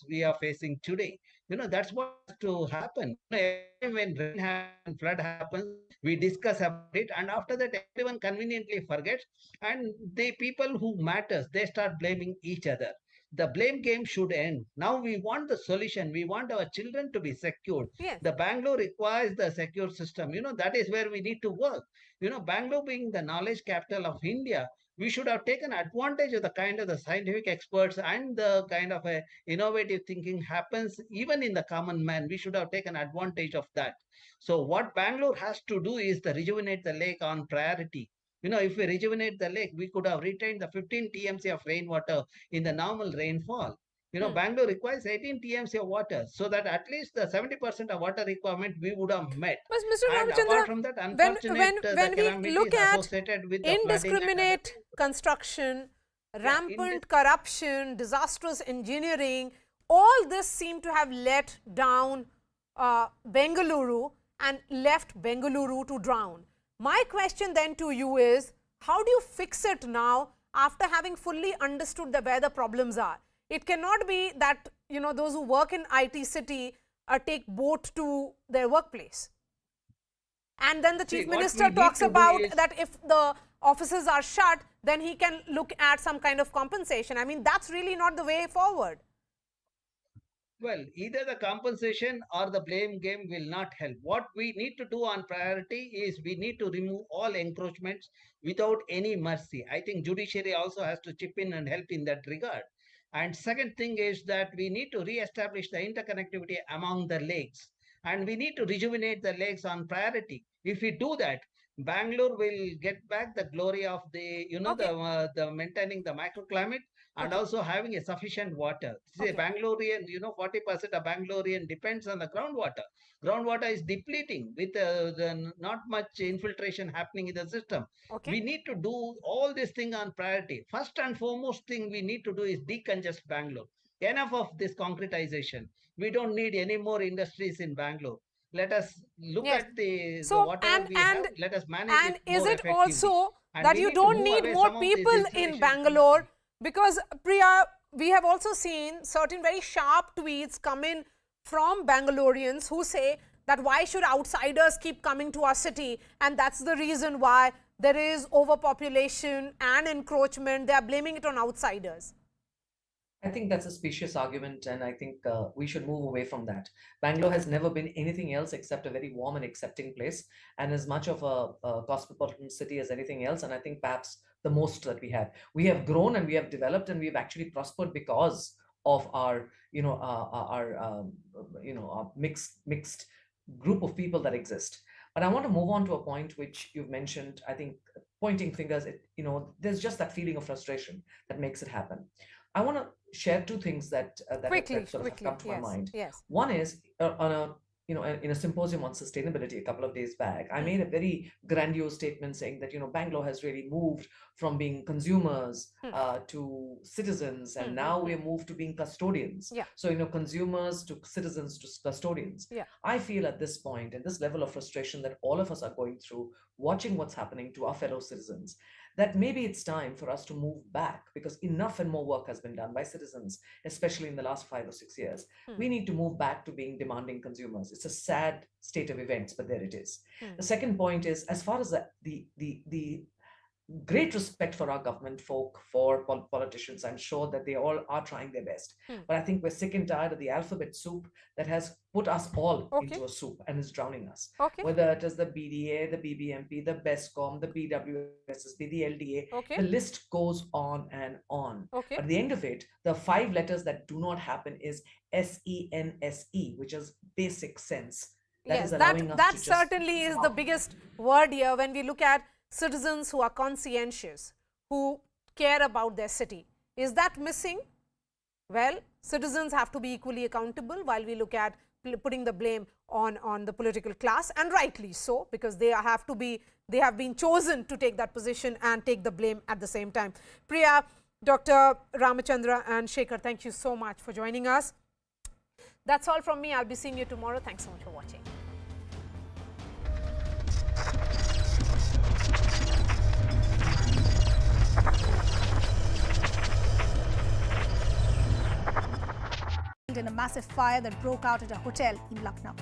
we are facing today. That's what has to happen. Every time when rain happens, flood happens, we discuss about it, and after that, everyone conveniently forgets, and the people who matters, they start blaming each other. The blame game should end. Now we want the solution. We want our children to be secured. Yes. The Bangalore requires the secure system. That is where we need to work. Bangalore being the knowledge capital of India, we should have taken advantage of the kind of the scientific experts and the kind of a innovative thinking happens even in the common man. We should have taken advantage of that. So what Bangalore has to do is to rejuvenate the lake on priority. If we rejuvenate the lake, we could have retained the 15 TMC of rainwater in the normal rainfall. Bangalore requires 18 TMC of water, so that at least the 70% of water requirement we would have met. But Mr. And Ramachandra, apart from that, when we look at associated with the indiscriminate construction, rampant corruption, disastrous engineering, all this seem to have let down Bengaluru and left Bengaluru to drown. My question then to you is, how do you fix it now after having fully understood where the problems are? It cannot be that, those who work in IT city take boat to their workplace. And then the Chief Minister talks about that if the offices are shut, then he can look at some kind of compensation. I mean, that's really not the way forward. Well, either the compensation or the blame game will not help. What we need to do on priority is we need to remove all encroachments without any mercy. I think judiciary also has to chip in and help in that regard. And second thing is that we need to re-establish the interconnectivity among the lakes. And we need to rejuvenate the lakes on priority. If we do that, Bangalore will get back the glory of the, the maintaining the microclimate and also having a sufficient water. See, Bangalorean, 40% of Bangalorean depends on the groundwater. Groundwater is depleting with not much infiltration happening in the system. We need to do all this thing on priority. First and foremost thing we need to do is decongest Bangalore. Enough of this concretization. We don't need any more industries in Bangalore. Let us look at the whatever we have. Let us manage and it more is it effectively. also And that we you need to don't move need away more some of these people in installations. Bangalore? Because, Priya, we have also seen certain very sharp tweets come in from Bangaloreans who say that why should outsiders keep coming to our city, and that's the reason why there is overpopulation and encroachment. They are blaming it on outsiders. I think that's a specious argument, and I think we should move away from that. Bangalore has never been anything else except a very warm and accepting place, and as much of a cosmopolitan city as anything else, and I think perhaps the most that we have. We have grown and we have developed and we have actually prospered because of our, our mixed group of people that exist. But I want to move on to a point which you've mentioned. I think pointing fingers, there's just that feeling of frustration that makes it happen. I want to share two things that sort of come to my mind. Yes. One is on a in a symposium on sustainability a couple of days back, I made a very grandiose statement saying that Bangalore has really moved from being consumers to citizens, and now we're moved to being custodians. Yeah. So consumers to citizens to custodians. Yeah. I feel at this point, and this level of frustration that all of us are going through, watching what's happening to our fellow citizens, that maybe it's time for us to move back, because enough and more work has been done by citizens, especially in the last 5 or 6 years. We need to move back to being demanding consumers. It's a sad state of events, but there it is. The second point is, as far as the great respect for our government folk, for politicians, I'm sure that they all are trying their best. But I think we're sick and tired of the alphabet soup that has put us all into a soup and is drowning us. Whether it is the BDA, the BBMP, the BESCOM, the BWSSB, the LDA, the list goes on and on. But at the end of it, the 5 letters that do not happen is SENSE, which is basic sense. That certainly is the biggest word here when we look at citizens who are conscientious, who care about their city. Is that missing? Well, citizens have to be equally accountable while we look at putting the blame on the political class, and rightly so, because they have been chosen to take that position and take the blame at the same time. Priya, Dr. Ramachandra and Shekhar, thank you so much for joining us. That's all from me. I'll be seeing you tomorrow. Thanks so much for watching. in a massive fire that broke out at a hotel in Lucknow.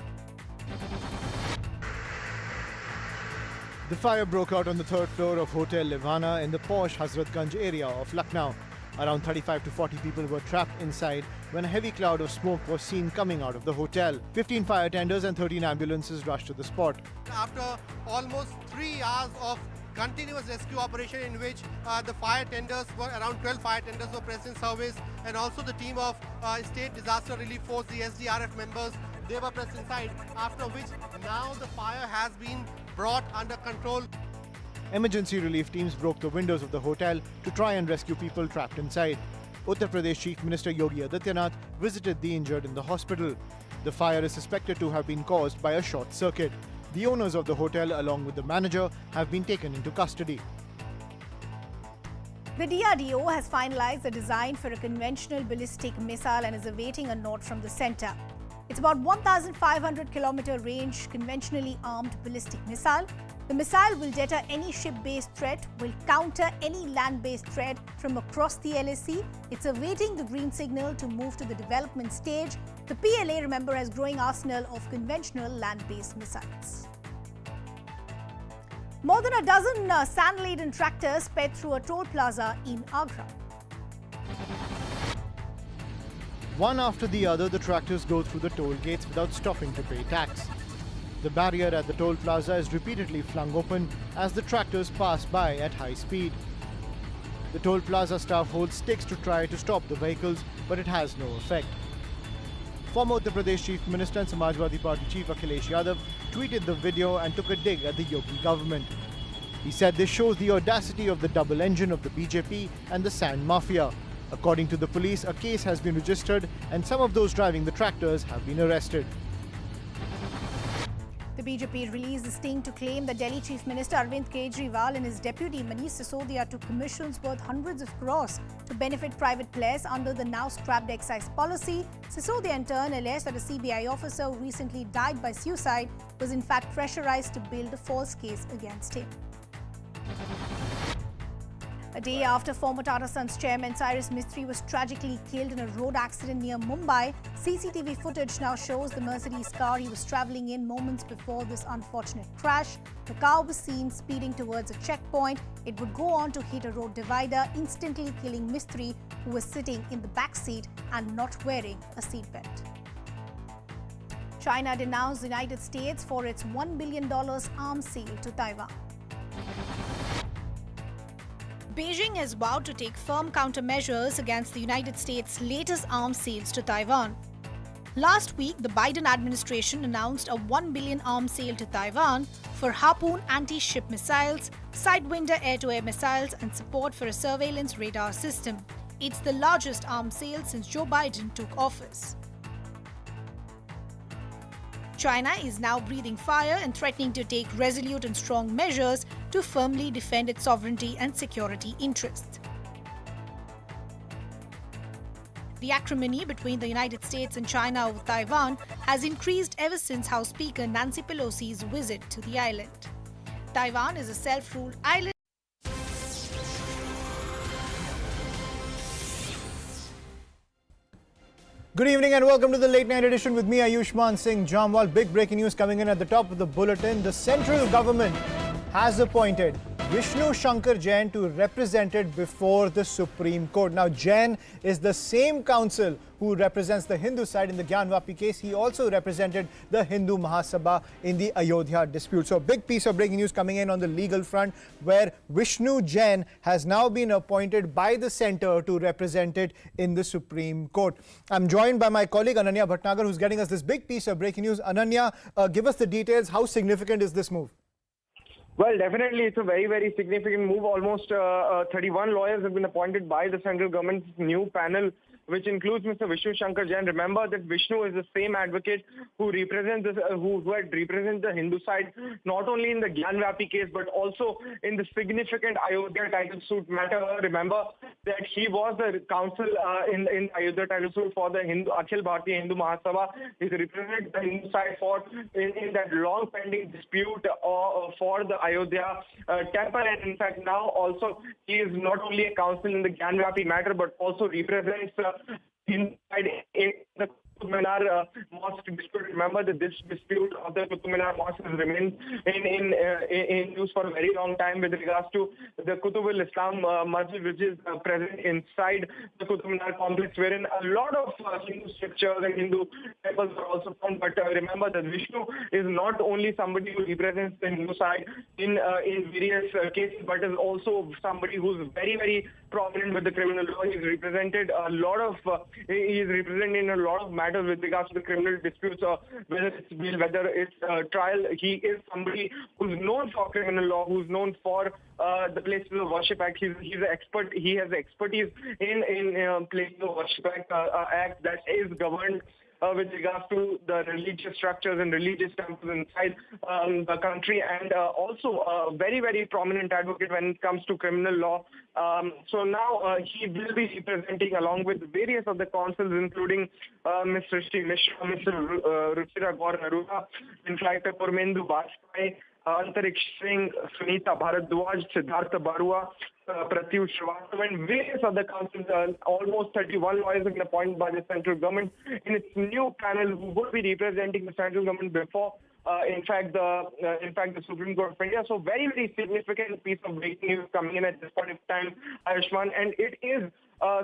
The fire broke out on the third floor of Hotel Livana in the posh Hazratganj area of Lucknow. Around 35 to 40 people were trapped inside when a heavy cloud of smoke was seen coming out of the hotel. 15 fire tenders and 13 ambulances rushed to the spot. After almost 3 hours of continuous rescue operation in which the fire tenders were around 12 fire tenders were present in service, and also the team of State Disaster Relief Force, the SDRF members, they were present inside, after which now the fire has been brought under control. Emergency relief teams broke the windows of the hotel to try and rescue people trapped inside. Uttar Pradesh Chief Minister Yogi Adityanath visited the injured in the hospital. The fire is suspected to have been caused by a short circuit. The owners of the hotel, along with the manager, have been taken into custody. The DRDO has finalized the design for a conventional ballistic missile and is awaiting a nod from the centre. It's about 1,500 km range conventionally armed ballistic missile. The missile will deter any ship-based threat, will counter any land-based threat from across the LAC. It's awaiting the green signal to move to the development stage. The PLA, remember, has growing arsenal of conventional land-based missiles. More than a dozen sand-laden tractors sped through a toll plaza in Agra. One after the other, the tractors go through the toll gates without stopping to pay tax. The barrier at the toll plaza is repeatedly flung open as the tractors pass by at high speed. The toll plaza staff holds sticks to try to stop the vehicles, but it has no effect. Former Uttar Pradesh Chief Minister and Samajwadi Party Chief Akhilesh Yadav tweeted the video and took a dig at the Yogi government. He said this shows the audacity of the double engine of the BJP and the sand mafia. According to the police, a case has been registered and some of those driving the tractors have been arrested. The BJP released a sting to claim that Delhi Chief Minister Arvind Kejriwal and his deputy Manish Sisodia took commissions worth hundreds of crores to benefit private players under the now scrapped excise policy. Sisodia in turn alleged that a CBI officer who recently died by suicide was in fact pressurized to build a false case against him. A day after former Tata Sons chairman Cyrus Mistry was tragically killed in a road accident near Mumbai, CCTV footage now shows the Mercedes car he was travelling in moments before this unfortunate crash. The car was seen speeding towards a checkpoint. It would go on to hit a road divider, instantly killing Mistry, who was sitting in the back seat and not wearing a seatbelt. China denounced the United States for its $1 billion arms sale to Taiwan. Beijing has vowed to take firm countermeasures against the United States' latest arms sales to Taiwan. Last week, the Biden administration announced a $1 billion arms sale to Taiwan for Harpoon anti-ship missiles, Sidewinder air-to-air missiles, and support for a surveillance radar system. It's the largest arms sale since Joe Biden took office. China is now breathing fire and threatening to take resolute and strong measures to firmly defend its sovereignty and security interests. The acrimony between the United States and China over Taiwan has increased ever since House Speaker Nancy Pelosi's visit to the island. Taiwan is a self-ruled island. Good evening and welcome to the late night edition with me, Ayushman Singh Jamwal. Big breaking news coming in at the top of the bulletin. The central government has appointed Vishnu Shankar Jain to represent it before the Supreme Court. Now, Jain is the same counsel who represents the Hindu side in the Gyanvapi case. He also represented the Hindu Mahasabha in the Ayodhya dispute. So, a big piece of breaking news coming in on the legal front, where Vishnu Jain has now been appointed by the centre to represent it in the Supreme Court. I'm joined by my colleague Ananya Bhatnagar, who's getting us this big piece of breaking news. Ananya, give us the details. How significant is this move? Well, definitely, it's a very, very significant move. Almost 31 lawyers have been appointed by the central government's new panel, which includes Mr. Vishnu Shankar Jain. Remember that Vishnu is the same advocate who represents who had represented the Hindu side, not only in the Gyanvapi case, but also in the significant Ayodhya title suit matter. Remember that he was the counsel in Ayodhya title suit for the Akhil Bharatiya Hindu Mahasabha. He represented the Hindu side in that long pending dispute for the Ayodhya temple. And in fact, now also he is not only a counsel in the Gyanvapi matter, but also represents inside in the Qutub Minar mosque dispute. Remember that this dispute of the Qutub Minar mosque has remained in use for a very long time with regards to the Qutub al-Islam masjid, which is present inside the Qutub Minar complex, wherein a lot of Hindu scriptures and Hindu temples are also found. But remember that Vishnu is not only somebody who represents the Hindu side in various cases, but is also somebody who's very, very prominent with the criminal law. He's represented a lot of, he is represented in a lot of matters with regards to the criminal disputes, whether it's bail, whether it's trial. He is somebody who's known for criminal law, who's known for the Places of Worship Act. He's an expert. He has expertise in Places of Worship Act that is governed with regards to the religious structures and religious temples inside the country, and also a very, very prominent advocate when it comes to criminal law. So now he will be representing, along with various other consuls, including Ms. Srishti Mishra, Mr. Ruchira Gaur Narula, in fact, Purmendu Bajpai, Antariksh Singh, Sunita Bharadwaj, Siddhartha Barua, Pratyush Srivastava, and various other councils. Almost 31 lawyers have been appointed by the central government in its new panel, who would be representing the central government before, in fact, the Supreme Court of India. So very, very significant piece of breaking news coming in at this point of time, Ayushman, and it is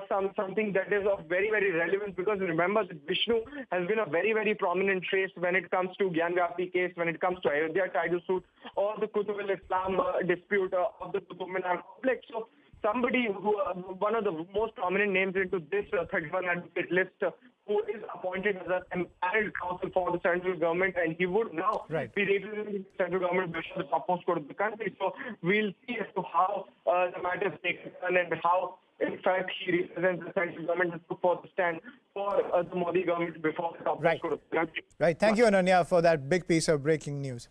something that is of very, very relevance, because remember that Vishnu has been a very, very prominent face when it comes to Gyan Vyapi case, when it comes to Ayodhya title suit, or the Qutub al-Islam dispute of the Qutub Minar complex. So somebody who, one of the most prominent names into this 31 advocate list, who is appointed as an empaneled counsel for the central government, and he would now be representing the central government before the topmost court of the country. So we'll see as to how the matter is taken and how, in fact, he represents the central government and took for the stand for the Modi government before the topmost court of the country. Right. Thank you, Ananya, for that big piece of breaking news.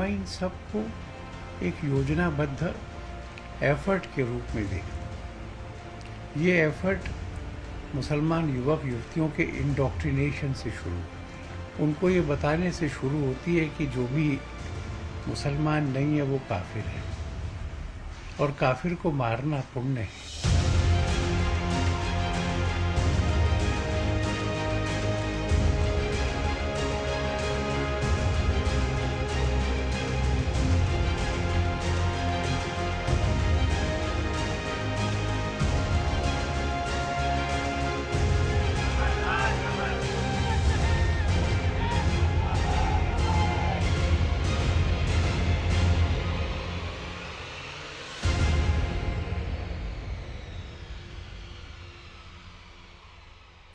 इन सबको एक योजनाबद्ध effort के रूप में देखा। ये effort मुसलमान युवक युवतियों के इंडोक्ट्रिनेशन से शुरू, उनको ये बताने से शुरू होती है कि जो भी मुसलमान नहीं है वो काफिर है, और काफिर को मारना पुण्य है।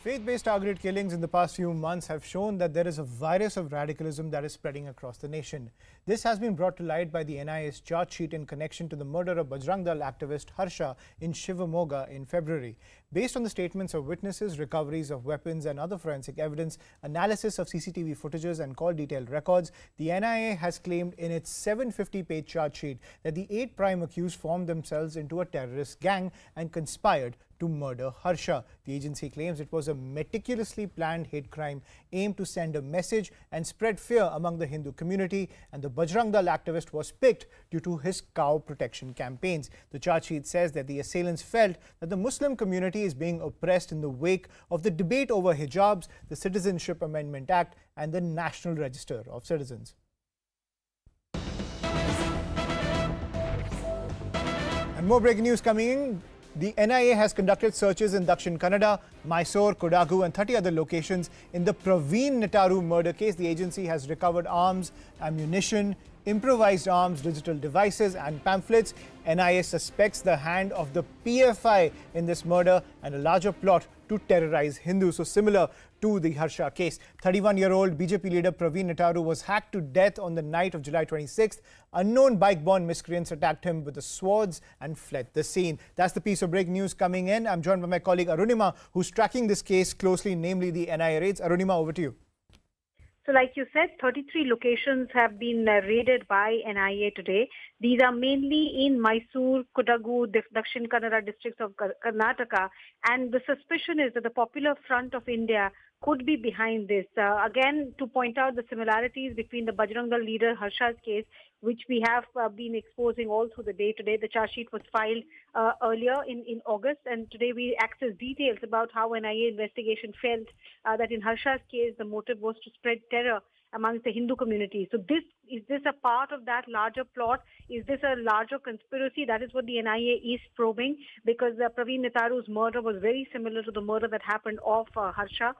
Faith-based targeted killings in the past few months have shown that there is a virus of radicalism that is spreading across the nation. This has been brought to light by the NIA's charge sheet in connection to the murder of Bajrang Dal activist Harsha in Shivamogga in February. Based on the statements of witnesses, recoveries of weapons and other forensic evidence, analysis of CCTV footages and call detailed records, the NIA has claimed in its 750-page charge sheet that the 8 prime accused formed themselves into a terrorist gang and conspired to murder Harsha. The agency claims it was a meticulously planned hate crime aimed to send a message and spread fear among the Hindu community, and the Bajrang Dal activist was picked due to his cow protection campaigns. The charge sheet says that the assailants felt that the Muslim community is being oppressed in the wake of the debate over hijabs, the Citizenship Amendment Act and the National Register of Citizens. And more breaking news coming in. The NIA has conducted searches in Dakshin Kannada, Mysore, Kodagu and 30 other locations. In the Praveen Nitaru murder case, the agency has recovered arms, ammunition, improvised arms, digital devices and pamphlets. NIA suspects the hand of the PFI in this murder and a larger plot to terrorize Hindus. So similar to the Harsha case. 31-year-old BJP leader Praveen Nitaru was hacked to death on the night of July 26th. Unknown bike-borne miscreants attacked him with the swords and fled the scene. That's the piece of breaking news coming in. I'm joined by my colleague Arunima, who's tracking this case closely, namely the NIA raids. Arunima, over to you. So like you said, 33 locations have been raided by NIA today. These are mainly in Mysore, Kodagu, Dakshin Kannada districts of Karnataka. And the suspicion is that the Popular Front of India could be behind this. Again, to point out the similarities between the Bajrang Dal leader Harsha's case, which we have been exposing all through the day today. The charge sheet was filed earlier in August, and today we access details about how NIA investigation felt that in Harsha's case, the motive was to spread terror amongst the Hindu community. So is this a part of that larger plot? Is this a larger conspiracy? That is what the NIA is probing, because Praveen Netaru's murder was very similar to the murder that happened of Harsha.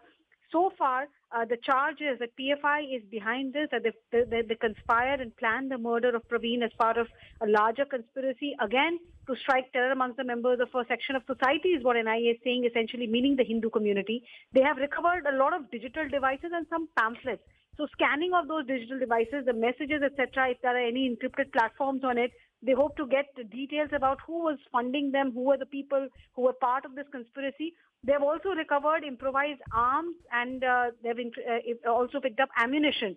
So far, the charge is that PFI is behind this, that they conspired and planned the murder of Praveen as part of a larger conspiracy, again, to strike terror amongst the members of a section of society is what NIA is saying, essentially meaning the Hindu community. They have recovered a lot of digital devices and some pamphlets. So scanning of those digital devices, the messages, etc., if there are any encrypted platforms on it, they hope to get the details about who was funding them, who were the people who were part of this conspiracy. They've also recovered improvised arms, and they've also picked up ammunition.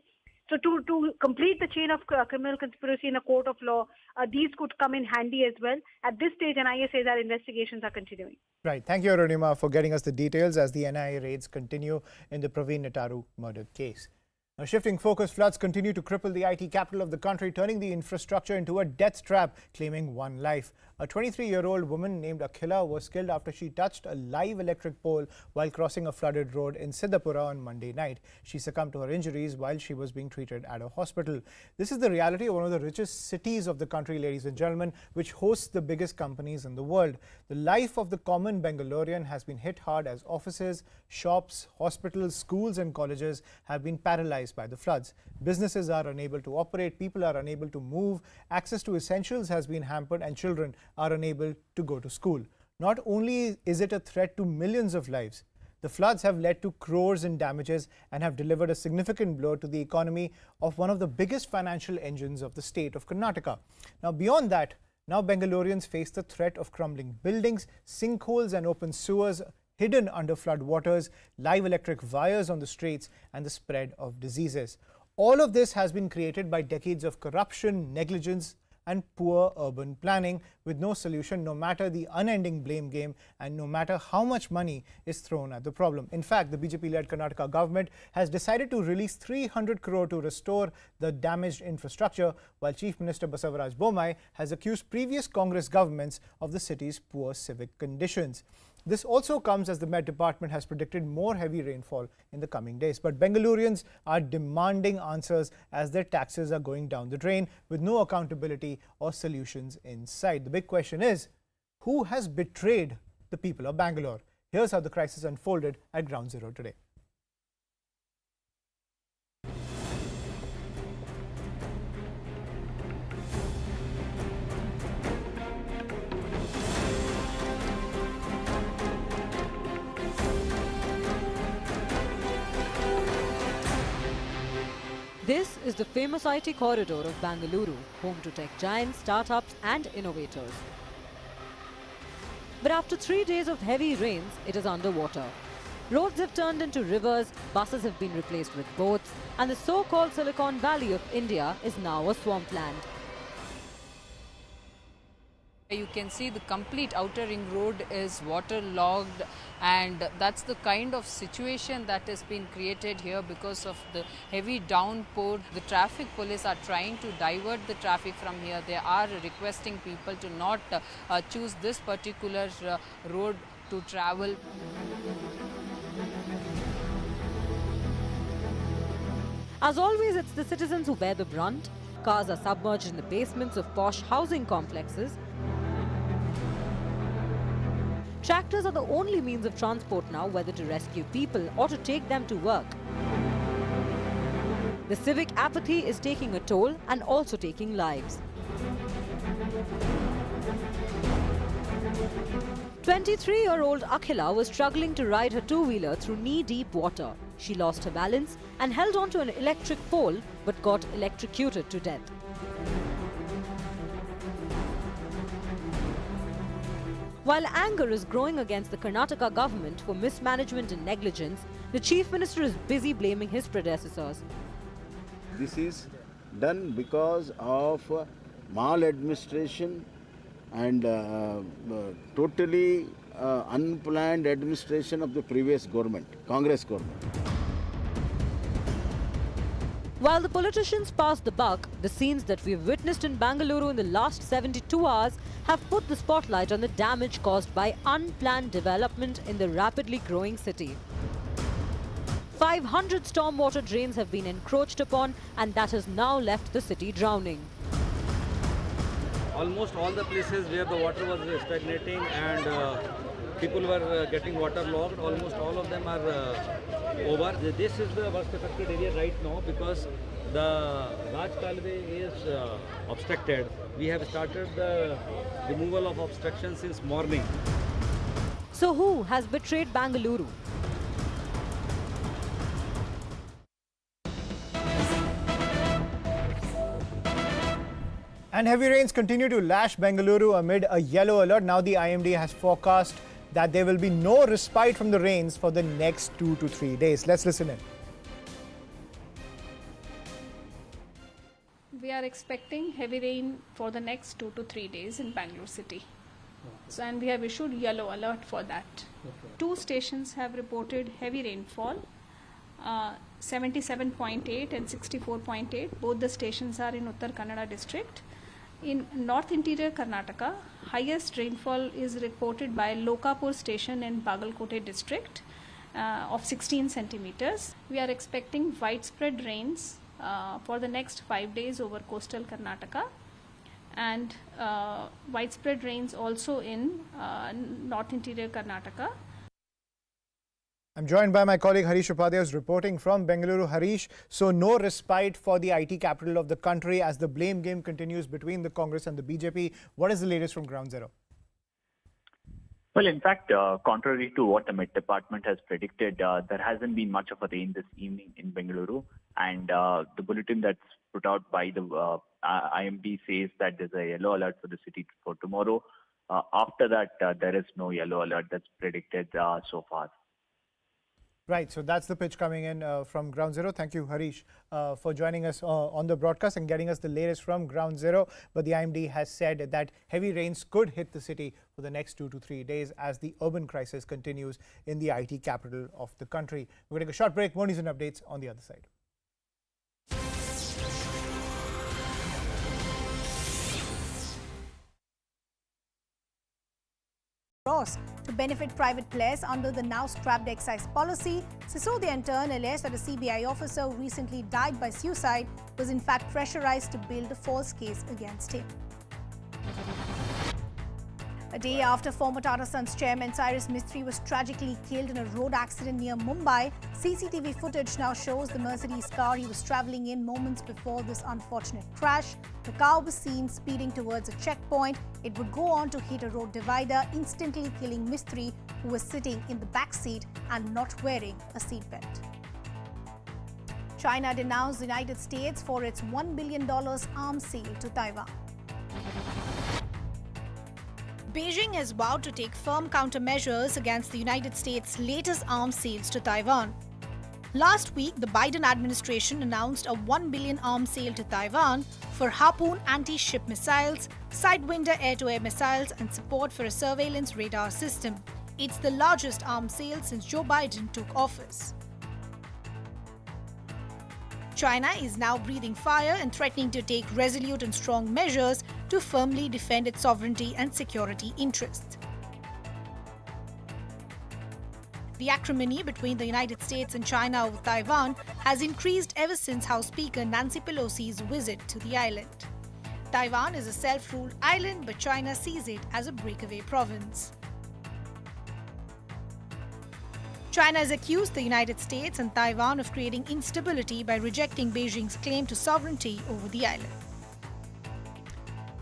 So to complete the chain of criminal conspiracy in a court of law, these could come in handy as well. At this stage, NIA says that investigations are continuing. Right. Thank you, Arunima, for getting us the details as the NIA raids continue in the Praveen Netaru murder case. Now, shifting focus, floods continue to cripple the IT capital of the country, turning the infrastructure into a death trap, claiming one life. A 23-year-old woman named Akhila was killed after she touched a live electric pole while crossing a flooded road in Siddhapura on Monday night. She succumbed to her injuries while she was being treated at a hospital. This is the reality of one of the richest cities of the country, ladies and gentlemen, which hosts the biggest companies in the world. The life of the common Bengalurian has been hit hard as offices, shops, hospitals, schools and colleges have been paralyzed by the floods. Businesses are unable to operate, people are unable to move, access to essentials has been hampered, and children are unable to go to school. Not only is it a threat to millions of lives, the floods have led to crores in damages and have delivered a significant blow to the economy of one of the biggest financial engines of the state of Karnataka. Now, beyond that, now Bengalurians face the threat of crumbling buildings, sinkholes and open sewers hidden under flood waters, live electric wires on the streets, and the spread of diseases. All of this has been created by decades of corruption, negligence, and poor urban planning, with no solution, no matter the unending blame game and no matter how much money is thrown at the problem. In fact, the BJP-led Karnataka government has decided to release 300 crore to restore the damaged infrastructure, while Chief Minister Basavaraj Bommai has accused previous Congress governments of the city's poor civic conditions. This also comes as the Met Department has predicted more heavy rainfall in the coming days. But Bengalurians are demanding answers as their taxes are going down the drain with no accountability or solutions in sight. The big question is, who has betrayed the people of Bangalore? Here's how the crisis unfolded at Ground Zero today. This is the famous IT corridor of Bengaluru, home to tech giants, startups and innovators. But after 3 days of heavy rains, it is underwater. Roads have turned into rivers, buses have been replaced with boats, and the so-called Silicon Valley of India is now a swampland. You can see the complete outer ring road is waterlogged, and that's the kind of situation that has been created here because of the heavy downpour. The traffic police are trying to divert the traffic from here. They are requesting people to not choose this particular road to travel. As always, it's the citizens who bear the brunt. Cars are submerged in the basements of posh housing complexes. Tractors are the only means of transport now, whether to rescue people or to take them to work. The civic apathy is taking a toll and also taking lives. 23-year-old Akhila was struggling to ride her two-wheeler through knee-deep water. She lost her balance and held onto an electric pole but got electrocuted to death. While anger is growing against the Karnataka government for mismanagement and negligence, the Chief Minister is busy blaming his predecessors. This is done because of maladministration and totally unplanned administration of the previous government, Congress government. While the politicians pass the buck, the scenes that we've witnessed in Bengaluru in the last 72 hours have put the spotlight on the damage caused by unplanned development in the rapidly growing city. 500 stormwater drains have been encroached upon, and that has now left the city drowning. Almost all the places where the water was stagnating and people were getting waterlogged, almost all of them are over. This is the worst affected area right now because the Raj Kalve is obstructed. We have started the removal of obstruction since morning. So who has betrayed Bengaluru? And heavy rains continue to lash Bengaluru amid a yellow alert. Now the IMD has forecast that there will be no respite from the rains for the next 2 to 3 days. Let's listen in. We are expecting heavy rain for the next 2 to 3 days in Bangalore city. So, and we have issued yellow alert for that. 2 stations have reported heavy rainfall, 77.8 and 64.8. Both the stations are in Uttar Kannada district. In North Interior Karnataka, highest rainfall is reported by Lokapur station in Bagalkote district of 16 centimeters. We are expecting widespread rains for the next 5 days over coastal Karnataka, and widespread rains also in North Interior Karnataka. I'm joined by my colleague Harish Upadhyay, who's reporting from Bengaluru. Harish, so no respite for the IT capital of the country as the blame game continues between the Congress and the BJP. What is the latest from Ground Zero? Well, in fact, contrary to what the Met Department has predicted, there hasn't been much of a rain this evening in Bengaluru. And the bulletin that's put out by the IMD says that there's a yellow alert for the city for tomorrow. After that, there is no yellow alert that's predicted so far. Right, so that's the pitch coming in from Ground Zero. Thank you, Harish, for joining us on the broadcast and getting us the latest from Ground Zero. But the IMD has said that heavy rains could hit the city for the next 2 to 3 days as the urban crisis continues in the IT capital of the country. We're going to take a short break. More news and updates on the other side. To benefit private players under the now scrapped excise policy. Sisodia in turn alleged that a CBI officer who recently died by suicide was in fact pressurized to build a false case against him. A day after former Tata Sons chairman Cyrus Mistry was tragically killed in a road accident near Mumbai, CCTV footage now shows the Mercedes car he was travelling in moments before this unfortunate crash. The car was seen speeding towards a checkpoint. It would go on to hit a road divider, instantly killing Mistry, who was sitting in the back seat and not wearing a seatbelt. China denounced the United States for its $1 billion arms sale to Taiwan. Beijing has vowed to take firm countermeasures against the United States' latest arms sales to Taiwan. Last week, the Biden administration announced a $1 billion arms sale to Taiwan for Harpoon anti-ship missiles, Sidewinder air-to-air missiles, and support for a surveillance radar system. It's the largest arms sale since Joe Biden took office. China is now breathing fire and threatening to take resolute and strong measures to firmly defend its sovereignty and security interests. The acrimony between the United States and China over Taiwan has increased ever since House Speaker Nancy Pelosi's visit to the island. Taiwan is a self-ruled island, but China sees it as a breakaway province. China has accused the United States and Taiwan of creating instability by rejecting Beijing's claim to sovereignty over the island.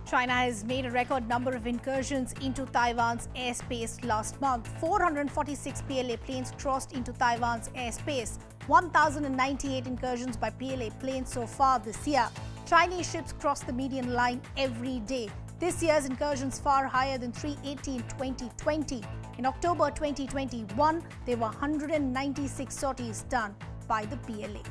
China has made a record number of incursions into Taiwan's airspace last month. 446 PLA planes crossed into Taiwan's airspace. 1,098 incursions by PLA planes so far this year. Chinese ships cross the median line every day. This year's incursions far higher than 380 in 2020. In October 2021, there were 196 sorties done by the PLA.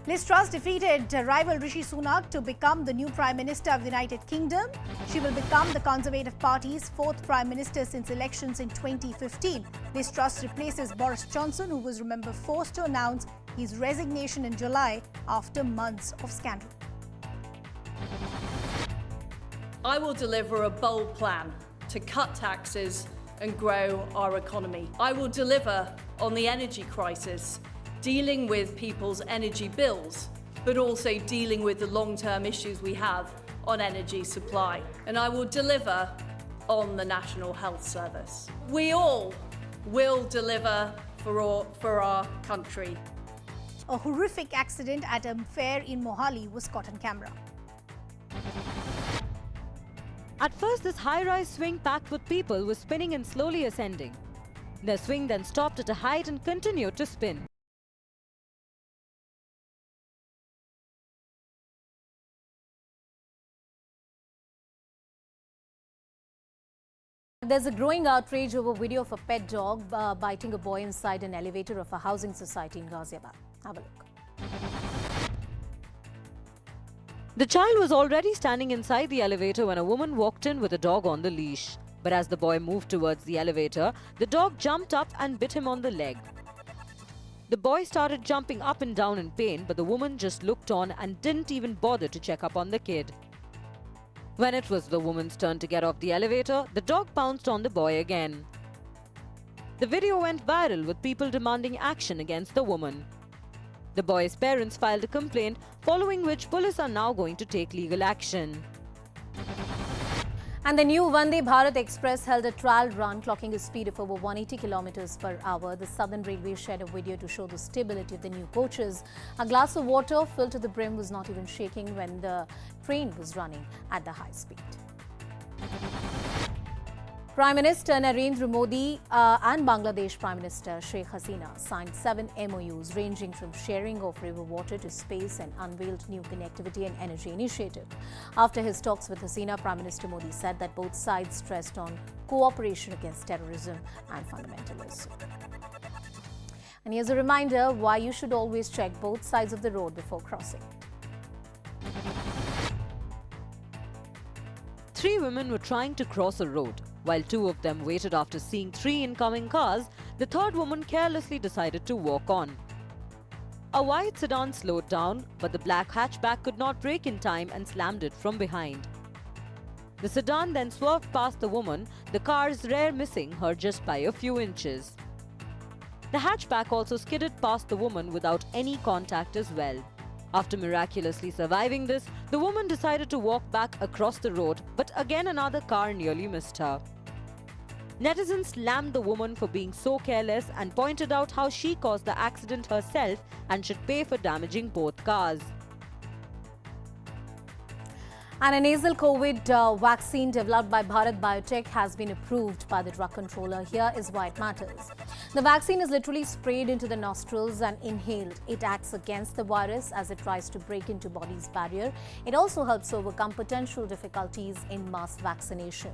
Liz Truss defeated rival Rishi Sunak to become the new Prime Minister of the United Kingdom. She will become the Conservative Party's fourth Prime Minister since elections in 2015. Liz Truss replaces Boris Johnson, who was, remember, forced to announce his resignation in July after months of scandal. I will deliver a bold plan to cut taxes and grow our economy. I will deliver on the energy crisis, dealing with people's energy bills, but also dealing with the long-term issues we have on energy supply. And I will deliver on the National Health Service. We all will deliver for our country. A horrific accident at a fair in Mohali was caught on camera. At first, this high-rise swing packed with people was spinning and slowly ascending. The swing then stopped at a height and continued to spin. There's a growing outrage over video of a pet dog biting a boy inside an elevator of a housing society in Ghaziabad. Have a look. The child was already standing inside the elevator when a woman walked in with a dog on the leash. But as the boy moved towards the elevator, the dog jumped up and bit him on the leg. The boy started jumping up and down in pain, but the woman just looked on and didn't even bother to check up on the kid. When it was the woman's turn to get off the elevator, the dog pounced on the boy again. The video went viral with people demanding action against the woman. The boy's parents filed a complaint, following which police are now going to take legal action. And the new Vande Bharat Express held a trial run, clocking a speed of over 180 kilometers per hour. The Southern Railway shared a video to show the stability of the new coaches. A glass of water filled to the brim was not even shaking when the train was running at the high speed. Prime Minister Narendra Modi and Bangladesh Prime Minister Sheikh Hasina signed 7 MOUs ranging from sharing of river water to space and unveiled new connectivity and energy initiative. After his talks with Hasina, Prime Minister Modi said that both sides stressed on cooperation against terrorism and fundamentalism. And here's a reminder why you should always check both sides of the road before crossing. 3 women were trying to cross a road. While 2 of them waited after seeing 3 incoming cars, the third woman carelessly decided to walk on. A white sedan slowed down, but the black hatchback could not brake in time and slammed it from behind. The sedan then swerved past the woman, the car's rear missing her just by a few inches. The hatchback also skidded past the woman without any contact as well. After miraculously surviving this, the woman decided to walk back across the road, but again another car nearly missed her. Netizens slammed the woman for being so careless and pointed out how she caused the accident herself and should pay for damaging both cars. And a nasal COVID vaccine developed by Bharat Biotech has been approved by the drug controller. Here is why it matters. The vaccine is literally sprayed into the nostrils and inhaled. It acts against the virus as it tries to break into body's barrier. It also helps overcome potential difficulties in mass vaccination.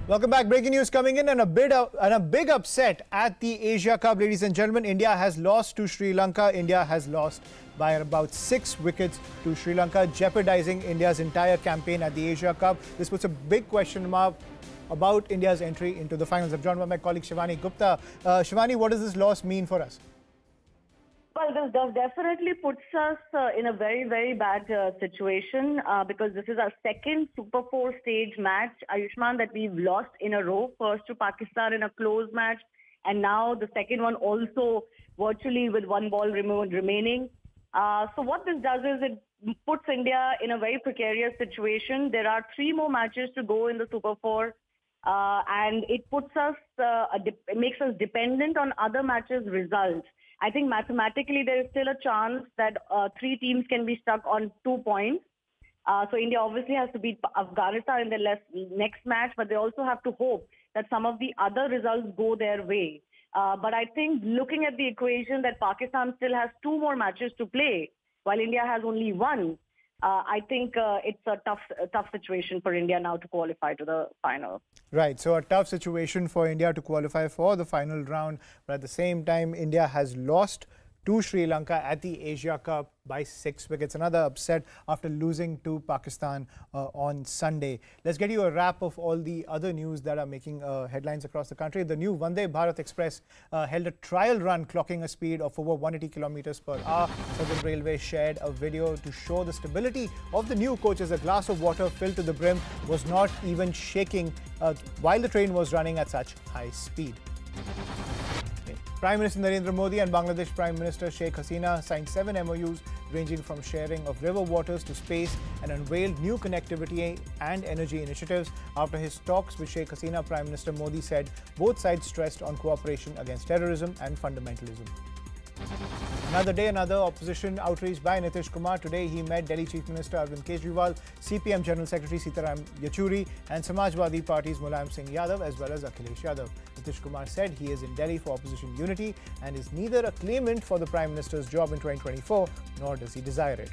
Welcome back. Breaking news coming in and a big upset at the Asia Cup, ladies and gentlemen. India has lost to Sri Lanka. India has lost by about 6 wickets to Sri Lanka, jeopardizing India's entire campaign at the Asia Cup. This puts a big question mark about India's entry into the finals. I'm joined by my colleague Shivani Gupta. Shivani, what does this loss mean for us? Well, this definitely puts us in a very, very bad situation because this is our second Super 4 stage match, Ayushman, that we've lost in a row. First to Pakistan in a close match, and now the second one also virtually with 1 ball remaining. So what this does is it puts India in a very precarious situation. There are 3 more matches to go in the Super 4, and it puts us, it makes us dependent on other matches' results. I think mathematically there is still a chance that 3 teams can be stuck on 2 points. So India obviously has to beat Afghanistan in the next match, but they also have to hope that some of the other results go their way. But I think looking at the equation that Pakistan still has 2 more matches to play, while India has only 1. I think it's a tough situation for India now to qualify to the final. Right, so a tough situation for India to qualify for the final round, but at the same time, India has lost to Sri Lanka at the Asia Cup by 6 wickets. Another upset after losing to Pakistan on Sunday. Let's get you a wrap of all the other news that are making headlines across the country. The new Vande Bharat Express held a trial run clocking a speed of over 180 kilometers per hour. Southern Railway shared a video to show the stability of the new coaches. A glass of water filled to the brim was not even shaking while the train was running at such high speed. Prime Minister Narendra Modi and Bangladesh Prime Minister Sheikh Hasina signed 7 MOUs ranging from sharing of river waters to space and unveiled new connectivity and energy initiatives. After his talks with Sheikh Hasina, Prime Minister Modi said both sides stressed on cooperation against terrorism and fundamentalism. Another day, another opposition outreach by Nitish Kumar. Today, he met Delhi Chief Minister Arvind Kejriwal, CPM General Secretary Sitaram Yechuri and Samajwadi Party's Mulayam Singh Yadav as well as Akhilesh Yadav. Nitish Kumar said he is in Delhi for opposition unity and is neither a claimant for the Prime Minister's job in 2024 nor does he desire it.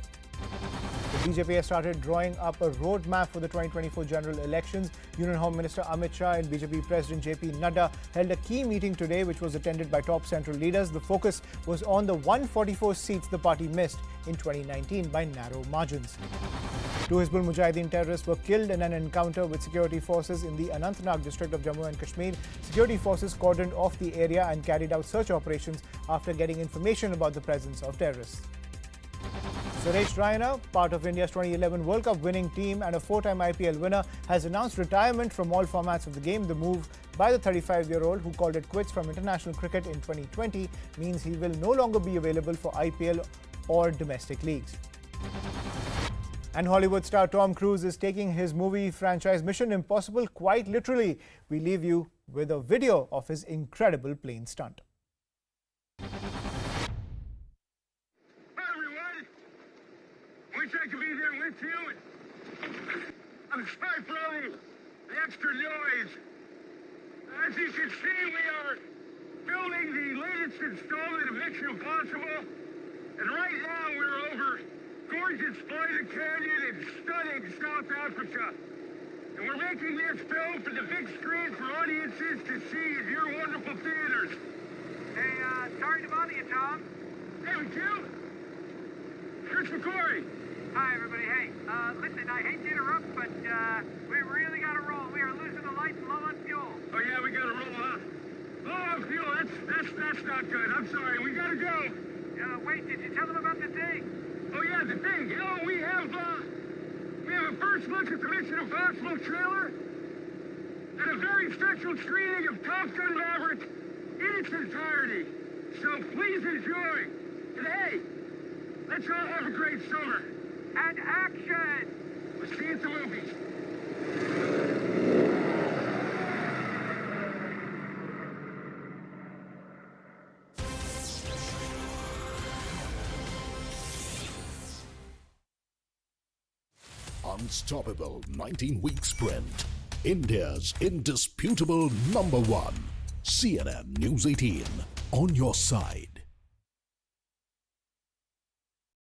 The BJP has started drawing up a roadmap for the 2024 general elections. Union Home Minister Amit Shah and BJP President JP Nadda held a key meeting today which was attended by top central leaders. The focus was on the 144 seats the party missed in 2019 by narrow margins. 2 Hizbul Mujahideen terrorists were killed in an encounter with security forces in the Anantnag district of Jammu and Kashmir. Security forces cordoned off the area and carried out search operations after getting information about the presence of terrorists. Suresh Raina, part of India's 2011 World Cup winning team and a 4-time IPL winner, has announced retirement from all formats of the game. The move by the 35-year-old, who called it quits from international cricket in 2020, means he will no longer be available for IPL or domestic leagues. And Hollywood star Tom Cruise is taking his movie franchise Mission Impossible quite literally. We leave you with a video of his incredible plane stunt. Wish I could be there with you. I'm sorry for all the extra noise. As you can see, we are filming the latest installment of Mission Impossible. And right now we're over gorgeous Spider Canyon in stunning South Africa. And we're making this film for the big screen for audiences to see in your wonderful theaters. Hey, sorry to bother you, Tom. Hey, McHugh. Chris McCory. Hi, everybody. Hey, listen, I hate to interrupt, but we really got to roll. We are losing the lights low on fuel. Oh, yeah, we got to roll, huh? Low on fuel, that's not good. I'm sorry, we got to go. Wait, did you tell them about the thing? Oh, yeah, the thing. You know, we have a first look at the Mission Impossible trailer and a very special screening of Top Gun Maverick in its entirety. So please enjoy. And hey, let's all have a great summer. And action! We'll see you at the movies. Unstoppable 19-week sprint. India's indisputable #1. CNN News 18 on your side.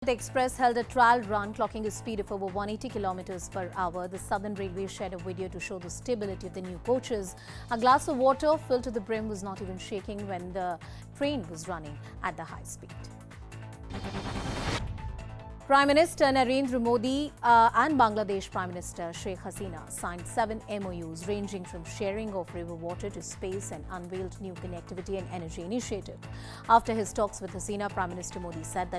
The Express held a trial run clocking a speed of over 180 kilometers per hour. The Southern Railway shared a video to show the stability of the new coaches. A glass of water filled to the brim was not even shaking when the train was running at the high speed. Prime Minister Narendra Modi and Bangladesh Prime Minister Sheikh Hasina signed 7 MOUs ranging from sharing of river water to space and unveiled new connectivity and energy initiative. After his talks with Hasina, Prime Minister Modi said that